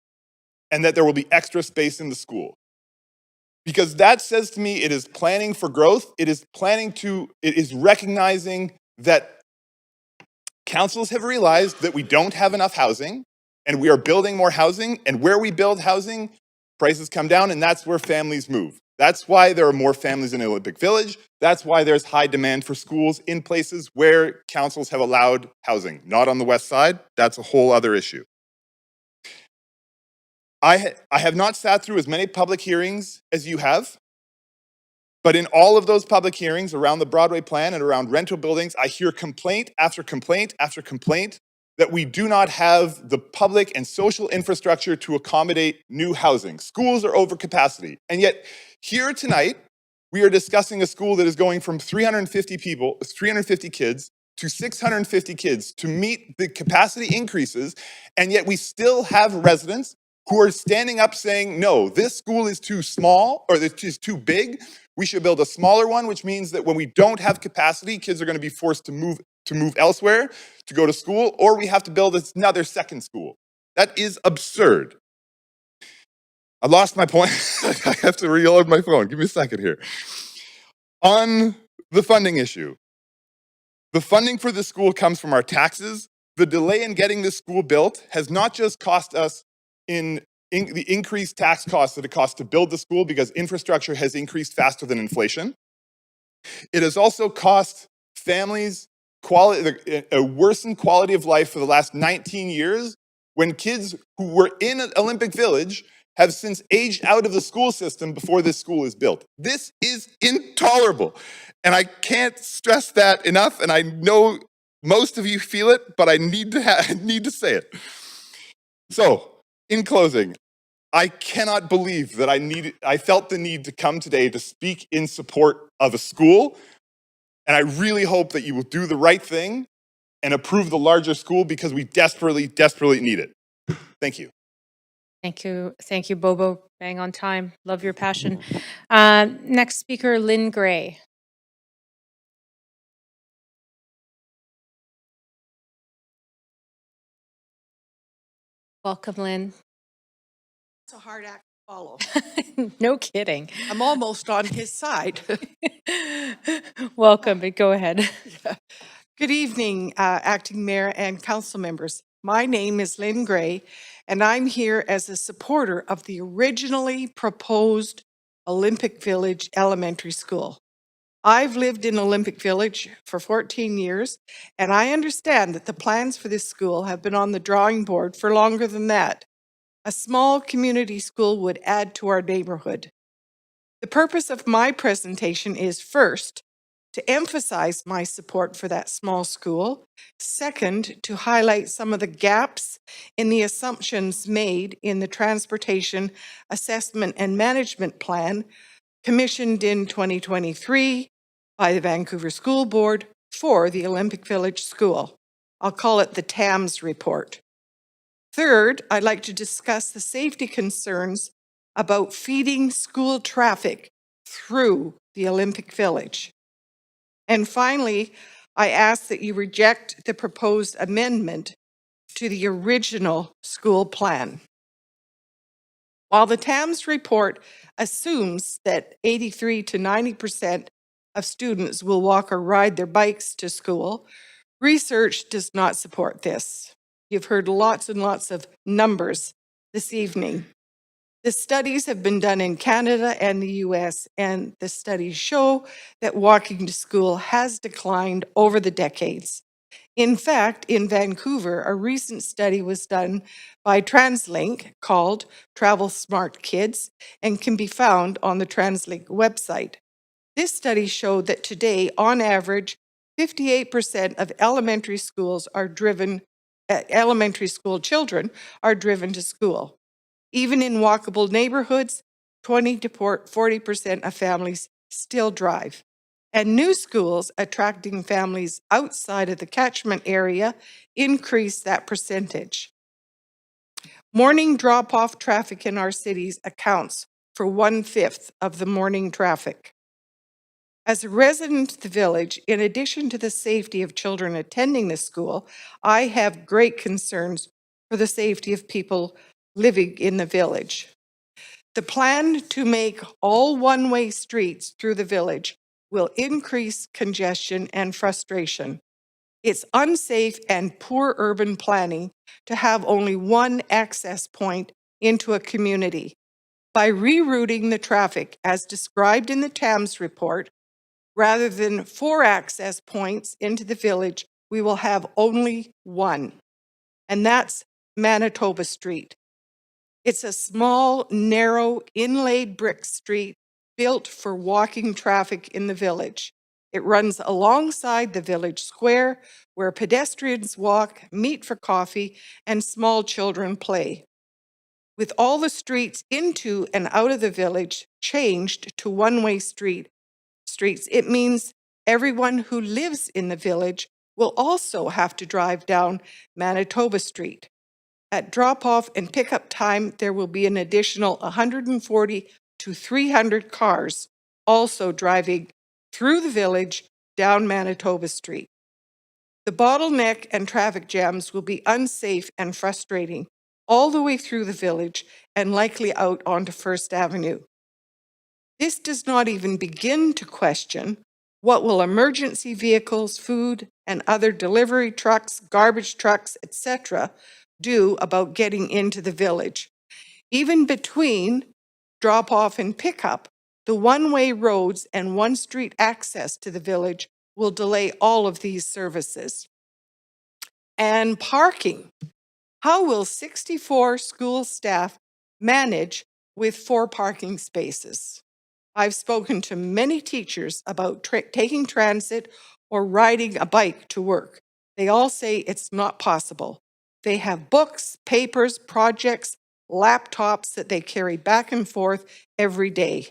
and that there will be extra space in the school. Because that says to me, it is planning for growth. It is recognizing that councils have realized that we don't have enough housing and we are building more housing, and where we build housing, prices come down, and that's where families move. That's why there are more families in Olympic Village. That's why there's high demand for schools in places where councils have allowed housing. Not on the west side. That's a whole other issue. I have not sat through as many public hearings as you have. But in all of those public hearings around the Broadway plan and around rental buildings, I hear complaint after complaint after complaint that we do not have the public and social infrastructure to accommodate new housing. Schools are over capacity. And yet here tonight, we are discussing a school that is going from 350 kids to 650 kids to meet the capacity increases. And yet we still have residents who are standing up saying, no, this school is too small or it is too big. We should build a smaller one, which means that when we don't have capacity, kids are going to be forced to move elsewhere to go to school, or we have to build another second school. That is absurd. I lost my point. I have to reload my phone. Give me a second here. On the funding issue, the funding for the school comes from our taxes. The delay in getting this school built has not just cost us in the increased tax costs that it costs to build the school because infrastructure has increased faster than inflation. It has also cost families a worsened quality of life for the last 19 years when kids who were in Olympic Village have since aged out of the school system before this school is built. This is intolerable. And I can't stress that enough. And I know most of you feel it, but I need to say it. So, in closing, I cannot believe that I felt the need to come today to speak in support of a school. And I really hope that you will do the right thing and approve the larger school because we desperately, desperately need it. Thank you. Thank you. Thank you, Bobo. Bang on time. Love your passion. Next speaker, Lynn Gray. Welcome, Lynn. It's a hard act to follow. No kidding. I'm almost on his side. Welcome, but go ahead. Good evening, Acting Mayor and Council members. My name is Lynn Gray, and I'm here as a supporter of the originally proposed Olympic Village Elementary School. I've lived in Olympic Village for 14 years, and I understand that the plans for this school have been on the drawing board for longer than that. A small community school would add to our neighborhood. The purpose of my presentation is first, to emphasize my support for that small school. Second, to highlight some of the gaps in the assumptions made in the Transportation Assessment and Management Plan commissioned in 2023 by the Vancouver School Board for the Olympic Village School. I'll call it the TAMS report. Third, I'd like to discuss the safety concerns about feeding school traffic through the Olympic Village. And finally, I ask that you reject the proposed amendment to the original school plan. While the TAMS report assumes that 83 to 90% of students will walk or ride their bikes to school, research does not support this. You've heard lots and lots of numbers this evening. The studies have been done in Canada and the US, and the studies show that walking to school has declined over the decades. In fact, in Vancouver, a recent study was done by TransLink called Travel Smart Kids and can be found on the TransLink website. This study showed that today, on average, 58% of elementary school children are driven to school. Even in walkable neighborhoods, 20 to 40% of families still drive. And new schools attracting families outside of the catchment area increase that percentage. Morning drop-off traffic in our cities accounts for 1/5 of the morning traffic. As a resident of the village, in addition to the safety of children attending the school, I have great concerns for the safety of people living in the village. The plan to make all one-way streets through the village will increase congestion and frustration. It's unsafe and poor urban planning to have only one access point into a community. By rerouting the traffic as described in the TAMS report, rather than 4 access points into the village, we will have only one, and that's Manitoba Street. It's a small, narrow, inlaid brick street built for walking traffic in the village. It runs alongside the village square where pedestrians walk, meet for coffee, and small children play. With all the streets into and out of the village changed to one-way streets, it means everyone who lives in the village will also have to drive down Manitoba Street. At drop-off and pickup time, there will be an additional 140 to 300 cars also driving through the village down Manitoba Street. The bottleneck and traffic jams will be unsafe and frustrating all the way through the village and likely out onto First Avenue. This does not even begin to question what will emergency vehicles, food, and other delivery trucks, garbage trucks, etc., do about getting into the village. Even between drop-off and pickup, the one-way roads and one-street access to the village will delay all of these services. And parking. How will 64 school staff manage with 4 parking spaces? I've spoken to many teachers about taking transit or riding a bike to work. They all say it's not possible. They have books, papers, projects, laptops that they carry back and forth every day.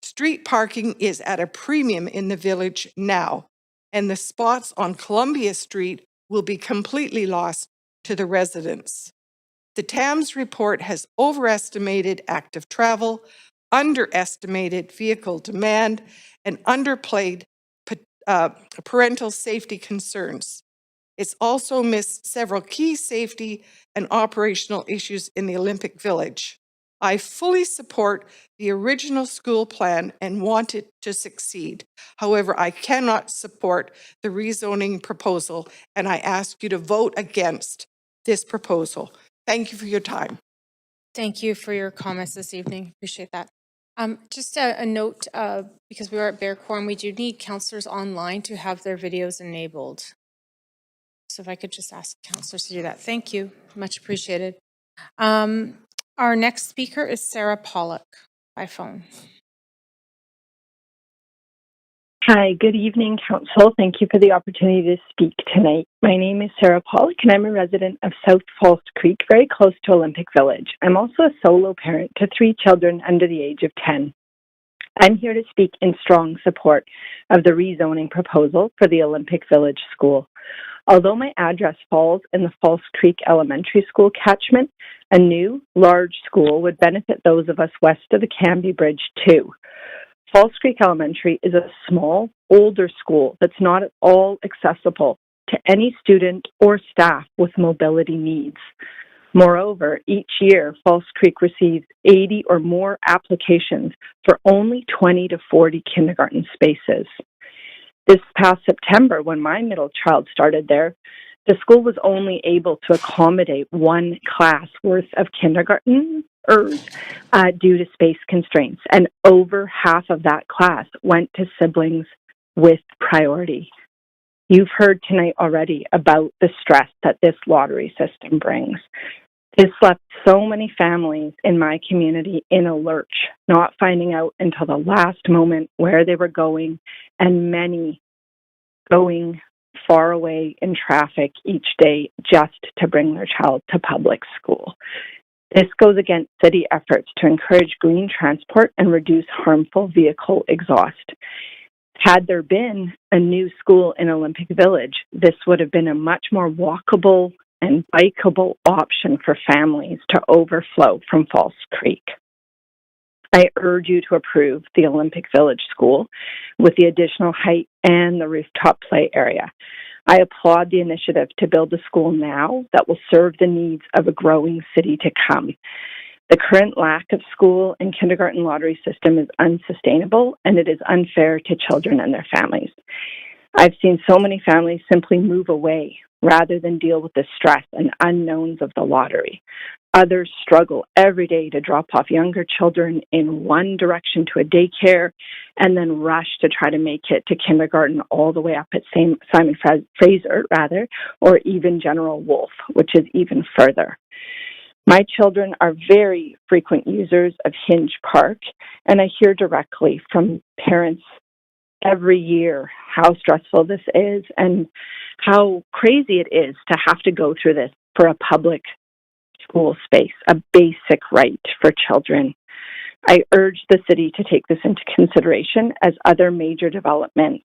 Street parking is at a premium in the village now, and the spots on Columbia Street will be completely lost to the residents. The TAMS report has overestimated active travel, underestimated vehicle demand, and underplayed parental safety concerns. It's also missed several key safety and operational issues in the Olympic Village. I fully support the original school plan and want it to succeed. However, I cannot support the rezoning proposal, and I ask you to vote against this proposal. Thank you for your time. Thank you for your comments this evening. Appreciate that. Just a note, because we are at Bear Quorum, we do need counselors online to have their videos enabled. So if I could just ask counselors to do that. Thank you. Much appreciated. Our next speaker is Sarah Pollock by phone. Hi, good evening, Council. Thank you for the opportunity to speak tonight. My name is Sarah Pollock, and I'm a resident of South False Creek, very close to Olympic Village. I'm also a solo parent to 3 children under the age of 10. I'm here to speak in strong support of the rezoning proposal for the Olympic Village School. Although my address falls in the False Creek Elementary School catchment, a new, large school would benefit those of us west of the Cambie Bridge too. False Creek Elementary is a small, older school that's not at all accessible to any student or staff with mobility needs. Moreover, each year, False Creek receives 80 or more applications for only 20 to 40 kindergarten spaces. This past September, when my middle child started there, the school was only able to accommodate 1 class worth of kindergartners due to space constraints, and over half of that class went to siblings with priority. You've heard tonight already about the stress that this lottery system brings. This left so many families in my community in a lurch, not finding out until the last moment where they were going, and many going far away in traffic each day just to bring their child to public school. This goes against city efforts to encourage green transport and reduce harmful vehicle exhaust. Had there been a new school in Olympic Village, this would have been a much more walkable and bikeable option for families to overflow from False Creek. I urge you to approve the Olympic Village School with the additional height and the rooftop play area. I applaud the initiative to build a school now that will serve the needs of a growing city to come. The current lack of school and kindergarten lottery system is unsustainable, and it is unfair to children and their families. I've seen so many families simply move away rather than deal with the stress and unknowns of the lottery. Others struggle every day to drop off younger children in one direction to a daycare and then rush to try to make it to kindergarten all the way up at Simon Fraser, or even General Wolfe, which is even further. My children are very frequent users of Hinge Park, and I hear directly from parents every year how stressful this is and how crazy it is to have to go through this for a public school space, a basic right for children. I urge the city to take this into consideration as other major developments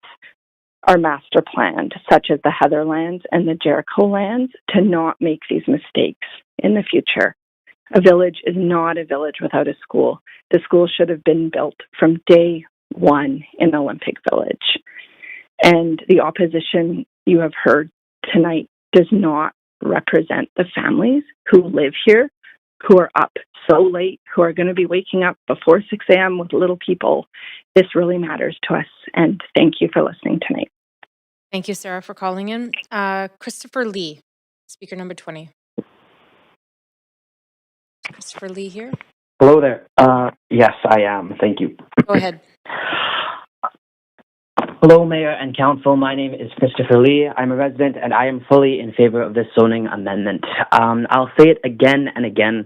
are master planned, such as the Heatherlands and the Jericho lands, to not make these mistakes in the future. A village is not a village without a school. The school should have been built from day one in Olympic Village. And the opposition you have heard tonight does not represent the families who live here, who are up so late, who are going to be waking up before 6 a.m. with little people. This really matters to us, and thank you for listening tonight. Thank you, Sarah, for calling in. Christopher Lee, speaker number 20. Christopher Lee here. Hello there. Yes, I am. Thank you. Go ahead. Hello, Mayor and Council. My name is Christopher Lee. I'm a resident, and I am fully in favor of this zoning amendment. I'll say it again and again.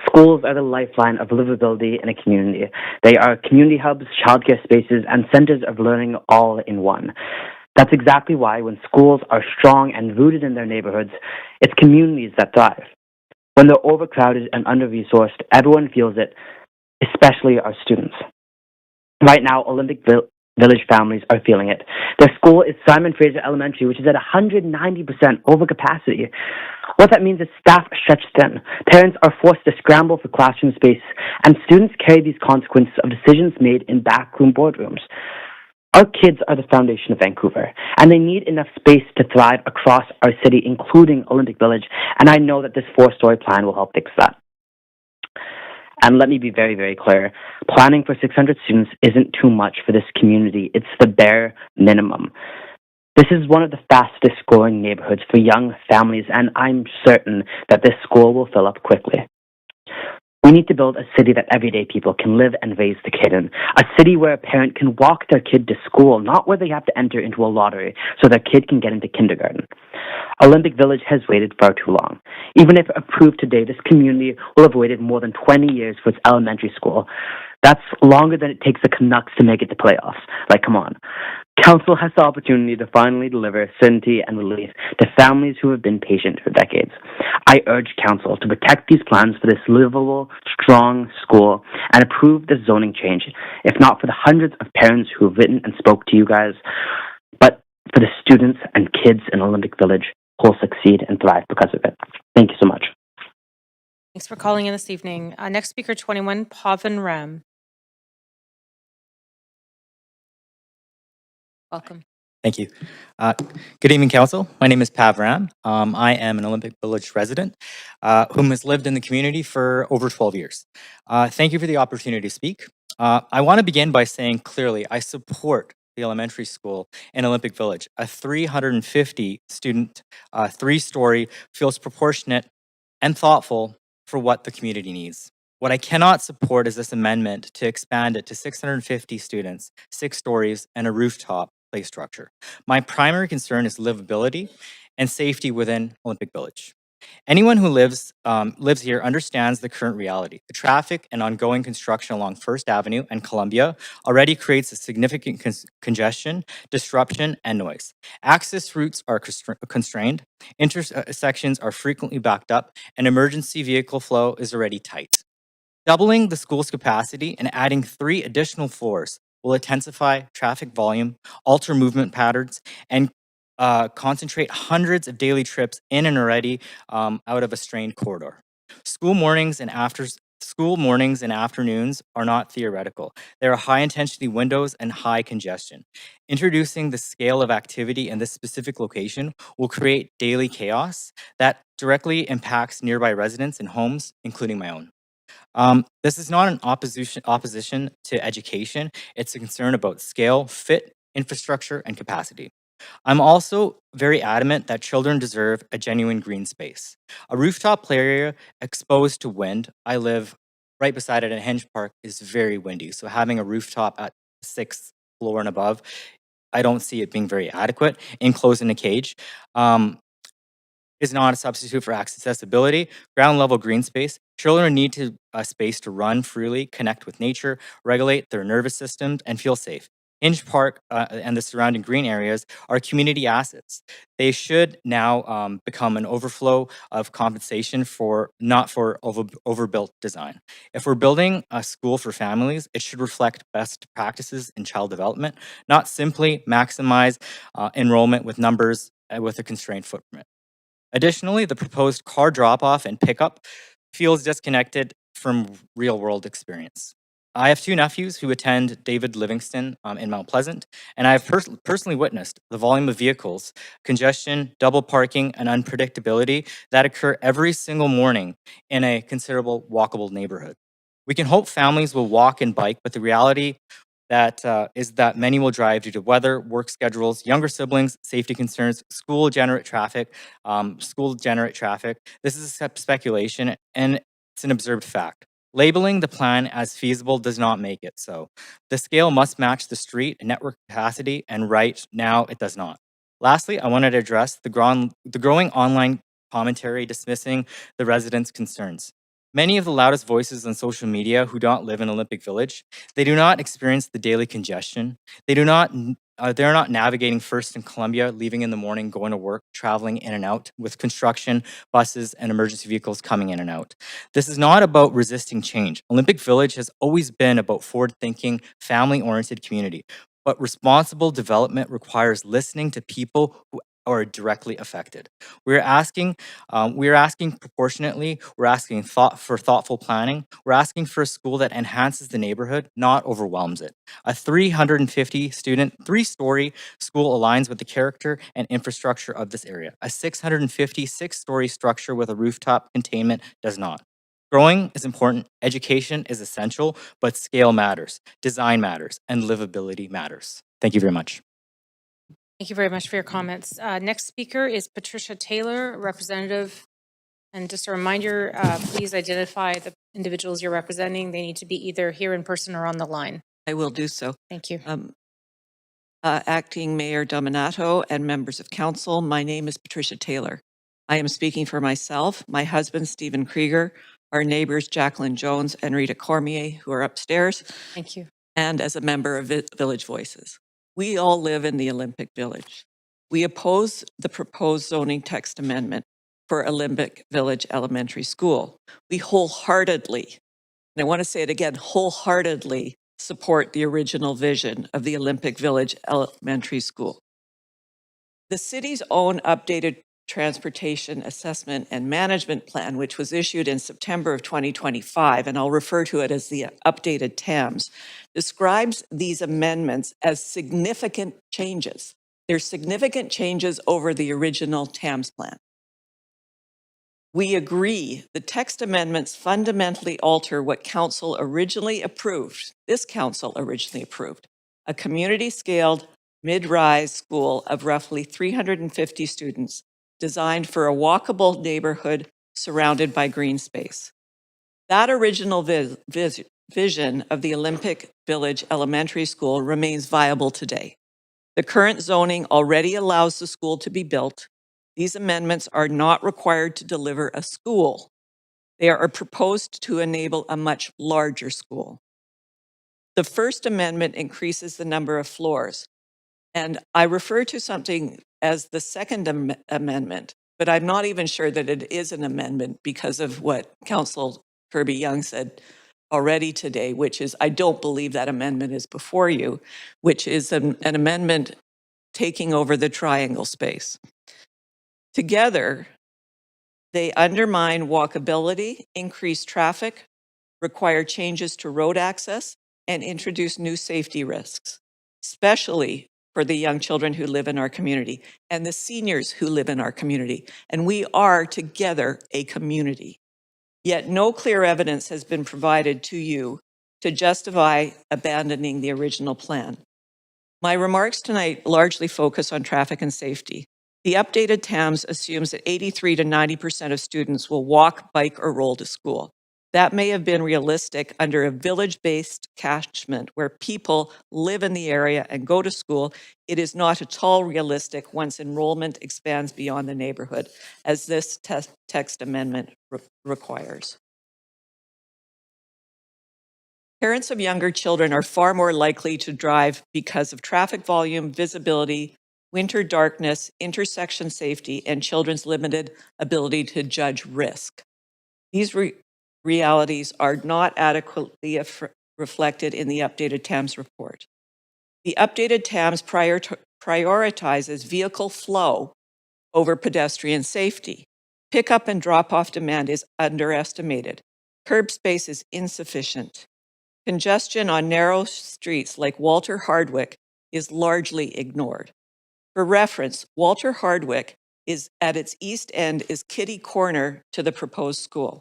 Schools are the lifeline of livability in a community. They are community hubs, childcare spaces, and centers of learning all in one. That's exactly why when schools are strong and rooted in their neighborhoods, it's communities that thrive. When they're overcrowded and under-resourced, everyone feels it, especially our students. Right now, Olympic Village families are feeling it. Their school is Simon Fraser Elementary, which is at 190% over capacity. What that means is staff are stretched thin. Parents are forced to scramble for classroom space, and students carry these consequences of decisions made in backroom boardrooms. Our kids are the foundation of Vancouver, and they need enough space to thrive across our city, including Olympic Village, and I know that this 4-story plan will help fix that. And let me be very, very clear. Planning for 600 students isn't too much for this community. It's the bare minimum. This is one of the fastest growing neighborhoods for young families, and I'm certain that this school will fill up quickly. We need to build a city that everyday people can live and raise the kid in. A city where a parent can walk their kid to school, not where they have to enter into a lottery so their kid can get into kindergarten. Olympic Village has waited far too long. Even if approved today, this community will have waited more than 20 years for its elementary school. That's longer than it takes the Canucks to make it to playoffs. Like, come on. Council has the opportunity to finally deliver certainty and relief to families who have been patient for decades. I urge Council to protect these plans for this livable, strong school and approve the zoning change, if not for the hundreds of parents who have written and spoke to you guys, but for the students and kids in Olympic Village who will succeed and thrive because of it. Thank you so much. Thanks for calling in this evening. Next speaker, 21, Pavan Ram. Welcome. Thank you. Good evening, Council. My name is Pav Ram. I am an Olympic Village resident whom has lived in the community for over 12 years. Thank you for the opportunity to speak. I want to begin by saying clearly I support the elementary school in Olympic Village. A 350 student, 3-story, feels proportionate and thoughtful for what the community needs. What I cannot support is this amendment to expand it to 650 students, 6 stories, and a rooftop play structure. My primary concern is livability and safety within Olympic Village. Anyone who lives here understands the current reality. The traffic and ongoing construction along First Avenue and Columbia already creates a significant congestion, disruption, and noise. Access routes are constrained, intersections are frequently backed up, and emergency vehicle flow is already tight. Doubling the school's capacity and adding 3 additional floors will intensify traffic volume, alter movement patterns, and concentrate hundreds of daily trips in and already out of a strained corridor. School mornings and afternoons are not theoretical. There are high intensity windows and high congestion. Introducing the scale of activity in this specific location will create daily chaos that directly impacts nearby residents and homes, including my own. This is not an opposition to education. It's a concern about scale, fit, infrastructure, and capacity. I'm also very adamant that children deserve a genuine green space. A rooftop play area exposed to wind, I live right beside it at Hinge Park, is very windy. So having a rooftop at 6th floor and above, I don't see it being very adequate, enclosed in a cage. is not a substitute for accessibility, ground level green space. Children need a space to run freely, connect with nature, regulate their nervous systems, and feel safe. Hinge Park and the surrounding green areas are community assets. They should now become an overflow of compensation for not for overbuilt design. If we're building a school for families, it should reflect best practices in child development, not simply maximize enrollment with numbers with a constrained footprint. Additionally, the proposed car drop-off and pickup feels disconnected from real-world experience. I have two nephews who attend David Livingston in Mount Pleasant, and I have personally witnessed the volume of vehicles, congestion, double parking, and unpredictability that occur every single morning in a considerable walkable neighborhood. We can hope families will walk and bike, but the reality is that many will drive due to weather, work schedules, younger siblings, safety concerns, school generate traffic. This is a speculation, and it's an observed fact. Labeling the plan as feasible does not make it so. The scale must match the street and network capacity, and right now it does not. Lastly, I wanted to address the growing online commentary dismissing the residents' concerns. Many of the loudest voices on social media who don't live in Olympic Village, they do not experience the daily congestion. They're not navigating first in Columbia, leaving in the morning, going to work, traveling in and out with construction, buses, and emergency vehicles coming in and out. This is not about resisting change. Olympic Village has always been about forward-thinking, family-oriented community. But responsible development requires listening to people who are directly affected. We're asking proportionately. We're asking for thoughtful planning. We're asking for a school that enhances the neighborhood, not overwhelms it. A 350-student, 3-story school aligns with the character and infrastructure of this area. A 656-story structure with a rooftop containment does not. Growing is important, education is essential, but scale matters, design matters, and livability matters. Thank you very much. Thank you very much for your comments. Next speaker is Patricia Taylor, representative. And just a reminder, please identify the individuals you're representing. They need to be either here in person or on the line. I will do so. Thank you. Acting Mayor Dominato and members of council, my name is Patricia Taylor. I am speaking for myself, my husband, Stephen Krieger, our neighbors, Jacqueline Jones and Rita Cormier, who are upstairs. Thank you. And as a member of Village Voices. We all live in the Olympic Village. We oppose the proposed zoning text amendment for Olympic Village Elementary School. We wholeheartedly, and I want to say it again, wholeheartedly support the original vision of the Olympic Village Elementary School. The city's own updated Transportation Assessment and Management Plan, which was issued in September of 2025, and I'll refer to it as the updated TAMS, describes these amendments as significant changes. They're significant changes over the original TAMS plan. We agree the text amendments fundamentally alter what council originally approved, this council originally approved, a community-scaled mid-rise school of roughly 350 students designed for a walkable neighborhood surrounded by green space. That original vision of the Olympic Village Elementary School remains viable today. The current zoning already allows the school to be built. These amendments are not required to deliver a school. They are proposed to enable a much larger school. The First Amendment increases the number of floors, and I refer to something as the Second Amendment, but I'm not even sure that it is an amendment because of what Council Kirby Young said already today, which is, I don't believe that amendment is before you, which is an amendment taking over the triangle space. Together, they undermine walkability, increase traffic, require changes to road access, and introduce new safety risks, especially for the young children who live in our community and the seniors who live in our community. And we are together a community. Yet no clear evidence has been provided to you to justify abandoning the original plan. My remarks tonight largely focus on traffic and safety. The updated TAMS assumes that 83 to 90% of students will walk, bike, or roll to school. That may have been realistic under a village-based catchment where people live in the area and go to school. It is not at all realistic once enrollment expands beyond the neighborhood, as this text amendment requires. Parents of younger children are far more likely to drive because of traffic volume, visibility, winter darkness, intersection safety, and children's limited ability to judge risk. These realities are not adequately reflected in the updated TAMS report. The updated TAMS prioritizes vehicle flow over pedestrian safety. Pickup and drop-off demand is underestimated. Curb space is insufficient. Congestion on narrow streets like Walter Hardwick is largely ignored. For reference, Walter Hardwick is at its east end is kitty corner to the proposed school.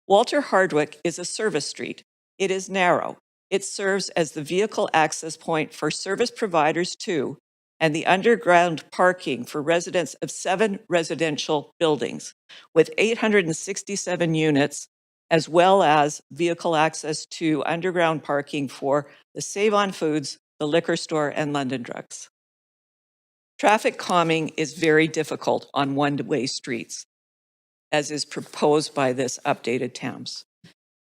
Walter Hardwick is a service street. It is narrow. It serves as the vehicle access point for service providers too, and the underground parking for residents of 7 residential buildings with 867 units, as well as vehicle access to underground parking for the Save On Foods, the liquor store, and London Drugs. Traffic calming is very difficult on one-way streets, as is proposed by this updated TAMS.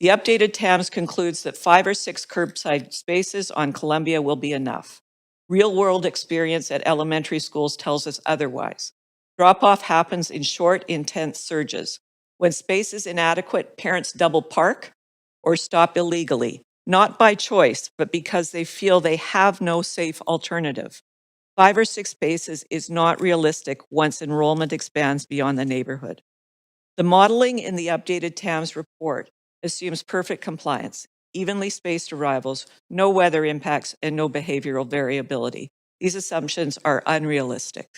The updated TAMS concludes that 5 or 6 curbside spaces on Columbia will be enough. Real-world experience at elementary schools tells us otherwise. Drop-off happens in short, intense surges. When space is inadequate, parents double park or stop illegally, not by choice, but because they feel they have no safe alternative. 5 or 6 spaces is not realistic once enrollment expands beyond the neighborhood. The modeling in the updated TAMS report assumes perfect compliance, evenly spaced arrivals, no weather impacts, and no behavioral variability. These assumptions are unrealistic.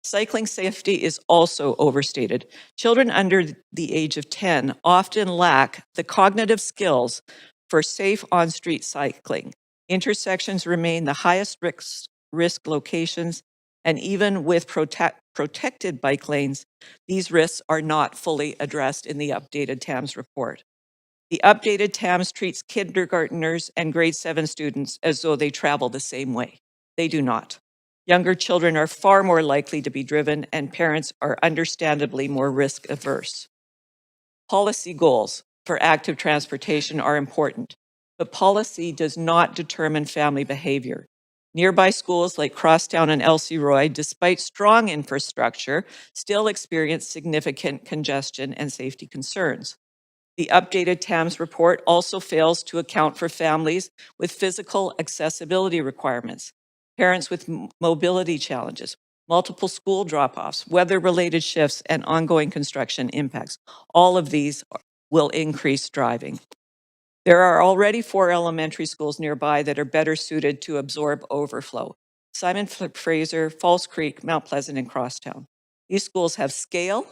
Cycling safety is also overstated. Children under the age of 10 often lack the cognitive skills for safe on-street cycling. Intersections remain the highest risk locations, and even with protected bike lanes, these risks are not fully addressed in the updated TAMS report. The updated TAMS treats kindergarteners and grade 7 students as though they travel the same way. They do not. Younger children are far more likely to be driven, and parents are understandably more risk averse. Policy goals for active transportation are important, but policy does not determine family behavior. Nearby schools like Crosstown and Elsie Roy, despite strong infrastructure, still experience significant congestion and safety concerns. The updated TAMS report also fails to account for families with physical accessibility requirements, parents with mobility challenges, multiple school drop-offs, weather-related shifts, and ongoing construction impacts. All of these will increase driving. There are already 4 elementary schools nearby that are better suited to absorb overflow: Simon Fraser, Falls Creek, Mount Pleasant, and Crosstown. These schools have scale,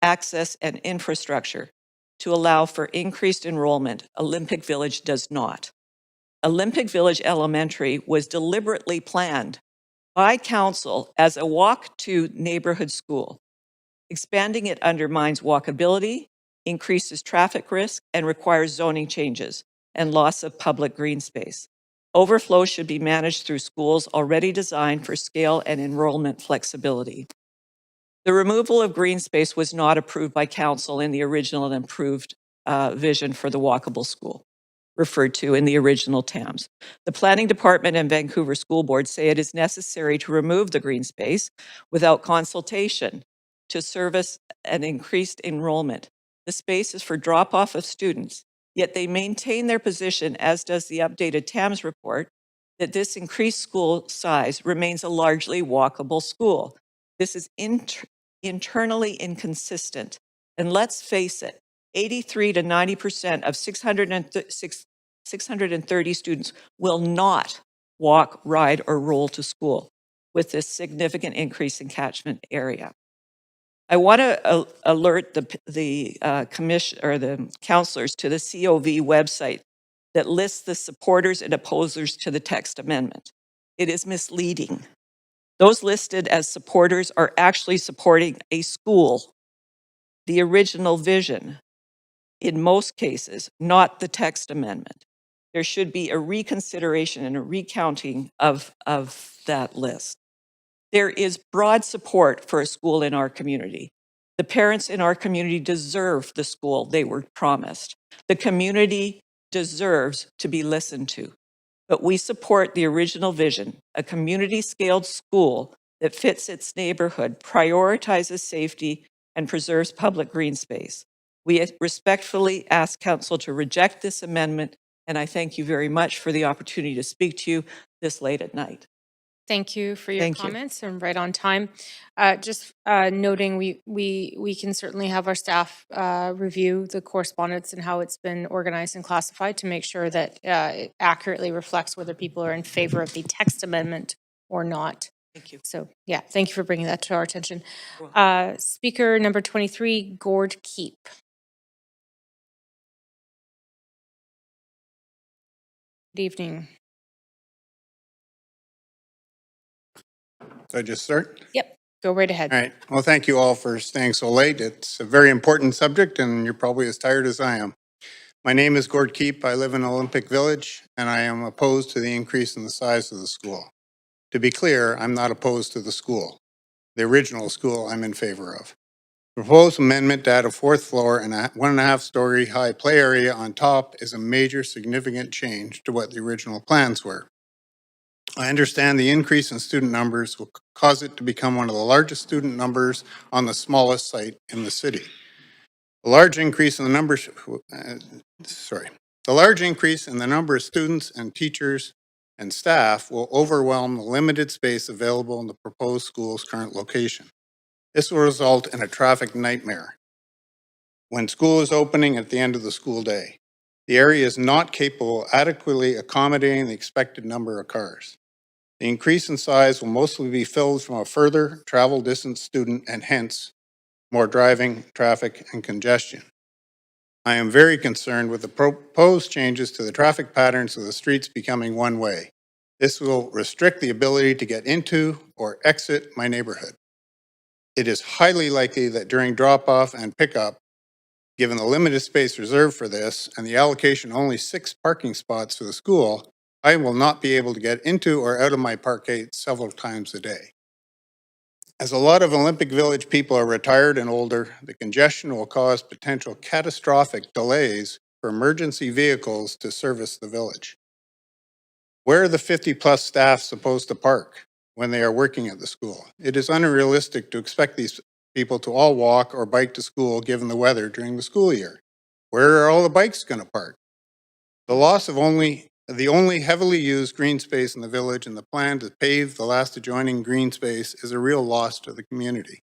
access, and infrastructure to allow for increased enrollment. Olympic Village does not. Olympic Village Elementary was deliberately planned by council as a walk-to neighborhood school. Expanding it undermines walkability, increases traffic risk, and requires zoning changes and loss of public green space. Overflow should be managed through schools already designed for scale and enrollment flexibility. The removal of green space was not approved by council in the original and improved vision for the walkable school, referred to in the original TAMS. The Planning Department and Vancouver School Board say it is necessary to remove the green space without consultation to service an increased enrollment. The space is for drop-off of students, yet they maintain their position, as does the updated TAMS report, that this increased school size remains a largely walkable school. This is internally inconsistent. And let's face it, 83 to 90% of 630 students will not walk, ride, or roll to school with this significant increase in catchment area. I want to alert the commission or the councillors to the COV website that lists the supporters and opposers to the text amendment. It is misleading. Those listed as supporters are actually supporting a school, the original vision. in most cases, not the text amendment. There should be a reconsideration and a recounting of that list. There is broad support for a school in our community. The parents in our community deserve the school they were promised. The community deserves to be listened to. But we support the original vision, a community-scaled school that fits its neighborhood, prioritizes safety, and preserves public green space. We respectfully ask Council to reject this amendment, and I thank you very much for the opportunity to speak to you this late at night. Thank you for your Thank you. comments and right on time. Just noting, we can certainly have our staff review the correspondence and how it's been organized and classified to make sure that it accurately reflects whether people are in favor of the text amendment or not. Thank you. So yeah, thank you for bringing that to our attention. You're Speaker number 23, Gord Keep. Good evening. So I just start? Yep, go right ahead. All right. Well, thank you all for staying so late. It's a very important subject and you're probably as tired as I am. My name is Gord Keep. I live in Olympic Village and I am opposed to the increase in the size of the school. To be clear, I'm not opposed to the school. The original school I'm in favor of. The proposed amendment to add a fourth floor and a 1.5-story high play area on top is a major significant change to what the original plans were. I understand the increase in student numbers will cause it to become one of the largest student numbers on the smallest site in the city. The large increase in the numbers, the large increase in the number of students and teachers and staff will overwhelm the limited space available in the proposed school's current location. This will result in a traffic nightmare when school is opening at the end of the school day. The area is not capable of adequately accommodating the expected number of cars. The increase in size will mostly be filled from a further travel distance student and hence more driving, traffic, and congestion. I am very concerned with the proposed changes to the traffic patterns of the streets becoming one-way. This will restrict the ability to get into or exit my neighborhood. It is highly likely that during drop-off and pickup, given the limited space reserved for this and the allocation of only 6 parking spots for the school, I will not be able to get into or out of my parkade several times a day. As a lot of Olympic Village people are retired and older, the congestion will cause potential catastrophic delays for emergency vehicles to service the village. Where are the 50+ staff supposed to park when they are working at the school? It is unrealistic to expect these people to all walk or bike to school given the weather during the school year. Where are all the bikes going to park? The loss of the only heavily used green space in the village and the plan to pave the last adjoining green space is a real loss to the community.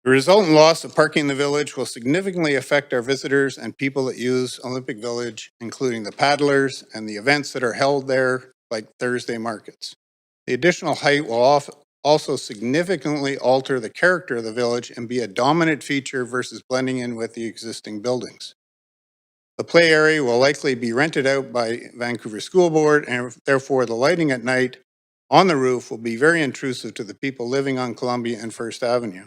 The resultant loss of parking in the village will significantly affect our visitors and people that use Olympic Village, including the paddlers and the events that are held there, like Thursday markets. The additional height will also significantly alter the character of the village and be a dominant feature versus blending in with the existing buildings. The play area will likely be rented out by Vancouver School Board, and therefore the lighting at night on the roof will be very intrusive to the people living on Columbia and First Avenue.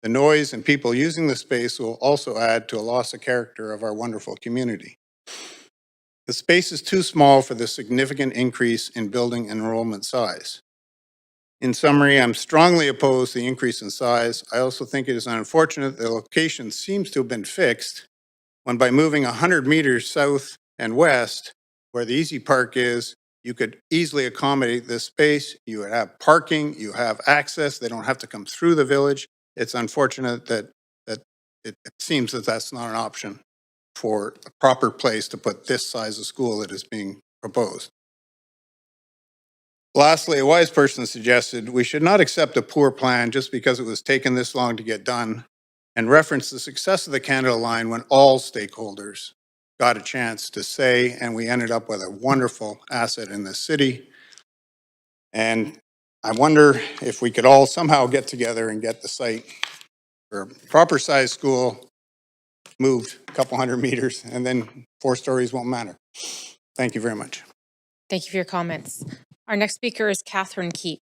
The noise and people using the space will also add to a loss of character of our wonderful community. The space is too small for the significant increase in building enrollment size. In summary, I'm strongly opposed to the increase in size. I also think it is unfortunate the location seems to have been fixed when by moving 100 meters south and west, where the Easy Park is, you could easily accommodate this space. You would have parking, you have access, they don't have to come through the village. It's unfortunate that it seems that that's not an option for a proper place to put this size of school that is being proposed. Lastly, a wise person suggested we should not accept a poor plan just because it was taken this long to get done, and reference the success of the Canada Line when all stakeholders got a chance to say, and we ended up with a wonderful asset in this city. And I wonder if we could all somehow get together and get the site for a proper size school moved a couple 100 meters, and then 4 stories won't matter. Thank you very much. Thank you for your comments. Our next speaker is Catherine Keep.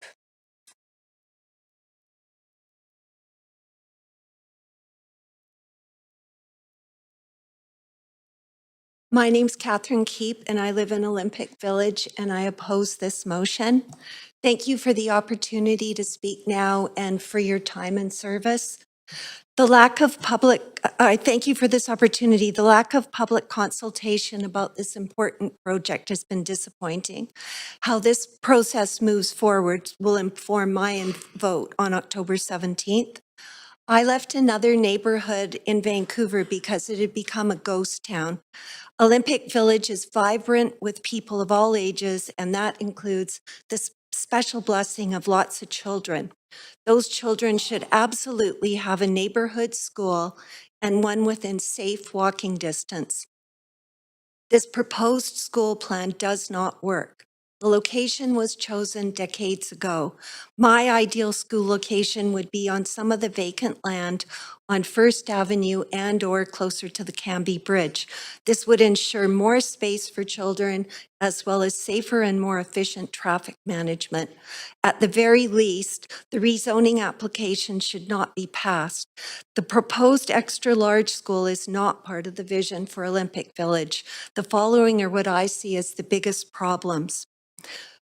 My name's Catherine Keep, and I live in Olympic Village, and I oppose this motion. Thank you for the opportunity to speak now and for your time and service. I thank you for this opportunity. The lack of public consultation about this important project has been disappointing. How this process moves forward will inform my vote on October 17th. I left another neighborhood in Vancouver because it had become a ghost town. Olympic Village is vibrant with people of all ages, and that includes the special blessing of lots of children. Those children should absolutely have a neighborhood school and one within safe walking distance. This proposed school plan does not work. The location was chosen decades ago. My ideal school location would be on some of the vacant land on First Avenue and/or closer to the Cambie Bridge. This would ensure more space for children as well as safer and more efficient traffic management. At the very least, the rezoning application should not be passed. The proposed extra-large school is not part of the vision for Olympic Village. The following are what I see as the biggest problems.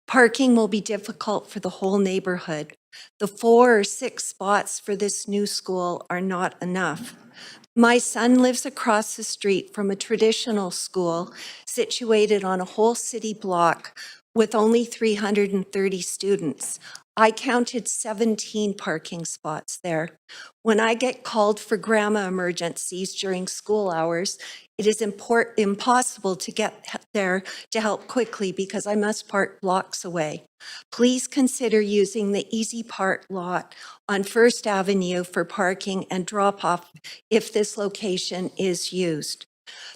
Parking will be difficult for the whole neighborhood. The 4 or 6 spots for this new school are not enough. My son lives across the street from a traditional school situated on a whole city block with only 330 students. I counted 17 parking spots there. When I get called for grandma emergencies during school hours, it is impossible to get there to help quickly because I must park blocks away. Please consider using the Easy Park lot on First Avenue for parking and drop-off if this location is used.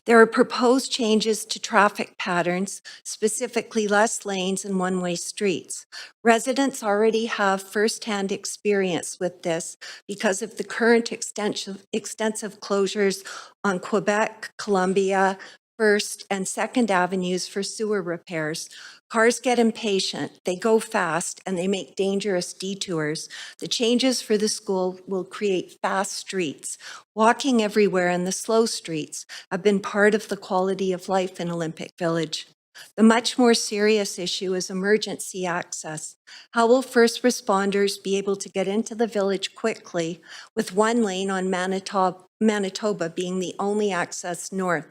There are proposed changes to traffic patterns, specifically less lanes and one-way streets. Residents already have firsthand experience with this because of the current extensive closures on Quebec, Columbia, First and Second Avenues for sewer repairs. Cars get impatient, they go fast, and they make dangerous detours. The changes for the school will create fast streets. Walking everywhere in the slow streets have been part of the quality of life in Olympic Village. The much more serious issue is emergency access. How will first responders be able to get into the village quickly with one lane on Manitoba being the only access north?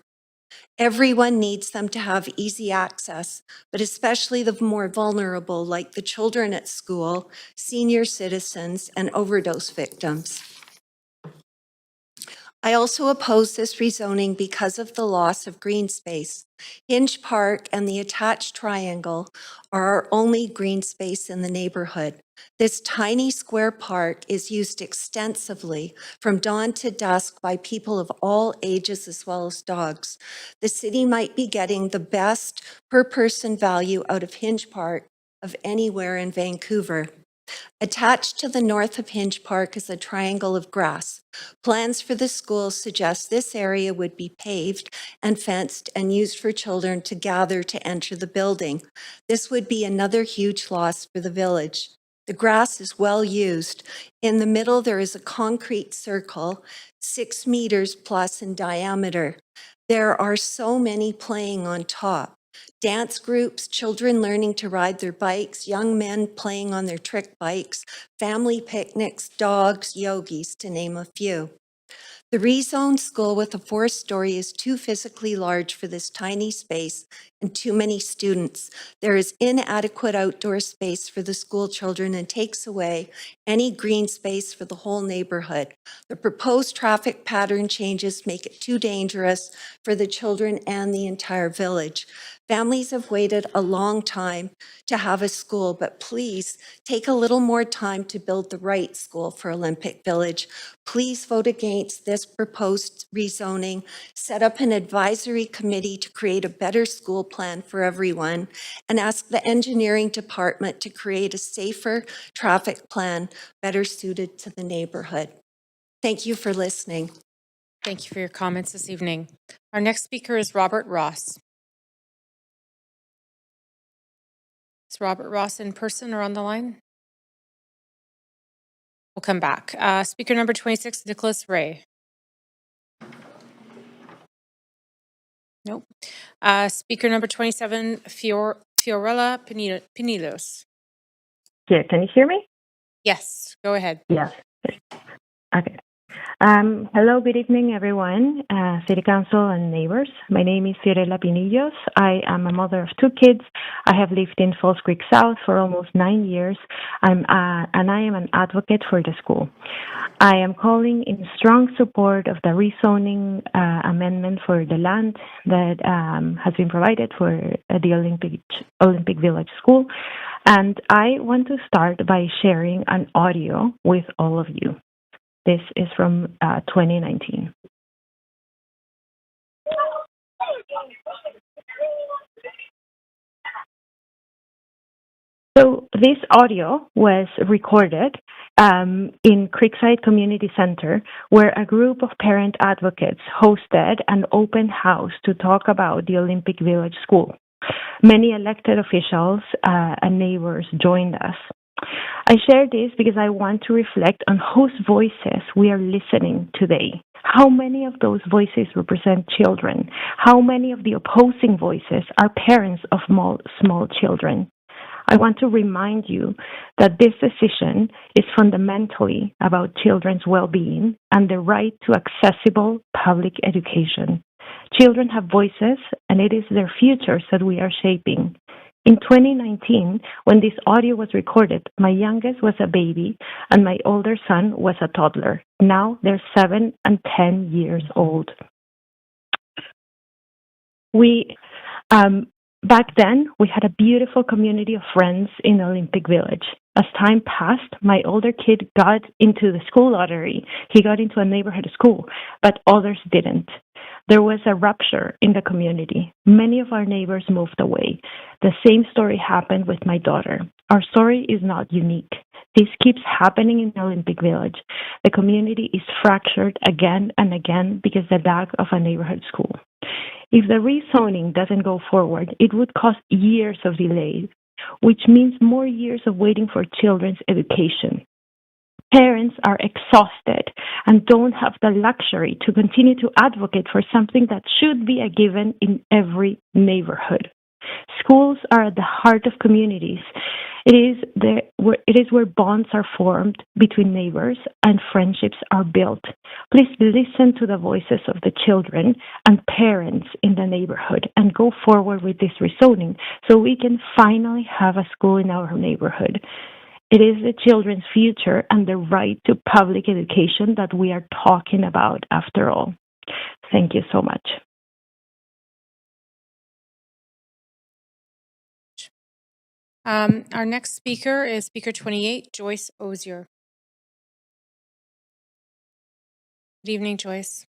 Everyone needs them to have easy access, but especially the more vulnerable, like the children at school, senior citizens, and overdose victims. I also oppose this rezoning because of the loss of green space. Hinge Park and the attached triangle are our only green space in the neighborhood. This tiny square park is used extensively from dawn to dusk by people of all ages as well as dogs. The city might be getting the best per person value out of Hinge Park of anywhere in Vancouver. Attached to the north of Hinge Park is a triangle of grass. Plans for the school suggest this area would be paved and fenced and used for children to gather to enter the building. This would be another huge loss for the village. The grass is well used. In the middle, there is a concrete circle, 6 meters plus in diameter. There are so many playing on top. Dance groups, children learning to ride their bikes, young men playing on their trick bikes, family picnics, dogs, yogis, to name a few. The rezoned school with a 4-story is too physically large for this tiny space and too many students. There is inadequate outdoor space for the school children and takes away any green space for the whole neighborhood. The proposed traffic pattern changes make it too dangerous for the children and the entire village. Families have waited a long time to have a school, but please take a little more time to build the right school for Olympic Village. Please vote against this proposed rezoning. Set up an advisory committee to create a better school plan for everyone, and ask the engineering department to create a safer traffic plan better suited to the neighborhood. Thank you for listening. Thank you for your comments this evening. Our next speaker is Robert Ross. Is Robert Ross in person or on the line? We'll come back. Speaker number 26, Nicholas Ray. Nope. Speaker number 27, Fiorella Pinilos. Yeah, can you hear me? Yes, go ahead. Yes. Okay. Hello, good evening, everyone, City Council and neighbors. My name is Fiorella Pinillos. I am a mother of 2 kids. I have lived in Falls Creek South for almost 9 years, and I am an advocate for the school. I am calling in strong support of the rezoning amendment for the land that has been provided for the Olympic Village School. And I want to start by sharing an audio with all of you. This is from 2019. So this audio was recorded in Creekside Community Center, where a group of parent advocates hosted an open house to talk about the Olympic Village School. Many elected officials and neighbors joined us. I share this because I want to reflect on whose voices we are listening today. How many of those voices represent children? How many of the opposing voices are parents of small children? I want to remind you that this decision is fundamentally about children's well-being and the right to accessible public education. Children have voices, and it is their futures that we are shaping. In 2019, when this audio was recorded, my youngest was a baby and my older son was a toddler. Now they're 7 and 10 years old. Back then, we had a beautiful community of friends in Olympic Village. As time passed, my older kid got into the school lottery. He got into a neighborhood school, but others didn't. There was a rupture in the community. Many of our neighbors moved away. The same story happened with my daughter. Our story is not unique. This keeps happening in Olympic Village. The community is fractured again and again because of the lack of a neighborhood school. If the rezoning doesn't go forward, it would cause years of delays, which means more years of waiting for children's education. Parents are exhausted and don't have the luxury to continue to advocate for something that should be a given in every neighborhood. Schools are at the heart of communities. It is where bonds are formed between neighbors and friendships are built. Please listen to the voices of the children and parents in the neighborhood and go forward with this rezoning so we can finally have a school in our neighborhood. It is the children's future and the right to public education that we are talking about after all. Thank you so much. Our next speaker is Speaker 28, Joyce Ozier. Good evening, Joyce.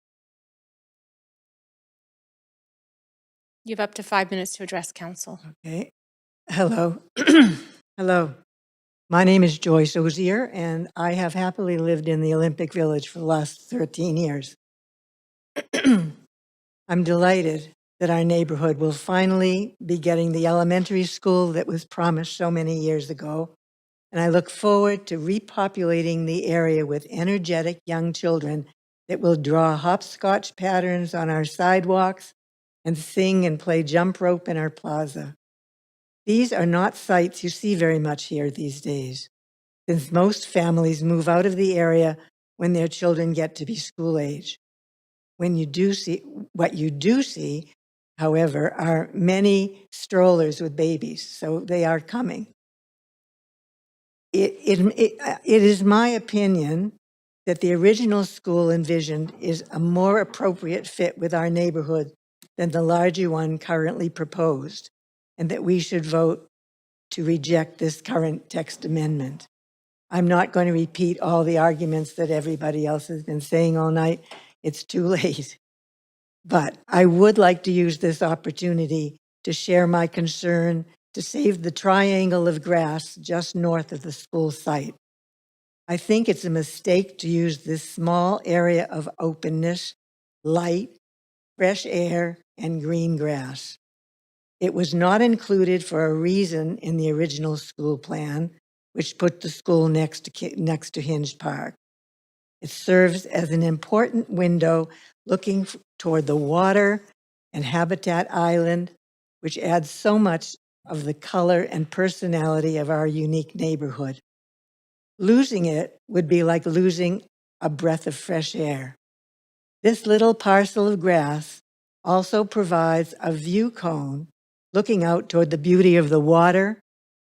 You have up to 5 minutes to address council. Okay. Hello. Hello. My name is Joyce Ozier, and I have happily lived in the Olympic Village for the last 13 years. I'm delighted that our neighborhood will finally be getting the elementary school that was promised so many years ago, and I look forward to repopulating the area with energetic young children that will draw hopscotch patterns on our sidewalks and sing and play jump rope in our plaza. These are not sights you see very much here these days, since most families move out of the area when their children get to be school age. What you do see, however, are many strollers with babies, so they are coming. It is my opinion that the original school envisioned is a more appropriate fit with our neighborhood than the larger one currently proposed, and that we should vote to reject this current text amendment. I'm not going to repeat all the arguments that everybody else has been saying all night. It's too late. But I would like to use this opportunity to share my concern to save the triangle of grass just north of the school site. I think it's a mistake to use this small area of openness, light, fresh air, and green grass. It was not included for a reason in the original school plan, which put the school next to Hinge Park. It serves as an important window looking toward the water and Habitat Island, which adds so much of the color and personality of our unique neighborhood. Losing it would be like losing a breath of fresh air. This little parcel of grass also provides a view cone looking out toward the beauty of the water,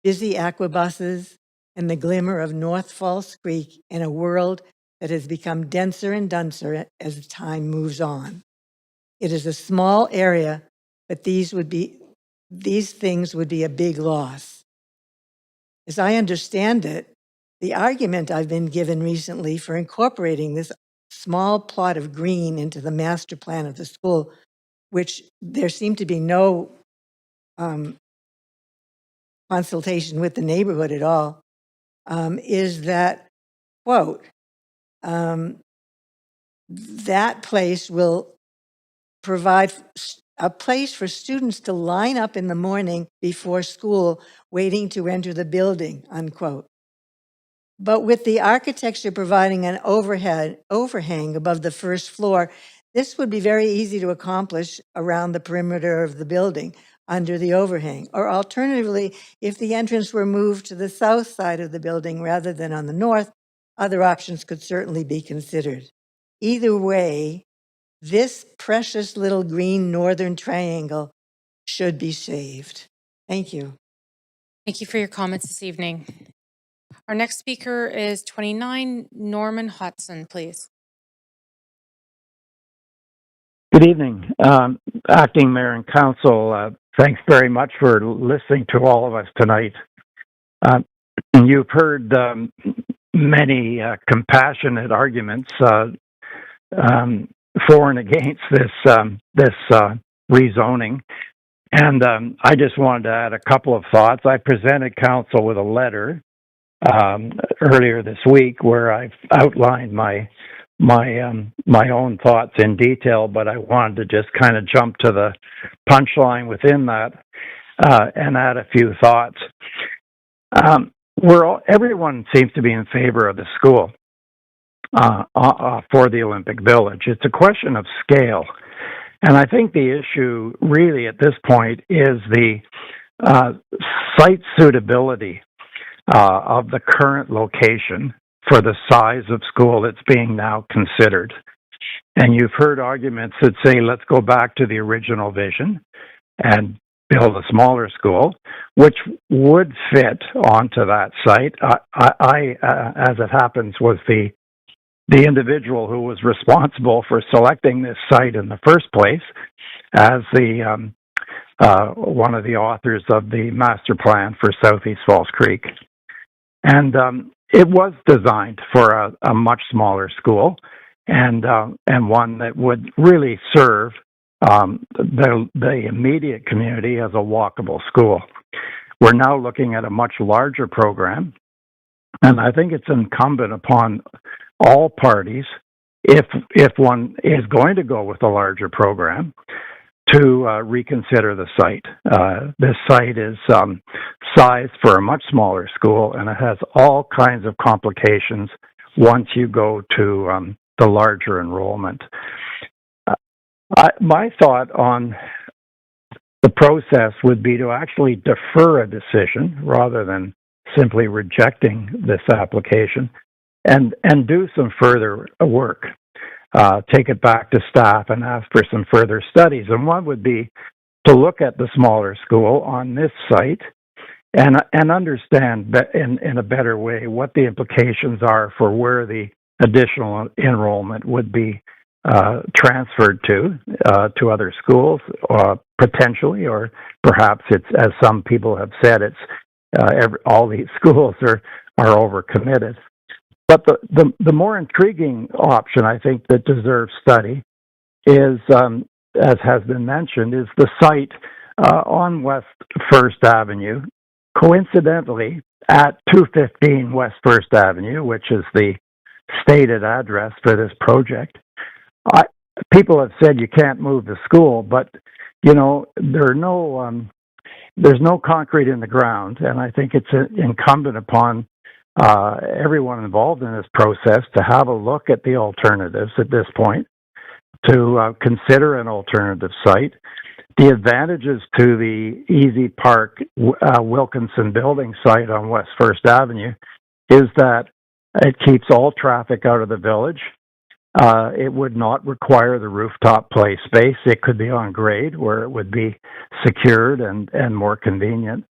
busy aquabuses, and the glimmer of North Falls Creek in a world that has become denser and denser as time moves on. It is a small area, but these things would be a big loss. As I understand it, the argument I've been given recently for incorporating this small plot of green into the master plan of the school, which there seemed to be no consultation with the neighborhood at all, is that, quote, that place will provide a place for students to line up in the morning before school waiting to enter the building, unquote. But with the architecture providing an overhang above the first floor, this would be very easy to accomplish around the perimeter of the building under the overhang. Or alternatively, if the entrance were moved to the south side of the building rather than on the north, other options could certainly be considered. Either way, this precious little green northern triangle should be saved. Thank you. Thank you for your comments this evening. Our next speaker is 29, Norman Hodson, please. Good evening, Acting Mayor and Council. Thanks very much for listening to all of us tonight. You've heard many compassionate arguments for and against this rezoning, and I just wanted to add a couple of thoughts. I presented Council with a letter earlier this week where I've outlined my own thoughts in detail, but I wanted to just kind of jump to the punchline within that and add a few thoughts. Everyone seems to be in favor of the school for the Olympic Village. It's a question of scale, and I think the issue really at this point is the site suitability of the current location for the size of school that's being now considered. And you've heard arguments that say, let's go back to the original vision and build a smaller school, which would fit onto that site. I as it happens, was the individual who was responsible for selecting this site in the first place as the one of the authors of the master plan for Southeast Falls Creek. And it was designed for a much smaller school and one that would really serve the immediate community as a walkable school. We're now looking at a much larger program, and I think it's incumbent upon all parties, if one is going to go with a larger program, to reconsider the site. This site is sized for a much smaller school, and it has all kinds of complications once you go to the larger enrollment. My thought on the process would be to actually defer a decision rather than simply rejecting this application and do some further work. Take it back to staff and ask for some further studies. And one would be to look at the smaller school on this site and understand in a better way what the implications are for where the additional enrollment would be transferred to other schools, potentially, or perhaps it's, as some people have said, it's all these schools are overcommitted. But the more intriguing option, I think, that deserves study is, as has been mentioned, is the site on West 1st Avenue, coincidentally at 215 West 1st Avenue, which is the stated address for this project. People have said you can't move the school, but, you know, there's no concrete in the ground, and I think it's incumbent upon everyone involved in this process to have a look at the alternatives at this point to consider an alternative site. The advantages to the Easy Park Wilkinson building site on West First Avenue is that it keeps all traffic out of the village. It would not require the rooftop play space. It could be on grade where it would be secured and more convenient.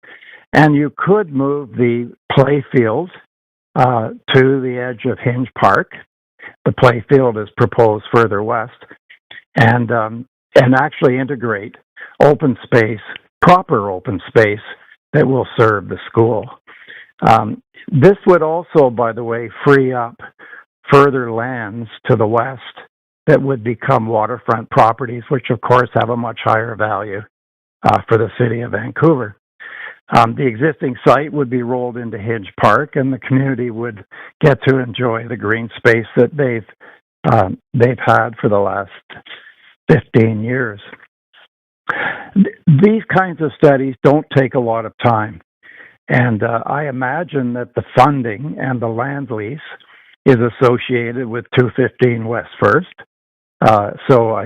And you could move the play field to the edge of Hinge Park. The play field is proposed further west, and actually integrate open space, proper open space that will serve the school. This would also, by the way, free up further lands to the west that would become waterfront properties, which of course have a much higher value for the city of Vancouver. The existing site would be rolled into Hinge Park, and the community would get to enjoy the green space that they've had for the last 15 years. These kinds of studies don't take a lot of time, and I imagine that the funding and the land lease is associated with 215 West First. So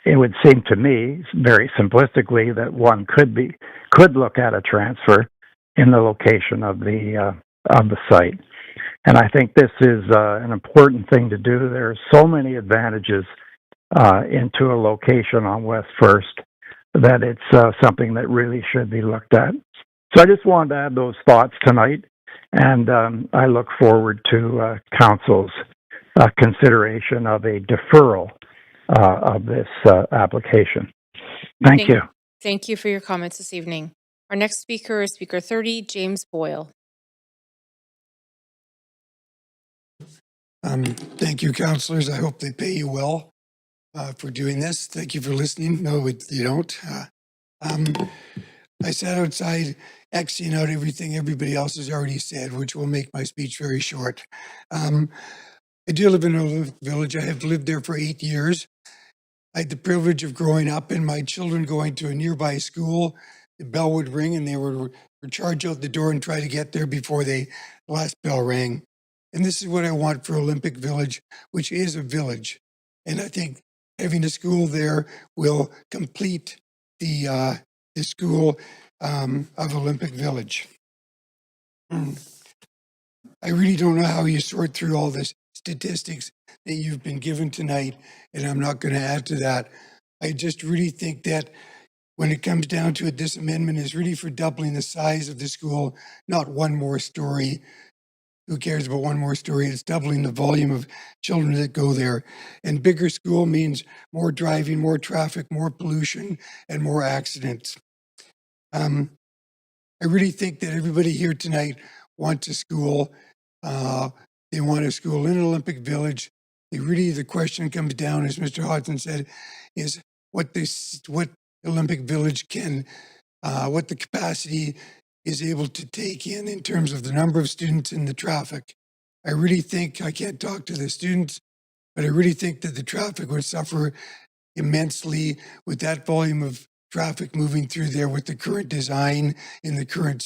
it would seem to me, very simplistically, that one could look at a transfer in the location of the site. And I think this is an important thing to do. There are so many advantages into a location on West First that it's something that really should be looked at. So I just wanted to add those thoughts tonight, and I look forward to Council's consideration of a deferral of this application. Thank you. Thank you for your comments this evening. Our next speaker is Speaker 30, James Boyle. Thank you, councillors. I hope they pay you well for doing this. Thank you for listening. No, you don't. I sat outside Xing out everything everybody else has already said, which will make my speech very short. I do live in a village. I have lived there for 8 years. I had the privilege of growing up and my children going to a nearby school. The bell would ring and they would charge out the door and try to get there before the last bell rang. And this is what I want for Olympic Village, which is a village. And I think having a school there will complete the school of Olympic Village. I really don't know how you sort through all this statistics that you've been given tonight, and I'm not going to add to that. I just really think that when it comes down to it, this amendment is really for doubling the size of the school, not one more story. Who cares about one more story? It's doubling the volume of children that go there. And bigger school means more driving, more traffic, more pollution, and more accidents. I really think that everybody here tonight wants a school. They want a school in Olympic Village. The question comes down, as Mr. Hodgson said, is what Olympic Village can, what the capacity is able to take in terms of the number of students and the traffic. I really think, I can't talk to the students, but I really think that the traffic would suffer immensely with that volume of traffic moving through there with the current design in the current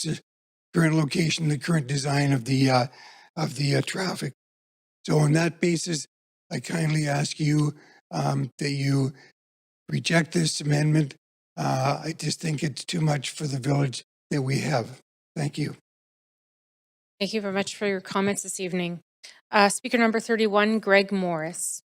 location, the current design of the traffic. So on that basis, I kindly ask you that you reject this amendment. I just think it's too much for the village that we have. Thank you. Thank you very much for your comments this evening. Speaker number 31, Greg Morris.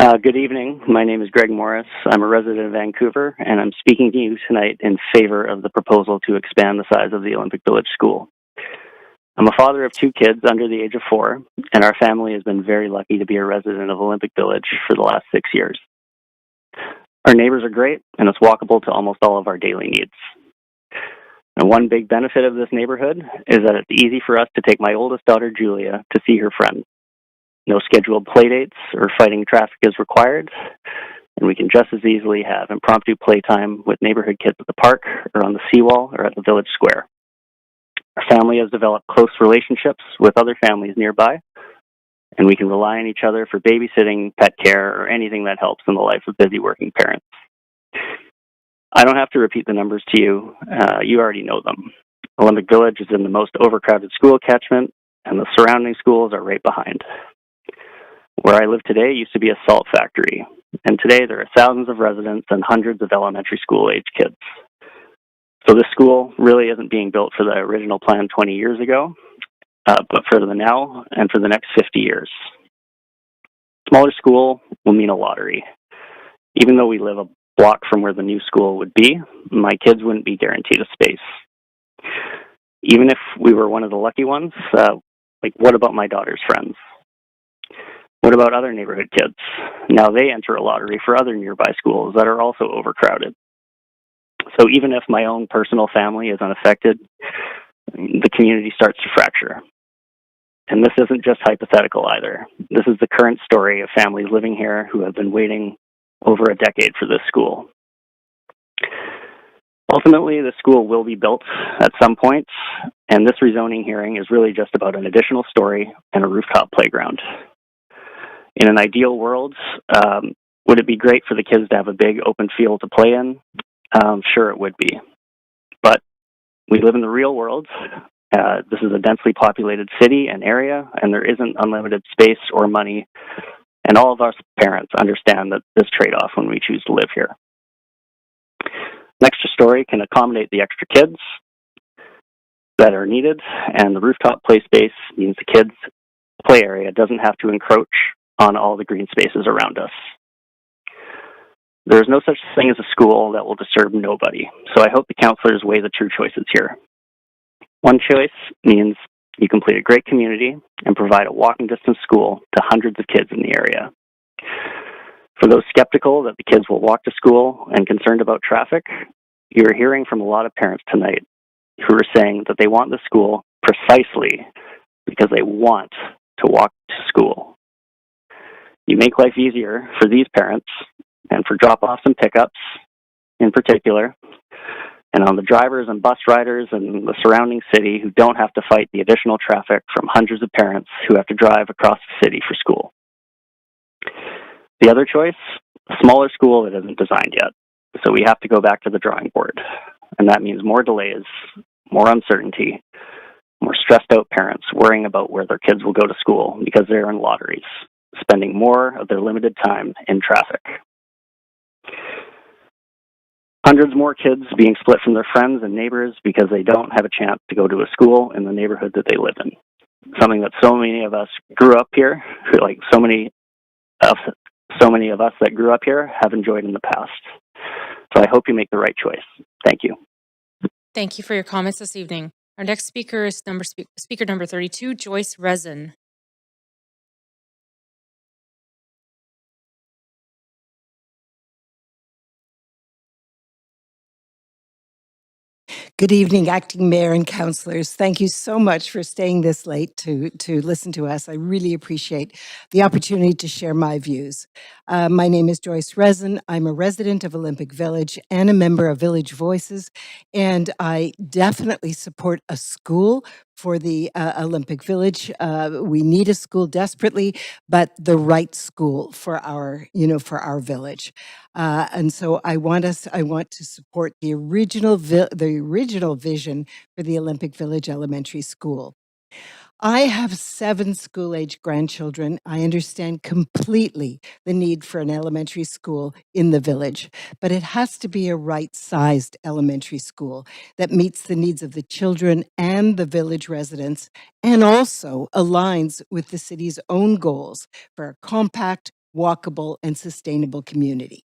Good evening. My name is Greg Morris. I'm a resident of Vancouver, and I'm speaking to you tonight in favor of the proposal to expand the size of the Olympic Village School. I'm a father of 2 kids under the age of 4, and our family has been very lucky to be a resident of Olympic Village for the last 6 years. Our neighbors are great, and it's walkable to almost all of our daily needs. And one big benefit of this neighborhood is that it's easy for us to take my oldest daughter, Julia, to see her friends. No scheduled playdates or fighting traffic is required, and we can just as easily have impromptu playtime with neighborhood kids at the park or on the seawall or at the village square. Our family has developed close relationships with other families nearby, and we can rely on each other for babysitting, pet care, or anything that helps in the life of busy working parents. I don't have to repeat the numbers to you. You already know them. Olympic Village is in the most overcrowded school catchment, and the surrounding schools are right behind. Where I live today used to be a salt factory, and today there are thousands of residents and hundreds of elementary school-age kids. So this school really isn't being built for the original plan 20 years ago, but for the now and for the next 50 years. Smaller school will mean a lottery. Even though we live a block from where the new school would be, my kids wouldn't be guaranteed a space. Even if we were one of the lucky ones, what about my daughter's friends? What about other neighborhood kids? Now they enter a lottery for other nearby schools that are also overcrowded. So even if my own personal family is unaffected, the community starts to fracture. And this isn't just hypothetical either. This is the current story of families living here who have been waiting over a decade for this school. Ultimately, the school will be built at some point, and this rezoning hearing is really just about an additional story and a rooftop playground. In an ideal world, would it be great for the kids to have a big open field to play in? Sure, it would be. But we live in the real world. This is a densely populated city and area, and there isn't unlimited space or money. And all of us parents understand that this trade-off when we choose to live here. An extra story can accommodate the extra kids that are needed, and the rooftop play space means the kids' play area doesn't have to encroach on all the green spaces around us. There is no such thing as a school that will disturb nobody, so I hope the councillors weigh the true choices here. One choice means you complete a great community and provide a walking distance school to hundreds of kids in the area. For those skeptical that the kids will walk to school and concerned about traffic, you're hearing from a lot of parents tonight who are saying that they want the school precisely because they want to walk to school. You make life easier for these parents and for drop-offs and pickups in particular, and on the drivers and bus riders and the surrounding city who don't have to fight the additional traffic from hundreds of parents who have to drive across the city for school. The other choice, a smaller school that isn't designed yet. So we have to go back to the drawing board. And that means more delays, more uncertainty, more stressed out parents worrying about where their kids will go to school because they're in lotteries, spending more of their limited time in traffic. Hundreds more kids being split from their friends and neighbors because they don't have a chance to go to a school in the neighborhood that they live in. Something that so many of us grew up here, like so many of us that grew up here have enjoyed in the past. So I hope you make the right choice. Thank you. Thank you for your comments this evening. Our next speaker is speaker number 32, Joyce Rezin. Good evening, Acting Mayor and Councillors. Thank you so much for staying this late to listen to us. I really appreciate the opportunity to share my views. My name is Joyce Rezin. I'm a resident of Olympic Village and a member of Village Voices, and I definitely support a school for the Olympic Village. We need a school desperately, but the right school for our village. And so I want to support the original vision for the Olympic Village Elementary School. I have 7 school-age grandchildren. I understand completely the need for an elementary school in the village, but it has to be a right-sized elementary school that meets the needs of the children and the village residents and also aligns with the city's own goals for a compact, walkable, and sustainable community.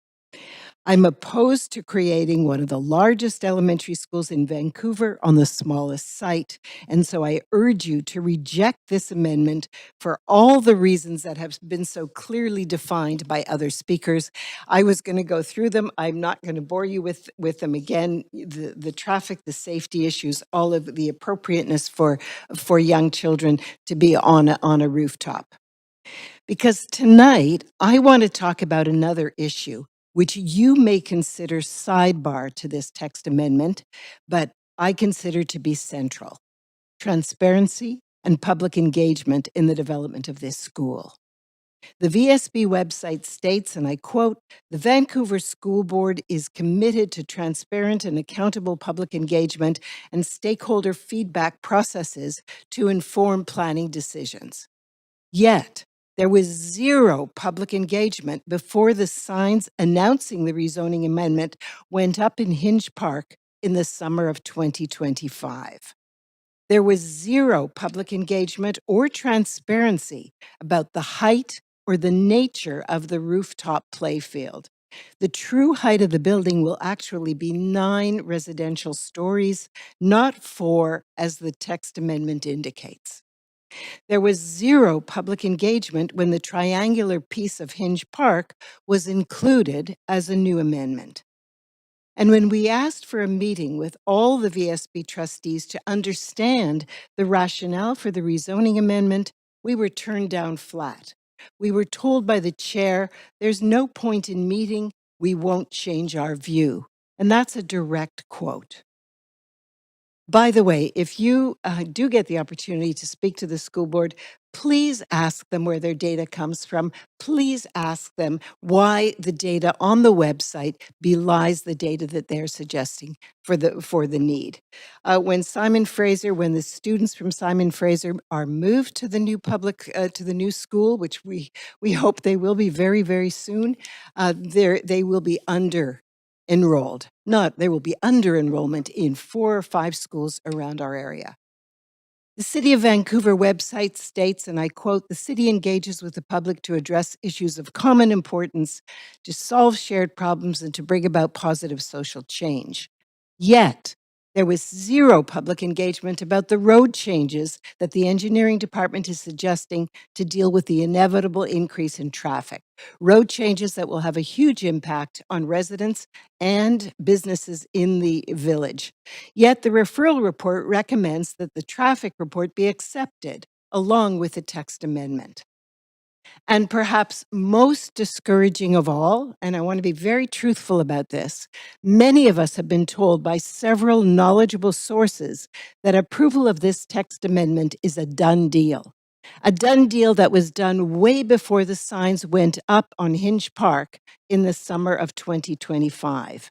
I'm opposed to creating one of the largest elementary schools in Vancouver on the smallest site, and so I urge you to reject this amendment for all the reasons that have been so clearly defined by other speakers. I was going to go through them. I'm not going to bore you with them again. The traffic, the safety issues, all of the appropriateness for young children to be on a rooftop. Because tonight, I want to talk about another issue which you may consider sidebar to this text amendment, but I consider to be central: transparency and public engagement in the development of this school. The VSB website states, and I quote, "The Vancouver School Board is committed to transparent and accountable public engagement and stakeholder feedback processes to inform planning decisions." Yet, There was zero public engagement before the signs announcing the rezoning amendment went up in Hinge Park in the summer of 2025. There was zero public engagement or transparency about the height or the nature of the rooftop playfield. The true height of the building will actually be 9 residential stories, not 4, as the text amendment indicates. There was zero public engagement when the triangular piece of Hinge Park was included as a new amendment. And when we asked for a meeting with all the VSB trustees to understand the rationale for the rezoning amendment, we were turned down flat. We were told by the chair, there's no point in meeting, we won't change our view. And that's a direct quote. By the way, if you do get the opportunity to speak to the school board, please ask them where their data comes from. Please ask them why the data on the website belies the data that they're suggesting for the need. When the students from Simon Fraser are moved to the new to the new school, which we hope they will be very, very soon, they will be enrolled. There will be under enrollment in 4 or 5 schools around our area. The City of Vancouver website states, and I quote, "The city engages with the public to address issues of common importance, to solve shared problems, and to bring about positive social change." Yet, there was zero public engagement about the road changes that the engineering department is suggesting to deal with the inevitable increase in traffic. Road changes that will have a huge impact on residents and businesses in the village. Yet the referral report recommends that the traffic report be accepted along with the text amendment. And perhaps most discouraging of all, and I want to be very truthful about this, many of us have been told by several knowledgeable sources that approval of this text amendment is a done deal. A done deal that was done way before the signs went up on Hinge Park in the summer of 2025.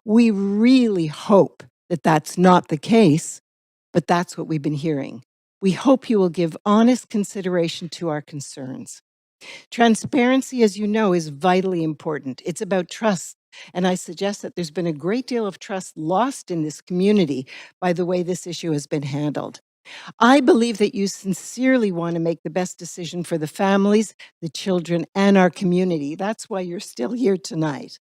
We really hope that that's not the case, but that's what we've been hearing. We hope you will give honest consideration to our concerns. Transparency, as you know, is vitally important. It's about trust. And I suggest that there's been a great deal of trust lost in this community by the way this issue has been handled. I believe that you sincerely want to make the best decision for the families, the children, and our community. That's why you're still here tonight.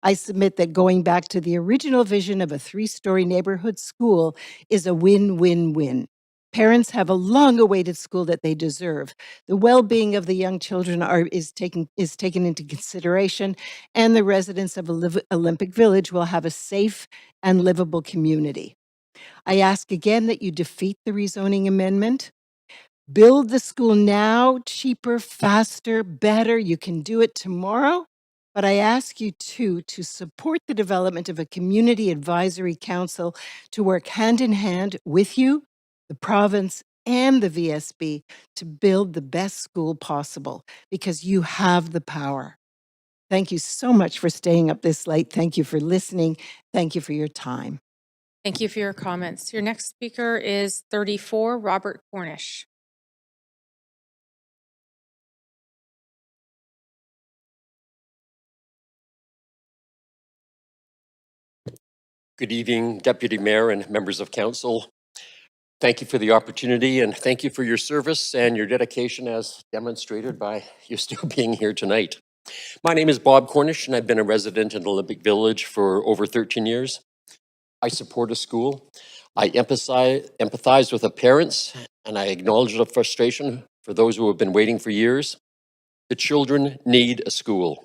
I submit that going back to the original vision of a 3-story neighborhood school is a win-win-win. Parents have a long-awaited school that they deserve. The well-being of the young children is taken into consideration, and the residents of Olympic Village will have a safe and livable community. I ask again that you defeat the rezoning amendment. Build the school now, cheaper, faster, better. You can do it tomorrow. But I ask you too to support the development of a community advisory council to work hand in hand with you, the province, and the VSB to build the best school possible, because you have the power. Thank you so much for staying up this late. Thank you for listening. Thank you for your time. Thank you for your comments. Your next speaker is 34, Robert Cornish. Good evening, Deputy Mayor and members of Council. Thank you for the opportunity and thank you for your service and your dedication as demonstrated by you still being here tonight. My name is Bob Cornish and I've been a resident in Olympic Village for over 13 years. I support a school. I empathize with the parents and I acknowledge the frustration for those who have been waiting for years. The children need a school.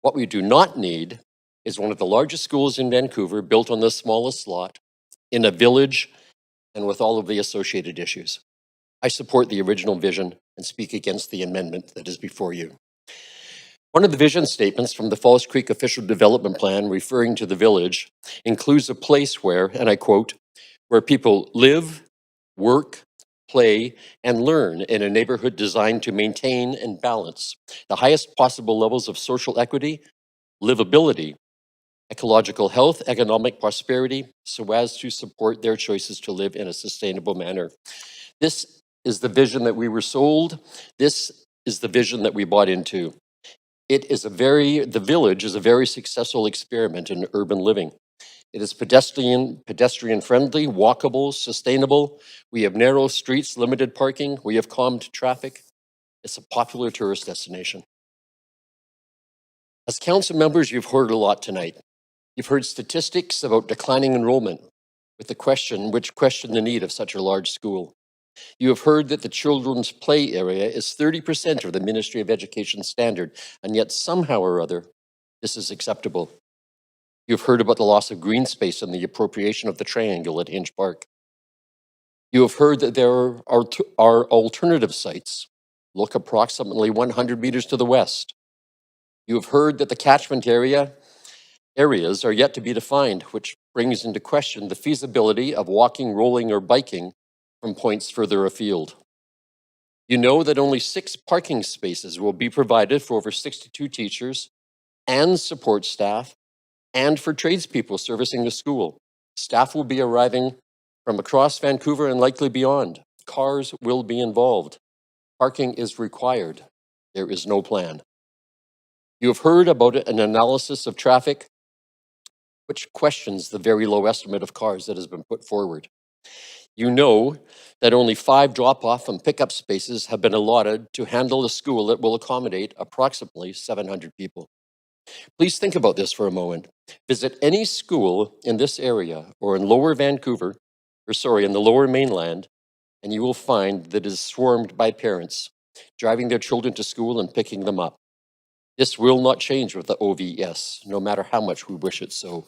What we do not need is one of the largest schools in Vancouver, built on the smallest lot, in a village, and with all of the associated issues. I support the original vision and speak against the amendment that is before you. One of the vision statements from the Falls Creek Official Development Plan referring to the village includes a place where, and I quote, where people live, work, play, and learn in a neighborhood designed to maintain and balance the highest possible levels of social equity, livability, ecological health, economic prosperity, so as to support their choices to live in a sustainable manner. This is the vision that we were sold. This is the vision that we bought into. The village is a very successful experiment in urban living. It is pedestrian friendly, walkable, sustainable. We have narrow streets, limited parking. We have calmed traffic. It's a popular tourist destination. As council members, you've heard a lot tonight. You've heard statistics about declining enrollment, with the question, which question the need of such a large school. You have heard that the children's play area is 30% of the Ministry of Education standard, and yet somehow or other, this is acceptable. You've heard about the loss of green space and the appropriation of the triangle at Hinge Park. You have heard that there are alternative sites. Look approximately 100 meters to the west. You have heard that the catchment areas are yet to be defined, which brings into question the feasibility of walking, rolling, or biking from points further afield. You know that only 6 parking spaces will be provided for over 62 teachers and support staff and for tradespeople servicing the school. Staff will be arriving from across Vancouver and likely beyond. Cars will be involved. Parking is required. There is no plan. You have heard about an analysis of traffic which questions the very low estimate of cars that has been put forward. You know that only 5 drop-off and pickup spaces have been allotted to handle a school that will accommodate approximately 700 people. Please think about this for a moment. Visit any school in this area or in Lower Vancouver, in the Lower Mainland, and you will find that it is swarmed by parents driving their children to school and picking them up. This will not change with the OVS, no matter how much we wish it so.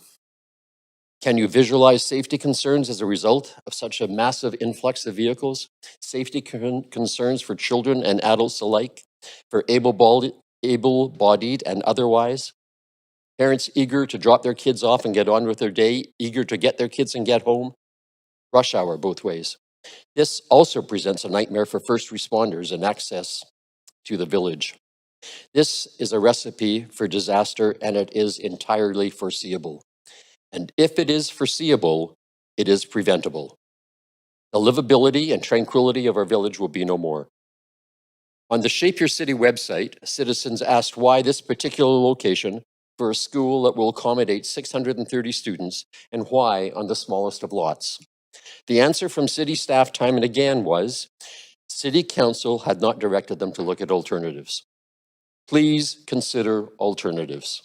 Can you visualize safety concerns as a result of such a massive influx of vehicles? Safety concerns for children and adults alike, for able-bodied and otherwise? Parents eager to drop their kids off and get on with their day, eager to get their kids and get home? Rush hour both ways. This also presents a nightmare for first responders and access to the village. This is a recipe for disaster, and it is entirely foreseeable. And if it is foreseeable, it is preventable. The livability and tranquility of our village will be no more. On the Shape Your City website, citizens asked why this particular location for a school that will accommodate 630 students, and why on the smallest of lots. The answer from city staff time and again was, City Council had not directed them to look at alternatives. Please consider alternatives.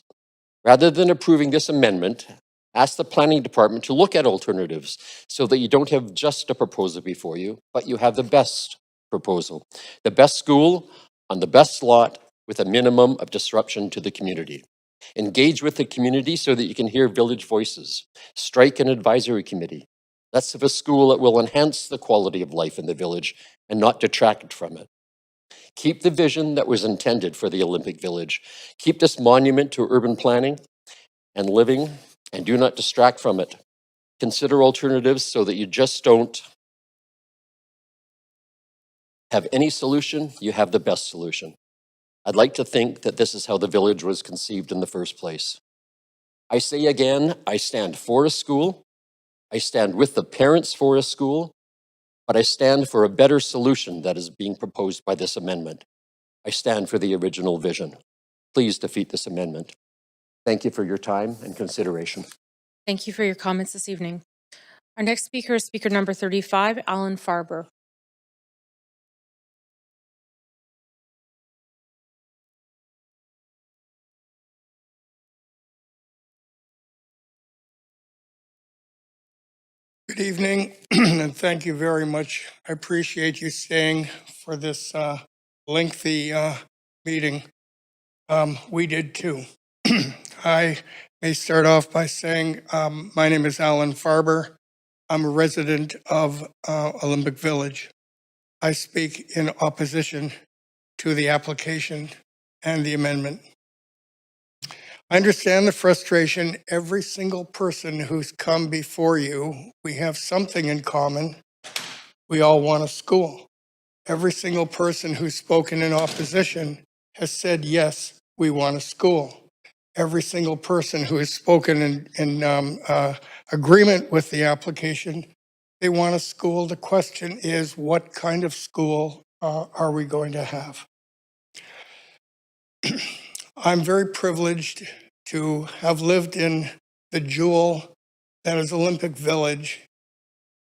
Rather than approving this amendment, ask the planning department to look at alternatives so that you don't have just a proposal before you, but you have the best proposal. The best school on the best lot with a minimum of disruption to the community. Engage with the community so that you can hear village voices. Strike an advisory committee. Let's have a school that will enhance the quality of life in the village and not detract from it. Keep the vision that was intended for the Olympic Village. Keep this monument to urban planning and living, and do not distract from it. Consider alternatives so that you just don't have any solution, you have the best solution. I'd like to think that this is how the village was conceived in the first place. I say again, I stand for a school. I stand with the parents for a school, but I stand for a better solution that is being proposed by this amendment. I stand for the original vision. Please defeat this amendment. Thank you for your time and consideration. Thank you for your comments this evening. Our next speaker is speaker number 35, Alan Farber. Good evening, and thank you very much. I appreciate you staying for this lengthy meeting. We did too. I may start off by saying my name is Alan Farber. I'm a resident of Olympic Village. I speak in opposition to the application and the amendment. I understand the frustration. Every single person who's come before you, we have something in common. We all want a school. Every single person who's spoken in opposition has said, yes, we want a school. Every single person who has spoken in agreement with the application, they want a school. The question is, what kind of school are we going to have? I'm very privileged to have lived in the jewel that is Olympic Village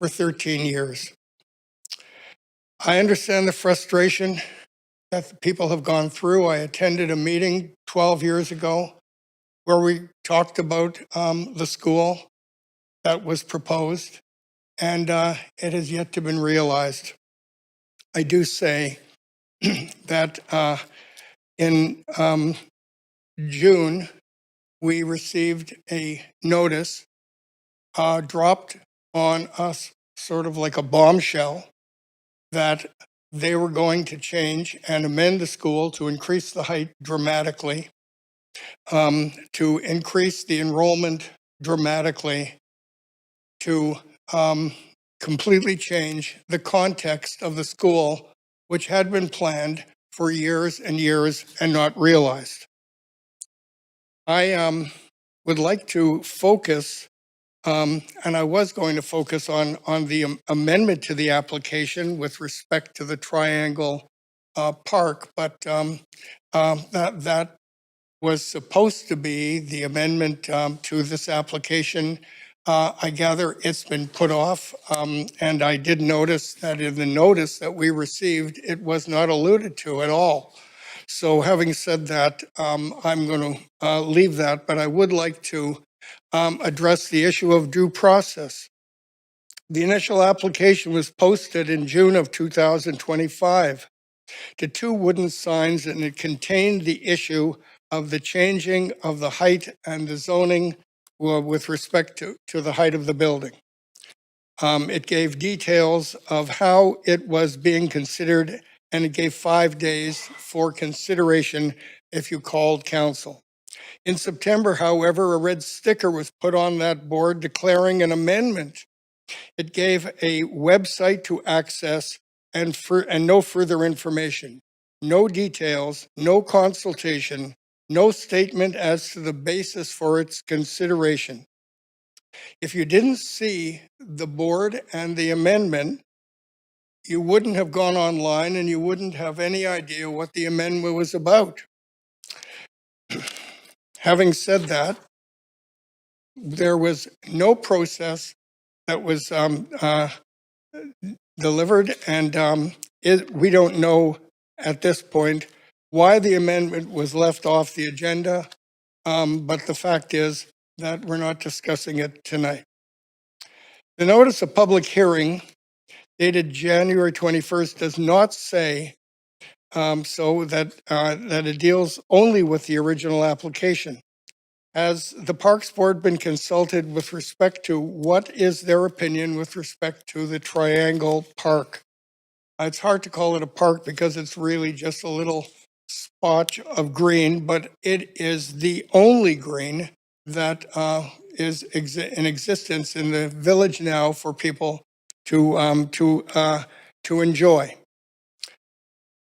for 13 years. I understand the frustration that the people have gone through. I attended a meeting 12 years ago where we talked about the school that was proposed, and it has yet to been realized. I do say that in June, we received a notice dropped on us, sort of like a bombshell, that they were going to change and amend the school to increase the height dramatically, to increase the enrollment dramatically, to completely change the context of the school, which had been planned for years and years and not realized. I would like to focus, and I was going to focus on the amendment to the application with respect to the Triangle Park, but that was supposed to be the amendment to this application. I gather it's been put off, and I did notice that in the notice that we received, it was not alluded to at all. So having said that, I'm going to leave that, but I would like to address the issue of due process. The initial application was posted in June of 2025 to 2 wooden signs, and it contained the issue of the changing of the height and the zoning with respect to the height of the building. It gave details of how it was being considered, and it gave 5 days for consideration if you called council. In September, however, a red sticker was put on that board declaring an amendment. It gave a website to access and no further information, no details, no consultation, no statement as to the basis for its consideration. If you didn't see the board and the amendment, you wouldn't have gone online and you wouldn't have any idea what the amendment was about. Having said that, there was no process that was delivered, and we don't know at this point why the amendment was left off the agenda, but the fact is that we're not discussing it tonight. The notice of public hearing dated January 21st does not say so that it deals only with the original application. Has the Parks Board been consulted with respect to what is their opinion with respect to the Triangle Park? It's hard to call it a park because it's really just a little spot of green, but it is the only green that is in existence in the village now for people to enjoy.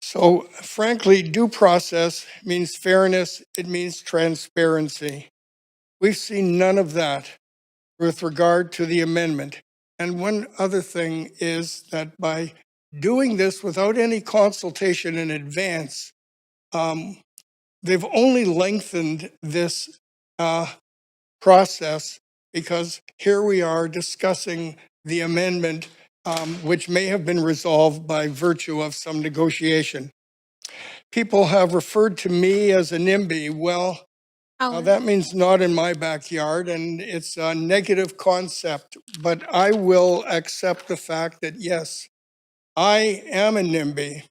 So frankly, due process means fairness, it means transparency. We've seen none of that with regard to the amendment. And one other thing is that by doing this without any consultation in advance, they've only lengthened this process, because here we are discussing the amendment, which may have been resolved by virtue of some negotiation. People have referred to me as a NIMBY. Well, that means not in my backyard, and it's a negative concept, but I will accept the fact that, yes, I am a NIMBY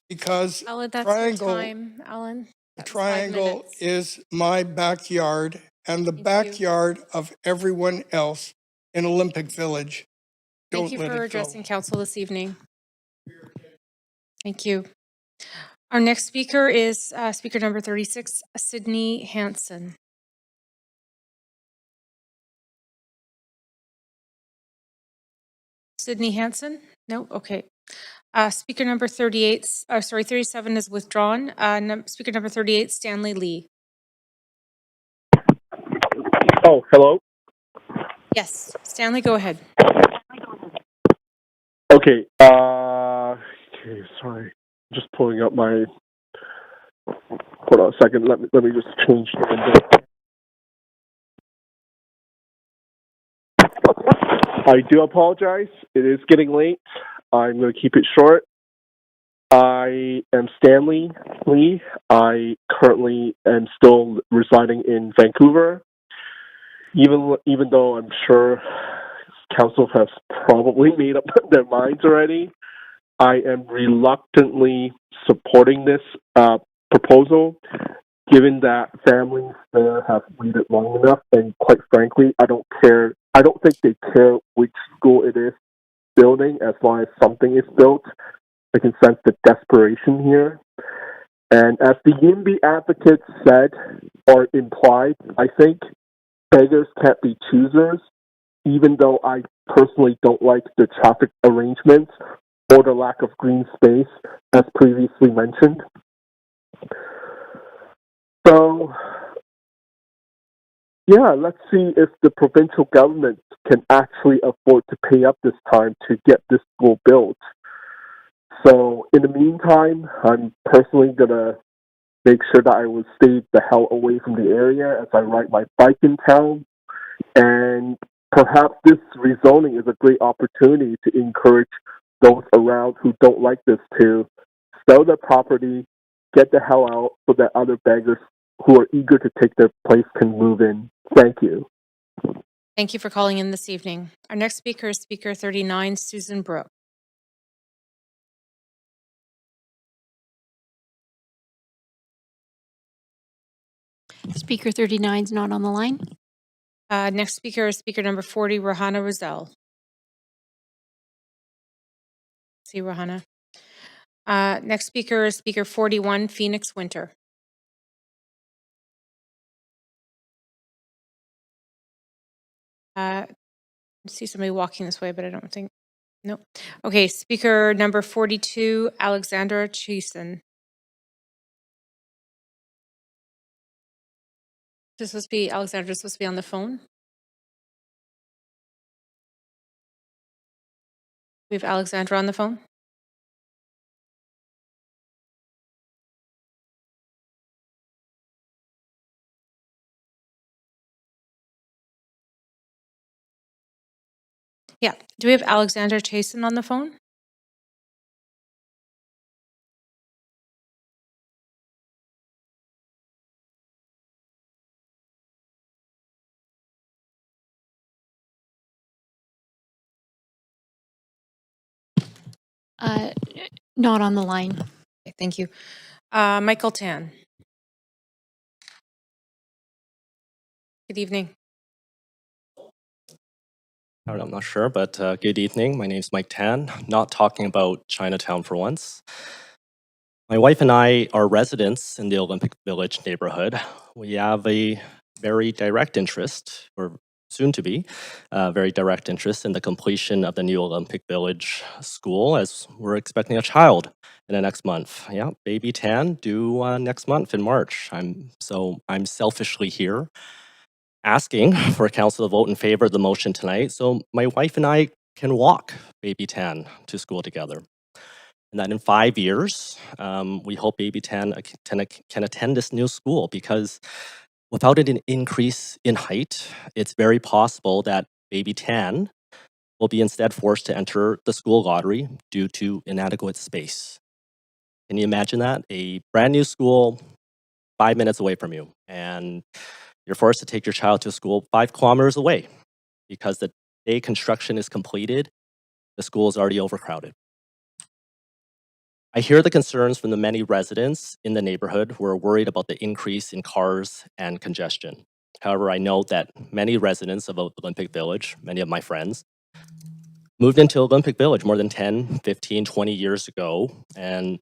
because Alan, that's Triangle, your time, Alan. the That's 5 Triangle minutes. is my backyard and the backyard of everyone else in Olympic Village. Thank Don't you let for it go. addressing council this evening. Thank you. Our next speaker is speaker number 36, Sydney Hanson. Sydney Hanson? No? Okay. Speaker number 37 is withdrawn. Speaker number 38, Stanley Lee. Oh, hello. Yes, Stanley, go ahead. Okay. Okay. Sorry. Just pulling up my Hold on a second. Let me just change the window. I do apologize. It is getting late. I'm going to keep it short. I am Stanley Lee. I currently am still residing in Vancouver. Even though I'm sure council has probably made up their minds already, I am reluctantly supporting this proposal, given that families there have waited long enough, and quite frankly, I don't think they care which school it is building as long as something is built. I can sense the desperation here. And as the YIMBY advocate said or implied, I think beggars can't be choosers, even though I personally don't like the traffic arrangements or the lack of green space, as previously mentioned. So, yeah, let's see if the provincial government can actually afford to pay up this time to get this school built. So, in the meantime, I'm personally going to make sure that I will stay the hell away from the area as I ride my bike in town. And perhaps this rezoning is a great opportunity to encourage those around who don't like this to sell their property, get the hell out so that other beggars who are eager to take their place can move in. Thank you. Thank you for calling in this evening. Our next speaker is Speaker 39, Susan Brooke. Speaker 39 is not on the line. Next speaker is Speaker number 40, Rohana Rosell. See Rohana. Next speaker is Speaker 41, Phoenix Winter. I see somebody walking this way, but I don't think, nope. Okay, speaker number 42, Alexandra Cheeson. This supposed to be, Alexandra's supposed to be on the phone. We have Alexandra on the phone. Yeah, do we have Alexandra Cheeson on the phone? Not on the line. Okay, thank you. Michael Tan. Good evening. I'm not sure, but good evening. My name is Mike Tan. Not talking about Chinatown for once. My wife and I are residents in the Olympic Village neighborhood. We have a very direct interest, or soon to be, very direct interest in the completion of the new Olympic Village school, as we're expecting a child in the next month. Yeah, baby Tan due next month in March. I'm selfishly here asking for a council to vote in favor of the motion tonight so my wife and I can walk baby Tan to school together. And that in 5 years, we hope baby Tan can attend this new school, because without an increase in height, it's very possible that baby Tan will be instead forced to enter the school lottery due to inadequate space. Can you imagine that? A brand new school 5 minutes away from you, and you're forced to take your child to school 5 kilometers away because the day construction is completed, the school is already overcrowded. I hear the concerns from the many residents in the neighborhood who are worried about the increase in cars and congestion. However, I know that many residents of Olympic Village, many of my friends, moved into Olympic Village more than 10, 15, 20 years ago, and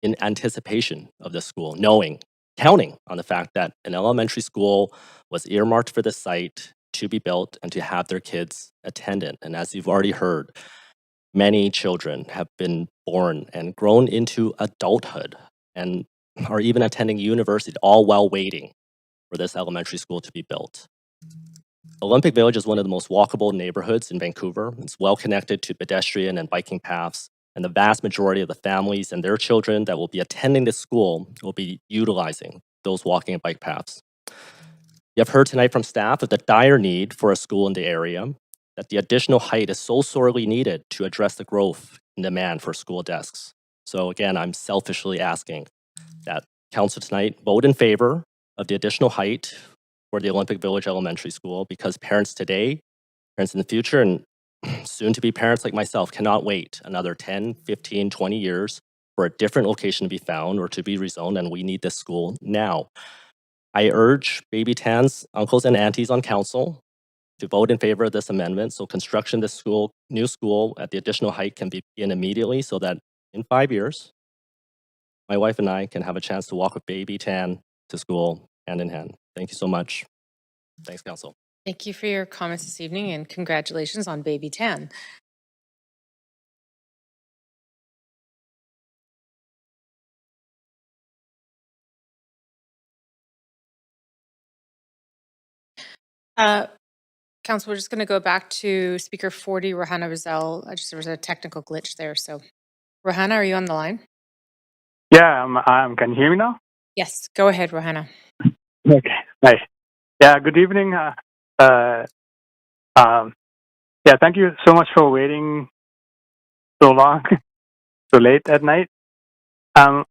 in anticipation of this school, counting on the fact that an elementary school was earmarked for the site to be built and to have their kids attend it. And as you've already heard, many children have been born and grown into adulthood and are even attending university, all while waiting for this elementary school to be built. Olympic Village is one of the most walkable neighborhoods in Vancouver. It's well connected to pedestrian and biking paths and the vast majority of the families and their children that will be attending this school will be utilizing those walking and bike paths. You have heard tonight from staff of the dire need for a school in the area, that the additional height is so sorely needed to address the growth in demand for school desks. So again, I'm selfishly asking that council tonight vote in favor of the additional height for the Olympic Village Elementary School, because parents today, parents in the future, and soon to be parents like myself cannot wait another 10, 15, 20 years for a different location to be found or to be rezoned, and we need this school now. I urge baby Tans, uncles and aunties on council to vote in favor of this amendment so construction of this school, new school at the additional height can begin immediately, so that in 5 years, my wife and I can have a chance to walk with baby Tan to school hand in hand. Thank you so much. Thanks, council. Thank you for your comments this evening, and congratulations on baby Tan. Council, we're just going to go back to Speaker 40, Rohanna Rizal. There was a technical glitch there. So, Rohanna, are you on the line? Yeah, can you hear me now? Yes, go ahead, Rohanna. Okay, nice. Yeah, good evening. Yeah, thank you so much for waiting so long, so late at night. I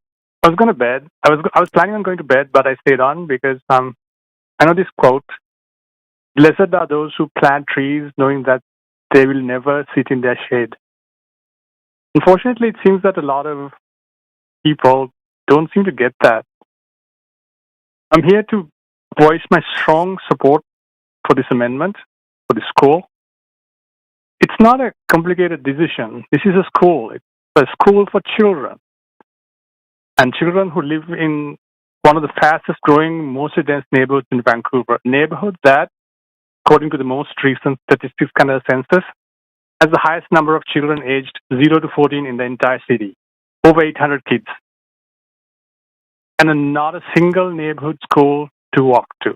was going to bed. I was planning on going to bed, but I stayed on because I know this quote: "Blessed are those who plant trees, knowing that they will never sit in their shade." Unfortunately, it seems that a lot of people don't seem to get that. I'm here to voice my strong support for this amendment, for the school. It's not a complicated decision. This is a school. It's a school for children. And children who live in one of the fastest growing, most dense neighborhoods in Vancouver. Neighborhood that, according to the most recent Statistics Canada census, has the highest number of children aged 0 to 14 in the entire city. Over 800 kids. And not a single neighborhood school to walk to.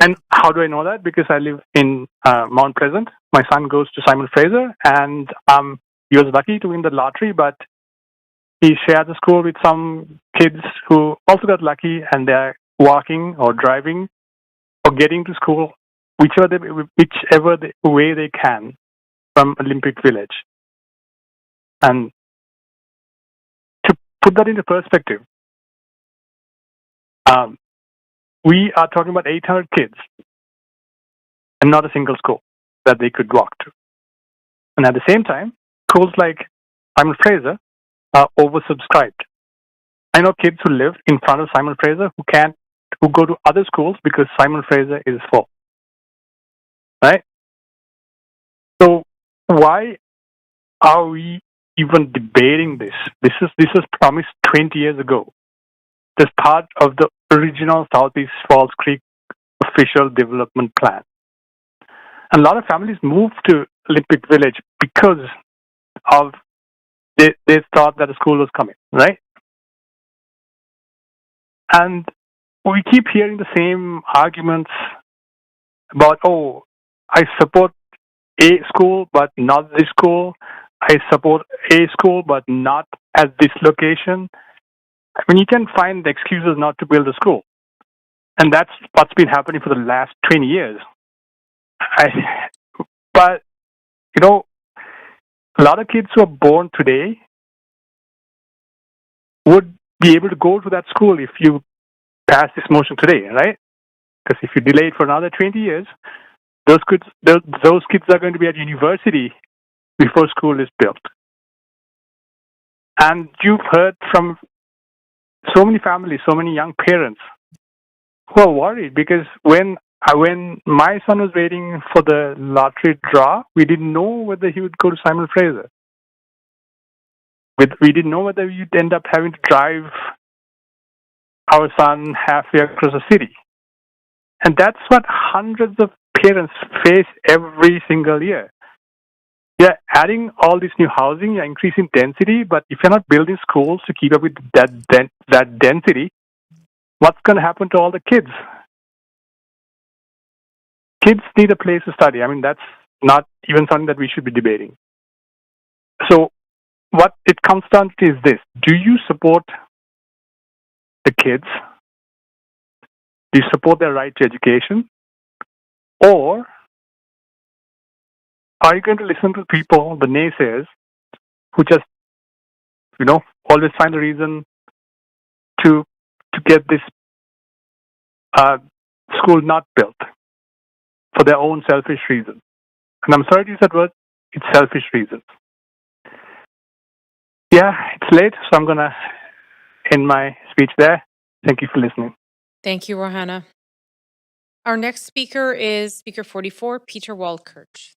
And how do I know that? Because I live in Mount Pleasant. My son goes to Simon Fraser, and he was lucky to win the lottery, but he shared the school with some kids who also got lucky, and they're walking or driving or getting to school whichever way they can from Olympic Village. And to put that into perspective, we are talking about 800 kids and not a single school that they could walk to. And at the same time, schools like Simon Fraser are oversubscribed. I know kids who live in front of Simon Fraser who go to other schools because Simon Fraser is full. Right? So why are we even debating this? This was promised 20 years ago. As part of the original Southeast Falls Creek official development plan. And a lot of families moved to Olympic Village because of they thought that a school was coming, right? And we keep hearing the same arguments about, oh, I support a school but not this school. I support a school but not at this location. I mean, you can find the excuses not to build a school. And that's what's been happening for the last 20 years. But, you know, a lot of kids who are born today would be able to go to that school if you pass this motion today, right? Because if you delay it for another 20 years, those kids are going to be at university before school is built. And you've heard from so many families, so many young parents who are worried because when my son was waiting for the lottery draw, we didn't know whether he would go to Simon Fraser. We didn't know whether we'd end up having to drive our son halfway across the city. And that's what hundreds of parents face every single year. You're adding all this new housing, you're increasing density, but if you're not building schools to keep up with that density, what's going to happen to all the kids? Kids need a place to study. I mean, that's not even something that we should be debating. So what it comes down to is this. Do you support the kids? Do you support their right to education? Or are you going to listen to people, the naysayers, who just, always find a reason to get this school not built for their own selfish reasons? And I'm sorry to use that word, it's selfish reasons. Yeah, it's late, so I'm going to end my speech there. Thank you for listening. Thank you, Rohanna. Our next speaker is Speaker 44, Peter Waldkirch.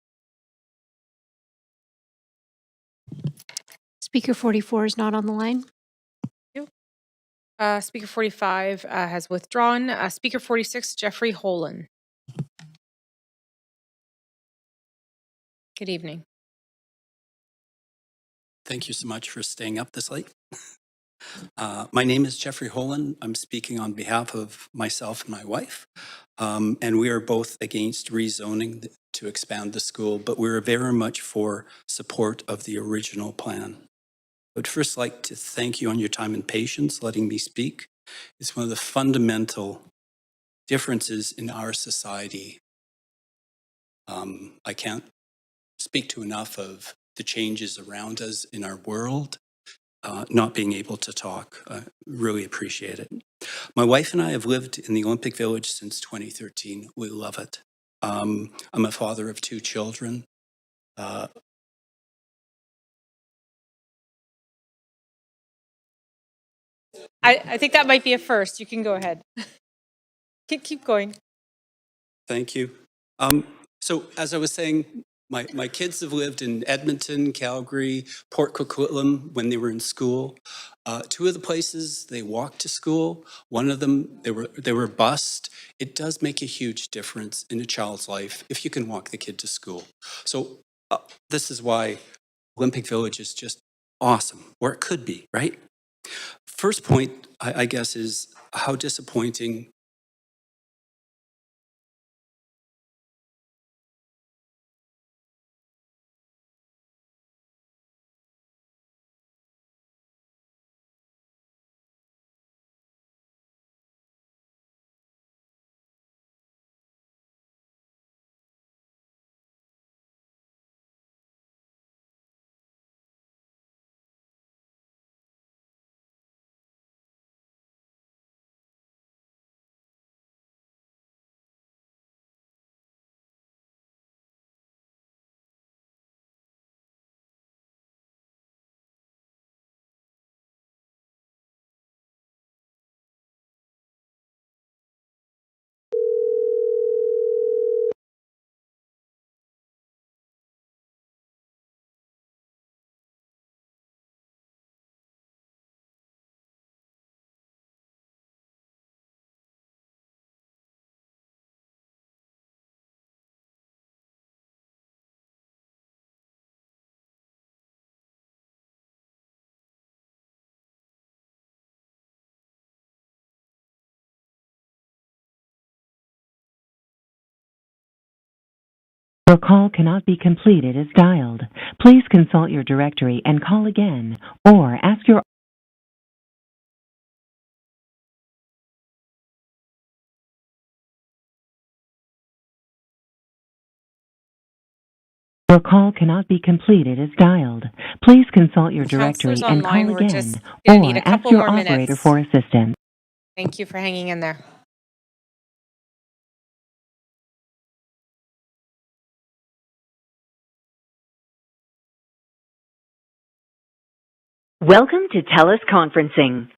Speaker 44 is not on the line. Speaker 45 has withdrawn. Speaker 46, Jeffrey Holan. Good evening. Thank you so much for staying up this late. My name is Jeffrey Holan. I'm speaking on behalf of myself and my wife. And we are both against rezoning to expand the school, but we're very much for support of the original plan. I would first like to thank you on your time and patience letting me speak. It's one of the fundamental differences in our society. I can't speak to enough of the changes around us in our world. Not being able to talk. Really appreciate it. My wife and I have lived in the Olympic Village since 2013. We love it. I'm a father of 2 children. I think that might be a first. You can go ahead. Keep going. Thank you. So as I was saying, my kids have lived in Edmonton, Calgary, Port Coquitlam when they were in school. 2 of the places they walked to school. One of them they were bused. It does make a huge difference in a child's life if you can walk the kid to school. So this is why Olympic Village is just awesome, or it could be, right? First point, I guess, is how disappointing Your call cannot be completed as dialed. Please consult your directory and call again, or ask your call cannot be completed as dialed. Please consult your directory Counselors and online, call we're just again, going to or need a ask couple your more operator minutes. for assistance. Thank you for hanging in there. Welcome to TELUS Conferencing.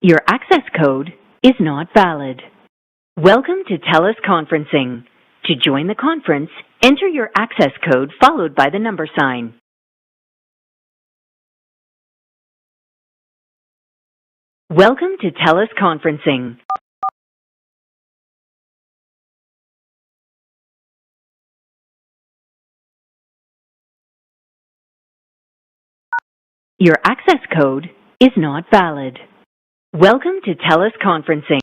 Your access code is not valid. Welcome to TELUS Conferencing. To join the conference, enter your access code followed by the number sign. Welcome to TELUS Conferencing. Your access code is not valid. Welcome to TELUS Conferencing.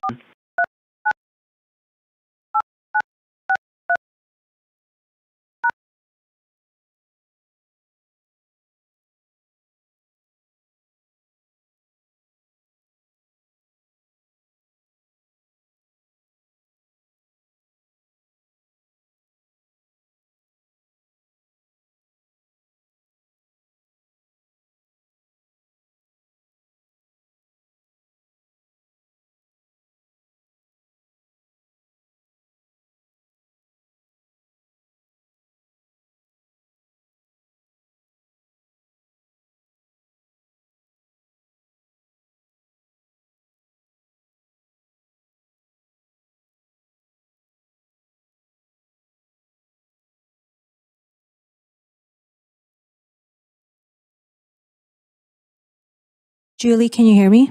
Julie, can you hear me?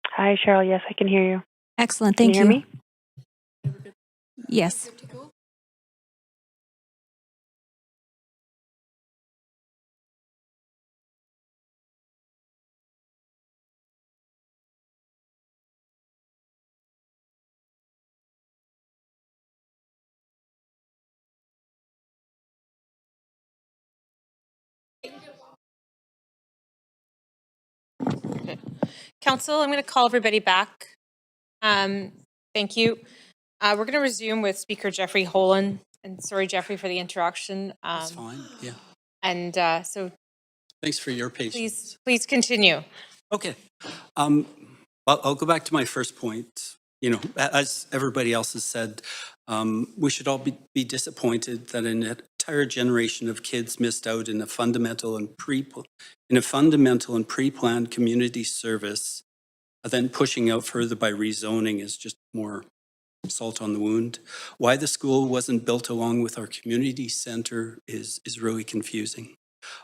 Hi, Cheryl. Yes, I can hear you. Excellent. Can you Thank hear you. me? Yes. Council, I'm going to call everybody back. Thank you. We're going to resume with Speaker Jeffrey Holan. And sorry, Jeffrey, for the interruption. That's fine. Yeah. And so Thanks for your patience. please continue. Okay. I'll go back to my first point. You know, as everybody else has said, we should all be disappointed that an entire generation of kids missed out in a fundamental and pre-planned community service. Then pushing out further by rezoning is just more salt on the wound. Why the school wasn't built along with our community center is really confusing.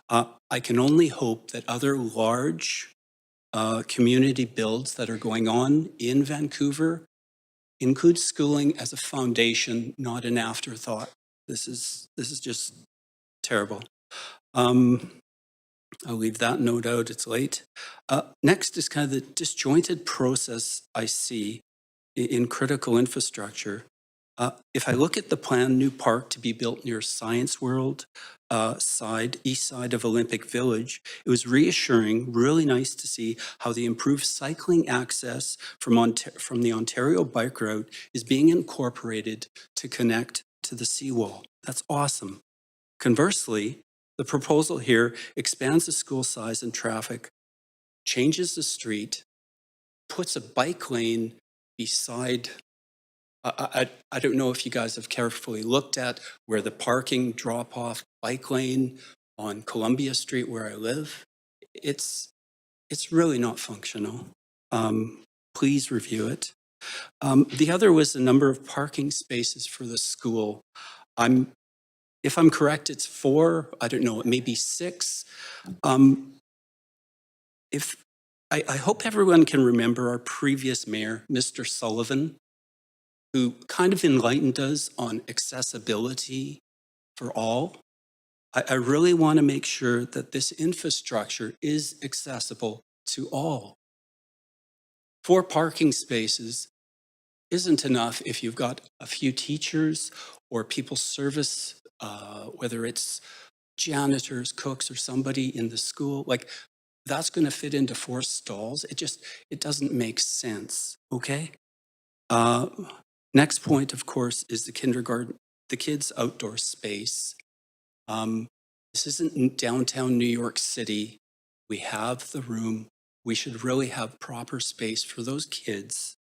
I can only hope that other large community builds that are going on in Vancouver include schooling as a foundation, not an afterthought. This is just terrible. I'll leave that note out, it's late. Next is kind of the disjointed process I see in critical infrastructure. If I look at the planned new park to be built near Science World, east side of Olympic Village, it was reassuring, really nice to see how the improved cycling access from the Ontario bike route is being incorporated to connect to the seawall. That's awesome. Conversely, the proposal here expands the school size and traffic, changes the street, puts a bike lane beside. I don't know if you guys have carefully looked at where the parking drop-off bike lane on Columbia Street where I live. It's really not functional. Please review it. The other was the number of parking spaces for the school. If I'm correct, it's 4. I don't know, maybe 6. I hope everyone can remember our previous mayor, Mr. Sullivan, who kind of enlightened us on accessibility for all. I really want to make sure that this infrastructure is accessible to all. 4 parking spaces isn't enough if you've got a few teachers or people service, whether it's janitors, cooks, or somebody in the school. Like, that's going to fit into 4 stalls. It doesn't make sense, okay? Next point, of course, is the kindergarten, the kids' outdoor space. This isn't in downtown New York City. We have the room. We should really have proper space for those kids.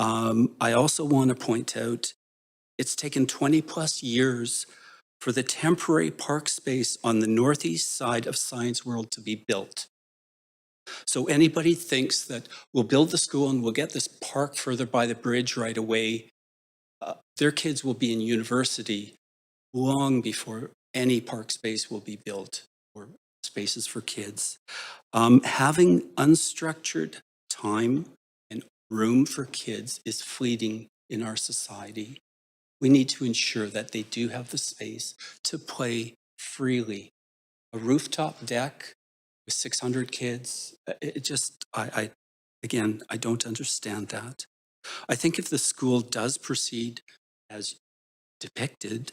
I also want to point out, it's taken 20 plus years for the temporary park space on the northeast side of Science World to be built. So anybody thinks that we'll build the school and we'll get this park further by the bridge right away, their kids will be in university long before any park space will be built or spaces for kids. Having unstructured time and room for kids is fleeting in our society. We need to ensure that they do have the space to play freely. A rooftop deck with 600 kids, again, I don't understand that. I think if the school does proceed as depicted,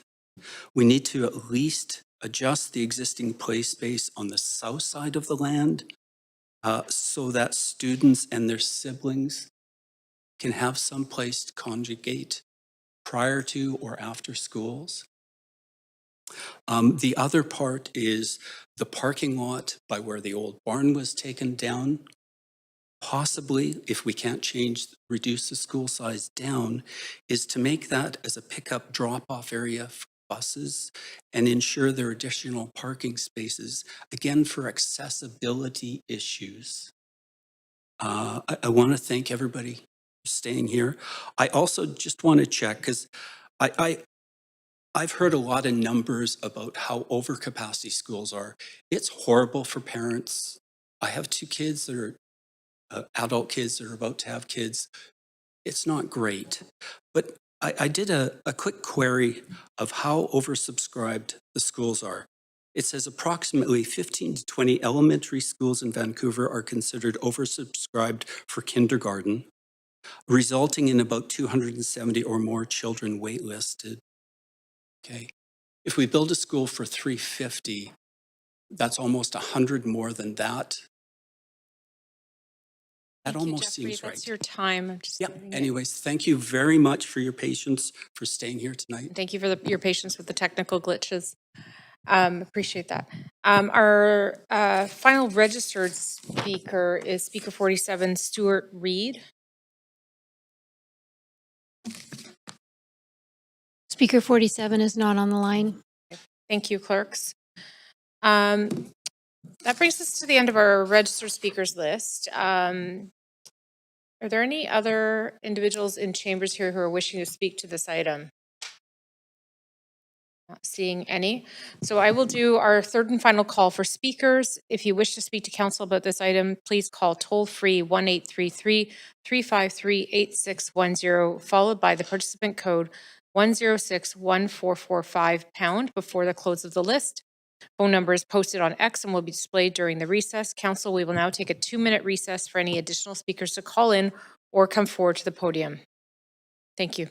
we need to at least adjust the existing play space on the south side of the land so that students and their siblings can have some place to congregate prior to or after schools. The other part is the parking lot by where the old barn was taken down. Possibly, if we can't reduce the school size down, is to make that as a pickup drop-off area for buses and ensure there are additional parking spaces, again, for accessibility issues. I want to thank everybody for staying here. I also just want to check, because I've heard a lot of numbers about how overcapacity schools are. It's horrible for parents. I have two kids that are adult kids that are about to have kids. It's not great. But I did a quick query of how oversubscribed the schools are. It says approximately 15 to 20 elementary schools in Vancouver are considered oversubscribed for kindergarten, resulting in about 270 or more children waitlisted. Okay. If we build a school for 350, that's almost 100 more than that. That Thank you, almost Jeffrey. seems right. That's your time. I'm just Yeah. noting it. Anyways, thank you very much for your patience, for staying here tonight. Thank you for your patience with the technical glitches. Appreciate that. Our final registered speaker is Speaker 47, Stuart Reed. Speaker 47 is not on the line. Thank you, clerks. That brings us to the end of our registered speakers list. Are there any other individuals in chambers here who are wishing to speak to this item? Not seeing any. So I will do our third and final call for speakers. If you wish to speak to council about this item, please call toll-free 1-833-353-8610, followed by the participant code 1061445# before the close of the list. Phone number is posted on X and will be displayed during the recess. Council, we will now take a 2-minute recess for any additional speakers to call in or come forward to the podium. Thank you.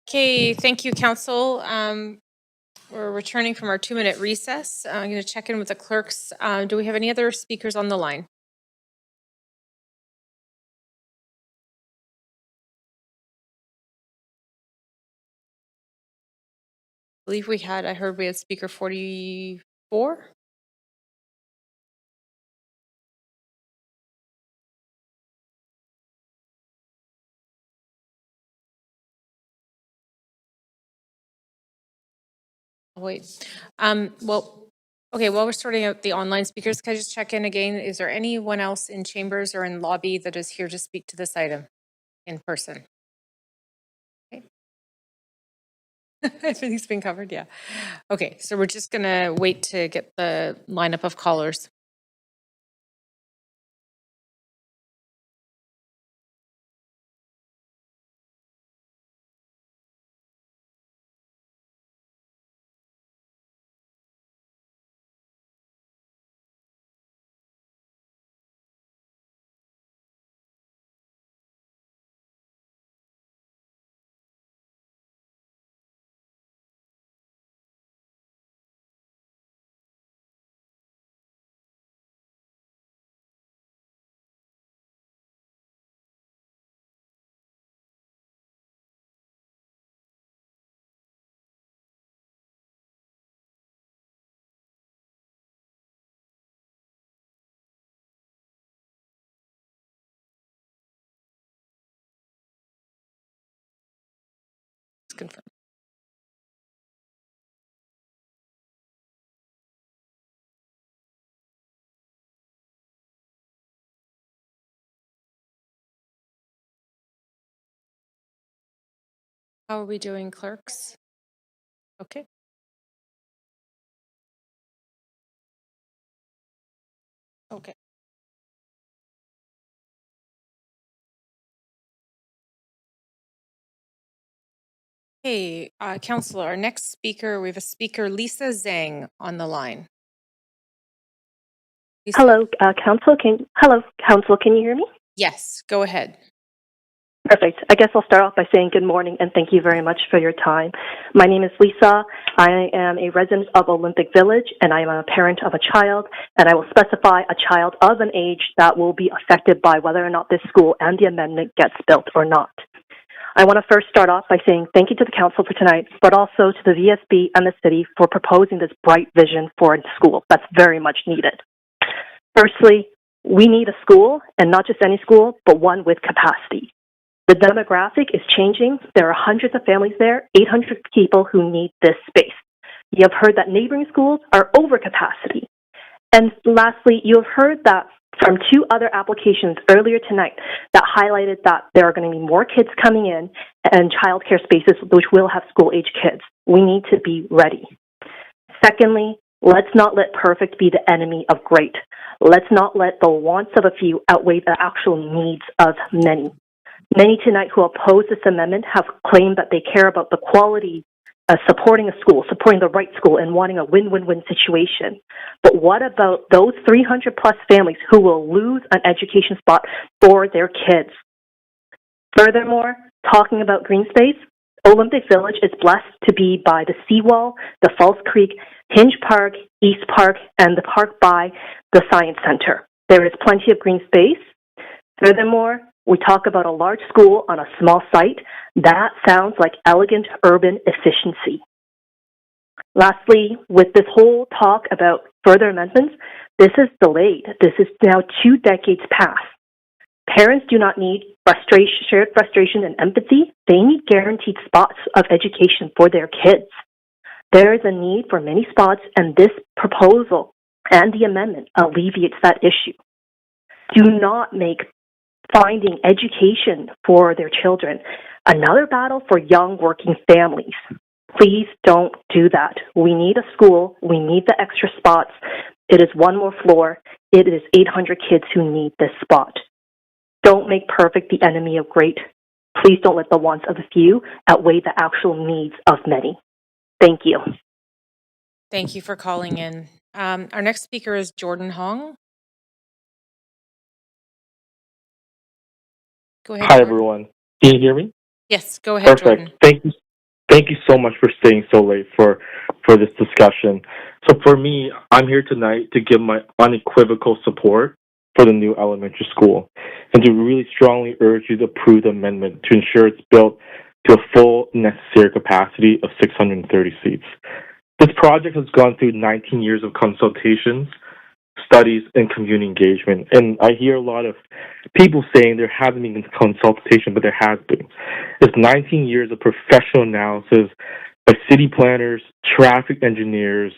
Okay, thank you, Council. We're returning from our 2-minute recess. I'm going to check in with the clerks. Do we have any other speakers on the line? I believe I heard we had speaker 44. Oh, wait. Well, okay, while we're sorting out the online speakers, can I just check in again? Is there anyone else in chambers or in lobby that is here to speak to this item in person? Okay. Everything's been covered, yeah. Okay, so we're just gonna wait to get the lineup of callers. confirm. How are we doing, clerks? Okay. Okay. Hey, Councillor, our next speaker, we have a speaker, Lisa Zhang, on the line. Lisa? Hello, Council. Council. Can you hear me? Yes, go ahead. Perfect. I guess I'll start off by saying good morning and thank you very much for your time. My name is Lisa. I am a resident of Olympic Village and I am a parent of a child, and I will specify a child of an age that will be affected by whether or not this school and the amendment gets built or not. I want to first start off by saying thank you to the Council for tonight, but also to the VSB and the City for proposing this bright vision for a school that's very much needed. Firstly, we need a school, and not just any school, but one with capacity. The demographic is changing. There are hundreds of families there, 800 people who need this space. You have heard that neighboring schools are over capacity. And lastly, you have heard that from 2 other applications earlier tonight that highlighted that there are going to be more kids coming in and childcare spaces which will have school-age kids. We need to be ready. Secondly, let's not let perfect be the enemy of great. Let's not let the wants of a few outweigh the actual needs of many. Many tonight who oppose this amendment have claimed that they care about the quality of supporting a school, supporting the right school, and wanting a win-win-win situation. But what about those 300 plus families who will lose an education spot for their kids? Furthermore, talking about green space, Olympic Village is blessed to be by the seawall, the Falls Creek, Hinge Park, East Park, and the park by the Science Center. There is plenty of green space. Furthermore, we talk about a large school on a small site. That sounds like elegant urban efficiency. Lastly, with this whole talk about further amendments, this is delayed. This is now 2 decades past. Parents do not need shared frustration and empathy. They need guaranteed spots of education for their kids. There is a need for many spots, and this proposal and the amendment alleviates that issue. Do not make finding education for their children another battle for young working families. Please don't do that. We need a school. We need the extra spots. It is 1 more floor. It is 800 kids who need this spot. Don't make perfect the enemy of great. Please don't let the wants of a few outweigh the actual needs of many. Thank you. Thank you for calling in. Our next speaker is Jordan Hong. Go ahead, Hi, Jordan. everyone. Can you hear me? Yes, go ahead, Perfect. Jordan. Thank you so much for staying so late for this discussion. So for me, I'm here tonight to give my unequivocal support for the new elementary school and to really strongly urge you to approve the amendment to ensure it's built to a full necessary capacity of 630 seats. This project has gone through 19 years of consultations, studies, and community engagement. And I hear a lot of people saying there hasn't been consultation, but there has been. It's 19 years of professional analysis by city planners, traffic engineers,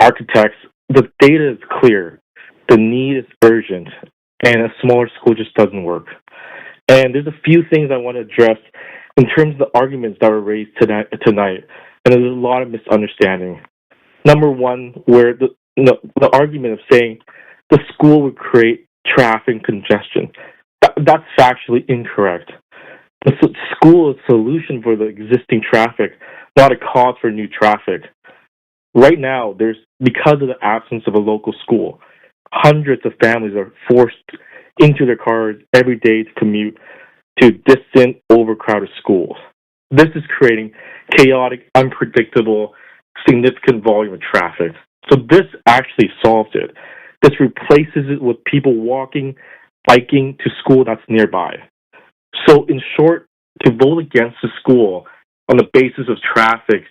architects. The data is clear. The need is urgent, and a smaller school just doesn't work. And there's a few things I want to address in terms of the arguments that were raised tonight, and there's a lot of misunderstanding. Number one, where the argument of saying the school would create traffic congestion. That's factually incorrect. The school is a solution for the existing traffic, not a cause for new traffic. Right now, because of the absence of a local school, hundreds of families are forced into their cars every day to commute to distant, overcrowded schools. This is creating chaotic, unpredictable, significant volume of traffic. So this actually solves it. This replaces it with people walking, biking to school that's nearby. So in short, to vote against the school on the basis of traffic,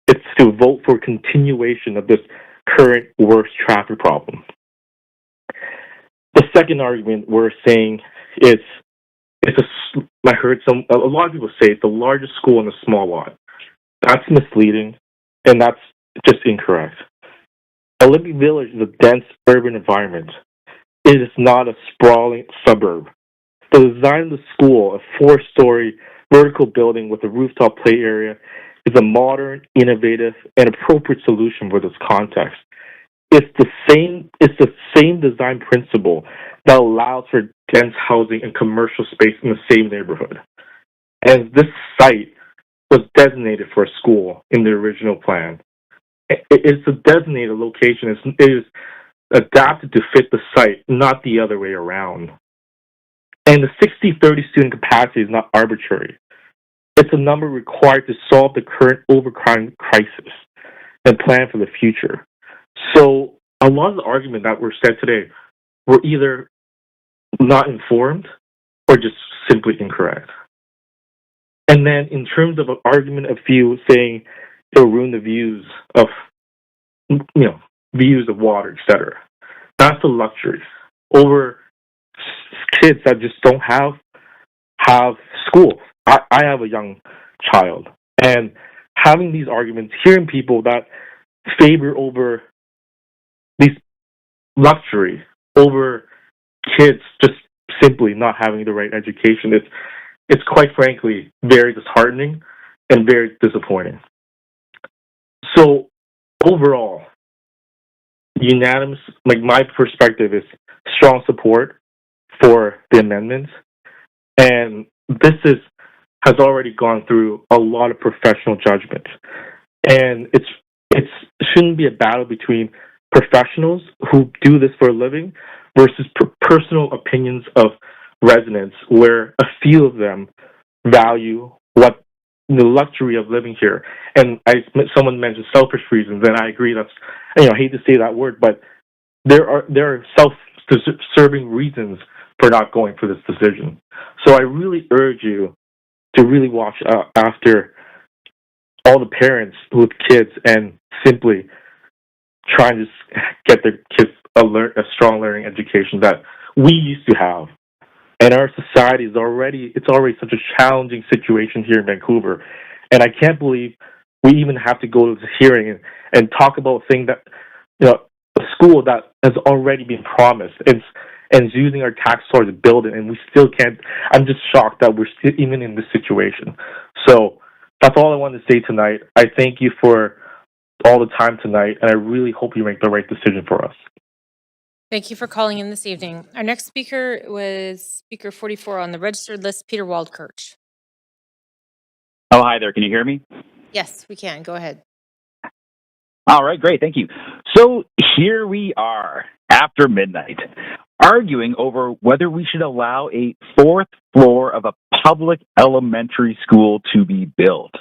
it's to vote for continuation of this current worst traffic problem. The second argument we're saying is, I heard a lot of people say it's the largest school in a small lot. That's misleading, and that's just incorrect. Olympic Village is a dense urban environment. It is not a sprawling suburb. The design of the school, a 4-story vertical building with a rooftop play area, is a modern, innovative, and appropriate solution for this context. It's the same design principle that allows for dense housing and commercial space in the same neighborhood. And this site was designated for a school in the original plan. It's a designated location. It is adapted to fit the site, not the other way around. And the 60-30 student capacity is not arbitrary. It's a number required to solve the current overcrowding crisis and plan for the future. So a lot of the arguments that were said today were either not informed or just simply incorrect. And then in terms of an argument of you saying it'll ruin the views of, views of water, etc. That's a luxury over kids that just don't have school. I have a young child, and having these arguments, hearing people that favor over these luxury over kids just simply not having the right education, it's quite frankly very disheartening and very disappointing. So overall, unanimous, my perspective is strong support for the amendments, and this has already gone through a lot of professional judgment, and it shouldn't be a battle between professionals who do this for a living versus personal opinions of residents, where a few of them value what the luxury of living here. And someone mentioned selfish reasons, and I agree. That's, I hate to say that word, but there are self-serving reasons for not going for this decision. So I really urge you to really watch after all the parents with kids and simply try and just get their kids a strong learning education that we used to have. And our society is already such a challenging situation here in Vancouver. And I can't believe we even have to go to this hearing and talk about a thing that, a school that has already been promised and is using our tax dollars to build it, and we still can't. I'm just shocked that we're still even in this situation. So that's all I wanted to say tonight. I thank you for all the time tonight, and I really hope you make the right decision for us. Thank you for calling in this evening. Our next speaker was Speaker 44 on the registered list, Peter Waldkirch. Oh, hi there. Can you hear me? Yes, we can. Go ahead. All right, great. Thank you. So here we are after midnight, arguing over whether we should allow a 4th floor of a public elementary school to be built.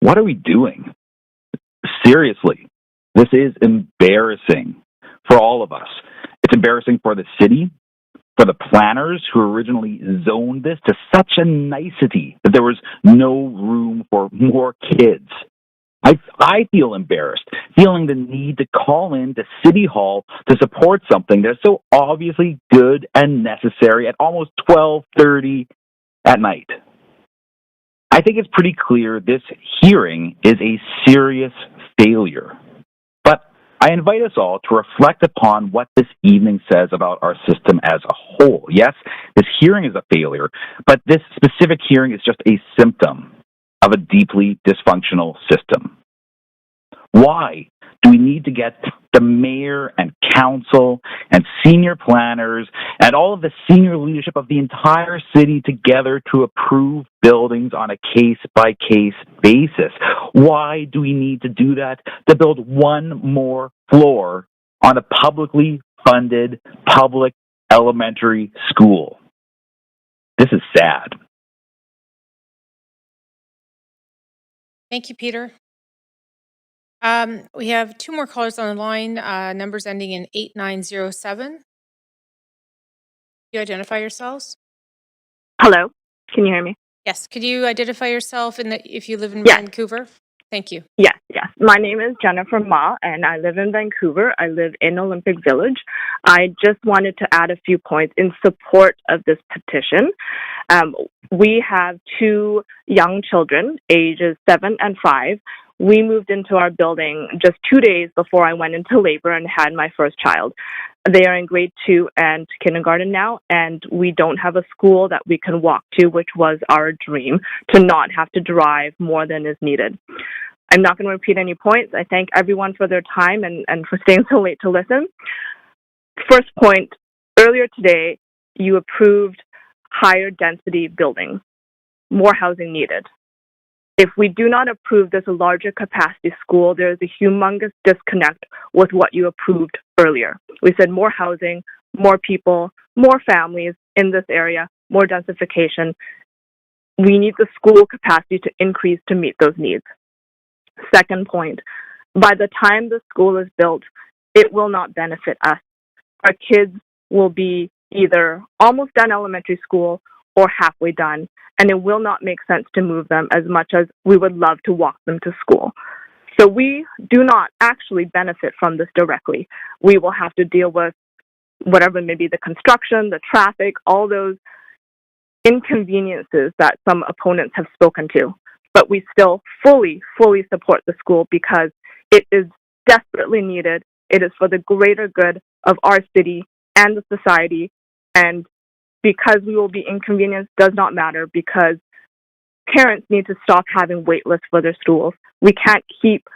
What are we doing? Seriously, this is embarrassing for all of us. It's embarrassing for the city, for the planners who originally zoned this to such a nicety that there was no room for more kids. I feel embarrassed, feeling the need to call in to City Hall to support something that's so obviously good and necessary at almost 12:30 at night. I think it's pretty clear this hearing is a serious failure. But I invite us all to reflect upon what this evening says about our system as a whole. Yes, this hearing is a failure, but this specific hearing is just a symptom of a deeply dysfunctional system. Why do we need to get the mayor and council and senior planners and all of the senior leadership of the entire city together to approve buildings on a case-by-case basis? Why do we need to do that? To build one more floor on a publicly funded public elementary school. This is sad. Thank you, Peter. We have 2 more callers on the line, numbers ending in 8907. Can you identify yourselves? Hello, can you hear me? Yes. Could you identify yourself if you live in Yes. Vancouver? Thank you. Yes, yes. My name is Jennifer Ma, and I live in Vancouver. I live in Olympic Village. I just wanted to add a few points in support of this petition. We have 2 young children, ages 7 and 5. We moved into our building just 2 days before I went into labor and had my first child. They are in grade 2 and kindergarten now, and we don't have a school that we can walk to, which was our dream, to not have to drive more than is needed. I'm not going to repeat any points. I thank everyone for their time and for staying so late to listen. First point, earlier today, you approved higher density buildings, more housing needed. If we do not approve this larger capacity school, there is a humongous disconnect with what you approved earlier. We said more housing, more people, more families in this area, more densification. We need the school capacity to increase to meet those needs. Second point, by the time the school is built, it will not benefit us. Our kids will be either almost done elementary school or halfway done, and it will not make sense to move them as much as we would love to walk them to school. So we do not actually benefit from this directly. We will have to deal with whatever may be the construction, the traffic, all those inconveniences that some opponents have spoken to. But we still fully support the school because it is desperately needed. It is for the greater good of our city and the society, and because we will be inconvenienced does not matter, because parents need to stop having wait lists for their schools. We can't keep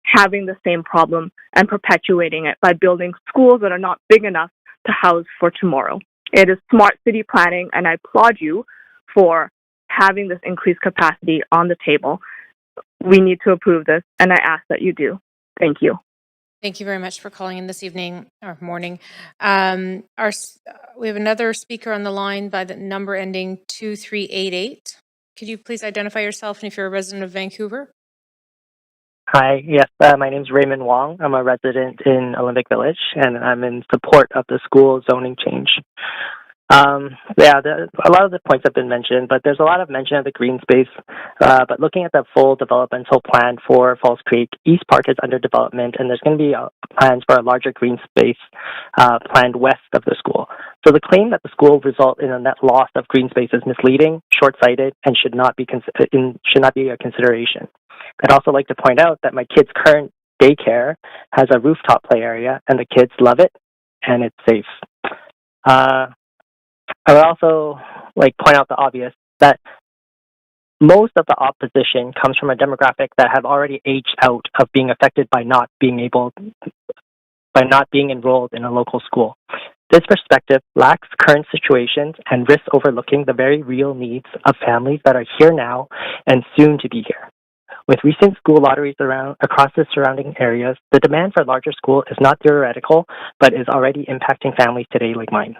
having the same problem and perpetuating it by building schools that are not big enough to house for tomorrow. It is smart city planning, and I applaud you for having this increased capacity on the table. We need to approve this, and I ask that you do. Thank you. Thank you very much for calling in this evening or morning. We have another speaker on the line by the number ending 2388. Could you please identify yourself and if you're a resident of Vancouver? Hi, yes, my name is Raymond Wong. I'm a resident in Olympic Village, and I'm in support of the school zoning change. A lot of the points have been mentioned, but there's a lot of mention of the green space. But looking at the full developmental plan for Falls Creek, East Park is under development, and there's going to be plans for a larger green space planned west of the school. So the claim that the school will result in a net loss of green space is misleading, short-sighted, and should not be a consideration. I'd also like to point out that my kid's current daycare has a rooftop play area, and the kids love it, and it's safe. I would also point out the obvious, that most of the opposition comes from a demographic that have already aged out of being affected by not being enrolled in a local school. This perspective lacks current situations and risks overlooking the very real needs of families that are here now and soon to be here. With recent school lotteries across the surrounding areas, the demand for a larger school is not theoretical, but is already impacting families today like mine.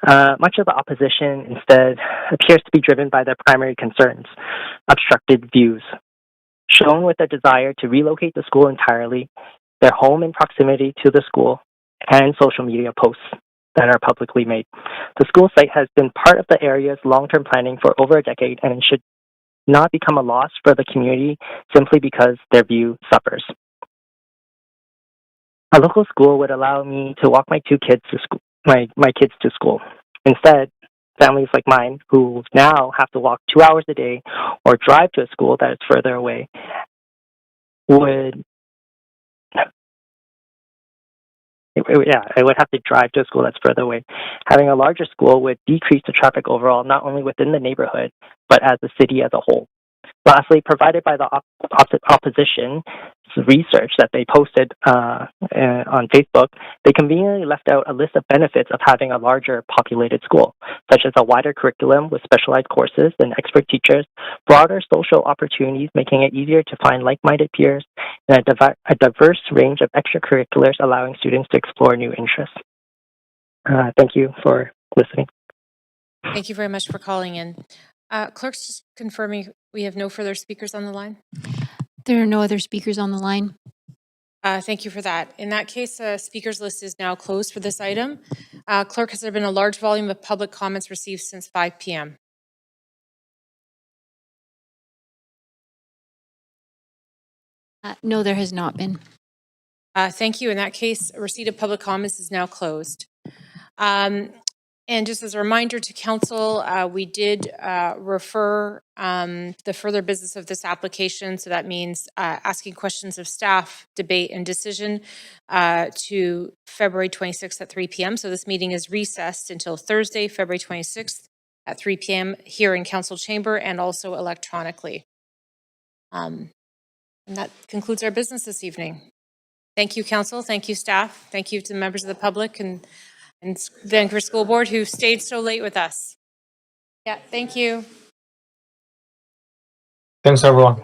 Much of the opposition instead appears to be driven by their primary concerns, obstructed views, shown with their desire to relocate the school entirely, their home in proximity to the school, and social media posts that are publicly made. The school site has been part of the area's long-term planning for over a decade, and it should not become a loss for the community simply because their view suffers. A local school would allow me to walk my kids to school. Instead, families like mine, who now have to walk 2 hours a day or drive to a school that is further away, I would have to drive to a school that's further away. Having a larger school would decrease the traffic overall, not only within the neighborhood, but as the city as a whole. Lastly, provided by the opposition research that they posted on Facebook, they conveniently left out a list of benefits of having a larger populated school, such as a wider curriculum with specialized courses and expert teachers, broader social opportunities, making it easier to find like-minded peers, and a diverse range of extracurriculars allowing students to explore new interests. Thank you for listening. Thank you very much for calling in. Clerk's just confirming we have no further speakers on the line. There are no other speakers on the line. Thank you for that. In that case, speakers list is now closed for this item. Clerk, has there been a large volume of public comments received since 5 p.m.? No, there has not been. Thank you. In that case, receipt of public comments is now closed. And just as a reminder to council, we did refer the further business of this application. So that means asking questions of staff, debate, and decision to February 26th at 3 p.m. So this meeting is recessed until Thursday, February 26th at 3 p.m. here in council chamber and also electronically. And that concludes our business this evening. Thank you, council. Thank you, staff. Thank you to the members of the public and Vancouver School Board who stayed so late with us. Yeah, thank you. Thanks, everyone.